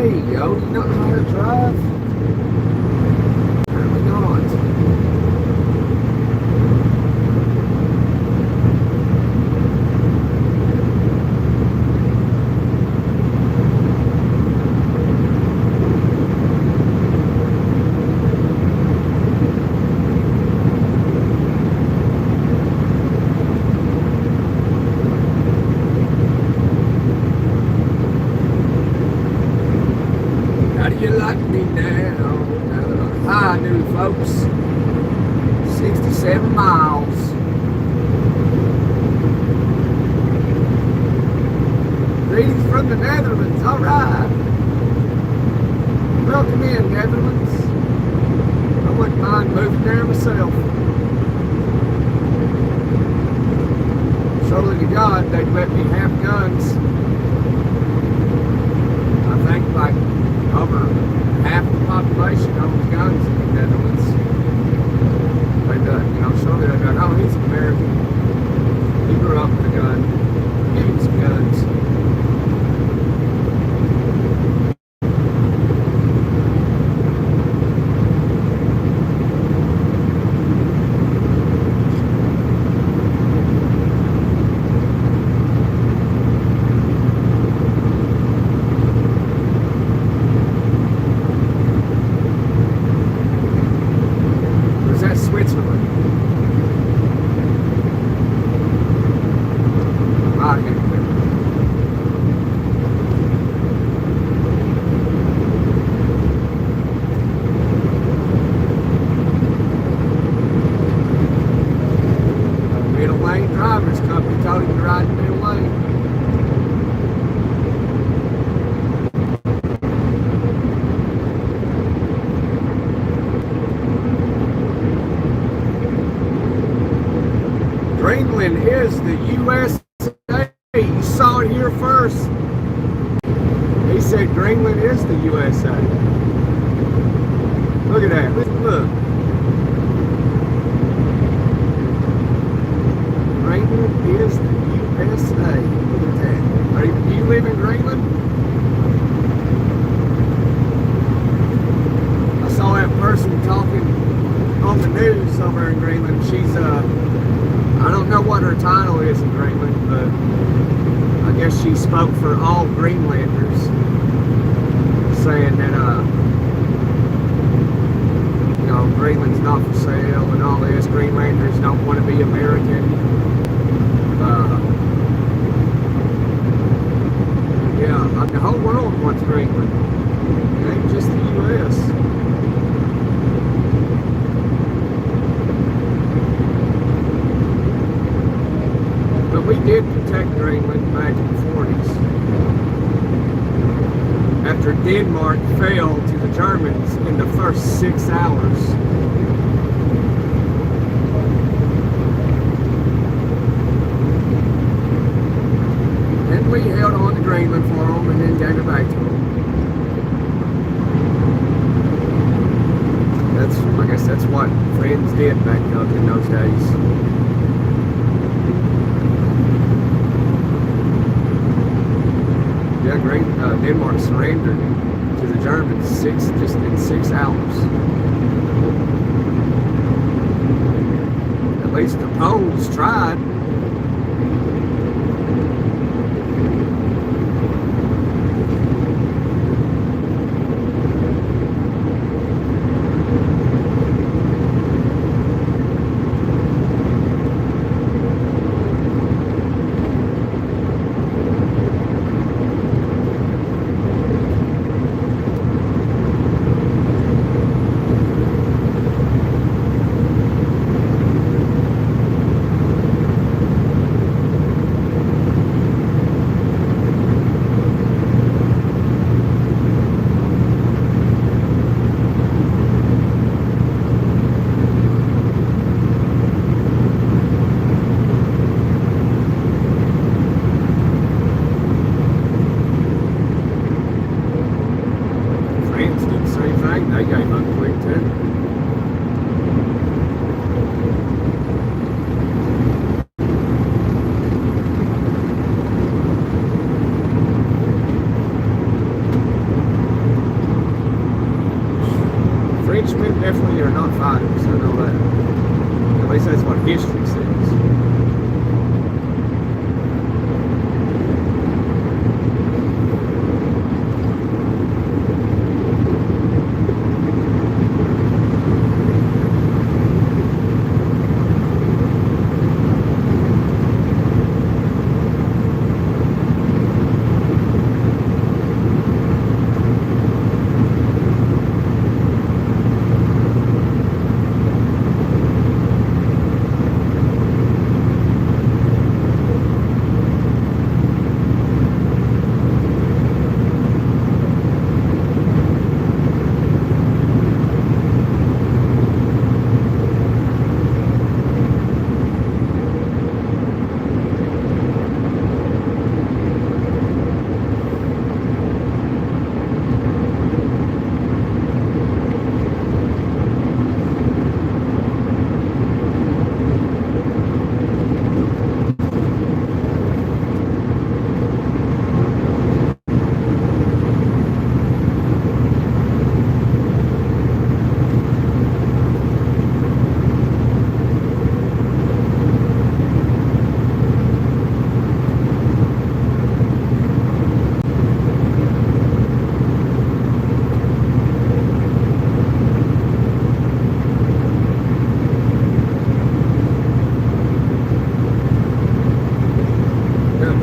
Yo, you don't know how to drive? Apparently not. You like me now that high new folks, 67 miles. Greetings from the Netherlands, all right. Welcome in, Netherlands. I wouldn't mind moving there myself. Surely to God they'd let me have guns. I think like over half the population owns guns in the Netherlands. They surely they're like, oh, he's an American. He grew up with a gun. Give him some guns. Switzerland. I can't remember. Middle lane drivers company told him to ride in the middle lane. Greenland is the USA. You saw it here first. He said Greenland is the USA. Look at that. Look. Greenland is the USA. Look at that. Do you live in Greenland? I saw that person talking on the news over in Greenland. She's I don't know what her title is in Greenland, but I guess she spoke for all Greenlanders, saying that Greenland's not for sale and all this. Greenlanders don't want to be American. Yeah, the whole world wants Greenland. It ain't just the U.S. attacked Greenland back in the 40s. After Denmark fell to the Germans in the first 6 hours. And we held on to Greenland for them and then gave it back to them. I guess that's what friends did back up in those days. Yeah, Denmark surrendered to the Germans just in 6 hours. At least the Poles tried. They gave up quick too. Frenchmen definitely are not fighters, I know that. At least that's what history says.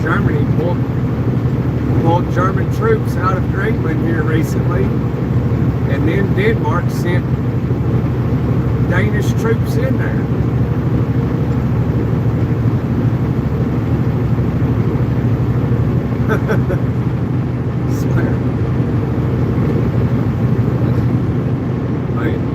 Germany pulled German troops out of Greenland here recently, and then Denmark sent Danish troops in there. Swear. Man.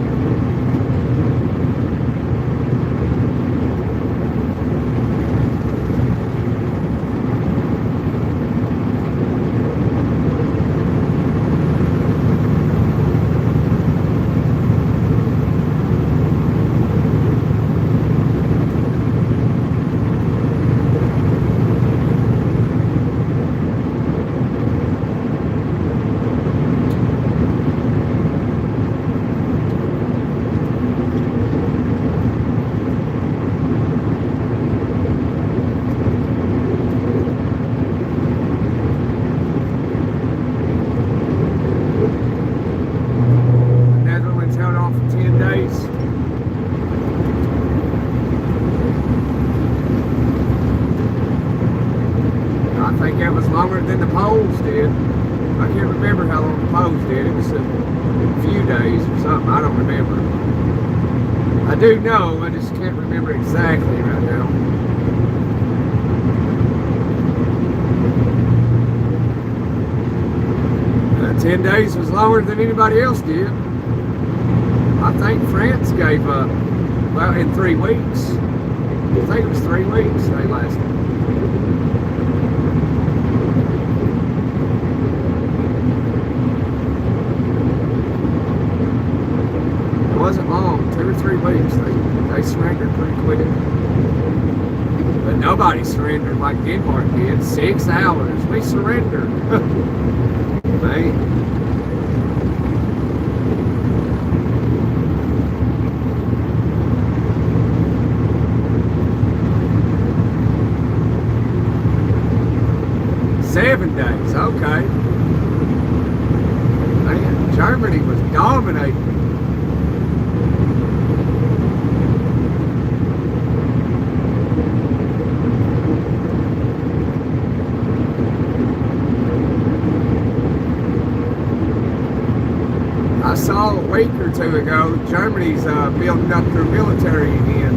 I think that was longer than the Poles did. I can't remember how long the Poles did. It was a few days or something. I don't remember. I do know, I just can't remember exactly right now. 10 days was longer than anybody else did. I think France gave up, well, in 3 weeks. I think it was 3 weeks they lasted. It wasn't long, 2 or 3 weeks. They surrendered pretty quick. But nobody surrendered like Denmark did. 6 hours, we surrendered. Man. Seven days, okay. Man, Germany was dominating. I saw a week or two ago, Germany's building up their military again.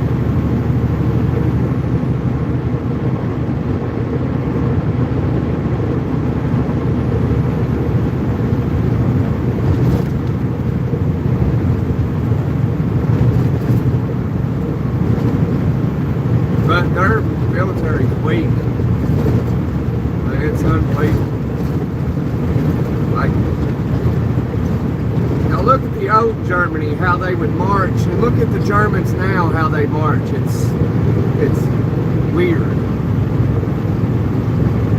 But their military's weak. It's unbelievable. Like, now look at the old Germany, how they would march, and look at the Germans now, how they march. It's weird.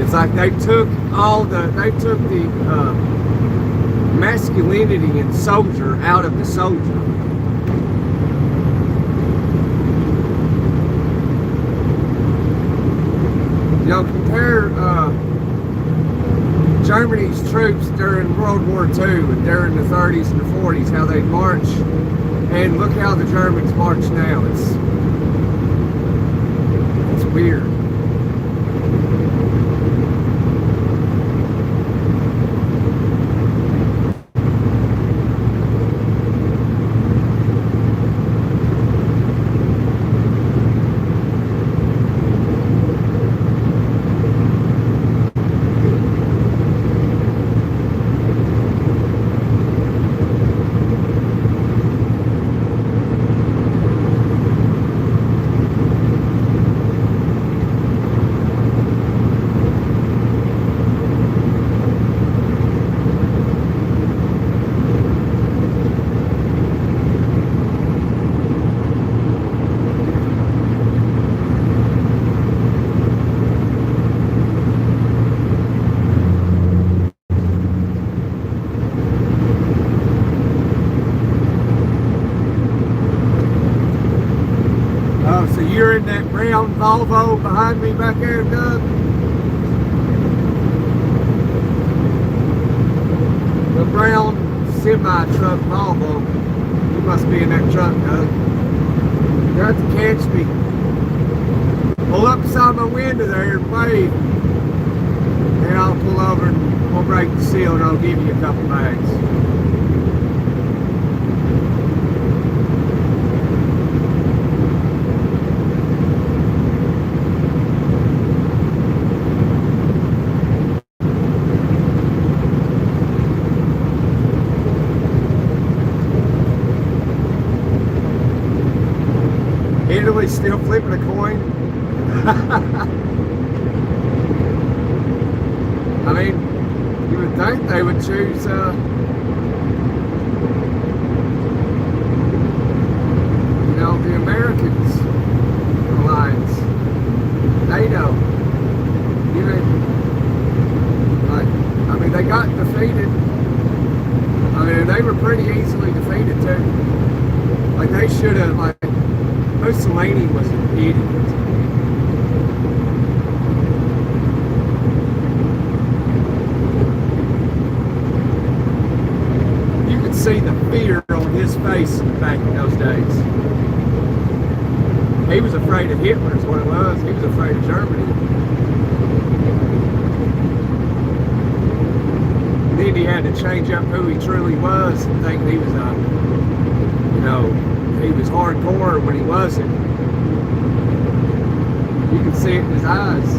It's like they took the masculinity in soldier out of the soldier. You know, compare Germany's troops during World War II and during the 30s and the 40s, how they'd march, and look how the Germans march now. It's weird. So you're in that brown Volvo behind me back there, Doug? The brown semi-truck Volvo. You must be in that truck, Doug. You have to catch me. Pull up beside my window there and wave. And I'll pull over and we'll break the seal and I'll give you a couple bags. Italy's still flipping a coin. I mean, you would think they would choose you know, the Americans alliance, NATO. You know, like, I mean, they got defeated. I mean, they were pretty easily defeated too. Like, they should have, like, Mussolini was an idiot. You could see the fear on his face back in those days. He was afraid of Hitler is what it was. He was afraid of Germany. Then he had to change up who he truly was and think he was a, you know, he was hardcore when he wasn't. You can see it in his eyes.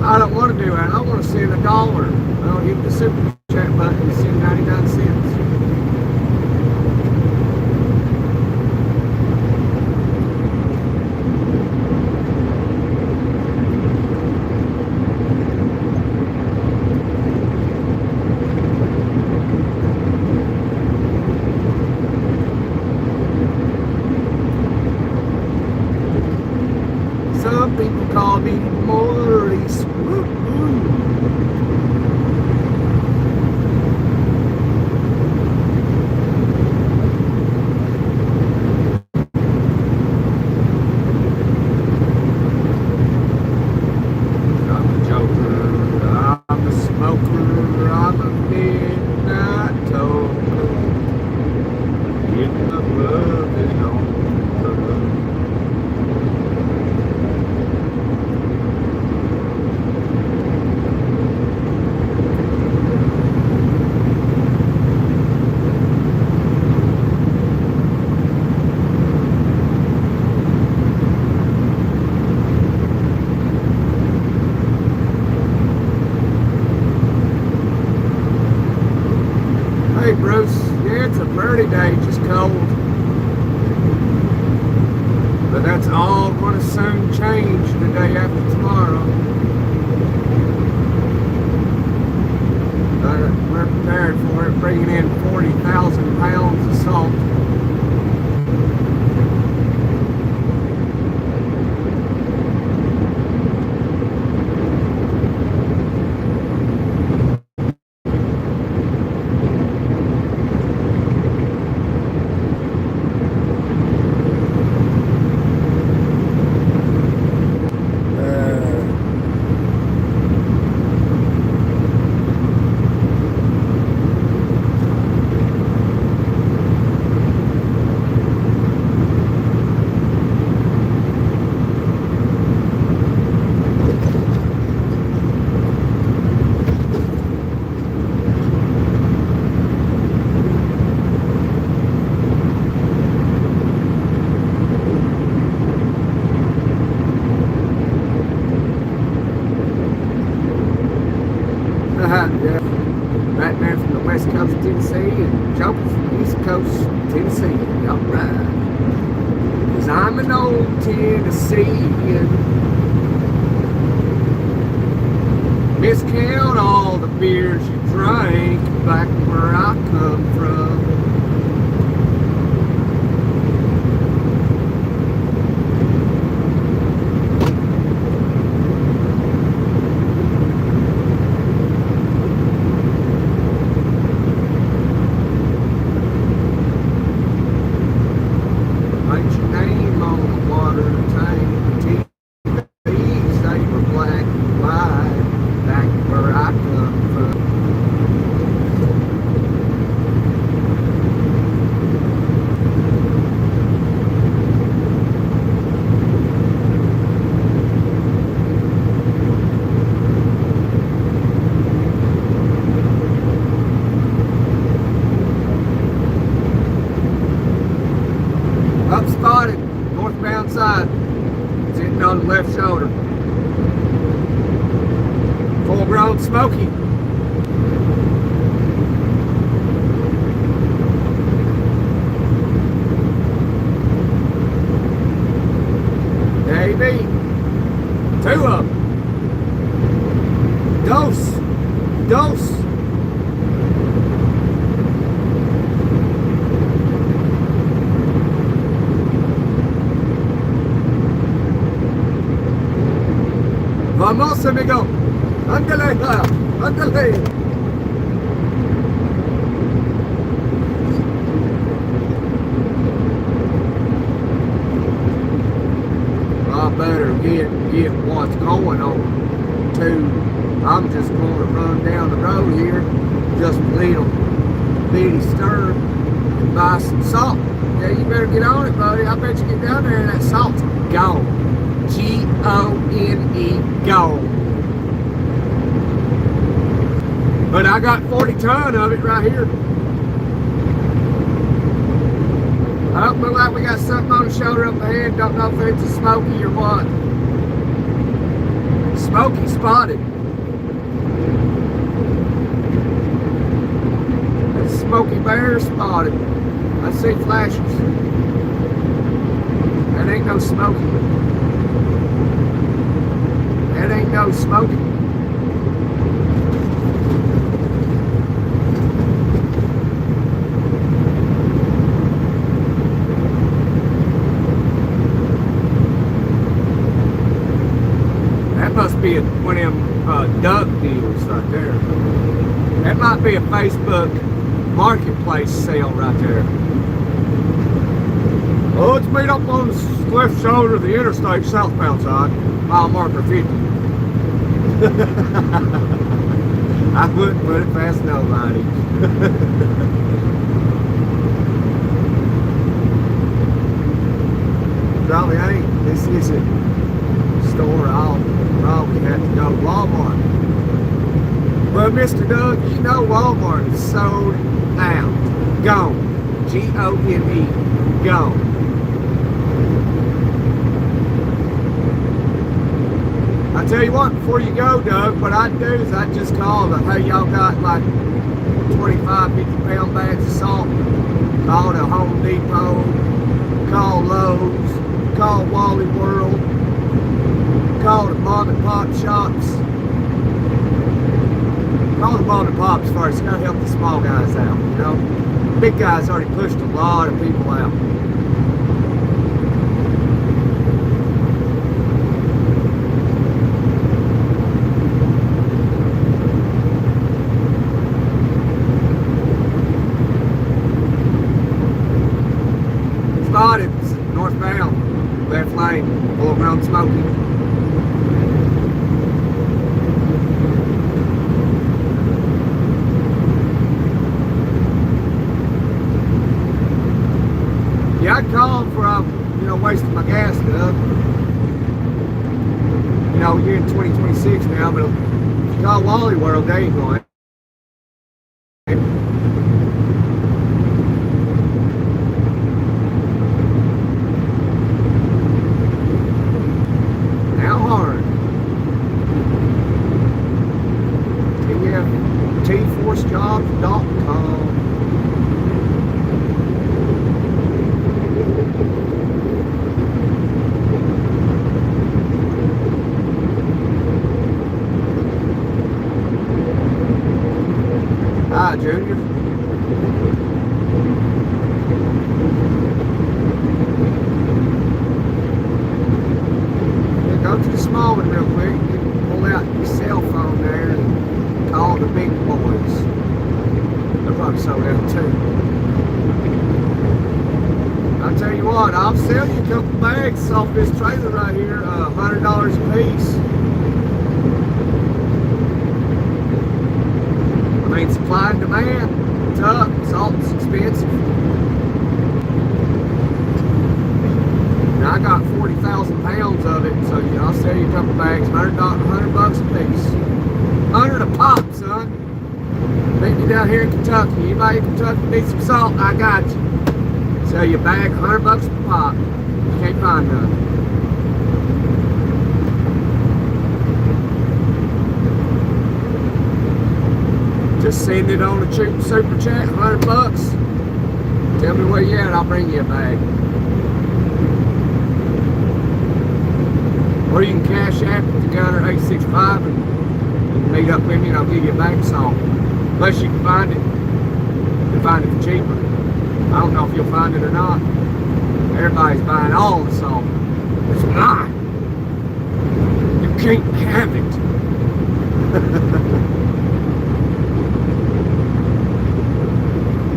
I don't want to do that. I want to send $1. I'll hit the super chat button and send 99 cents. Some people call me Maurice. Woo-hoo. I'm a joker, I'm a smoker, I'm a midnight toker. Getting my love is on the road. Hey Bruce, yeah, it's a pretty day, just cold. But that's all going to soon change the day after tomorrow. We're prepared for it, bringing in 40,000 pounds of salt. Yeah. Batman from the west coast of Tennessee and Joker from the east coast of Tennessee. Alright. 'Cause I'm an old Tennessean. Miscount all the beers you drank back where I come from. Write your name on the water tank. TVs, they were black and white back where I come from. Up spotted, northbound side, sitting on the left shoulder. Full grown Smoky. Davey, 2 of them. Dose. Vamos, amigo. Ándale. I better get what's going on too. I'm just going to run down the road here, just a little bitty stir, and buy some salt. Yeah, you better get on it, buddy. I bet you get down there and that salt's gone. G-O-N-E, gone. But I got 40 ton of it right here. I don't look like we got something on the shoulder up ahead. Don't know if it's a Smoky or what. Smoky spotted. That's Smoky Bear spotted. I see flashes. That ain't no Smoky. That ain't no Smoky. That must be one of them duck deals right there. That might be a Facebook marketplace sale right there. Oh, it's made up on the left shoulder of the interstate southbound side, mile marker 50. I wouldn't put it past nobody. Probably ain't. This isn't a store. I'll probably have to go to Walmart. Well, Mr. Doug, you know Walmart is sold out. Gone. G-O-N-E. Gone. I tell you what, before you go, Doug, what I'd do is I'd just call the, hey, y'all got like 25, 50 pound bags of salt. Call the Home Depot, call Lowe's, call Wally World, call the mom and pop shops. Call the mom and pops first. You gotta help the small guys out, you know? Big guys already pushed a lot of people out. Spotted, northbound, left lane, pull around Smoky. Yeah, I'd call him for, wasting my gas, Doug. You know, you're in 2026 now, but if you call Wally World, they ain't going. Now hard. TFTForcejobs.com. Hi, Junior. Yeah, go to the small one real quick. You can pull out your cell phone there and call the big boys. They're probably sold out too. I'll tell you what, I'll sell you a couple bags off this trailer right here, $100 a piece. I mean, supply and demand, it's up, salt's expensive. Now I got 40,000 pounds of it, so yeah, I'll sell you a couple bags, $100 a piece. 100 a pop, son. Meet me down here in Kentucky. Anybody in Kentucky need some salt, I got you. Sell you a bag, $100 a pop. You can't find none. Just send it on a super chat, $100. Tell me where you at, I'll bring you a bag. Or you can cash app at the Gunner 865 and meet up with me and I'll give you a bag of salt. Unless you can find it. You can find it for cheaper. I don't know if you'll find it or not. Everybody's buying all the salt. It's not. You can't have it.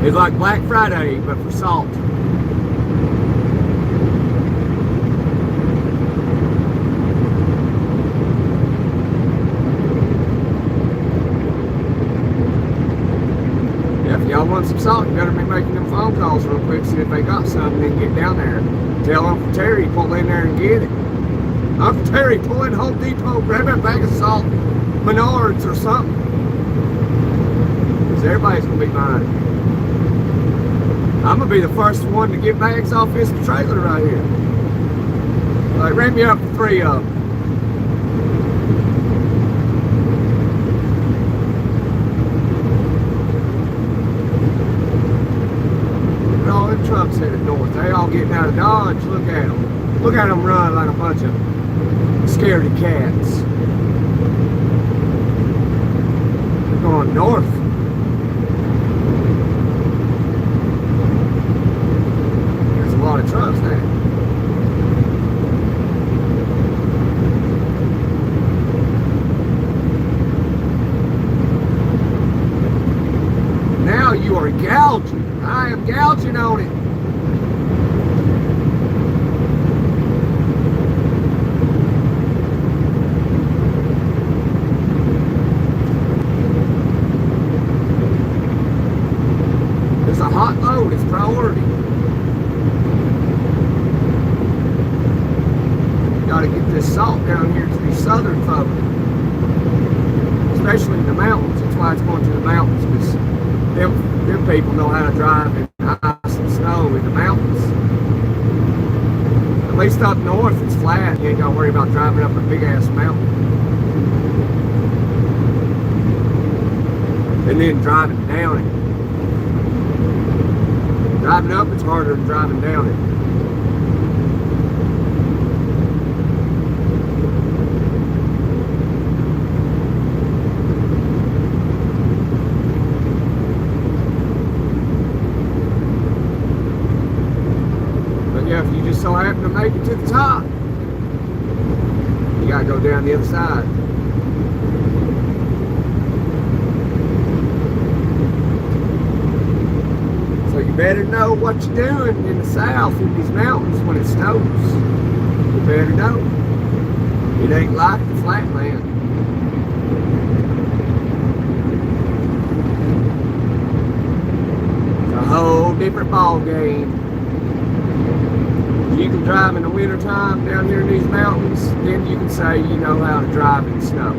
It's like Black Friday, but for salt. Yeah, if y'all want some salt, you better be making them phone calls real quick, see if they got some, and then get down there. Tell Uncle Terry, pull in there and get it. Uncle Terry, pull in Home Depot, grab a bag of salt, Menards or something. Because everybody's going to be buying it. I'm going to be the first one to get bags off this trailer right here. Like, ran me up for 3 of them. trucks headed north. They all getting out of Dodge. Look at them. Look at them run like a bunch of scaredy cats. They're going north. There's a lot of trucks there. Now you are gouging. I am gouging on it. It's a hot load. It's priority. Got to get this salt down here to these southern folk, especially in the mountains. That's why it's going to the mountains, because them people know how to drive in ice and snow in the mountains. At least up north it's flat. You ain't got to worry about driving up a big ass mountain. And then driving down it. Driving up it's harder than driving down it. If you just so happen to make it to the top, you gotta go down the other side. So you better know what you're doing in the south in these mountains when it snows. You better know. It ain't like the flatland. It's a whole different ball game. You can drive in the wintertime down here in these mountains, then you can say you know how to drive in snow.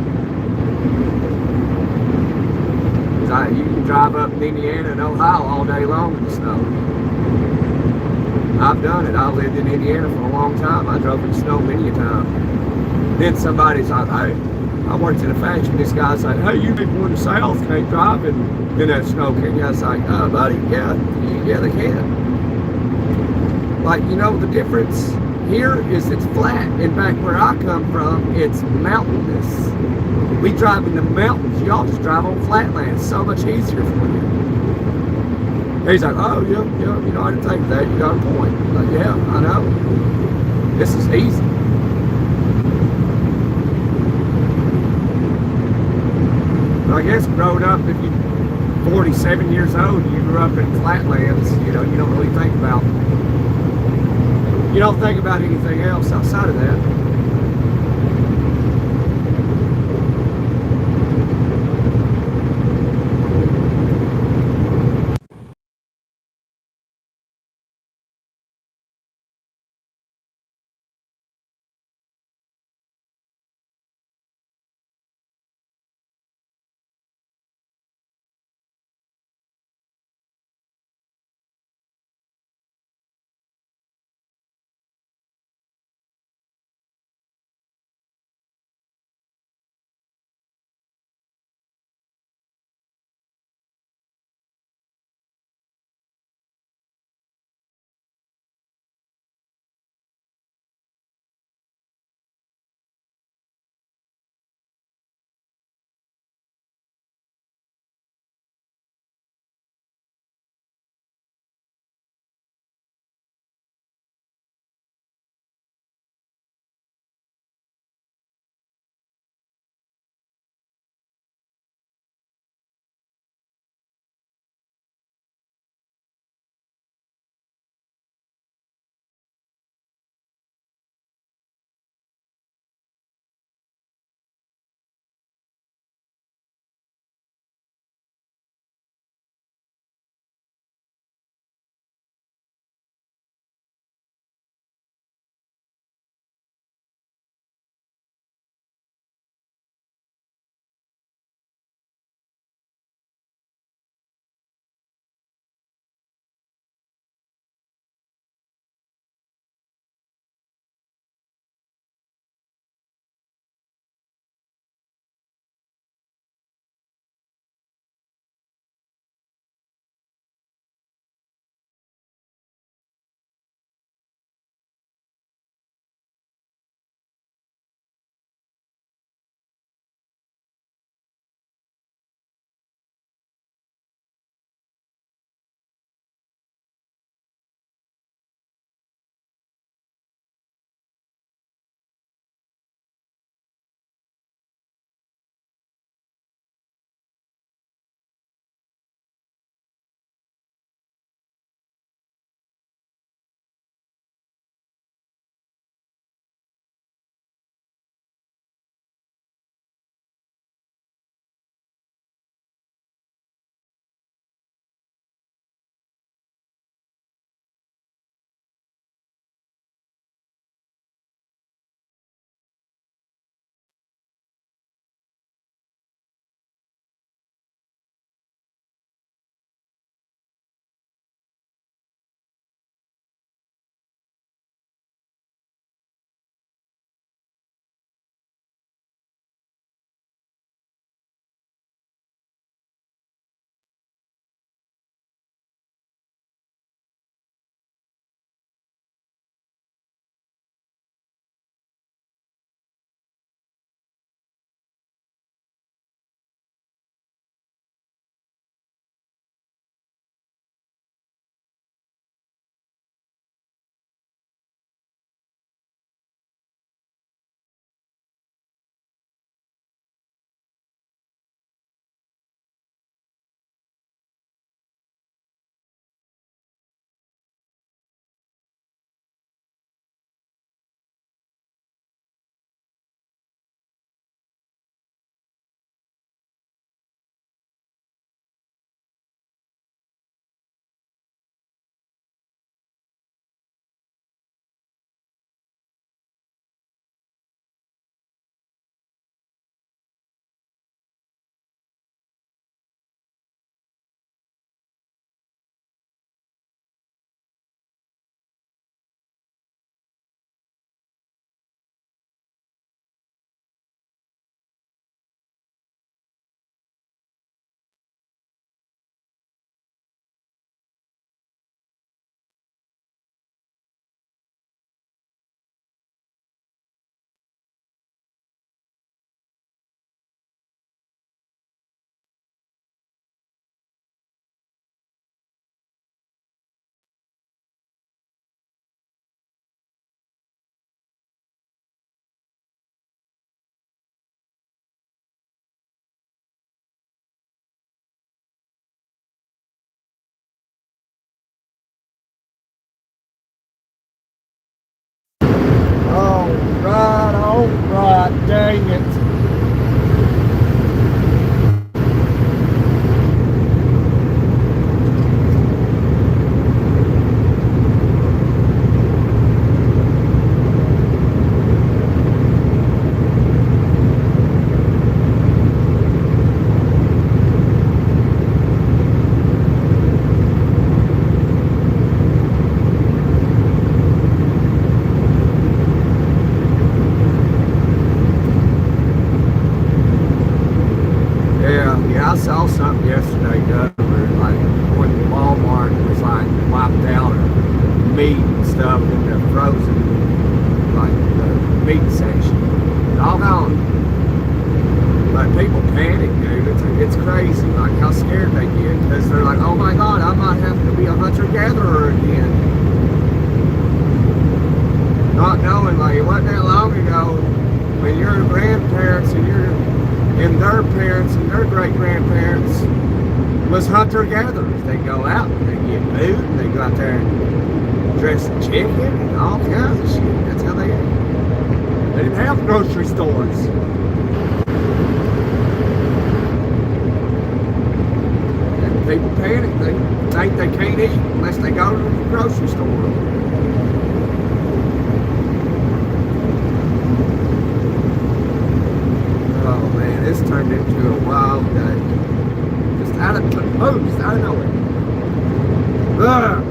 You can drive up in Indiana and Ohio all day long in the snow. I've done it. I lived in Indiana for a long time. I drove in the snow many a time. Then somebody's like, hey, I worked in a factory. This guy said, hey, you people in the south can't drive in that snow, can you? I was like, oh, buddy, yeah, they can. Like, you know, the difference here is it's flat, and back where I come from, it's mountainous. We drive in the mountains. Y'all just drive on flatland. It's so much easier for you. He's like, oh, yeah, you know, I didn't think of that. You got a point. I'm like, yeah, I know. This is easy. But I guess growing up, if you're 47 years old, you grew up in flatlands, you know, you don't really think about anything else outside of that. crazy, like how scared they get, because they're like, oh my God, I might have to be a hunter-gatherer again. Not knowing, like, it wasn't that long ago when your grandparents and their parents and their great-grandparents was hunter-gatherers. They go out and they get food, and they go out there and dress the chicken and all kinds of shit. That's how they ate. They didn't have grocery stores. And people panic. They think they can't eat unless they go to the grocery store. Oh man, this turned into a wild day. Just out of nowhere. Ugh.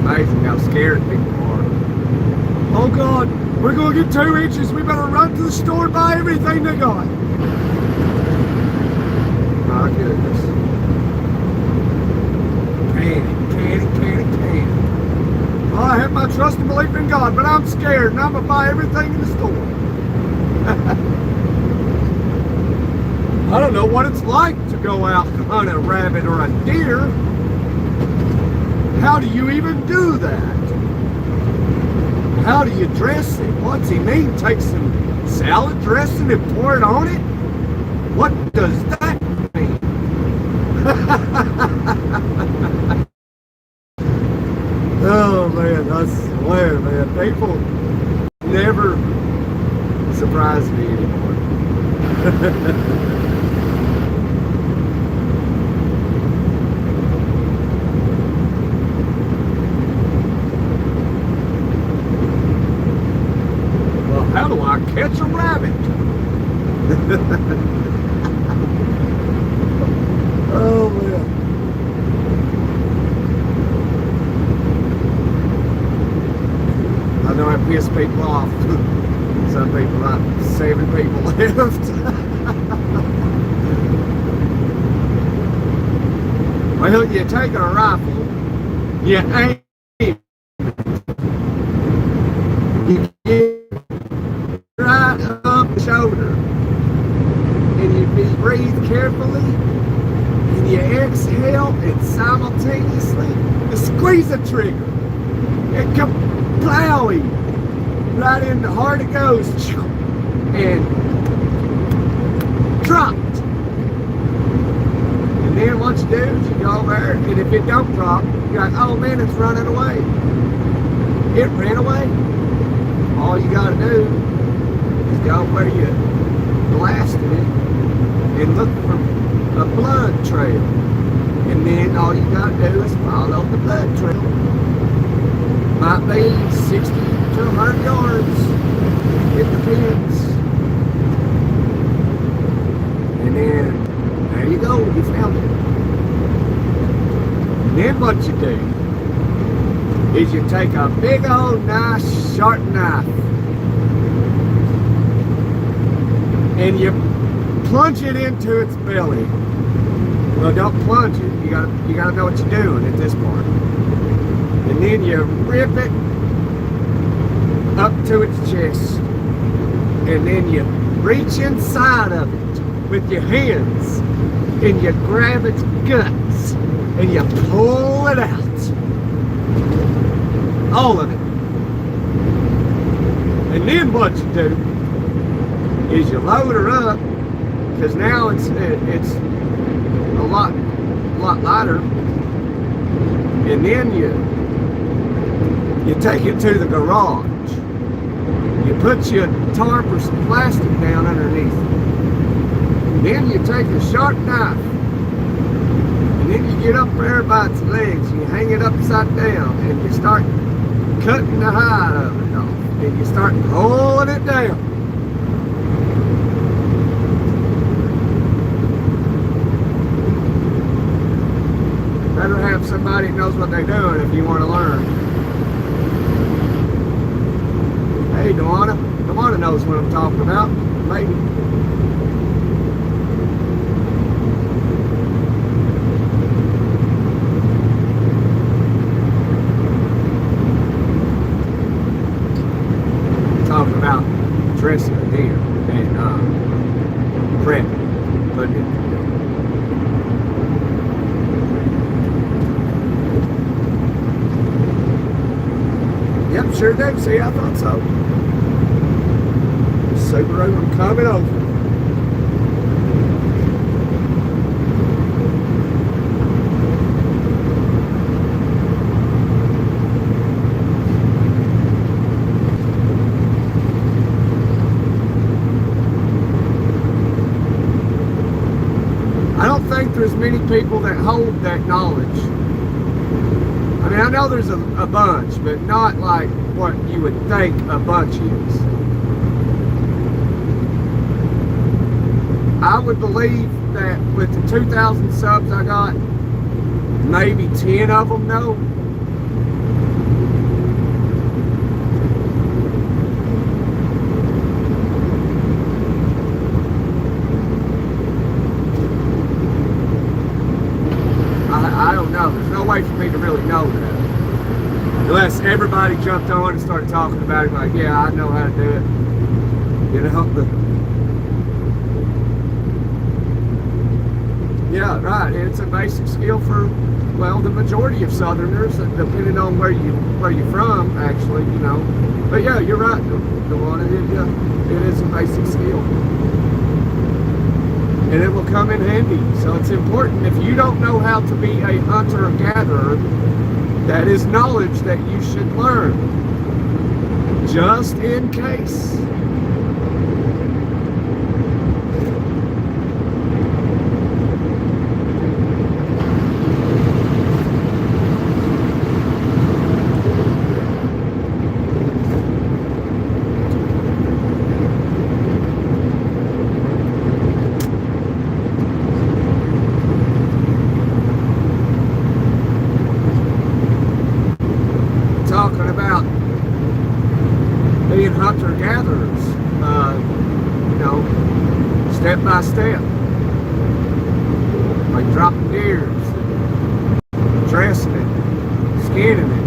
Amazing how scared people are. Oh God, we're gonna get 2 inches. We better run to the store and buy everything they got. My goodness. Panic. Oh, I have my trust and belief in God, but I'm scared and I'm gonna buy everything in the store. I don't know what it's like to go out and hunt a rabbit or a deer. How do you even do that? How do you dress it? What's he mean? Take some salad dressing and pour it on it? What does that mean? Oh man, I swear, man, people never surprise me anymore. How do I catch a rabbit? Oh man. I know I piss people off. Some people, like 7 people left. Well, you take a rifle, you aim, you get right up the shoulder, and you breathe carefully, and you exhale, and simultaneously you squeeze the trigger, and kaplowy, right in the heart it goes, and dropped. And then what you do is you go over there, and if it don't drop, you're like, oh man, it's running away. It ran away. All you gotta do is go where you blasted it and look for a blood trail. And then all you gotta do is follow the blood trail. Might be 60 to 100 yards. It depends. And then there you go, you found it. And then what you do is you take a big old nice sharp knife and you plunge it into its belly. Well, don't plunge it. You gotta know what you're doing at this part. And then you rip it up to its chest, and then you reach inside of it with your hands, and you grab its guts, and you pull it out. All of it. And then what you do is you load her up, because now it's a lot lighter, and then you take it to the garage. You put your tarp or some plastic down underneath it. Then you take a sharp knife, and then you get up there by its legs, you hang it upside down, and you start cutting the hide of it off, and you start pulling it down. Better have somebody who knows what they're doing if you want to learn. Hey, Dewana knows what I'm talking about, maybe. sure do. See, I thought so. Subaru, I'm coming over. I don't think there's many people that hold that knowledge. I mean, I know there's a bunch, but not like what you would think a bunch is. I would believe that with the 2,000 subs I got, maybe 10 of them know. I don't know. There's no way for me to really know that. Unless everybody jumped on and started talking about it, like, yeah, I know how to do it. You know? Yeah, right. It's a basic skill for, well, the majority of Southerners, depending on where you're from, actually, you know. But yeah, you're right. It is a basic skill. And it will come in handy. So it's important. If you don't know how to be a hunter or gatherer, that is knowledge that you should learn, just in case. Talking about being hunter-gatherers, you know, step by step, like dropping deers, dressing it, skinning it.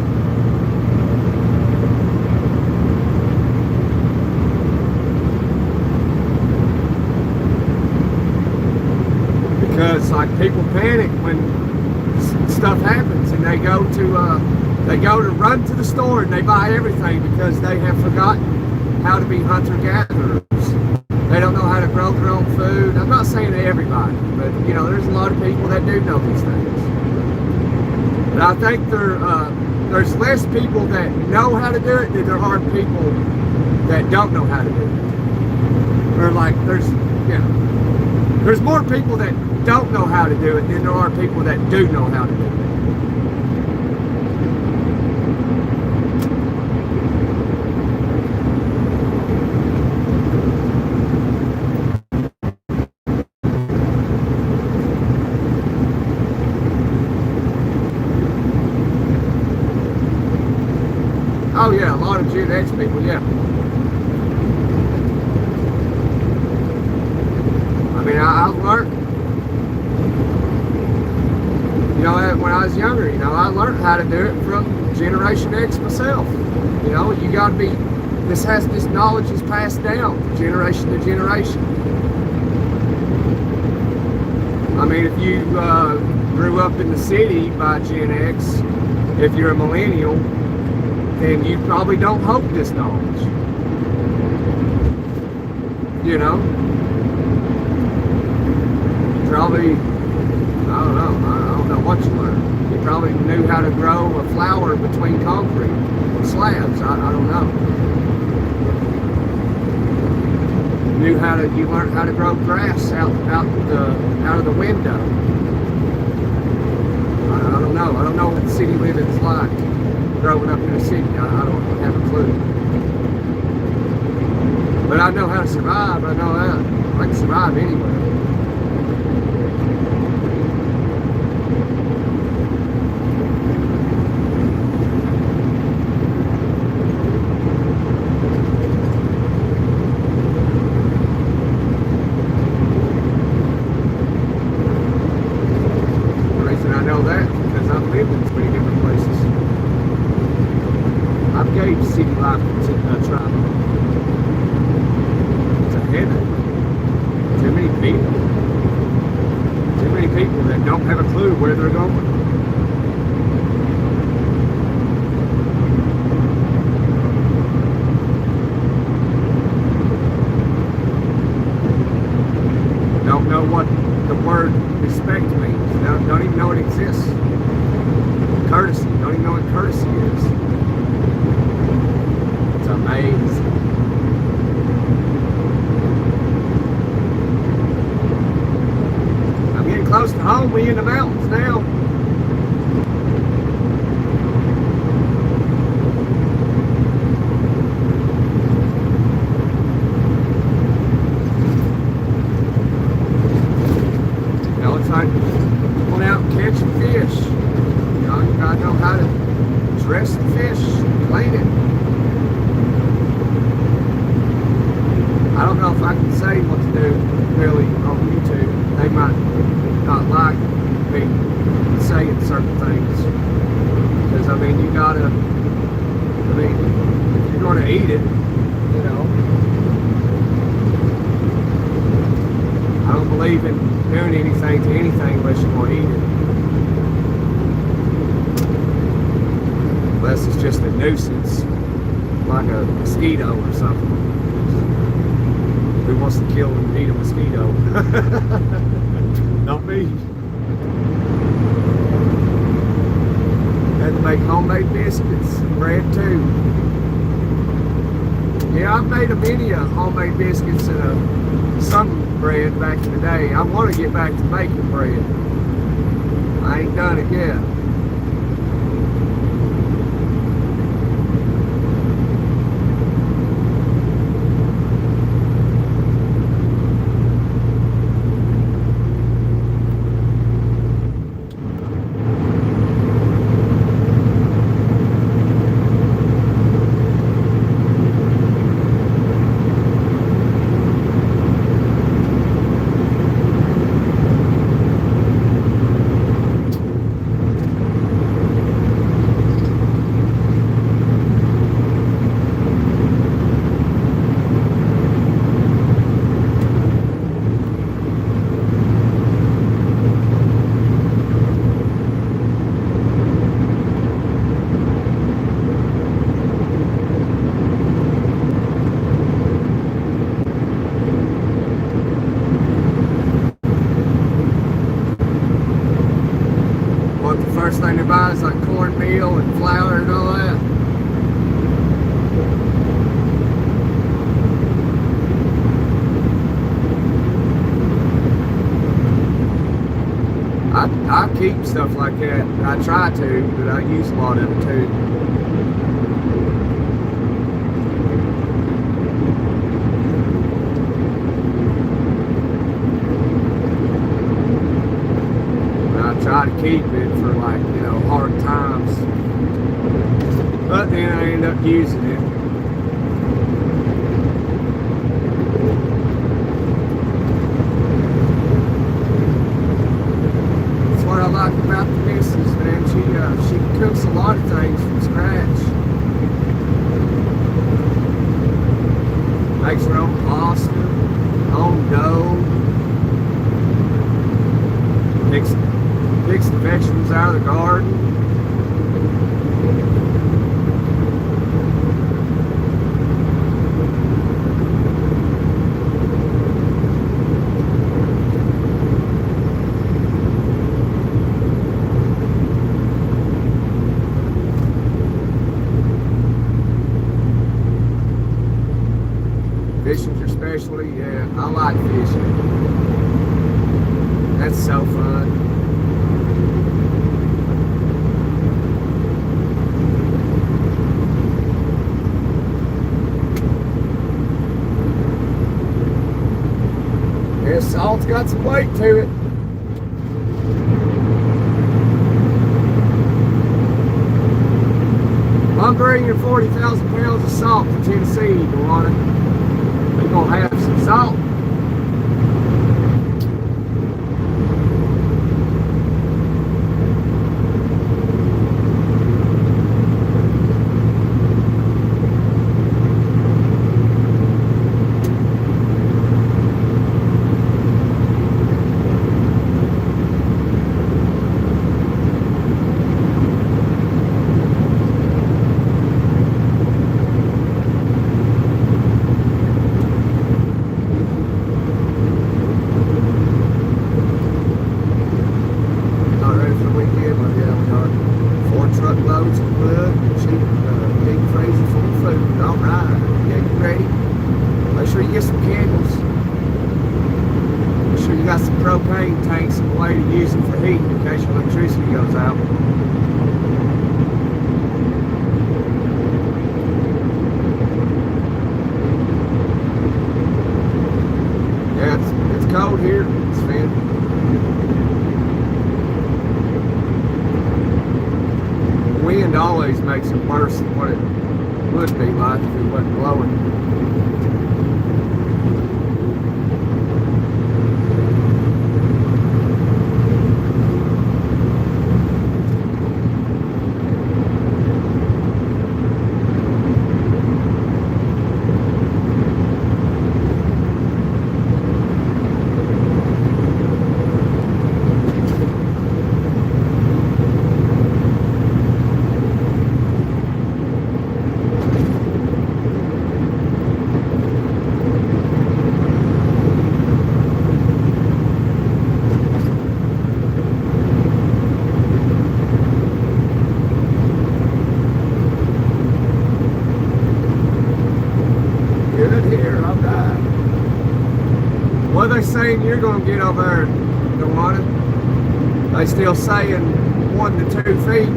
Because like people panic when stuff happens and they go to run to the store and they buy everything because they have forgotten how to be hunter-gatherers. They don't know how to grow their own food. I'm not saying to everybody, but you know, there's a lot of people that do know these things. But I think there's less people that know how to do it than there are people that don't know how to do it. Or like there's more people that don't know how to do it than there are people that do know how to do it. Oh yeah, a lot of Gen X people, yeah. I mean, I learned, you know, when I was younger, you know, I learned how to do it from Generation X myself. You know, you got to be, this knowledge is passed down from generation to generation. I mean, if you grew up in the city by Gen X, if you're a millennial, then you probably don't hold this knowledge. You know? You probably, I don't know what you learned. You probably knew how to grow a flower between concrete slabs. I don't know. You learned how to grow grass out of the window. I don't know. I don't know what the city living is like. Growing up in a city, I don't have a clue. But I know how to survive. I know how I can survive anywhere. The reason I know that is because I've lived in 3 different places. I've gave city life a try. It's a headache. Too many people. Too many people that don't have a clue where they're going. know it exists. Courtesy. Don't even know what courtesy is. It's amazing. I'm getting close to home. We in the mountains now. Going out and catching fish. You know, you gotta know how to dress the fish, clean it. I don't know if I can say what to do really on YouTube. They might not like me saying certain things. Because I mean, you gotta, if you're gonna eat it, you know. I don't believe in doing anything to anything unless you want to eat it. Unless it's just a nuisance, like a mosquito or something. Who wants to kill and eat a mosquito? Not me. Had to make homemade biscuits and bread too. Yeah, I've made a many homemade biscuits and some bread back in the day. I want to get back to making bread. I ain't done it yet. First thing they buy is like cornmeal and flour and all that. I keep stuff like that. I try to, but I use a lot of it too. Try to keep it for, like, you know, hard times, but then I end up using it. That's what I like about the missus, man. She cooks a lot of things from scratch. Makes her own pasta, own dough. Picks the vegetables out of the garden. Fishing's your specialty? Yeah, I like fishing. That's so fun. Salt's got some weight to it. I'm bringing 40,000 pounds of salt to Tennessee, Luana. We're going to have some salt. in case your electricity goes out. Yeah, it's cold here. It's fan. Wind always makes it worse than what it would be like if it wasn't blowing. What are they saying you're going to get over there, Dewana? They still saying 1 to 2 feet?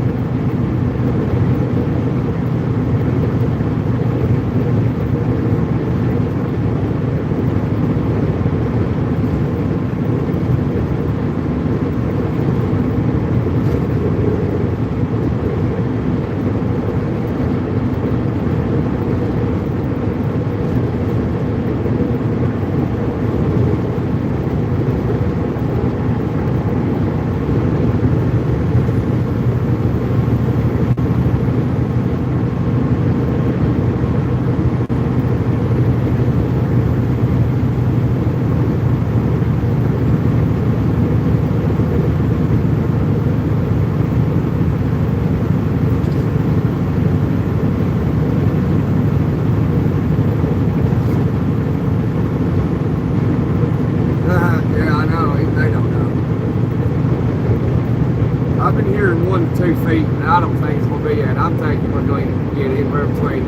I've been hearing 1 to 2 feet, and I don't think it's going to be that. I'm thinking we're going to get anywhere between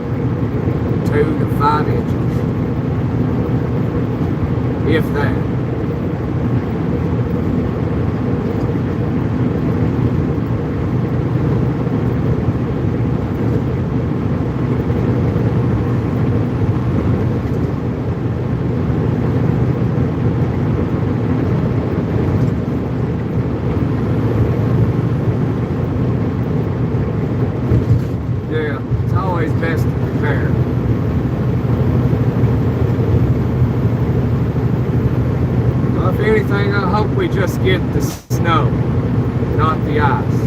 2 to 5 inches, if that. Best to prepare. Well, if anything, I hope we just get the snow, not the ice.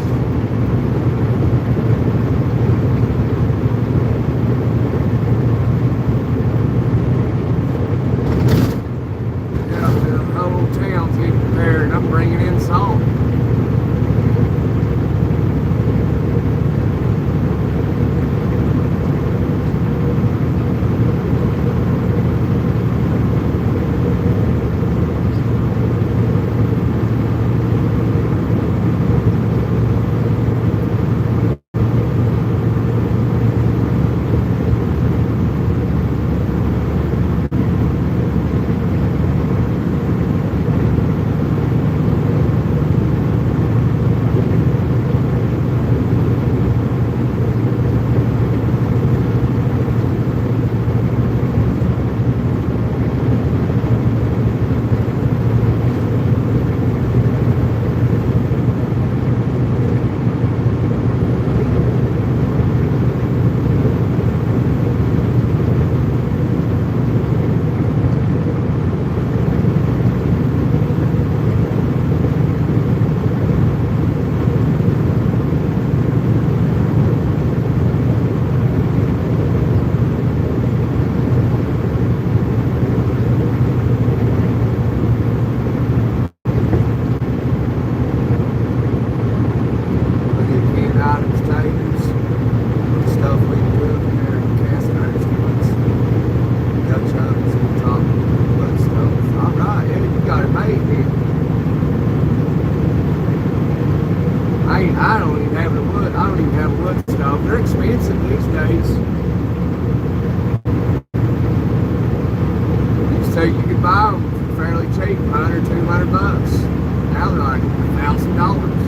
Yeah, the whole town's getting prepared, and I'm bringing in salt. I don't even have the wood. I don't even have a wood stove. They're expensive these days. Used to you could buy them fairly cheap, $100, $200. Now they're like $1,000.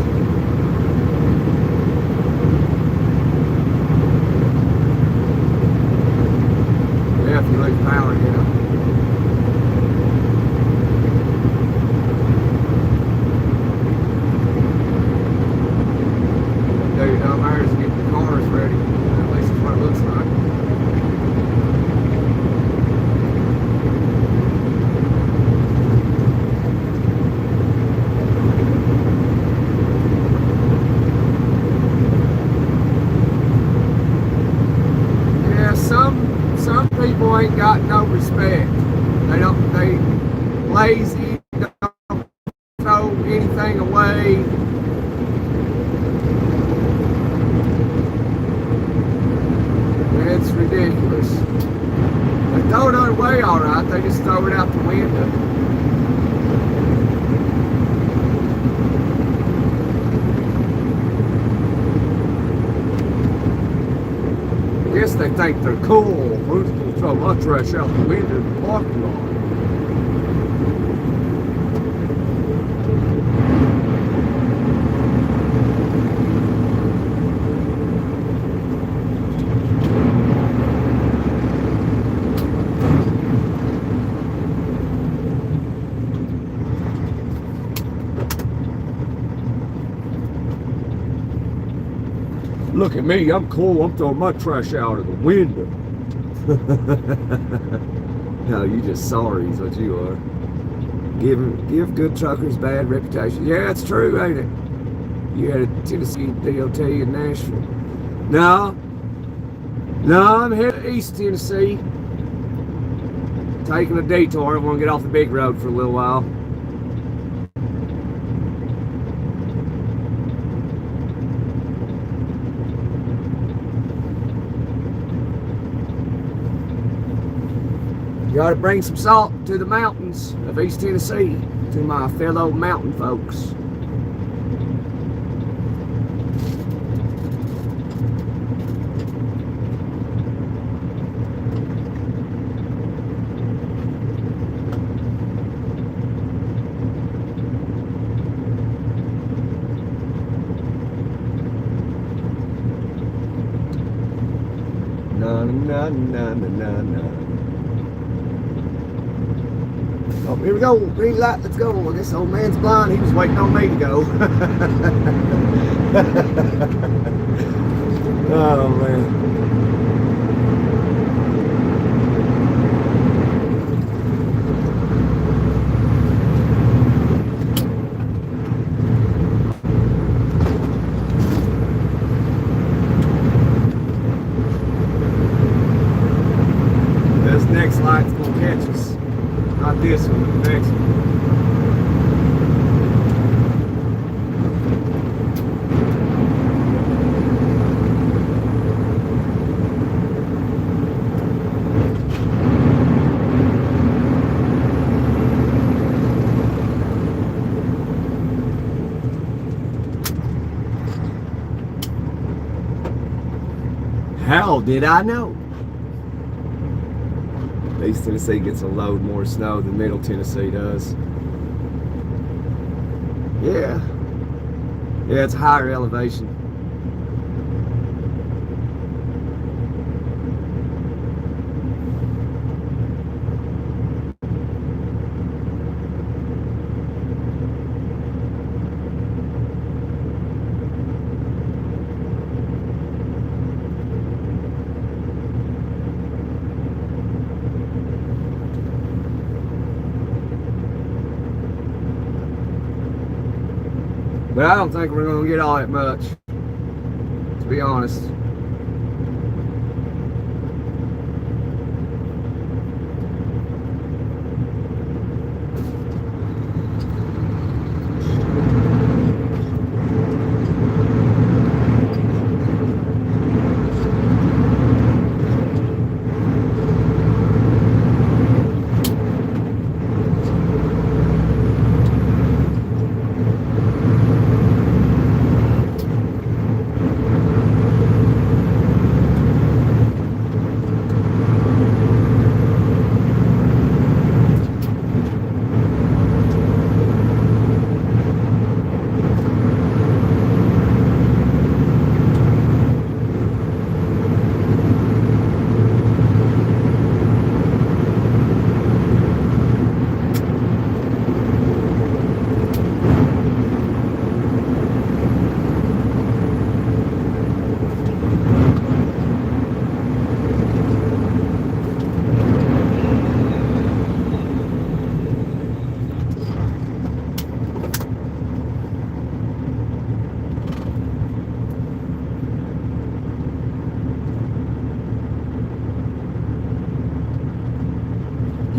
ain't got no respect. They lazy, don't throw anything away. It's ridiculous. They throw it away all right, they just throw it out the window. I guess they think they're cool. Who's going to throw my trash out the window in the parking lot? Look at me, I'm cool, I'm throwing my trash out of the window. No, you just sorry is what you are. Give good truckers bad reputation. Yeah, it's true, ain't it? You had a Tennessee DOT in Nashville. No, I'm headed east Tennessee. Taking a detour, I want to get off the big road for a little while. You ought to bring some salt to the mountains of East Tennessee, to my fellow mountain folks. Na na na na na na. Oh, here we go. Green light. Let's go. I guess old man's blind. He was waiting on me to go. Oh, man. This next light's going to catch us. Not this one, the next one. How did I know? East Tennessee gets a load more snow than Middle Tennessee does. Yeah, it's higher elevation. But I don't think we're going to get all that much, to be honest.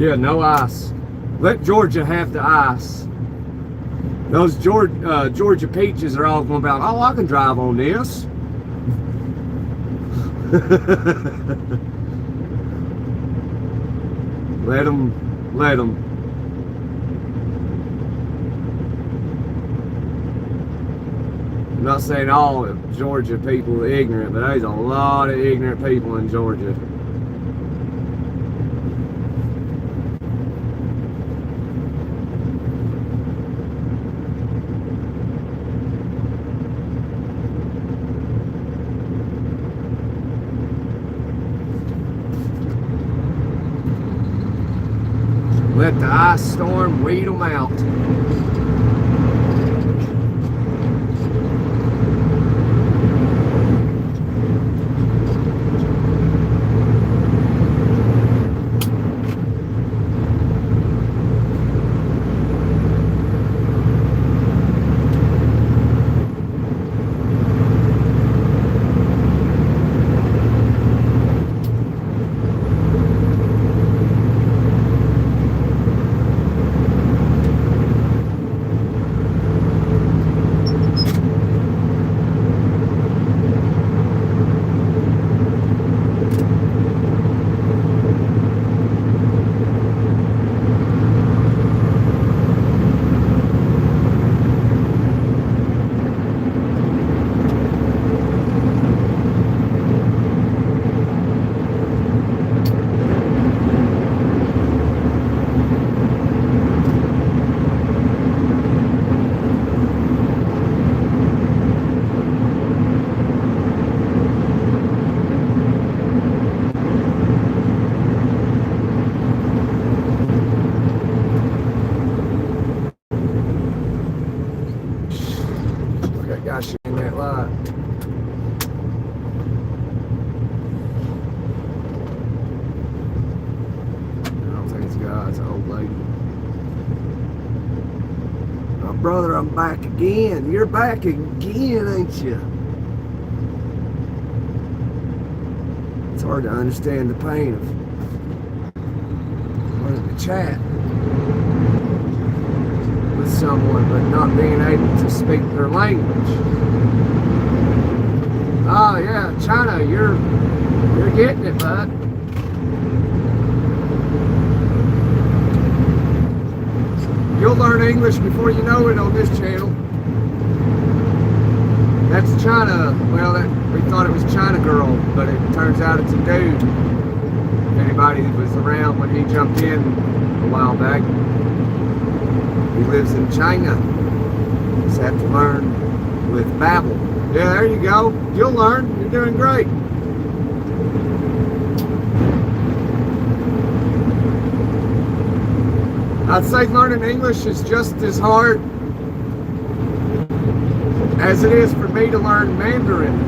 Yeah, no ice. Let Georgia have the ice. Those Georgia peaches are all going about, oh, I can drive on this. Let them. I'm not saying all of Georgia people are ignorant, but there's a lot of ignorant people in Georgia. Let the ice storm weed them out. Gosh, in that light. I don't think it's God, it's an old lady. Oh, brother, I'm back again. You're back again, ain't you? It's hard to understand the pain of wanting to chat with someone but not being able to speak their language. Oh yeah, China, you're getting it, bud. You'll learn English before you know it on this channel. That's China. Well, we thought it was China girl, but it turns out it's a dude. Anybody that was around when he jumped in a while back. He lives in China. Just have to learn with Babel. Yeah, there you go. You'll learn. You're doing great. I'd say learning English is just as hard as it is for me to learn Mandarin.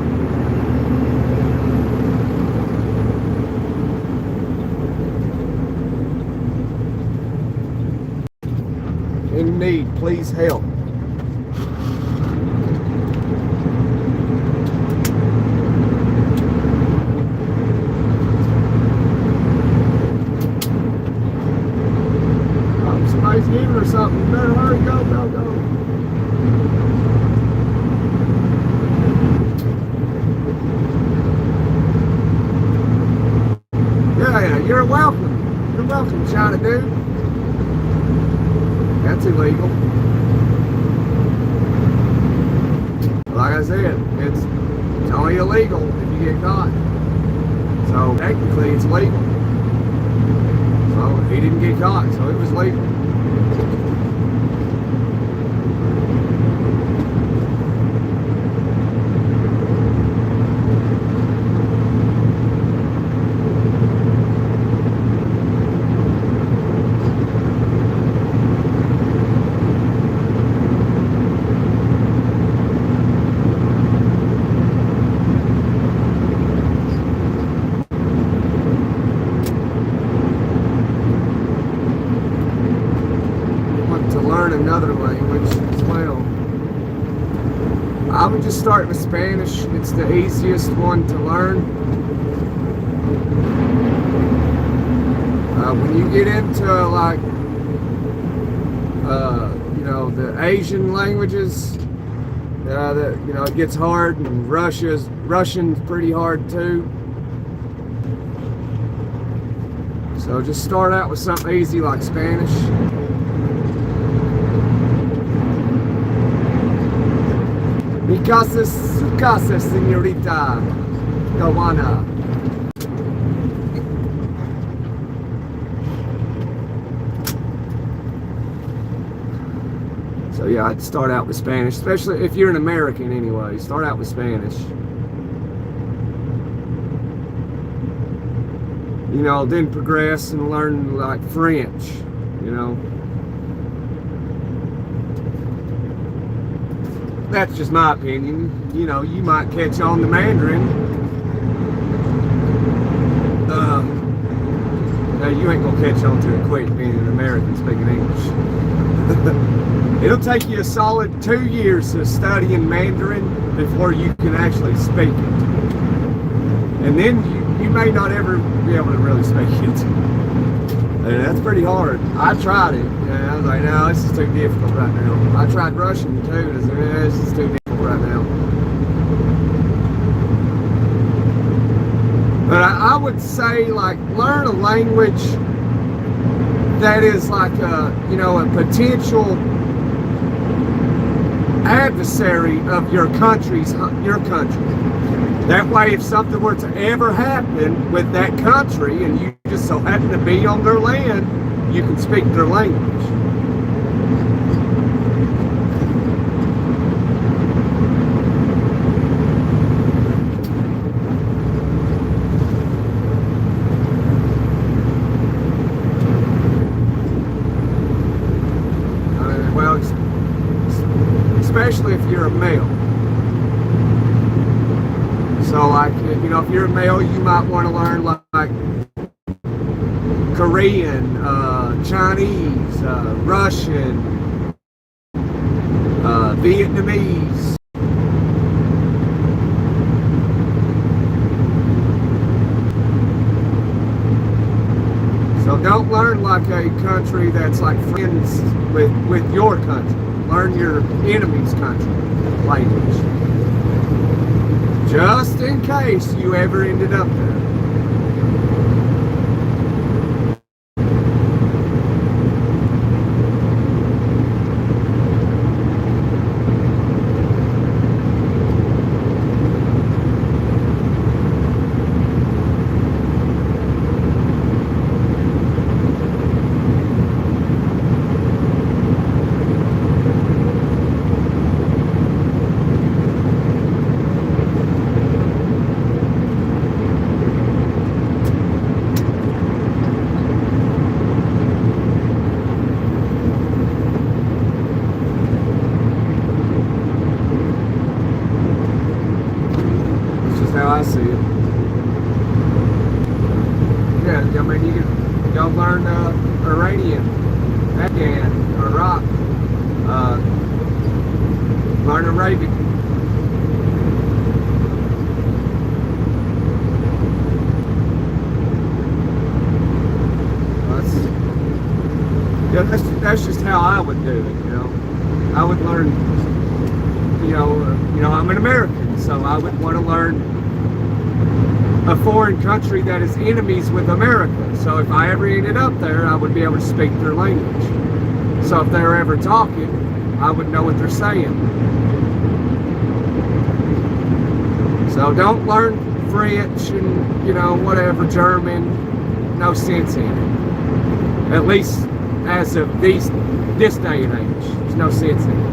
In need, please help. Oh, somebody's giving her something. You better hurry, go. Yeah, you're welcome. You're welcome, China dude. That's illegal. Like I said, it's only illegal if you get caught. So technically it's legal. So he didn't get caught, so it was legal. Another language as well. I would just start with Spanish. It's the easiest one to learn. When you get into like, the Asian languages, it gets hard, and Russian's pretty hard too. So just start out with something easy like Spanish. Mi casa es su casa, señorita Gawana. So yeah, I'd start out with Spanish, especially if you're an American anyway. Start out with Spanish. Then progress and learn like French, That's just my opinion. You might catch on to Mandarin. No, you ain't gonna catch on to it quick being an American speaking English. It'll take you a solid 2 years of studying Mandarin before you can actually speak it. And then you may not ever be able to really speak it. And that's pretty hard. I tried it. And I was like, no, this is too difficult right now. I tried Russian too. And I was like, this is too difficult right now. But I would say, like, learn a language that is like a potential adversary of your country. That way, if something were to ever happen with that country and you just so happen to be on their land, you can speak their language. Especially if you're a male. So like, if you're a male, you might want to learn like Korean, Chinese, Russian, Vietnamese. So don't learn like a country that's like friends with your country. Learn your enemy's country language. Just in case you ever ended up there. How I see it. Yeah, I mean, you can go learn Iranian, Afghan, Iraq, learn Arabic. That's just how I would do it, I would learn, I'm an American, so I would want to learn a foreign country that is enemies with America. So if I ever ended up there, I would be able to speak their language. So if they're ever talking, I would know what they're saying. So don't learn French and, whatever, German. No sense in it. At least as of this day and age. There's no sense in it.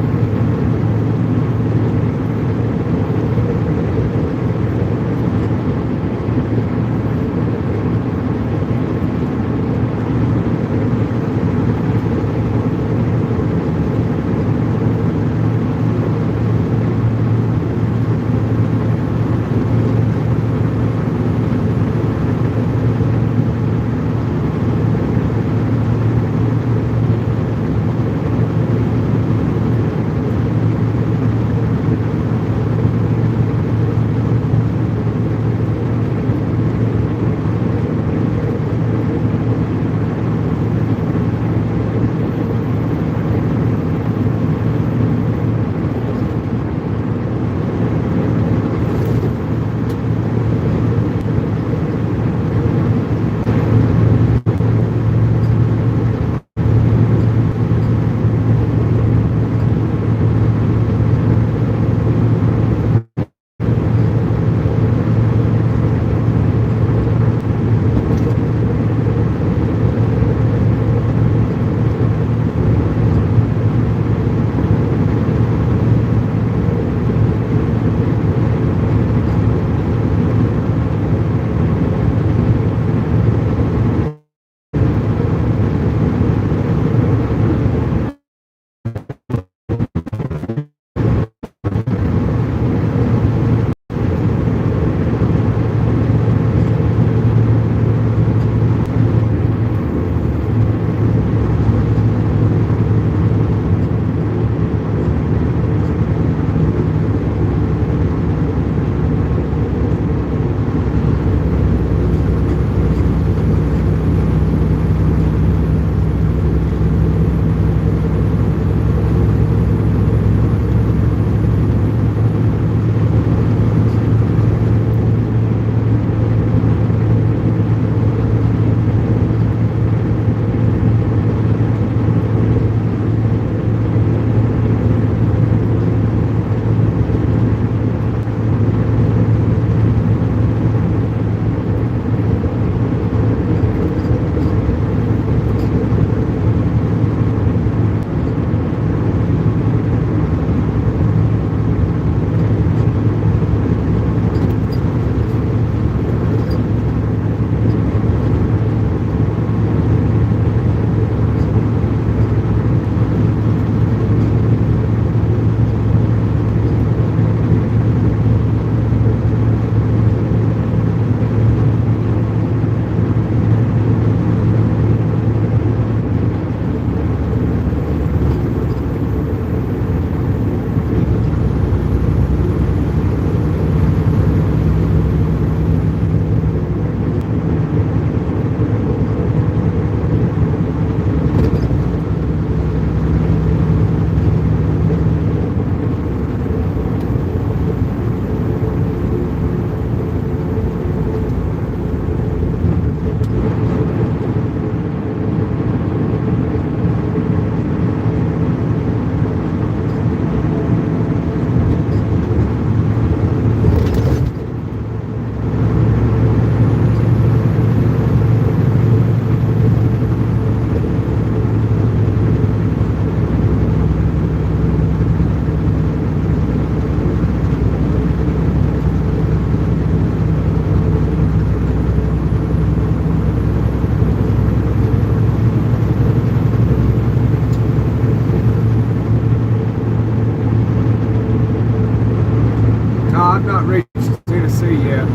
I've not reached Tennessee yet.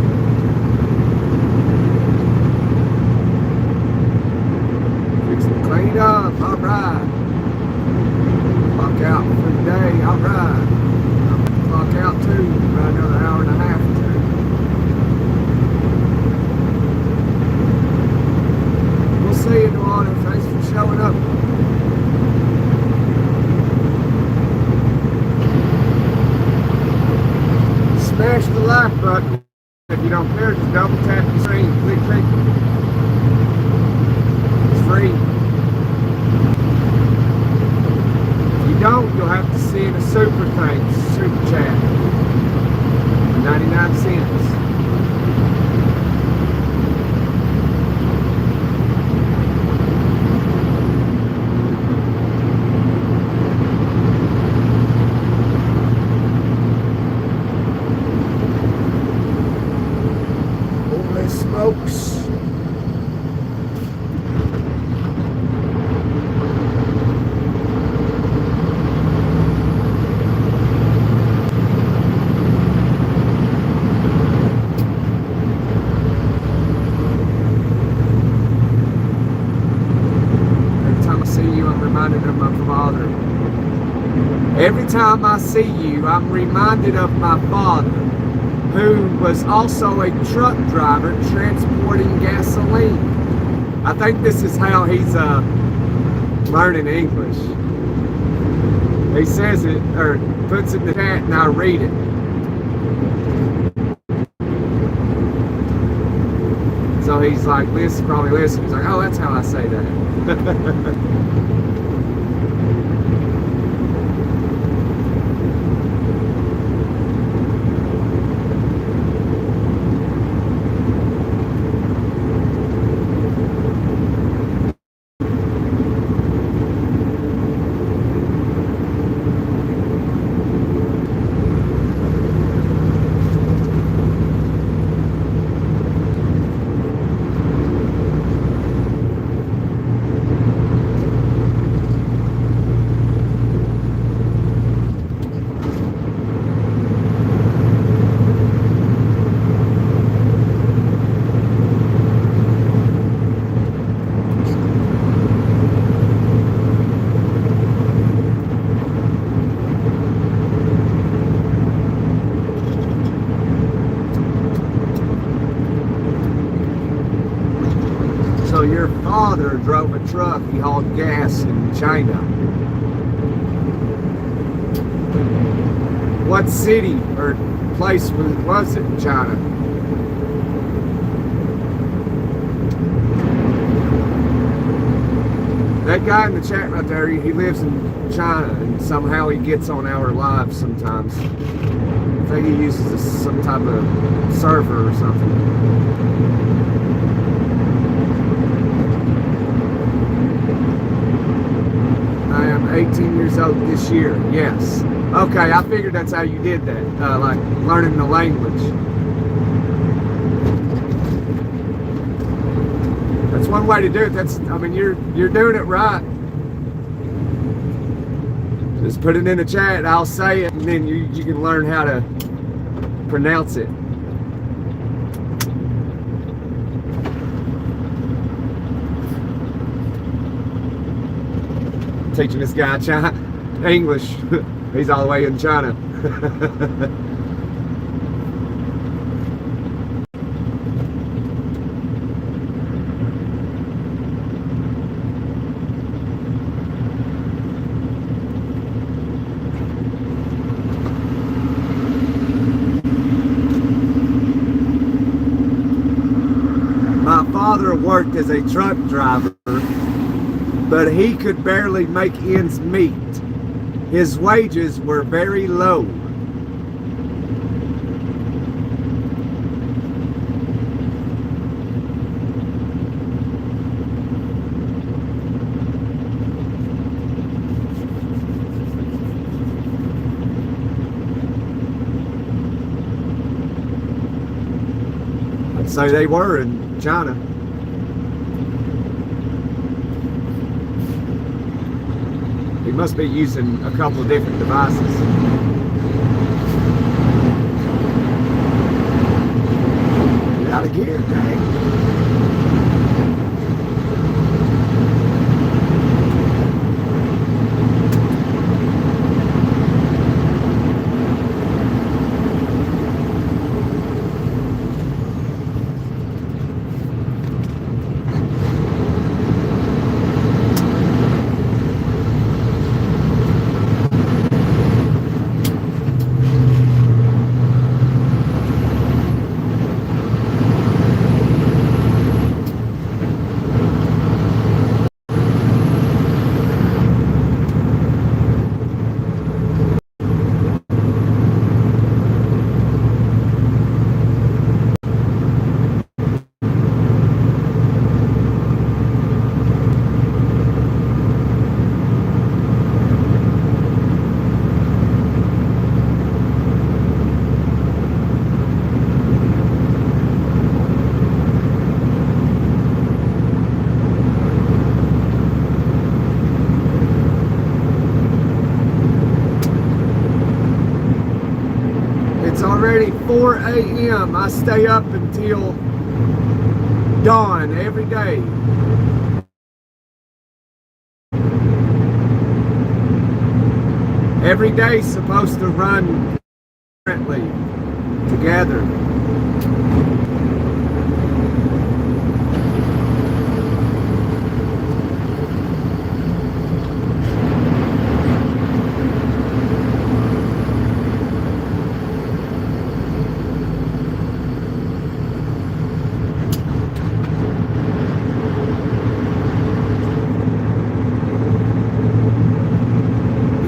Fixing to clean up, alright. Clock out for the day, alright. I'm going to clock out too, about another hour and a half or two. We'll see you, Duana. Thanks for showing up. Smash the like button. If you don't care, just double tap the screen. Click, click. It's free. If you don't, you'll have to send a super thanks, super chat. For 99 cents. Smokes. Every time I see you, I'm reminded of my father. Every time I see you, I'm reminded of my father, who was also a truck driver transporting gasoline. I think this is how he's learning English. He says it, or puts it in the chat, and I read it. So he's like, probably listening. He's like, oh, that's how I say that. So your father drove a truck, he hauled gas in China. What city or place was it in China? That guy in the chat right there, he lives in China, and somehow he gets on our lives sometimes. I think he uses some type of server or something. I am 18 years old this year, yes. Okay, I figured that's how you did that, like learning the language. That's one way to do it. I mean, you're doing it right. Just put it in the chat, I'll say it, and then you can learn how to pronounce it. Teaching this guy English. He's all the way in China. My father worked as a truck driver, but he could barely make ends meet. His wages were very low. I'd say they were in China. He must be using a couple of different devices. okay. It's already 4 a.m. I stay up until dawn every day. Every day's supposed to run differently together.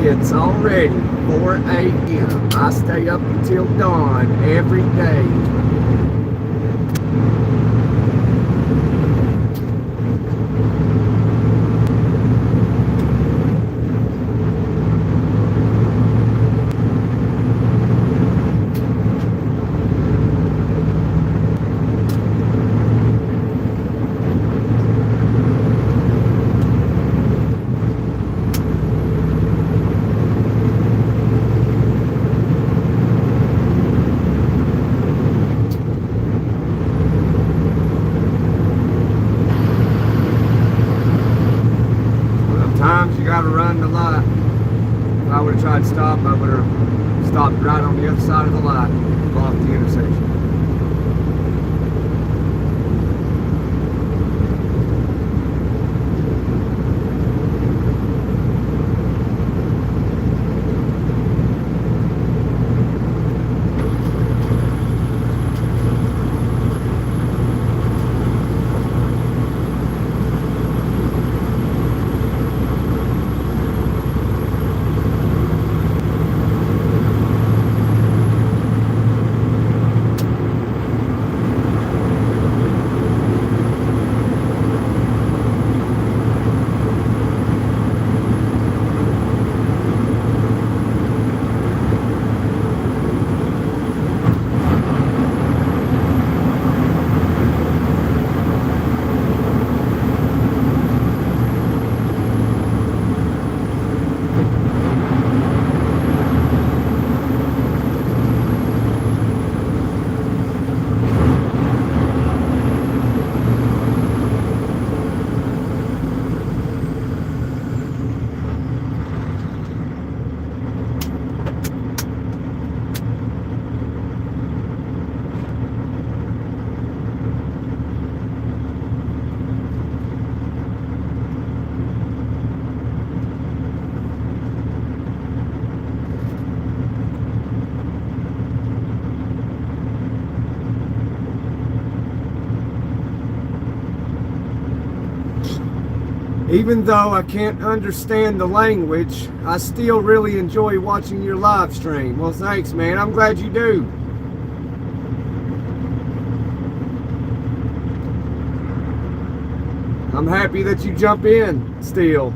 It's already 4 a.m. I stay up until dawn every day. Sometimes you gotta run the light. If I would have tried to stop, I would have stopped right on the other side of the light, off the intersection. Even though I can't understand the language, I still really enjoy watching your live stream. Well, thanks, man. I'm glad you do. I'm happy that you jump in still.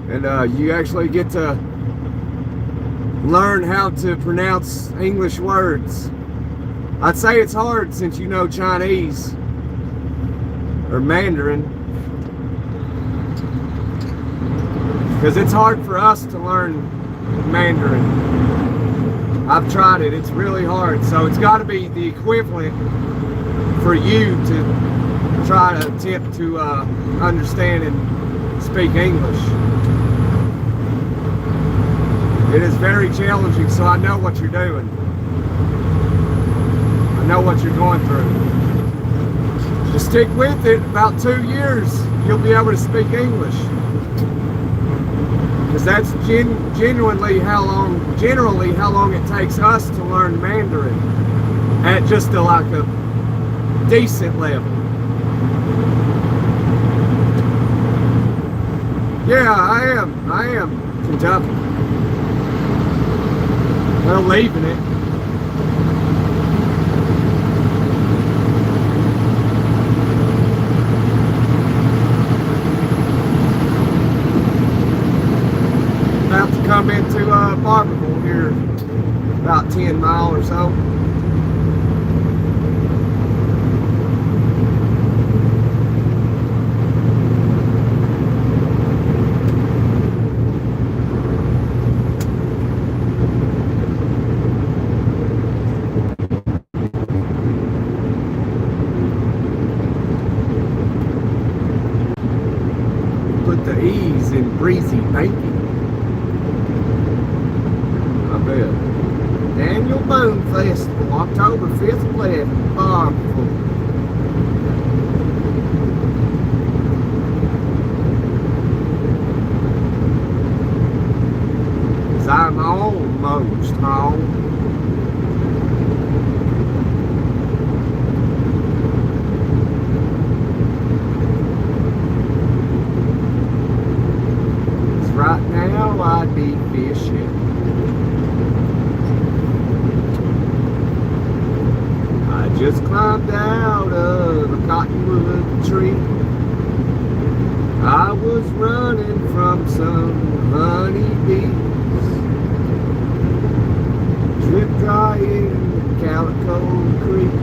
And you actually get to learn how to pronounce English words. I'd say it's hard since you know Chinese or Mandarin. Because it's hard for us to learn Mandarin. I've tried it, it's really hard. So it's got to be the equivalent for you to try to attempt to understand and speak English. It is very challenging, so I know what you're doing. I know what you're going through. Just stick with it. About 2 years, you'll be able to speak English. Because that's generally how long it takes us to learn Mandarin at just like a decent level. Yeah, I am Kentucky. Well, leaving it. About to come into Barberville here, about 10 miles or so. Put the E's in breezy banking. I bet. Annual Boom Festival, October 5th, 11th, Barberville. Cause I'm almost home. Right now I'd be fishing. I just climbed out of a cottonwood tree. I was running from some honeybees. Drip dry in the Calico Creek.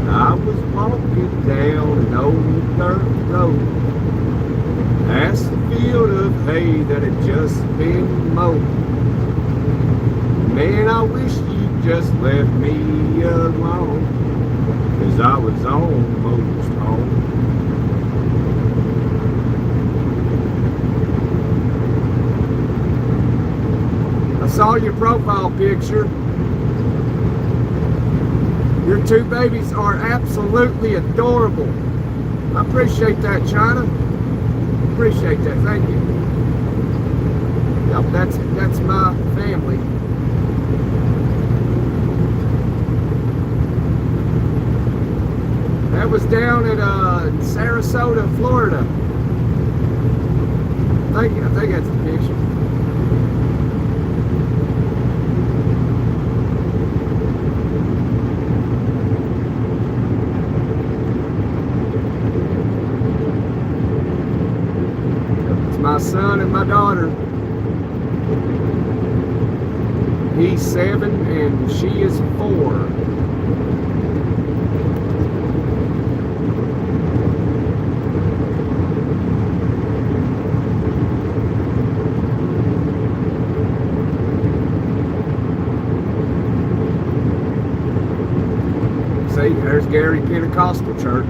I was walking down an old dirt road. Past the field of hay that had just been mowed. Man, I wish you'd just left me alone, 'cause I was almost home. I saw your profile picture. Your two babies are absolutely adorable. I appreciate that, China. Appreciate that, thank you. Yep, that's my family. That was down at Sarasota, Florida. I think that's the picture. My son and my daughter. He's 7 and she is 4. See, there's Gary Pentecostal Church.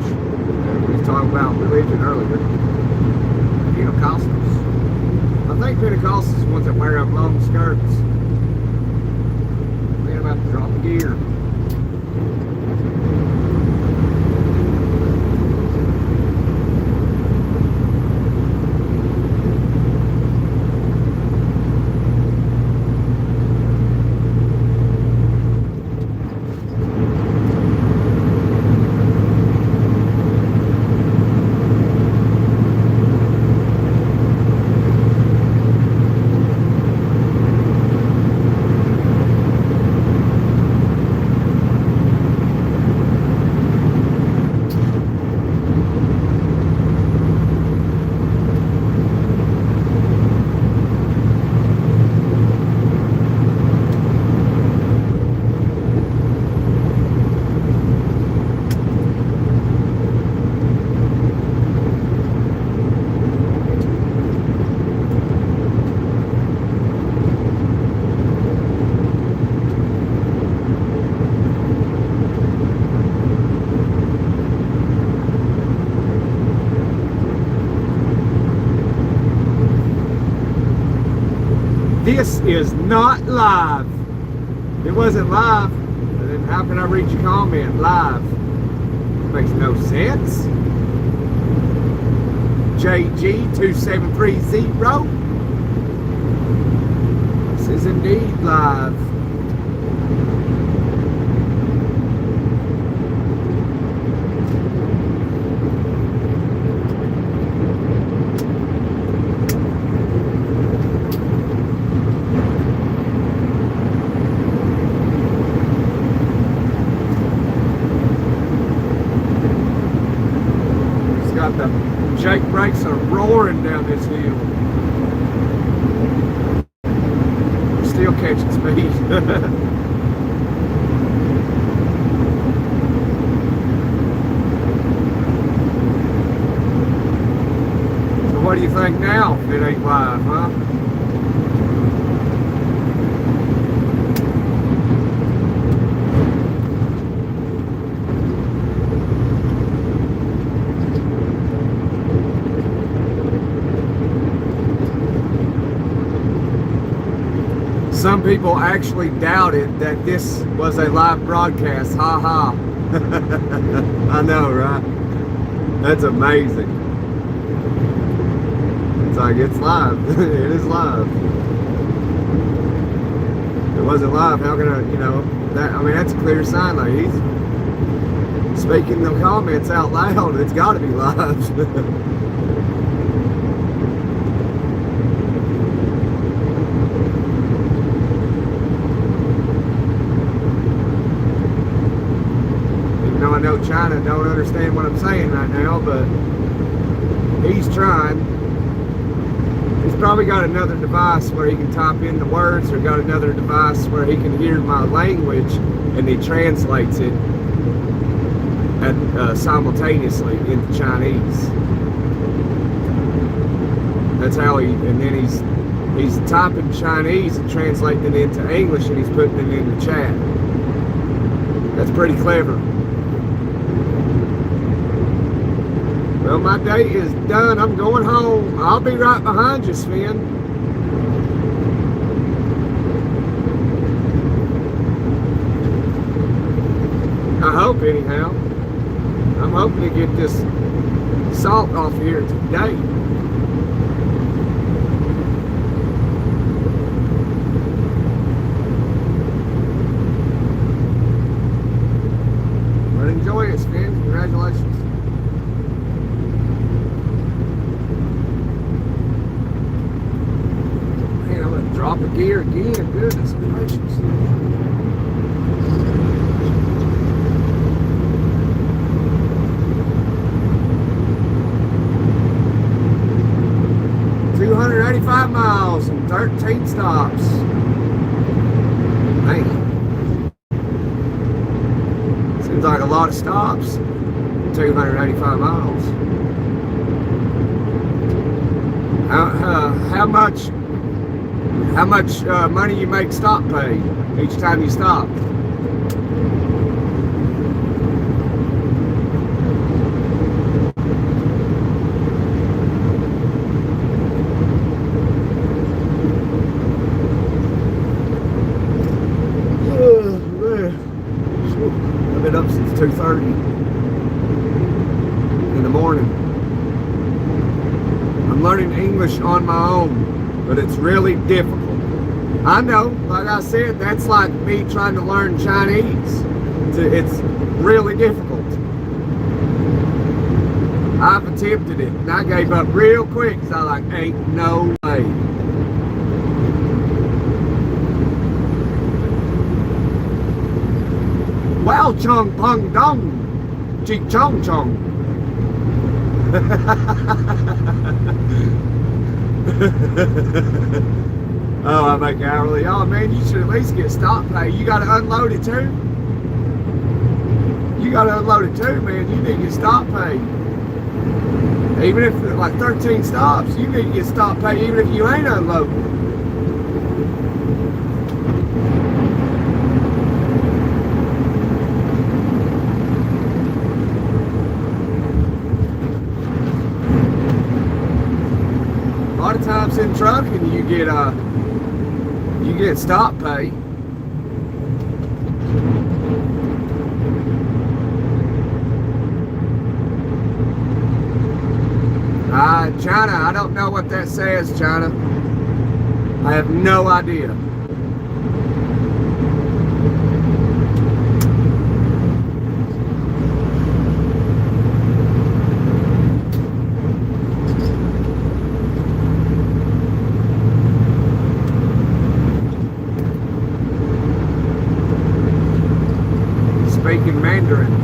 We were talking about religion earlier. Pentecostals. I think Pentecostals are the ones that wear up long skirts. Man, I'm about to drop a gear. This is not live. If it wasn't live, then how can I read your comment live? Makes no sense. JG2730. This is indeed live. The Jake brakes are roaring down this hill. Still catching speed. So what do you think now if it ain't live, huh? Some people actually doubted that this was a live broadcast. Ha ha. I know, right? That's amazing. It's like, it's live. It is live. If it wasn't live, how can I, that, I mean, that's a clear sign. Like, he's speaking the comments out loud. It's got to be live. I know China don't understand what I'm saying right now, but he's trying. He's probably got another device where he can type in the words, or got another device where he can hear my language and he translates it simultaneously into Chinese. That's how and then he's typing Chinese and translating it into English, and he's putting it in the chat. That's pretty clever. Well, my day is done. I'm going home. I'll be right behind you, Sven. I hope, anyhow. I'm hoping to get this salt off here today. But enjoy it, Sven. Congratulations. Drop a gear again, goodness gracious. $285 miles and 13 stops. Man. Seems like a lot of stops. 285 miles. How much money you make stop pay each time you stop? I've been up since 2:30 in the morning. I'm learning English on my own, but it's really difficult. I know, like I said, that's like me trying to learn Chinese. It's really difficult. I've attempted it, and I gave up real quick, because I like, ain't no way. Wow chung pung dong, chi chong chong. Oh, I make hourly. Oh man, you should at least get stop pay. You got to unload it too. You got to unload it too, man. You need to get stop pay. Even if like 13 stops, you need to get stop pay even if you ain't unloading. A lot of times in trucking, you get get stop pay. China, I don't know what that says, China. I have no idea. Speaking Mandarin.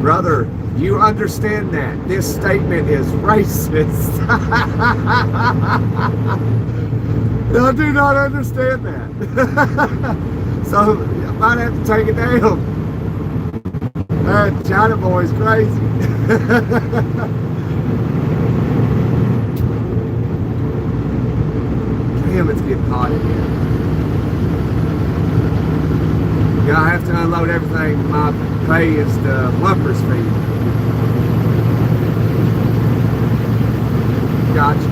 Brother, you understand that this statement is racist. I do not understand that. So I might have to take it down. That China boy is crazy. Damn, it's getting hot in here. Yeah, I have to unload everything. My pay is the lumber's fee. Gotcha.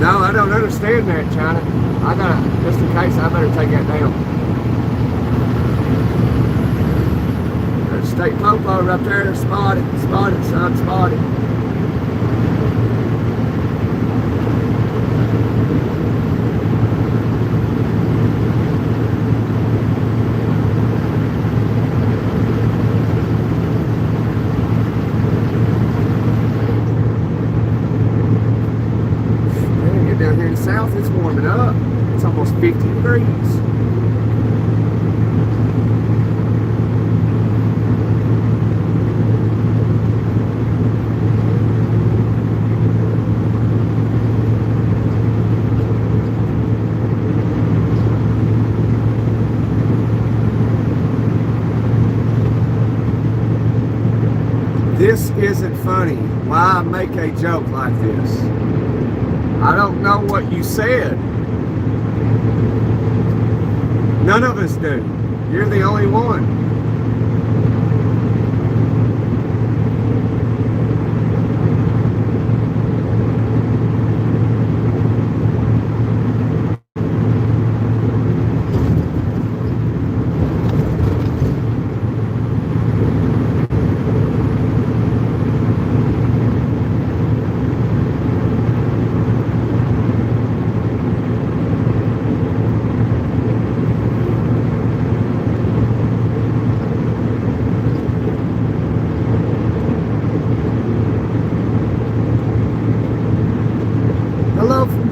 No, I don't understand that, China. I gotta, just in case, I better take that down. There's State Popo right there. Spotted, son, spotted. South, it's warming up. It's almost 50 degrees. This isn't funny. Why make a joke like this? I don't know what you said. None of us do. You're the only one.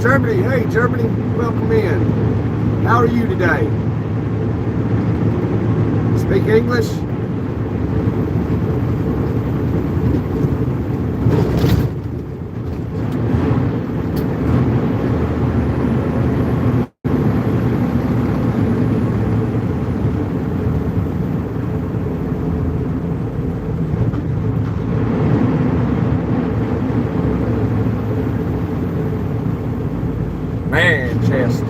Germany, hey Germany, welcome in. How are you today? Speak English? Manchester.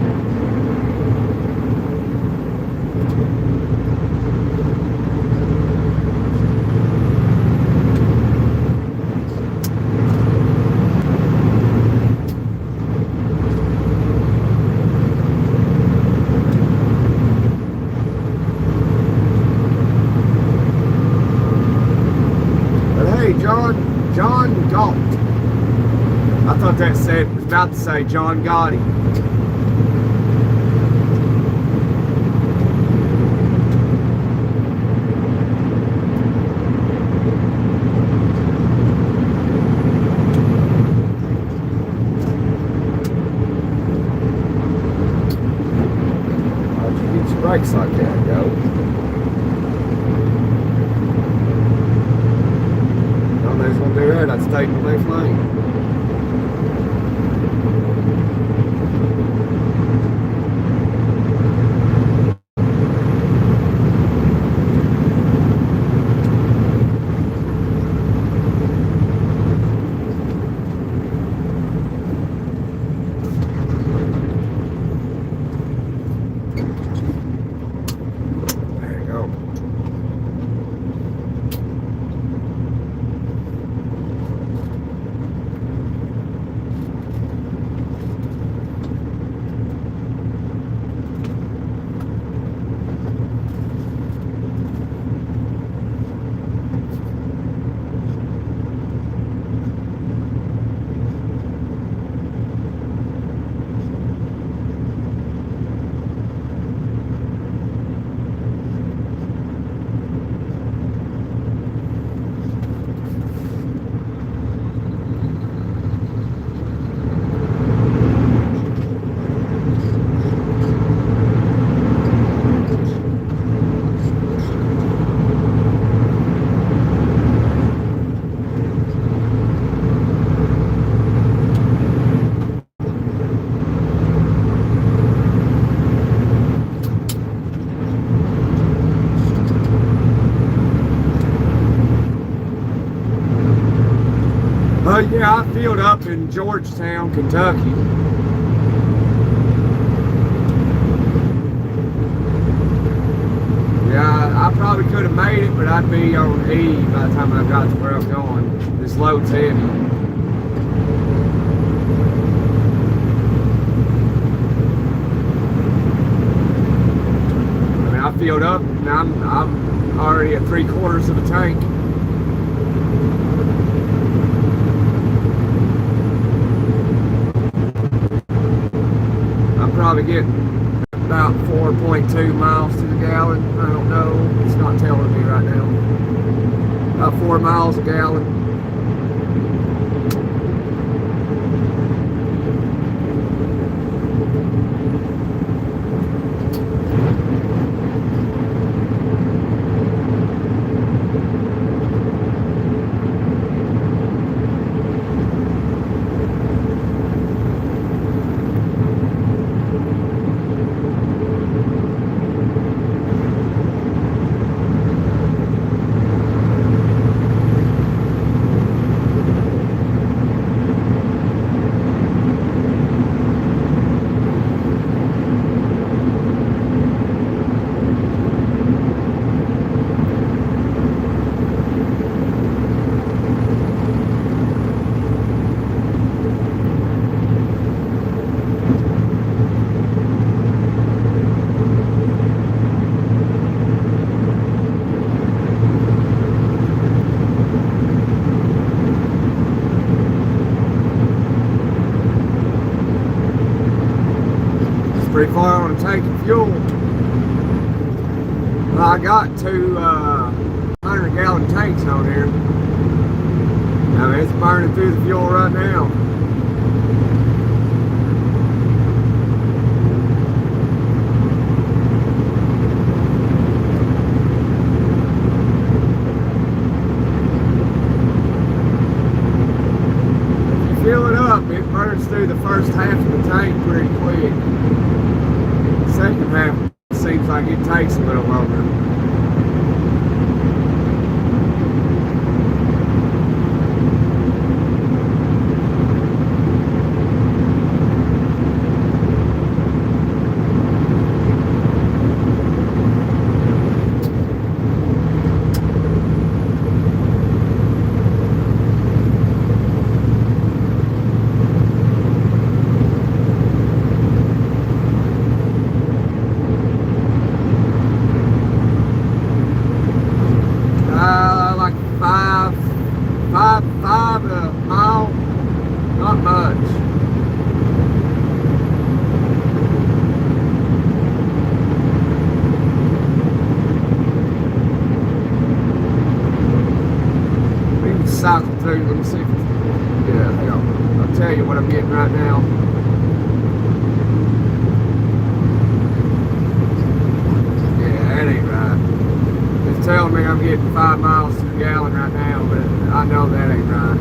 But hey, John Galt. I thought that was about to say John Gotti. How'd you get your brakes like that, yo? No, there's one there. That's taking the next lane. Yeah, I filled up in Georgetown, Kentucky. Yeah, I probably could have made it, but I'd be on E by the time I got to where I'm going. This load's heavy. I mean, I filled up, and I'm already at 3/4 of the tank. I'm probably getting about 4.2 miles to the gallon. I don't know. It's not telling me right now. About 4 miles a gallon. Pretty far on a tank of fuel. Well, I got two 100-gallon tanks on here. I mean, it's burning through the fuel right now. If you fill it up, it burns through the first half of the tank pretty quick. Second half seems like it takes a little longer. Five a mile, not much. We can cycle through. Let me see if it's, yeah, I'll tell you what I'm getting right now. Yeah, that ain't right. It's telling me I'm getting 5 miles to the gallon right now, but I know that ain't right.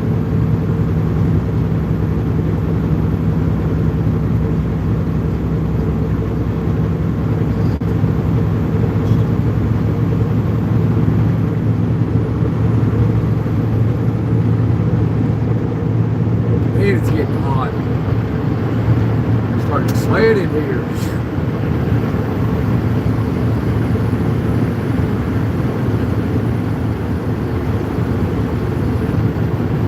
And it's getting hot. It's starting to sweat in here.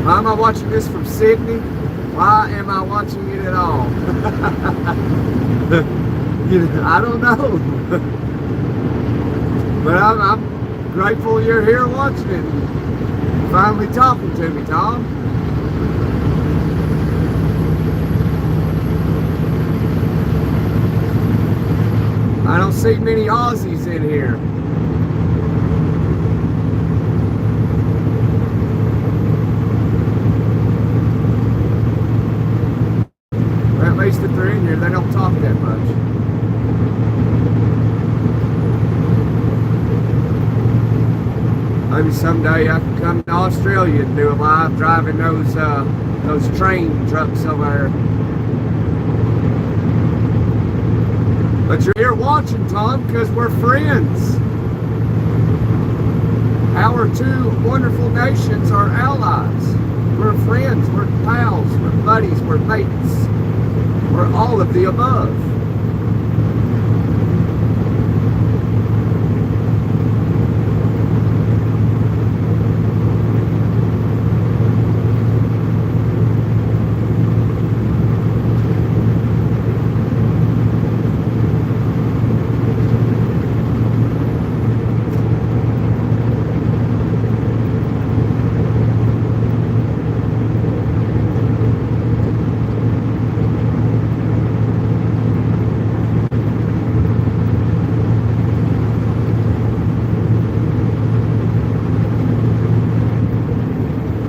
Why am I watching this from Sydney? Why am I watching it at all? I don't know. But I'm grateful you're here watching it. Finally talking to me, Tom. I don't see many Aussies in here. At least if they're in here, they don't talk that much. Maybe someday I can come to Australia and do a live driving those train trucks over there. But you're here watching, Tom, because we're friends. Our two wonderful nations are allies. We're friends, we're pals, we're buddies, we're mates. We're all of the above.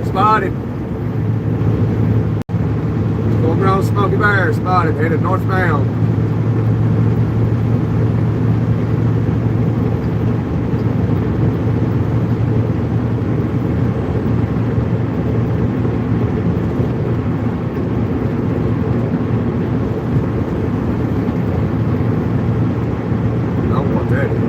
Spotted. Full-grown smoky bear spotted, headed northbound. I don't know what that is.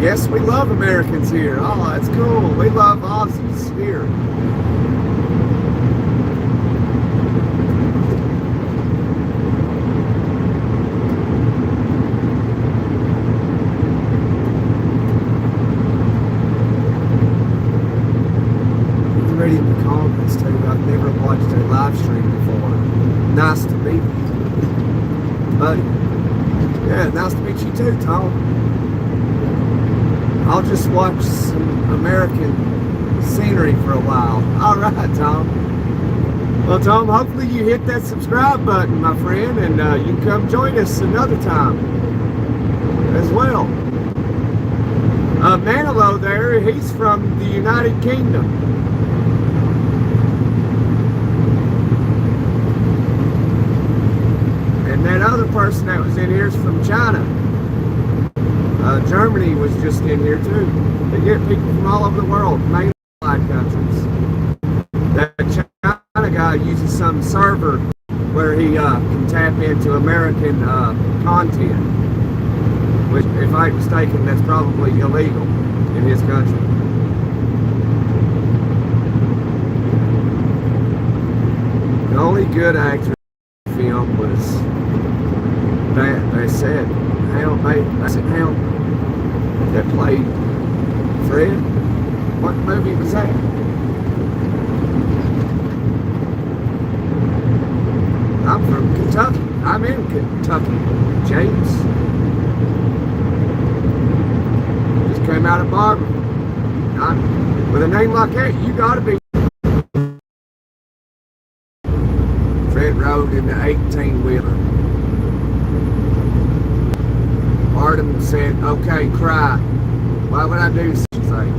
Yes, we love Americans here. Oh, that's cool. We love Aussies here. Ready in the comments too. I've never watched a live stream before. Nice to meet you, buddy. Yeah, nice to meet you too, Tom. I'll just watch some American scenery for a while. All right, Tom. Well, Tom, hopefully you hit that subscribe button, my friend, and you can come join us another time as well. Manilow there, he's from the United Kingdom. And that other person that was in here is from China. Germany was just in here too. They get people from all over the world, mainly countries. That China guy uses some server where he can tap into American content, which, if I'm mistaken, that's probably illegal in his country. The only good actor in the film was they said Hound that played Fred. What movie was that? I'm from Kentucky. I'm in Kentucky, James. Just came out of Barbara. With a name like that, you gotta be. Fred rode in the 18-wheeler. Artem said, okay, cry. Why would I do such a thing?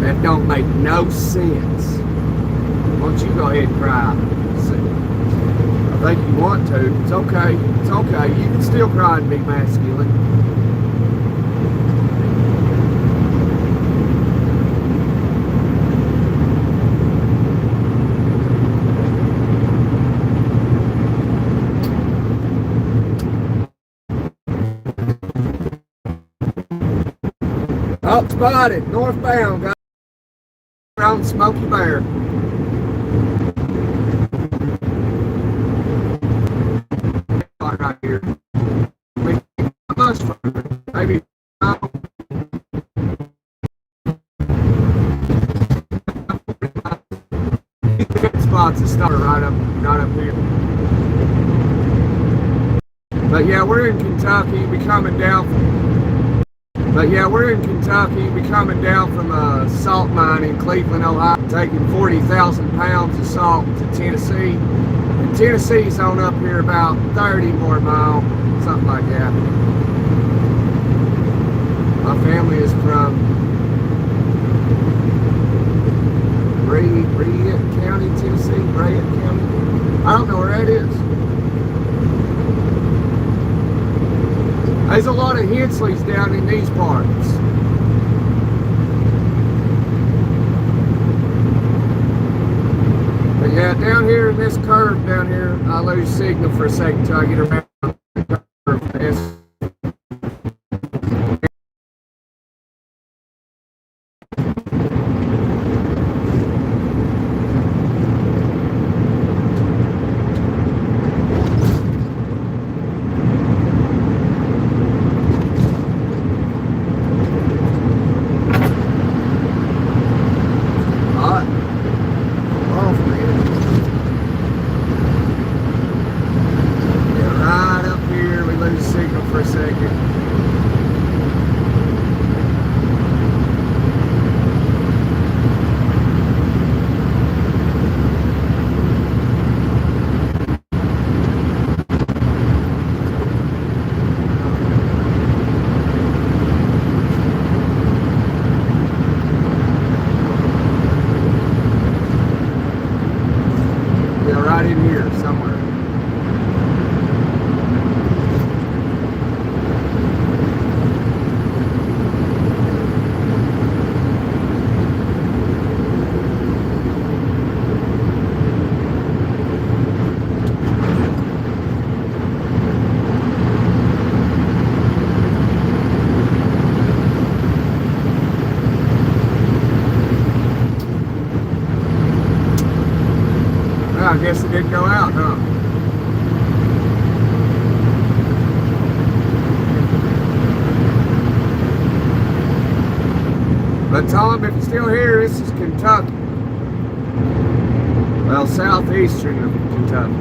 That don't make no sense. Why don't you go ahead and cry? I think you want to. It's okay. It's okay. You can still cry and be masculine. Oh, spotted, northbound, guys. Around Smoky Bear. Right here. Maybe. Spots to start right up here. But yeah, we're in Kentucky. We coming down from a salt mine in Cleveland, Ohio, taking 40,000 pounds of salt to Tennessee. And Tennessee's on up here about 30 more miles, something like that. family is from Bryant County, Tennessee. Bryant County. I don't know where that is. There's a lot of Hensleys down in these parts. But yeah, down here in this curve down here, I lose signal for a second till I get around the curve. For a second. Yeah, right in here somewhere. I guess it didn't go out, huh? But Tom, if you're still here, this is Kentucky. Well, southeastern of Kentucky.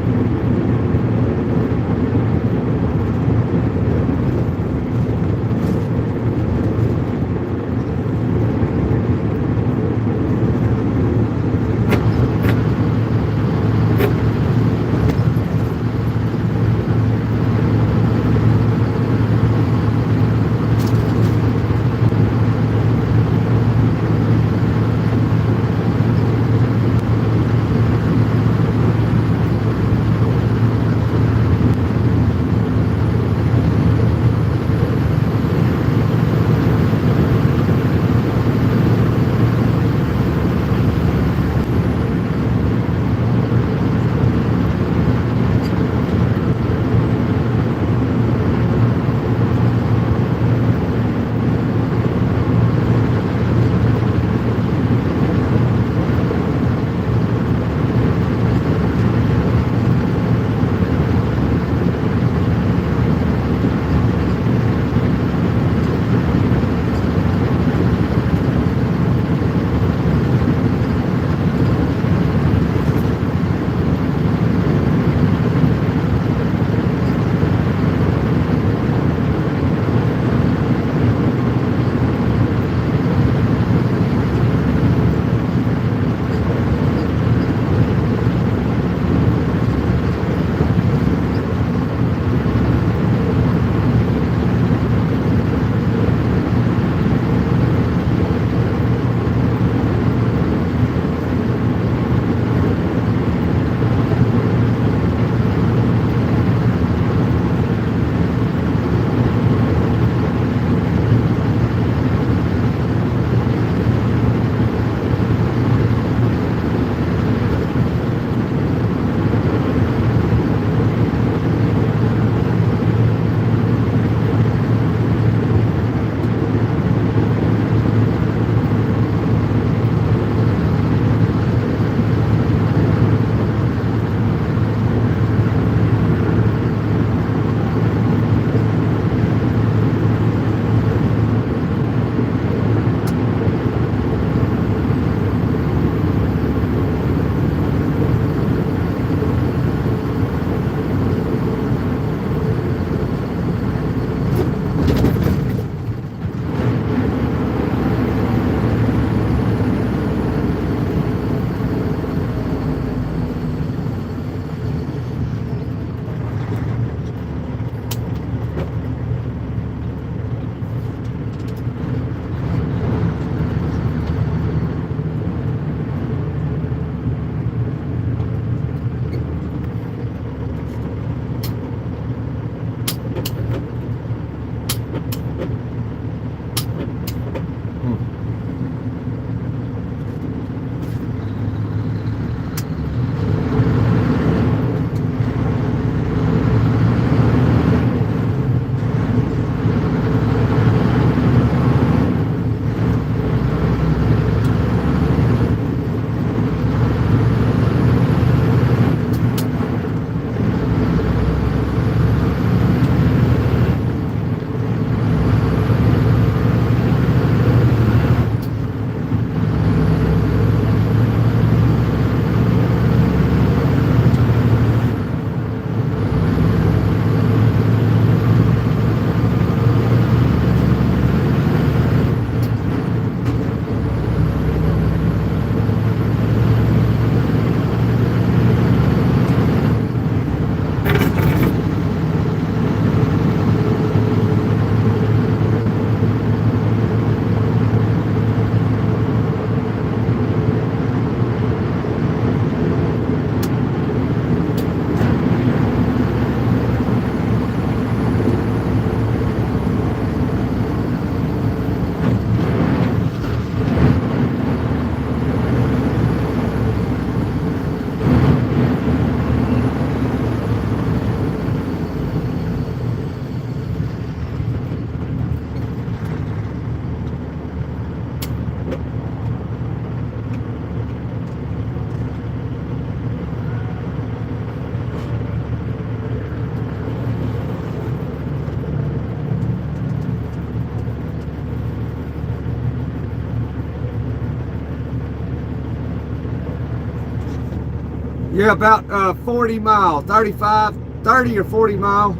Yeah, about 40 mile, 35, 30 or 40 mile.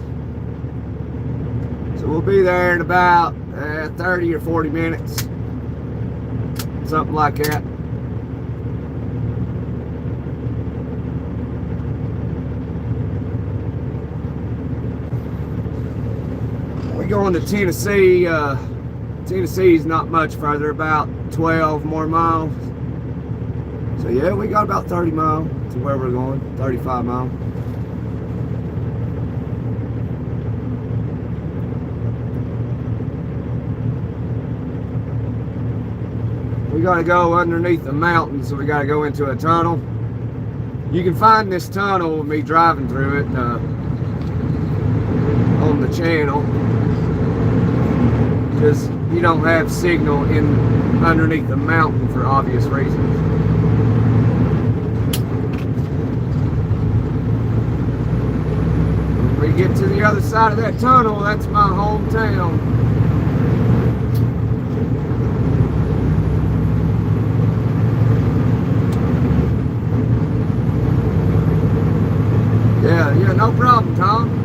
So we'll be there in about 30 or 40 minutes. Something like that. We're going to Tennessee. Tennessee's not much further, about 12 more miles. So yeah, we got about 30 miles to where we're going, 35 miles. We got to go underneath the mountain, so we got to go into a tunnel. You can find this tunnel with me driving through it on the channel, because you don't have signal in underneath the mountain for obvious reasons. When we get to the other side of that tunnel, that's my hometown. Yeah, no problem, Tom.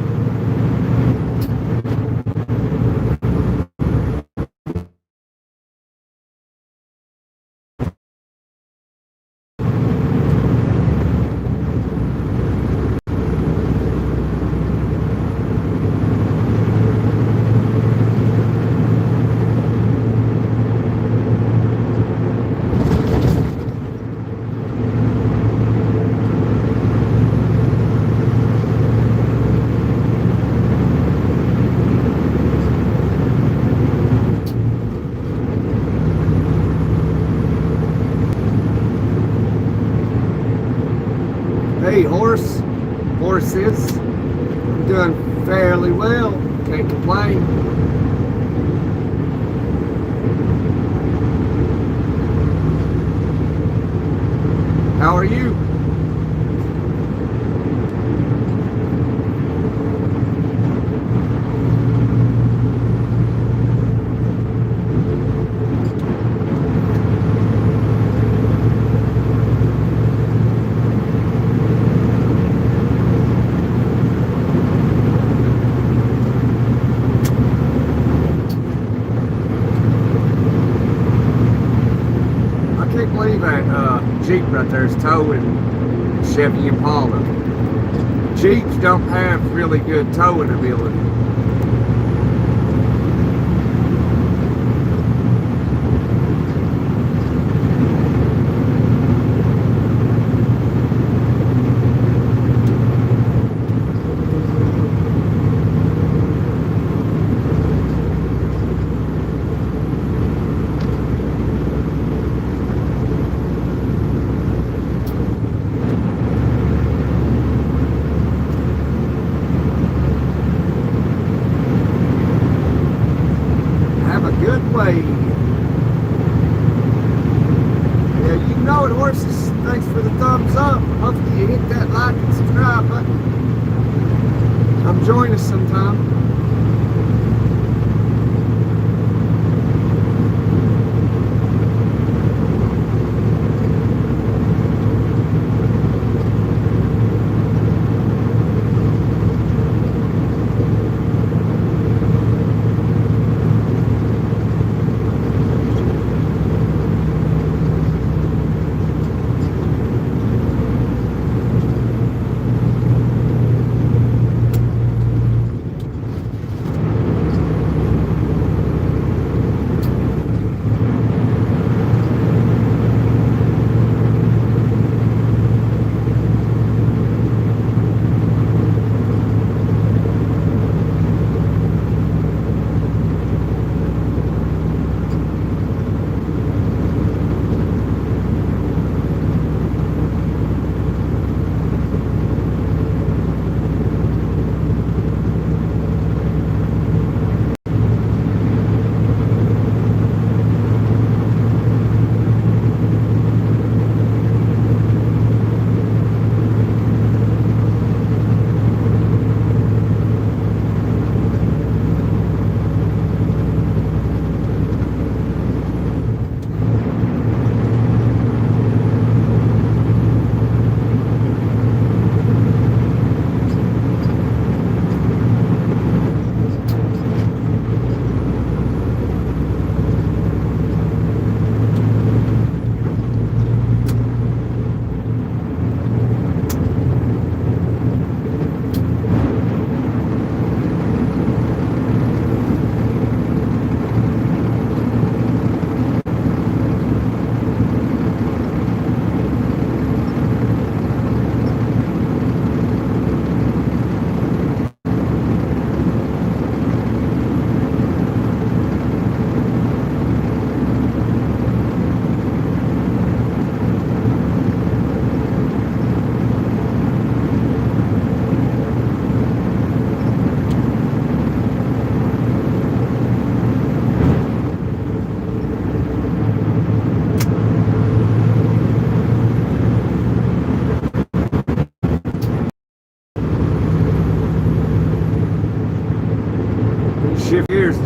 Hey, horses, I'm doing fairly well, can't complain. How are you? Jeep right there is towing Chevy Impala. Jeeps don't have really good towing ability. Yeah, you know it, horses. Thanks for the thumbs up. Hopefully you hit that like and subscribe button. Come join us sometime.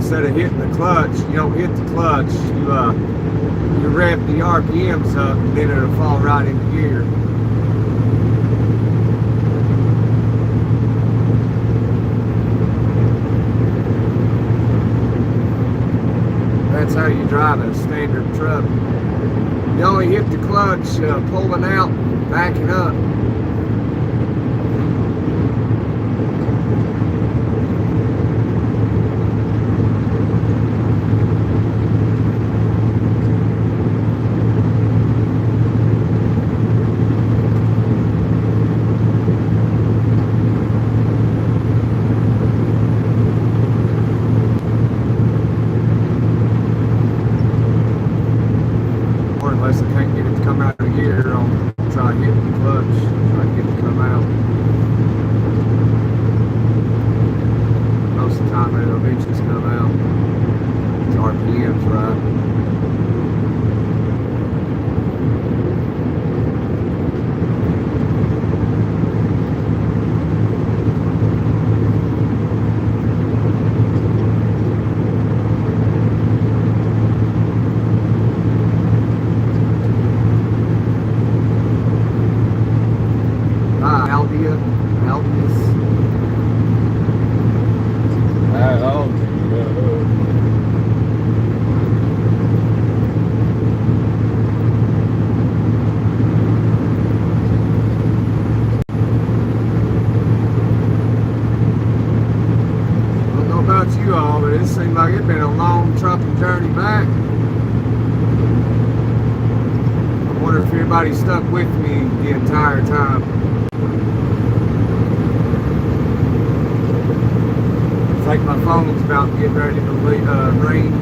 instead of hitting the clutch, you don't hit the clutch. You rev the RPMs up, and then it'll fall right into gear. That's how you drive a standard truck. You only hit the clutch pulling out, backing up. Unless I can't get it to come out of gear, I'll try to hit the clutch, try to get it to come out. Most of the time it'll eventually just come out. It's RPM's right. You all, but it seemed like it'd been a long trucking journey back. I wonder if everybody stuck with me the entire time. It's like my phone's about to get ready to rain.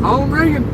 Phone ringing.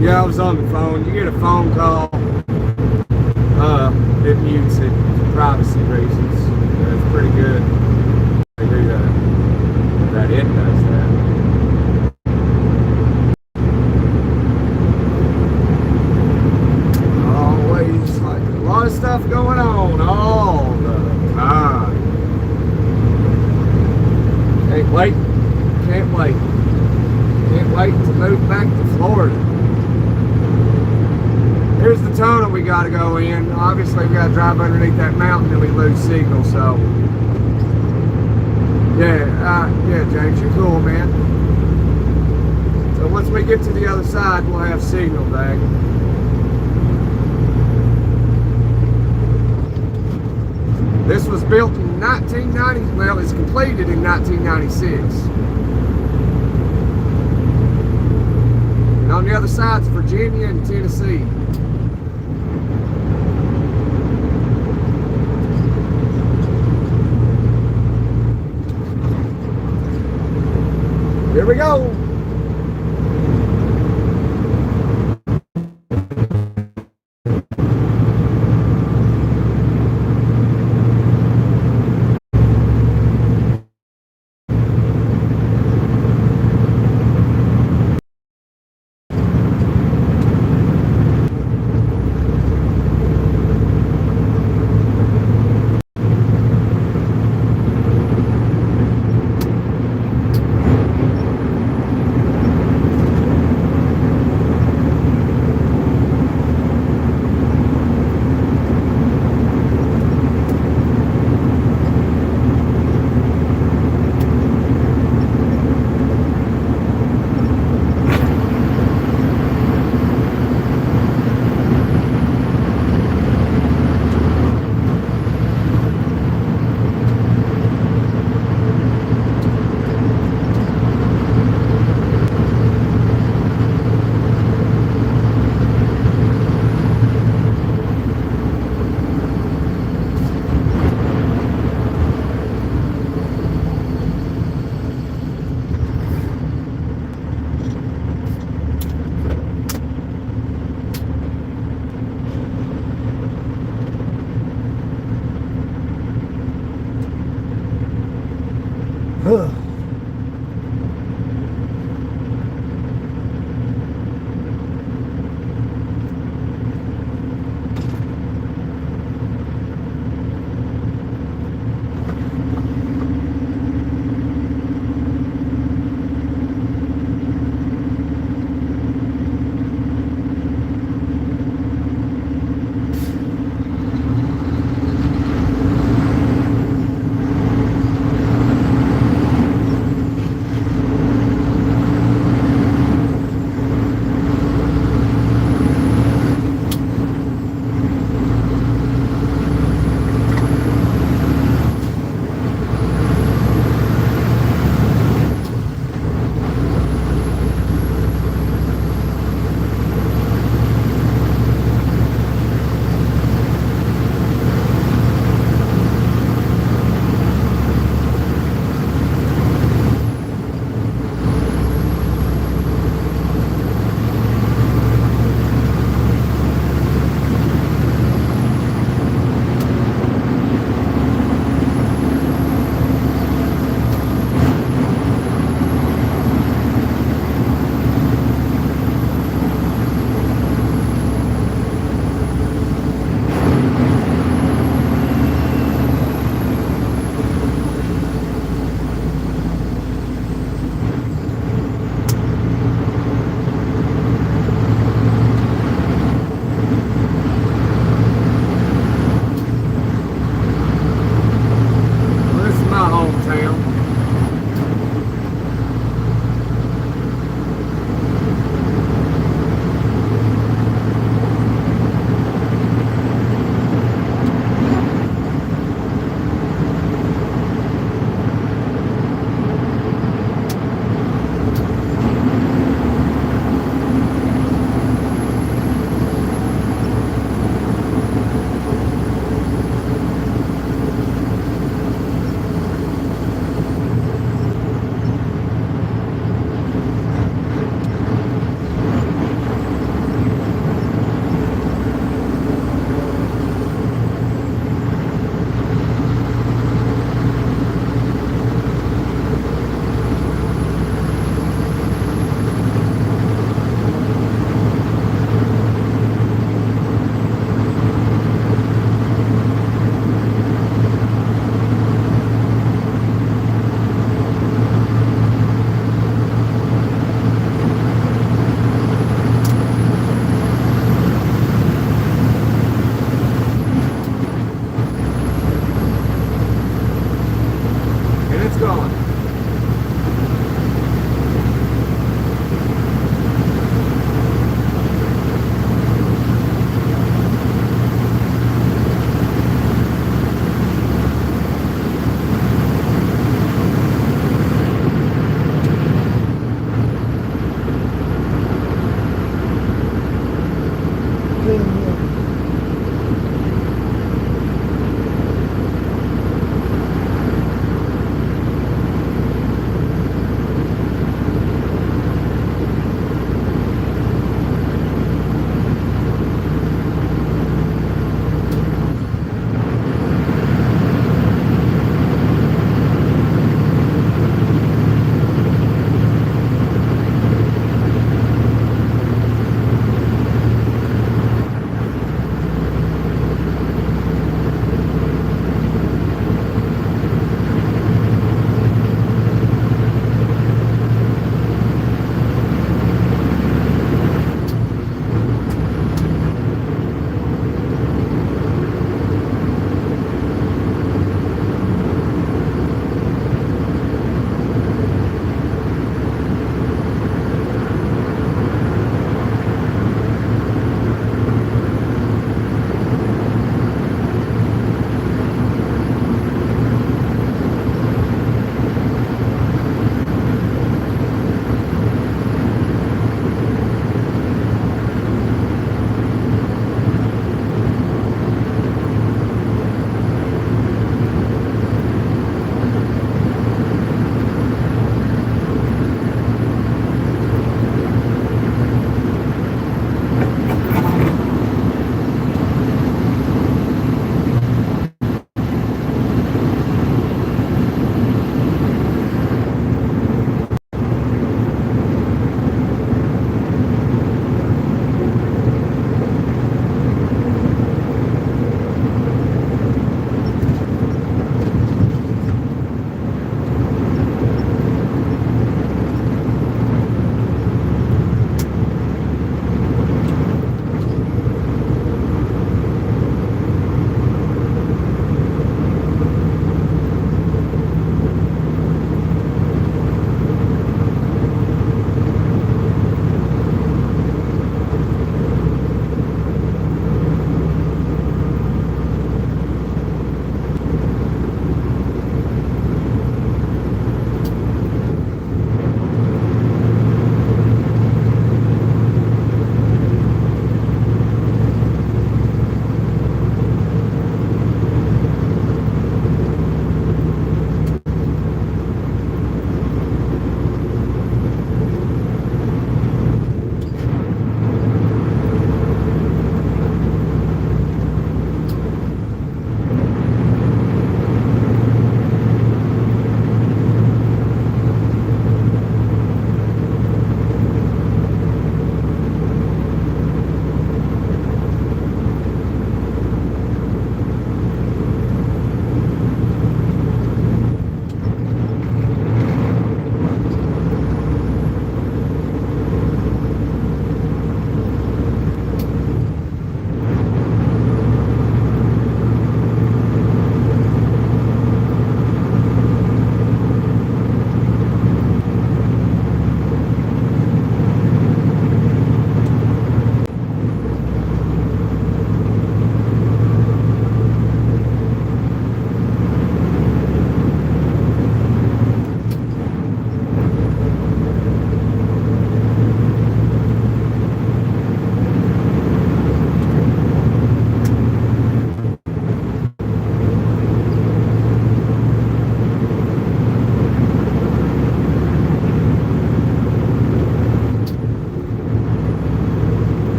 Yeah, I was on the phone. You get a phone call, it mutes it for privacy reasons. It's pretty good. They do that. That it does that. Always like a lot of stuff going on all the time. Can't wait. Can't wait. Can't wait to move back to Florida. Here's the tunnel we got to go in. Obviously, we got to drive underneath that mountain and we lose signal. So, yeah, James, you're cool, man. So once we get to the other side, we'll have signal back. This was built in 1990. Well, it's completed in 1996. And on the other side's Virginia and Tennessee. Here we go.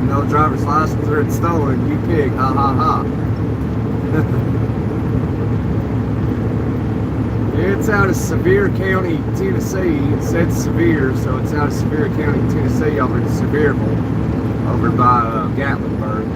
No driver's license or it's stolen. You pig. Ha ha ha. It's out of Sevier County, Tennessee. It said Sevier, so it's out of Sevier County, Tennessee, over in Sevierville, over by Gatlinburg.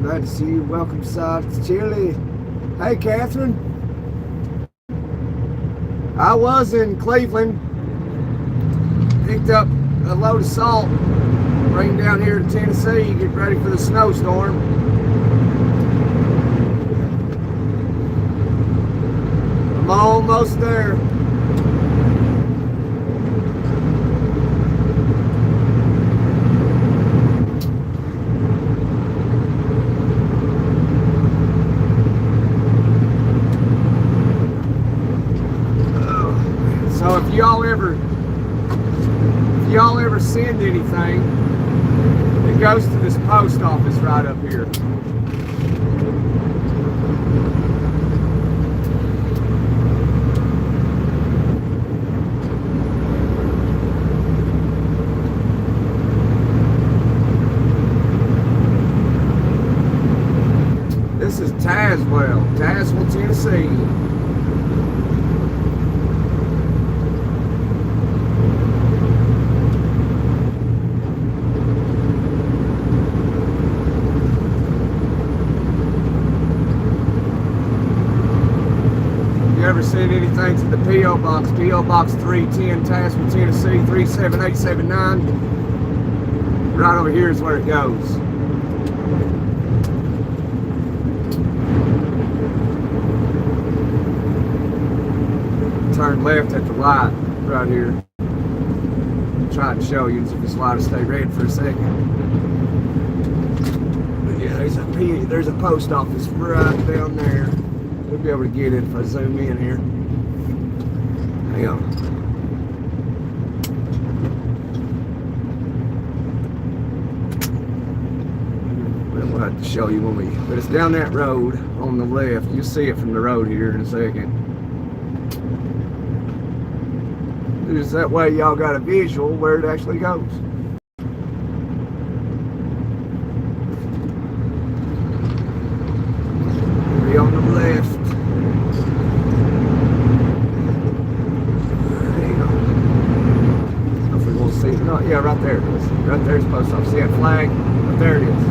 Glad to see you. Welcome, side. It's Chili. Hey, Catherine. I was in Cleveland. Picked up a load of salt. Bring down here to Tennessee. Get ready for the snowstorm. I'm almost there. So if y'all ever send anything, it goes to this post office right up here. This is Tazewell, Tennessee. Ever send anything to the P.O. Box? P.O. Box 310, Tazewell, Tennessee, 37879. Right over here is where it goes. Turn left at the light right here. tried to show you. If you slide to stay red for a second. But yeah, there's a post office right down there. We'll be able to get it if I zoom in here. Hang on. We'll have to show you when but it's down that road on the left. You'll see it from the road here in a second. Just that way y'all got a visual where it actually goes. Be on the left. Hang on. Hopefully we'll see it. No, yeah, right there it is. Right there's the post office. See that flag? Right there it is.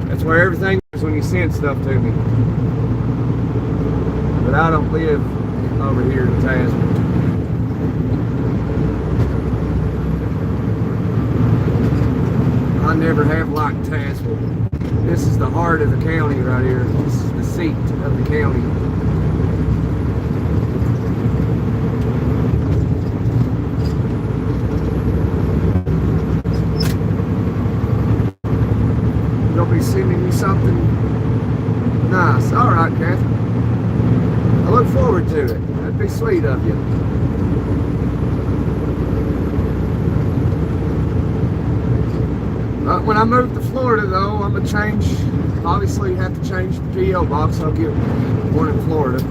That's where everything is when you send stuff to me. But I don't live over here in Tasman. I never have liked Tasman. This is the heart of the county right here. This is the seat of the county. You'll be sending me something nice. All right, Catherine. I look forward to it. That'd be sweet of you. When I move to Florida, though, I'm going to change, obviously have to change the P.O. box. I'll get one in Florida.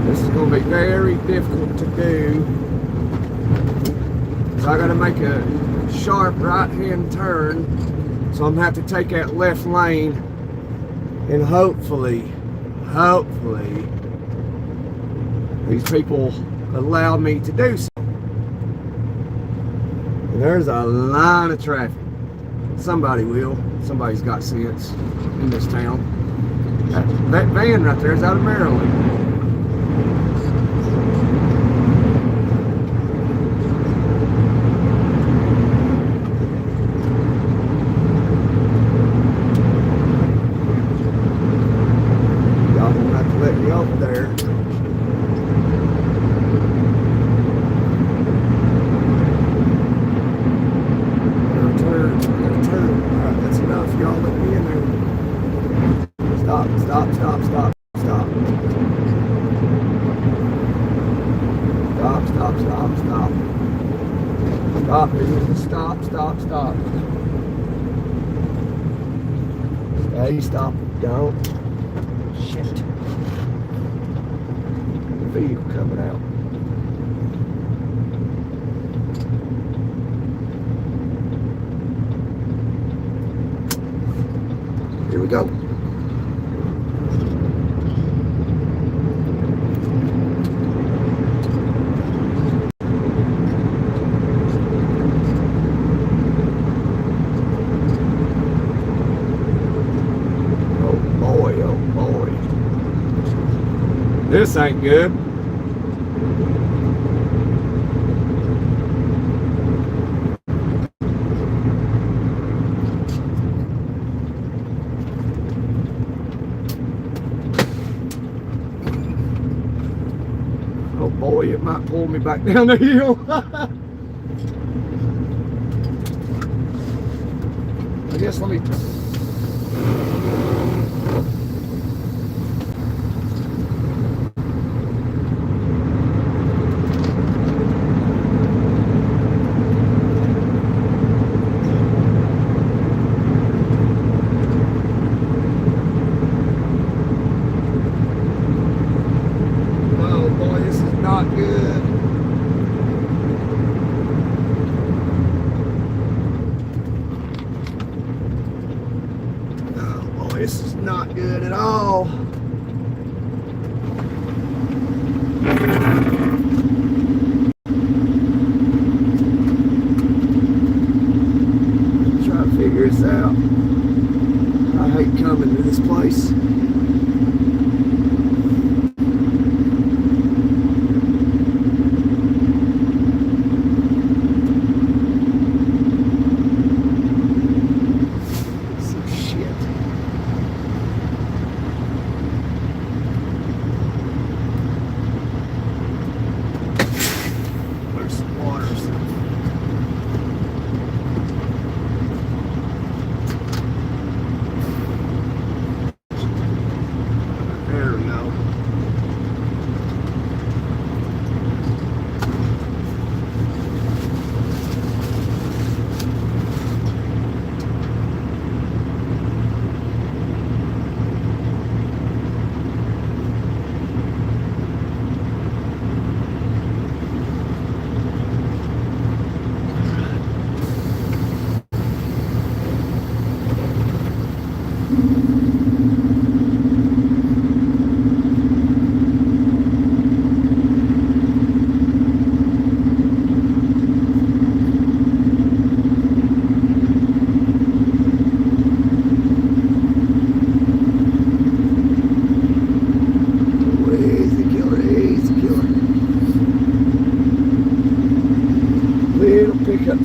This is going to be very difficult to do. So I got to make a sharp right-hand turn. So I'm going to have to take that left lane and hopefully, these people allow me to do so. There's a line of traffic. Somebody will. Somebody's got sense in this town. That van right there is out of Maryland. Y'all won't have to let me over there. Stop. Stay, stop, don't. Shit. The vehicle coming out. Here we go. This ain't good. Oh boy, it might pull me back down the hill. I guess let me... This is not good at all. Try to figure this out. I hate coming to this place.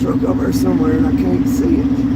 truck over there somewhere and I can't see it.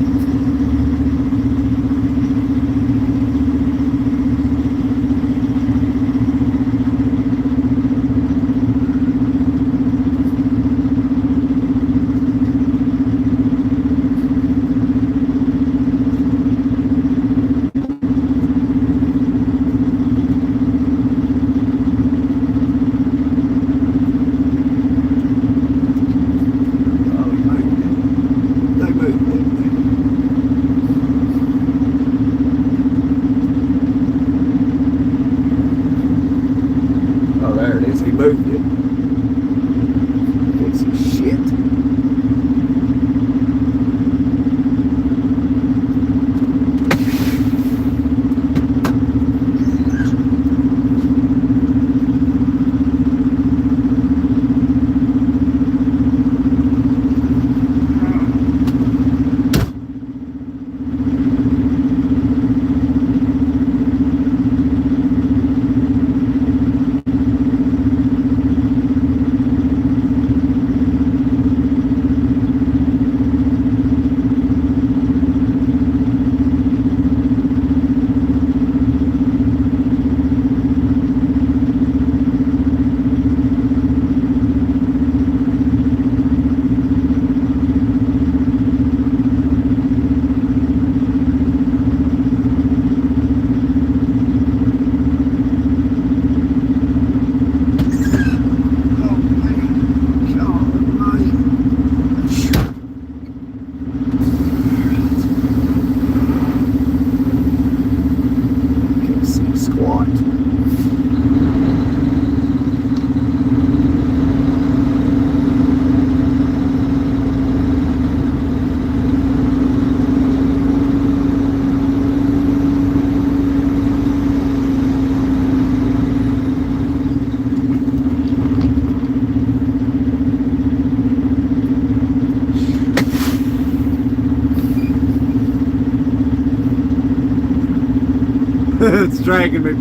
It's dragging me,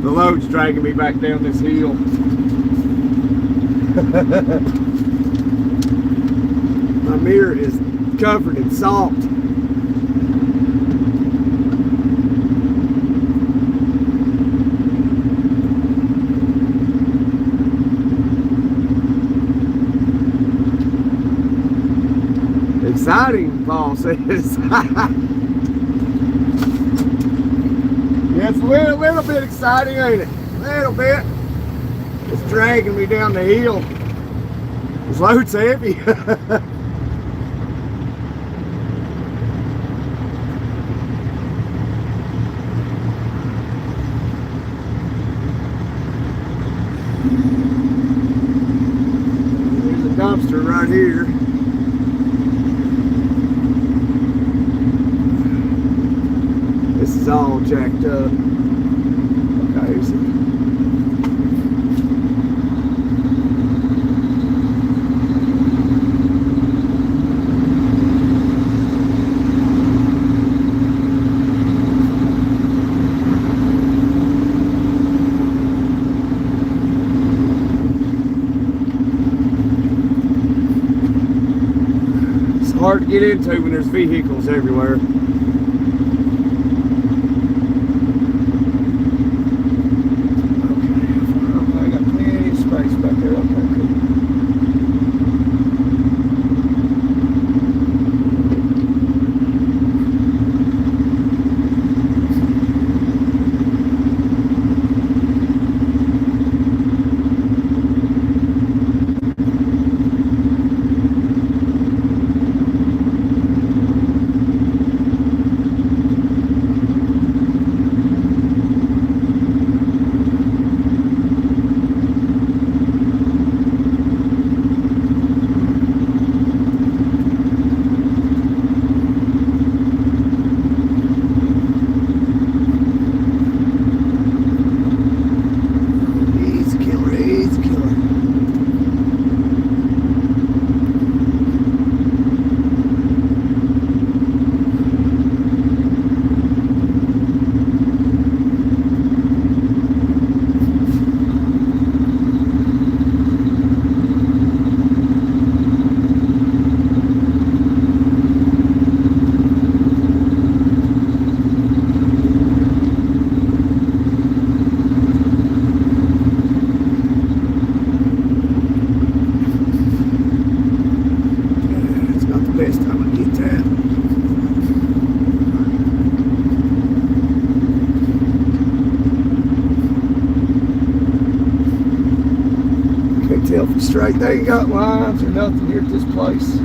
the load's dragging me back down this hill. My mirror is covered in salt. Exciting, Paul says. Yeah, it's a little bit exciting, ain't it? A little bit. It's dragging me down the hill. This load's heavy. There's a dumpster right here. This is all jacked up. Okay, so it's hard to get into when there's vehicles everywhere. filthy straight. They ain't got lines or nothing here at this place.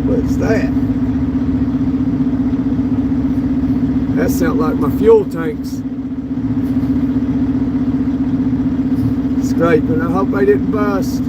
What's that? That sounds like my fuel tanks scraping. I hope they didn't bust.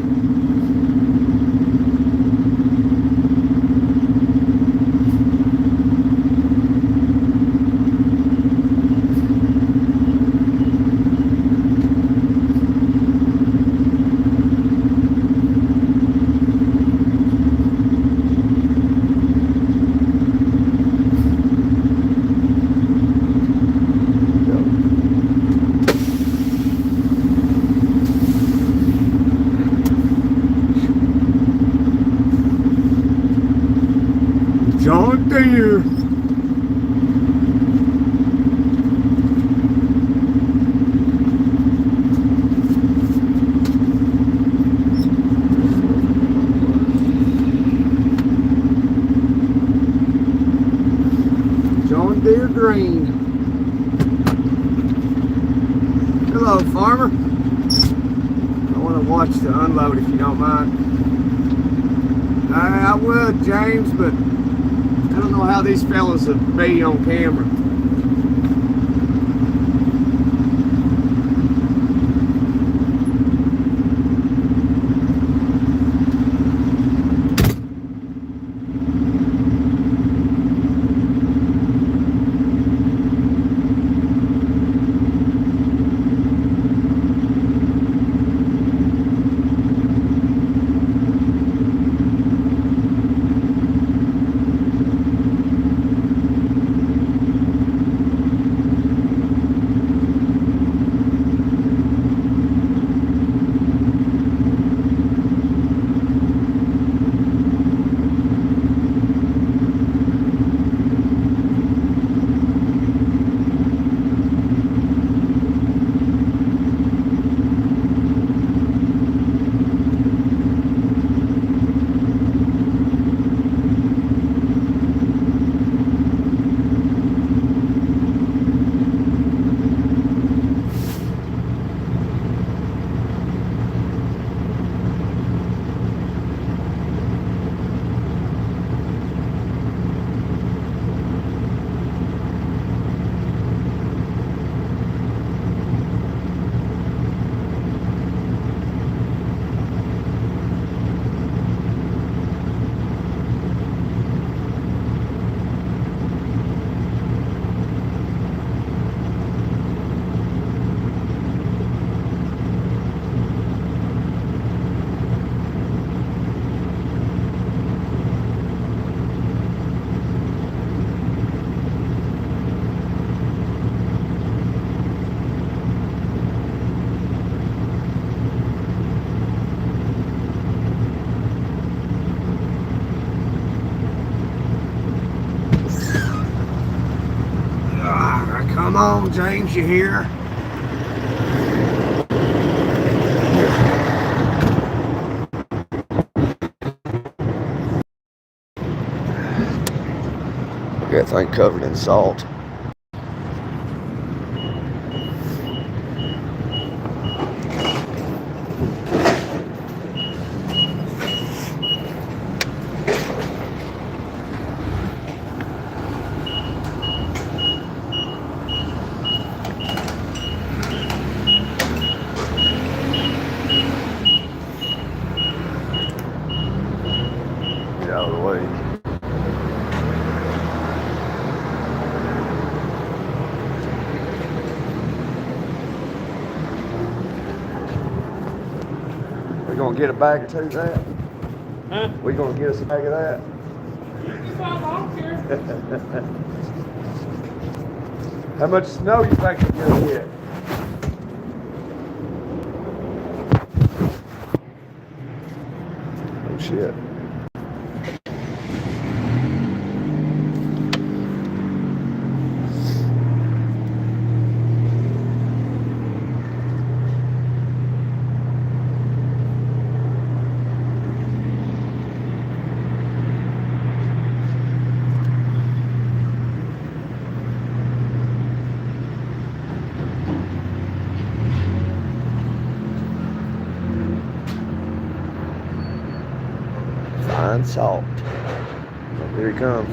John Deere. John Deere Green. Hello, farmer. I want to watch the unload if you don't mind. I would, James, but I don't know how these fellas would be on camera. Come on, James, you hear? That thing covered in salt. Get out of the way. We gonna get a bag or two of that? Huh? We gonna get us a bag of that? How much snow you think we're gonna get? Oh shit. Fine salt. Here he comes.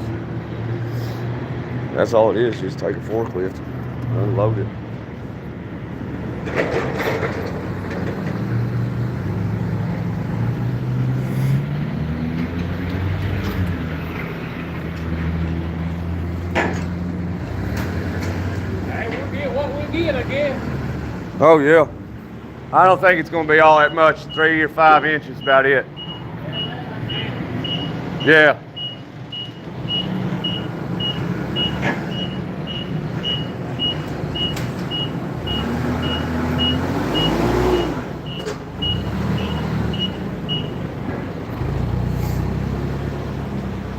That's all it is. Just take a forklift, unload it. Hey, we'll get what we get, I guess. Oh yeah. I don't think it's going to be all that much. 3 or 5 inches, about it. Yeah.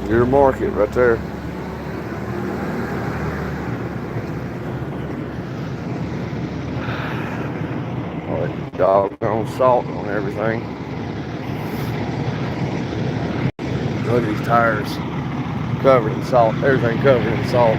Your market right there. All that doggone salt on everything. Look at these tires. Covered in salt. Everything covered in salt.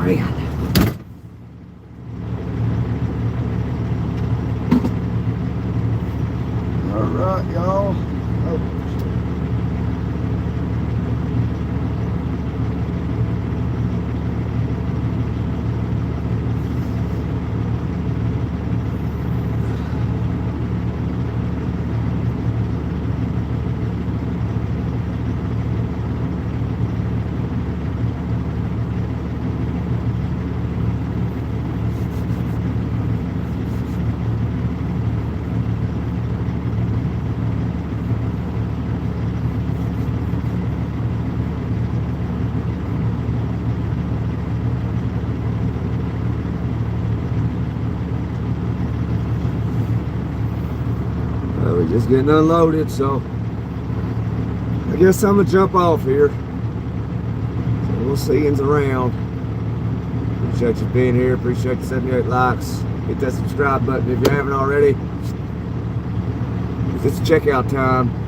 Man. All right, y'all. Oh. We're just getting unloaded, so I guess I'm gonna jump off here. So we'll see yous around. Appreciate you being here. Appreciate the 78 likes. Hit that subscribe button if you haven't already. It's checkout time.